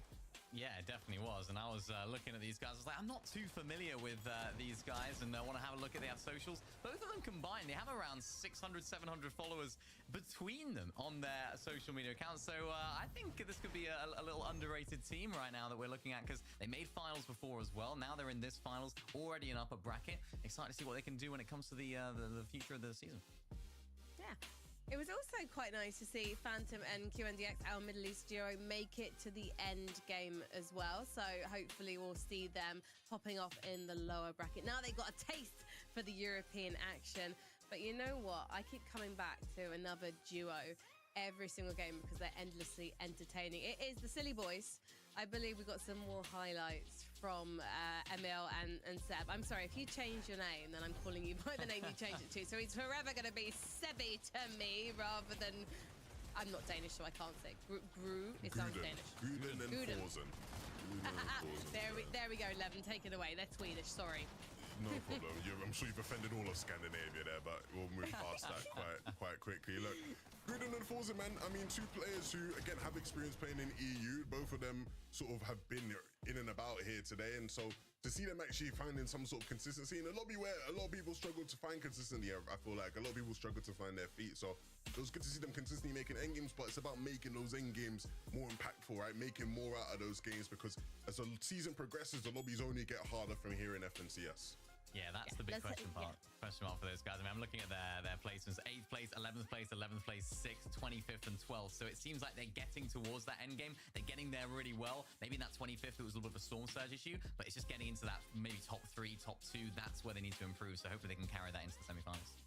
Yeah, it definitely was. And I was looking at these guys. I was like, I'm not too familiar with these guys, and I want to have a look at their socials. Both of them combined, they have around 600, 700 followers between them on their social media accounts. So I think this could be a little underrated team right now that we're looking at, because they made finals before as well. Now they're in this finals, already in upper bracket. Excited to see what they can do when it comes to the future of the season. Yeah. It was also quite nice to see Phantom and QNDX, our Middle East duo, make it to the end game as well. So hopefully we'll see them popping off in the lower bracket. Now they've got a taste for the European action. But you know what? I keep coming back to another duo every single game because they're endlessly entertaining. It is the Silly Boys. I believe we got some more highlights from Emil and Seb. I'm sorry, if you change your name, then I'm calling you by the name you changed it to. So it's forever going to be Sebi to me rather than... I'm not Danish, so I can't say. Gru, it sounds Danish. Guden and Forsen. There we go, Levin, take it away. They're Swedish, sorry. No problem. I'm sure you've offended all of Scandinavia there, but we'll move past that quite quickly. Look, Guden and Forsen, man, I mean, two players who, again, have experience playing in EU. Both of them sort of have been in and about here today, and so to see them actually finding some sort of consistency in a lobby where a lot of people struggle to find consistency, I feel like a lot of people struggle to find their feet. So it was good to see them consistently making end games, but it's about making those end games more impactful, right? Making more out of those games, because as the season progresses, the lobbies only get harder from here in FNCS. Yeah, that's the big question mark for those guys. I mean, I'm looking at their placements: 8th place, 11th place, 11th place, 6th, 25th, and 12th. So it seems like they're getting towards that end game. They're getting there really well. Maybe in that 25th, it was a little bit of a storm surge issue, but it's just getting into that maybe top 3, top 2. That's where they need to improve. So hopefully they can carry that into the semi-finals.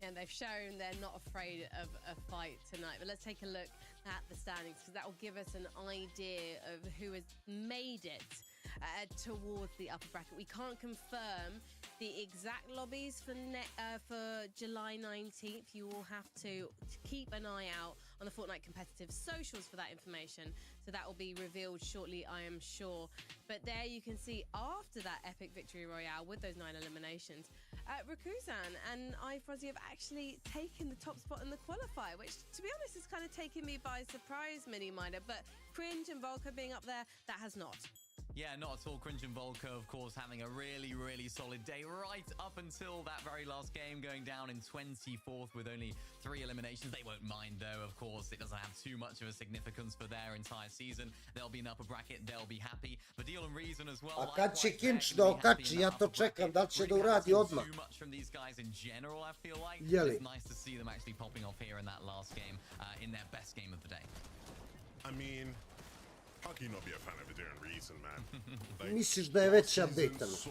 And they've shown they're not afraid of a fight tonight. But let's take a look at the standings, because that will give us an idea of who has made it towards the upper bracket. We can't confirm the exact lobbies for July 19th. You will have to keep an eye out on the Fortnite competitive socials for that information. So that will be revealed shortly, I am sure. But there you can see, after that epic victory royale with those 9 eliminations, Racuzan and iFrosy have actually taken the top spot in the qualifier, which, to be honest, is kind of taking me by surprise, Mini-Minder. But Cringe and Volker being up there, that has not. Yeah, not at all. Cringe and Volker, of course, having a really, really solid day right up until that very last game, going down in 24th with only 3 eliminations. They won't mind, though, of course. It doesn't have too much of a significance for their entire season. They'll be in the upper bracket. They'll be happy. But Deal and Reason as well. A kad će Kinč da okači, ja to čekam, da li će da uradi odmah. Too much from these guys in general, I feel like. Jeli? It's nice to see them actually popping off here in that last game, in their best game of the day. I mean, How can you not be a fan of it during Ryzen, man? Like, misliš da je već updateano? so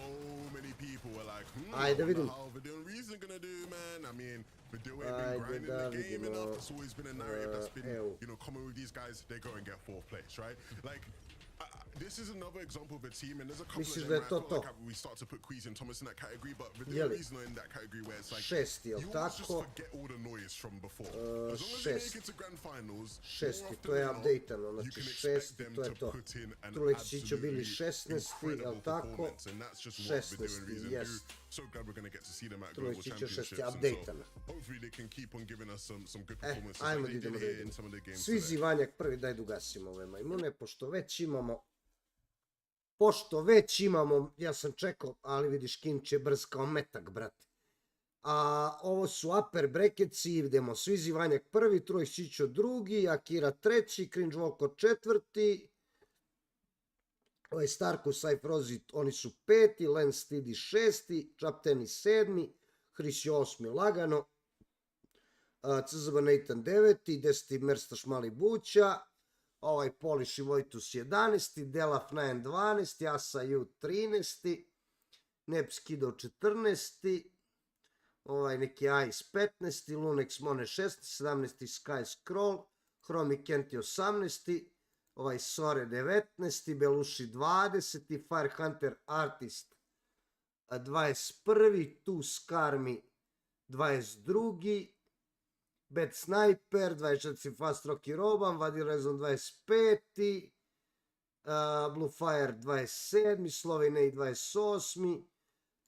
many people were like, Ajde I wonder vidim. how video Ryzen gonna do, man. I mean, but the way been grinding the game enough, it's always been a narrative that's been, you know, common with these guys. They go and get 4th place, right? Like, this is another example of a team, and there's a couple of them where I feel like we start to put Queez and Thomas in that category, but the reason are in that category where it's like Šesti, jel you always just tako? forget all the noise from before. As long as you make it to grand finals, Šesti, to je updateano, znači šesti, to je to. Truleksiću bili 16, jel tako? 16, jest. So glad we're going to get to see them at global Truleksiću championships. 6, updateano. Hopefully they can keep on giving us some good performances. Ajmo like they da did idemo here in some of the games Svi today. zivanjak prvi, daj da ugasimo ove majmune, pošto već imamo, ja sam čekao, ali vidiš, Kinč je brz kao metak, brate. A ovo su upper bracketsi, idemo svi zivanjak prvi, Trojčićo drugi, Akira treći, Cringe Volko četvrti, ovaj Starku, Sajfrozi, oni su peti, Lens Stidi šesti, Čapteni sedmi, Hrisio osmi lagano, CZB Nathan deveti, 10. Merstaš Mali Buća, ovaj Poliš i Vojtus 11. Delaf Najan 12. Jasa Ju 13. Nepskido 14. Ovaj neki Ice 15. Lunex Mone 16. 17. Sky Scroll. Hromi Kenti 18. Ovaj Sore 19. Beluši 20. Fire Hunter Artist 21. Tu Skarmi 22. Bad Sniper, 24. Fast Rocky Roban, Vadi Rezon 25. Blue Fire 27. Slovinej 28.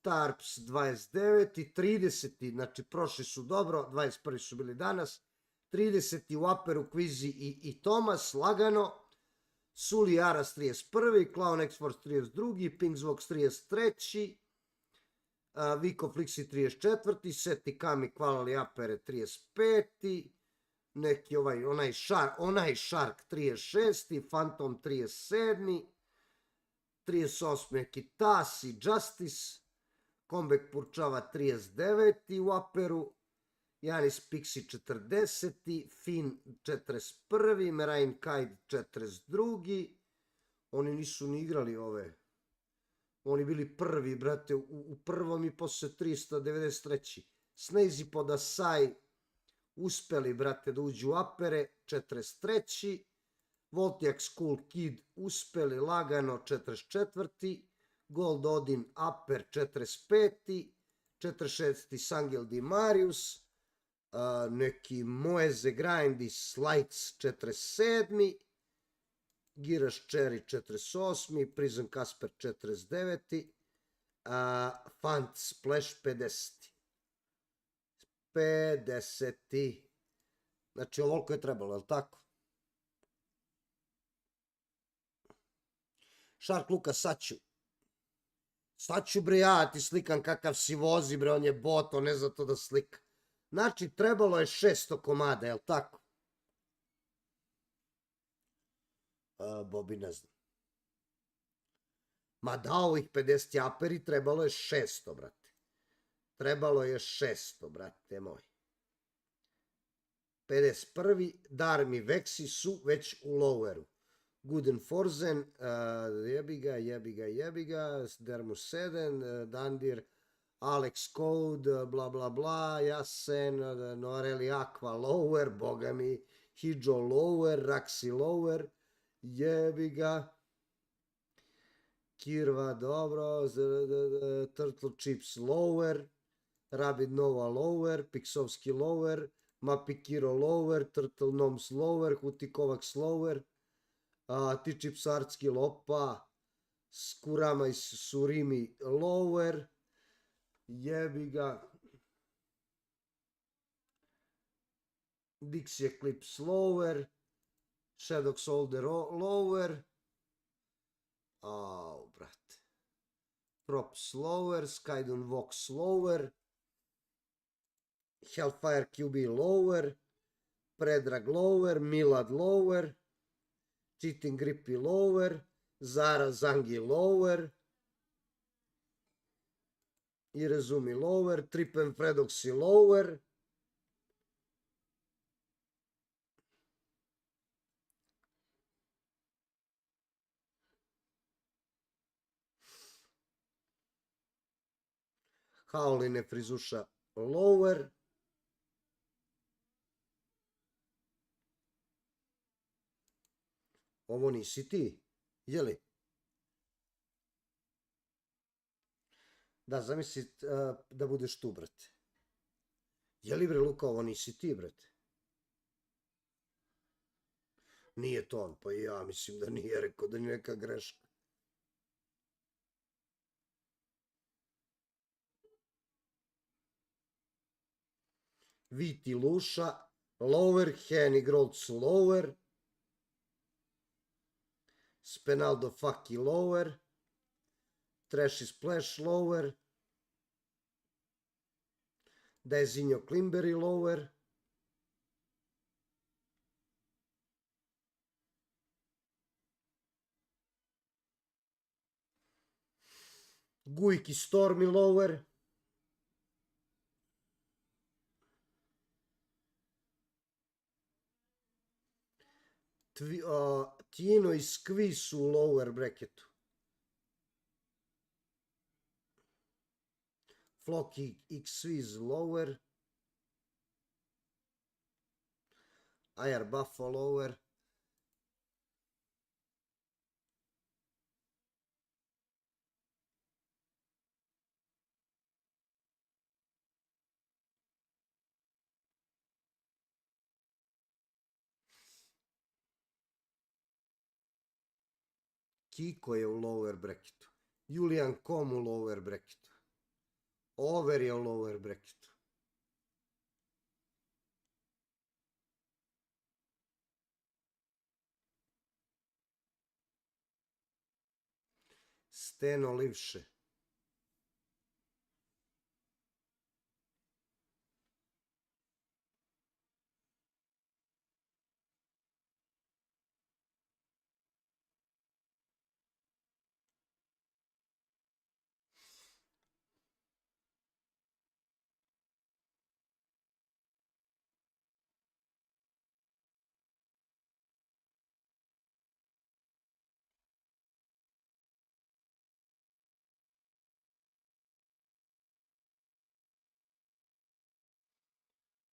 Tarps 29. 30. Znači prošli su dobro, 21. su bili danas. 30. u Aperu, Kvizi i Tomas, lagano. Suli Aras 31. Clown X-Force 32. Pingsvox 33. Viko Flixi 34. Seti Kami Kvalali Apere 35. Neki onaj Shark 36. Phantom 37. 38. Neki Tasi Justice. Comeback Purčava 39. u Aperu. Janis Pixi 40. Fin 41. Merain Kaid 42. Oni nisu ni igrali ove. Oni bili prvi, brate, u prvom i posle 393. Snazy Podasai uspeli, brate, da uđu u Apere, 43. Voltiac Cool Kid uspeli lagano, 44. Gold Odin Aper, 45. 46. Sangel Di Marius. Neki Moeze Grindi Slights, 47. Giraš Cherry 48. Prison Casper 49. Fant Splash 50. 50. Znači ovoliko je trebalo, je li tako? Shark Luka Saću. Saću bre, ja ti slikam kakav si vozi bre, on je bot, on ne zna to da slika. Znači trebalo je 600 komada, je li tako? Bobi ne znam. Ma da, ovih 50 aperi trebalo je 600, brate. Trebalo je 600, brate moj. 51. Darmi Vexi su već u loweru. Guden Forzen, jebiga, Dermus 7, Dandir, Alex Code, bla bla bla, Jasen, Noreli Aqua lower, boga mi, Hijo lower, Raxi lower, jebiga, Kirva dobro, Turtle Chips lower, Rabid Nova lower, Pixovski lower, Mapikiro lower, Turtle Noms lower, Hutikovac lower, Tičips Artski lopa, Skurama i Surimi lower, jebiga, Dixie Eclipse lower, Shadow Soldier lower, brate, Props lower, Skydon Vox lower, Hellfire QB lower, Predrag lower, Milad lower, Cheating Grippy lower, Zara Zangi lower, Irezumi lower, Tripen Fredoxi lower, Kaoline frizuša lower. Ovo nisi ti, jeli? Da, zamisli da budeš tu, brate. Jeli bre, Luka, ovo nisi ti, brate? Nije to on, pa ja mislim da nije, rekao da nije neka greška. Viti Luša, lower, Henny Grolc lower, Spenaldo Faki lower, Trashy Splash lower, Dezinho Klimberi lower, Gujki Stormy lower, Tino i Squeeze u lower bracketu. Floki X-Swiz lower. Ajar Buffo lower. Kiko je u lower bracketu. Julian Kom u lower bracketu. Over je u lower bracketu. Steno Livše.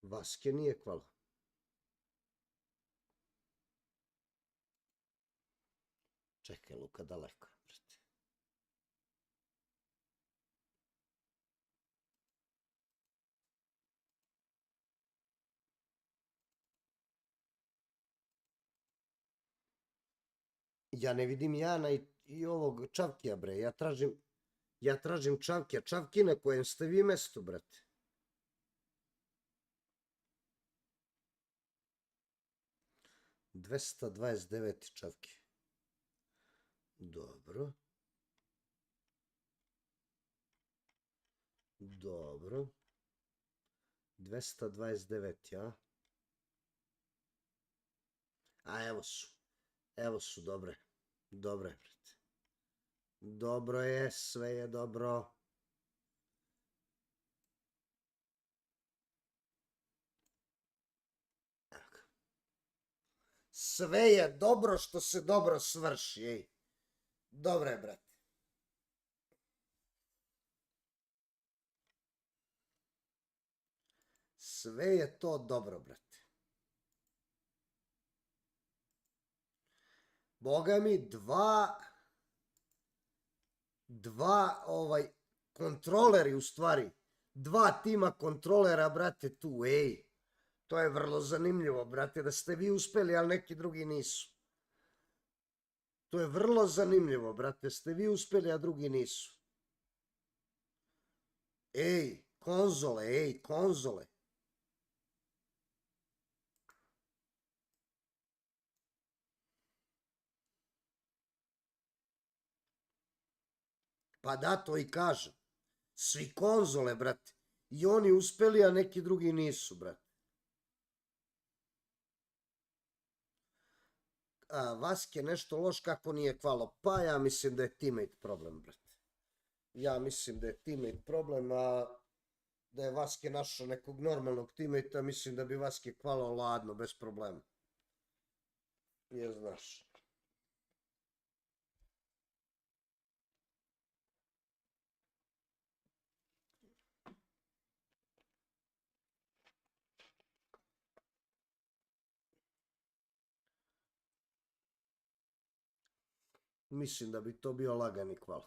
Vaske nije hvala. Čekaj, Luka, daleko je, brate. Ja ne vidim Jana i ovog Čavkija, bre. Ja tražim Čavkija. Čavki na kojem ste vi mesto, brate. ...229 Čavki. Dobro. Dobro. 229, ja? A, evo su. Evo su, dobre. Dobre, brate. Dobro je, sve je dobro. Sve je dobro što se dobro svrši, ej. Dobro je, brate. Sve je to dobro, brate. Boga mi, dva kontroleri u stvari. Dva tima kontrolera, brate, tu, ej. To je vrlo zanimljivo, brate, da ste vi uspeli, ali neki drugi nisu. To je vrlo zanimljivo, brate, ste vi uspeli, a drugi nisu. Ej, konzole. Pa da, to i kažem. Svi konzole, brate. I oni uspeli, a neki drugi nisu, brate. Vaske nešto loš kako nije hvalo. Pa ja mislim da je teammate problem, brate. Ja mislim da je teammate problem, a da je Vaske našao nekog normalnog teammate-a, mislim da bi Vaske hvalo ladno, bez problema. Jer znaš. Mislim da bi to bio lagani kval.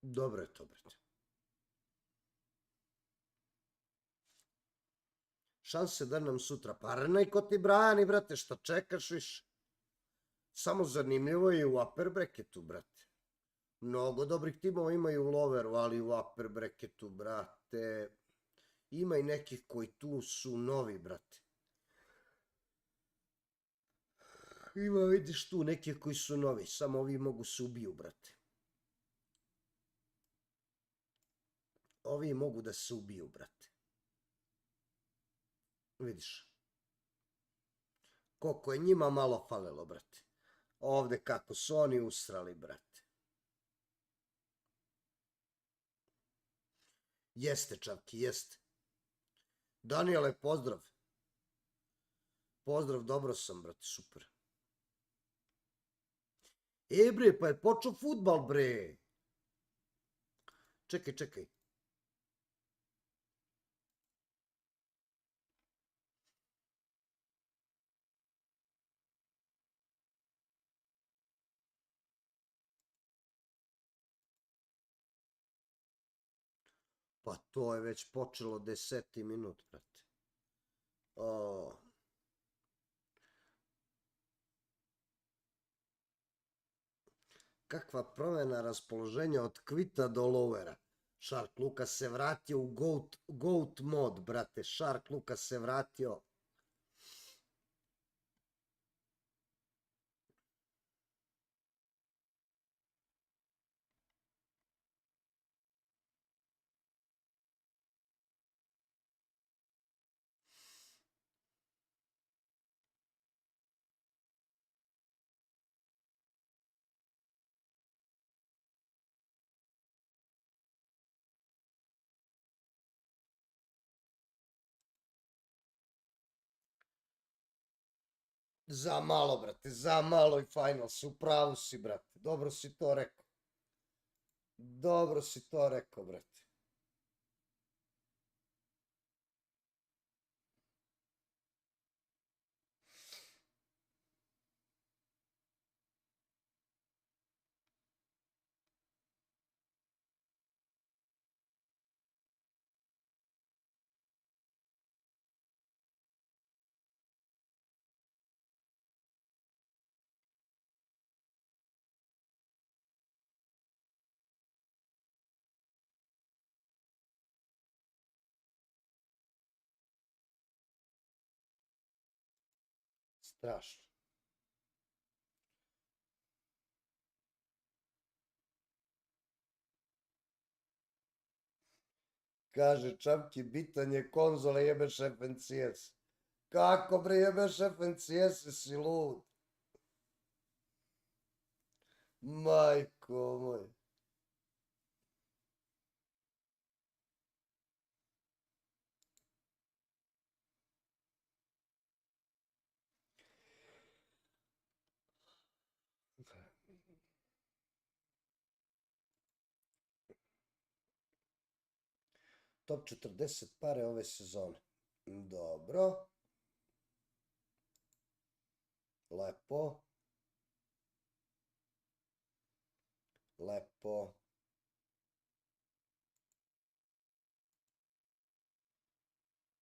Dobro je to, brate. Šanse da nam sutra. Pa neko ti brani, brate, šta čekaš više? Samo zanimljivo je u upper bracketu, brate. Mnogo dobrih timova imaju u loweru, ali u upper bracketu, brate, ima i nekih koji tu su novi, brate. Ima, vidiš tu, nekih koji su novi, samo ovi mogu se ubiju, brate. Ovi mogu da se ubiju, brate. Vidiš. Koliko je njima malo falilo, brate. Ovde kako su oni usrali, brate. Jeste, Čavki, jeste. Daniele, pozdrav. Pozdrav, dobro sam, brate, super. E, bre, pa je počeo fudbal, bre. Čekaj, čekaj. Pa to je već počelo 10. minut, brate. Kakva promjena raspoloženja od kvita do lowera. Shark Luka se vratio u GOAT mod, brate. Shark Luka se vratio. Za malo, brate, za malo i finals, u pravu si, brate, dobro si to rekao. Dobro si to rekao, brate. Strašno. Kaže Čapki, bitan je konzole, jebeš FNCS. Kako bre jebeš FNCS, si lud? Majko moj. Top 40 pare ove sezone. Dobro. Lepo. Lepo.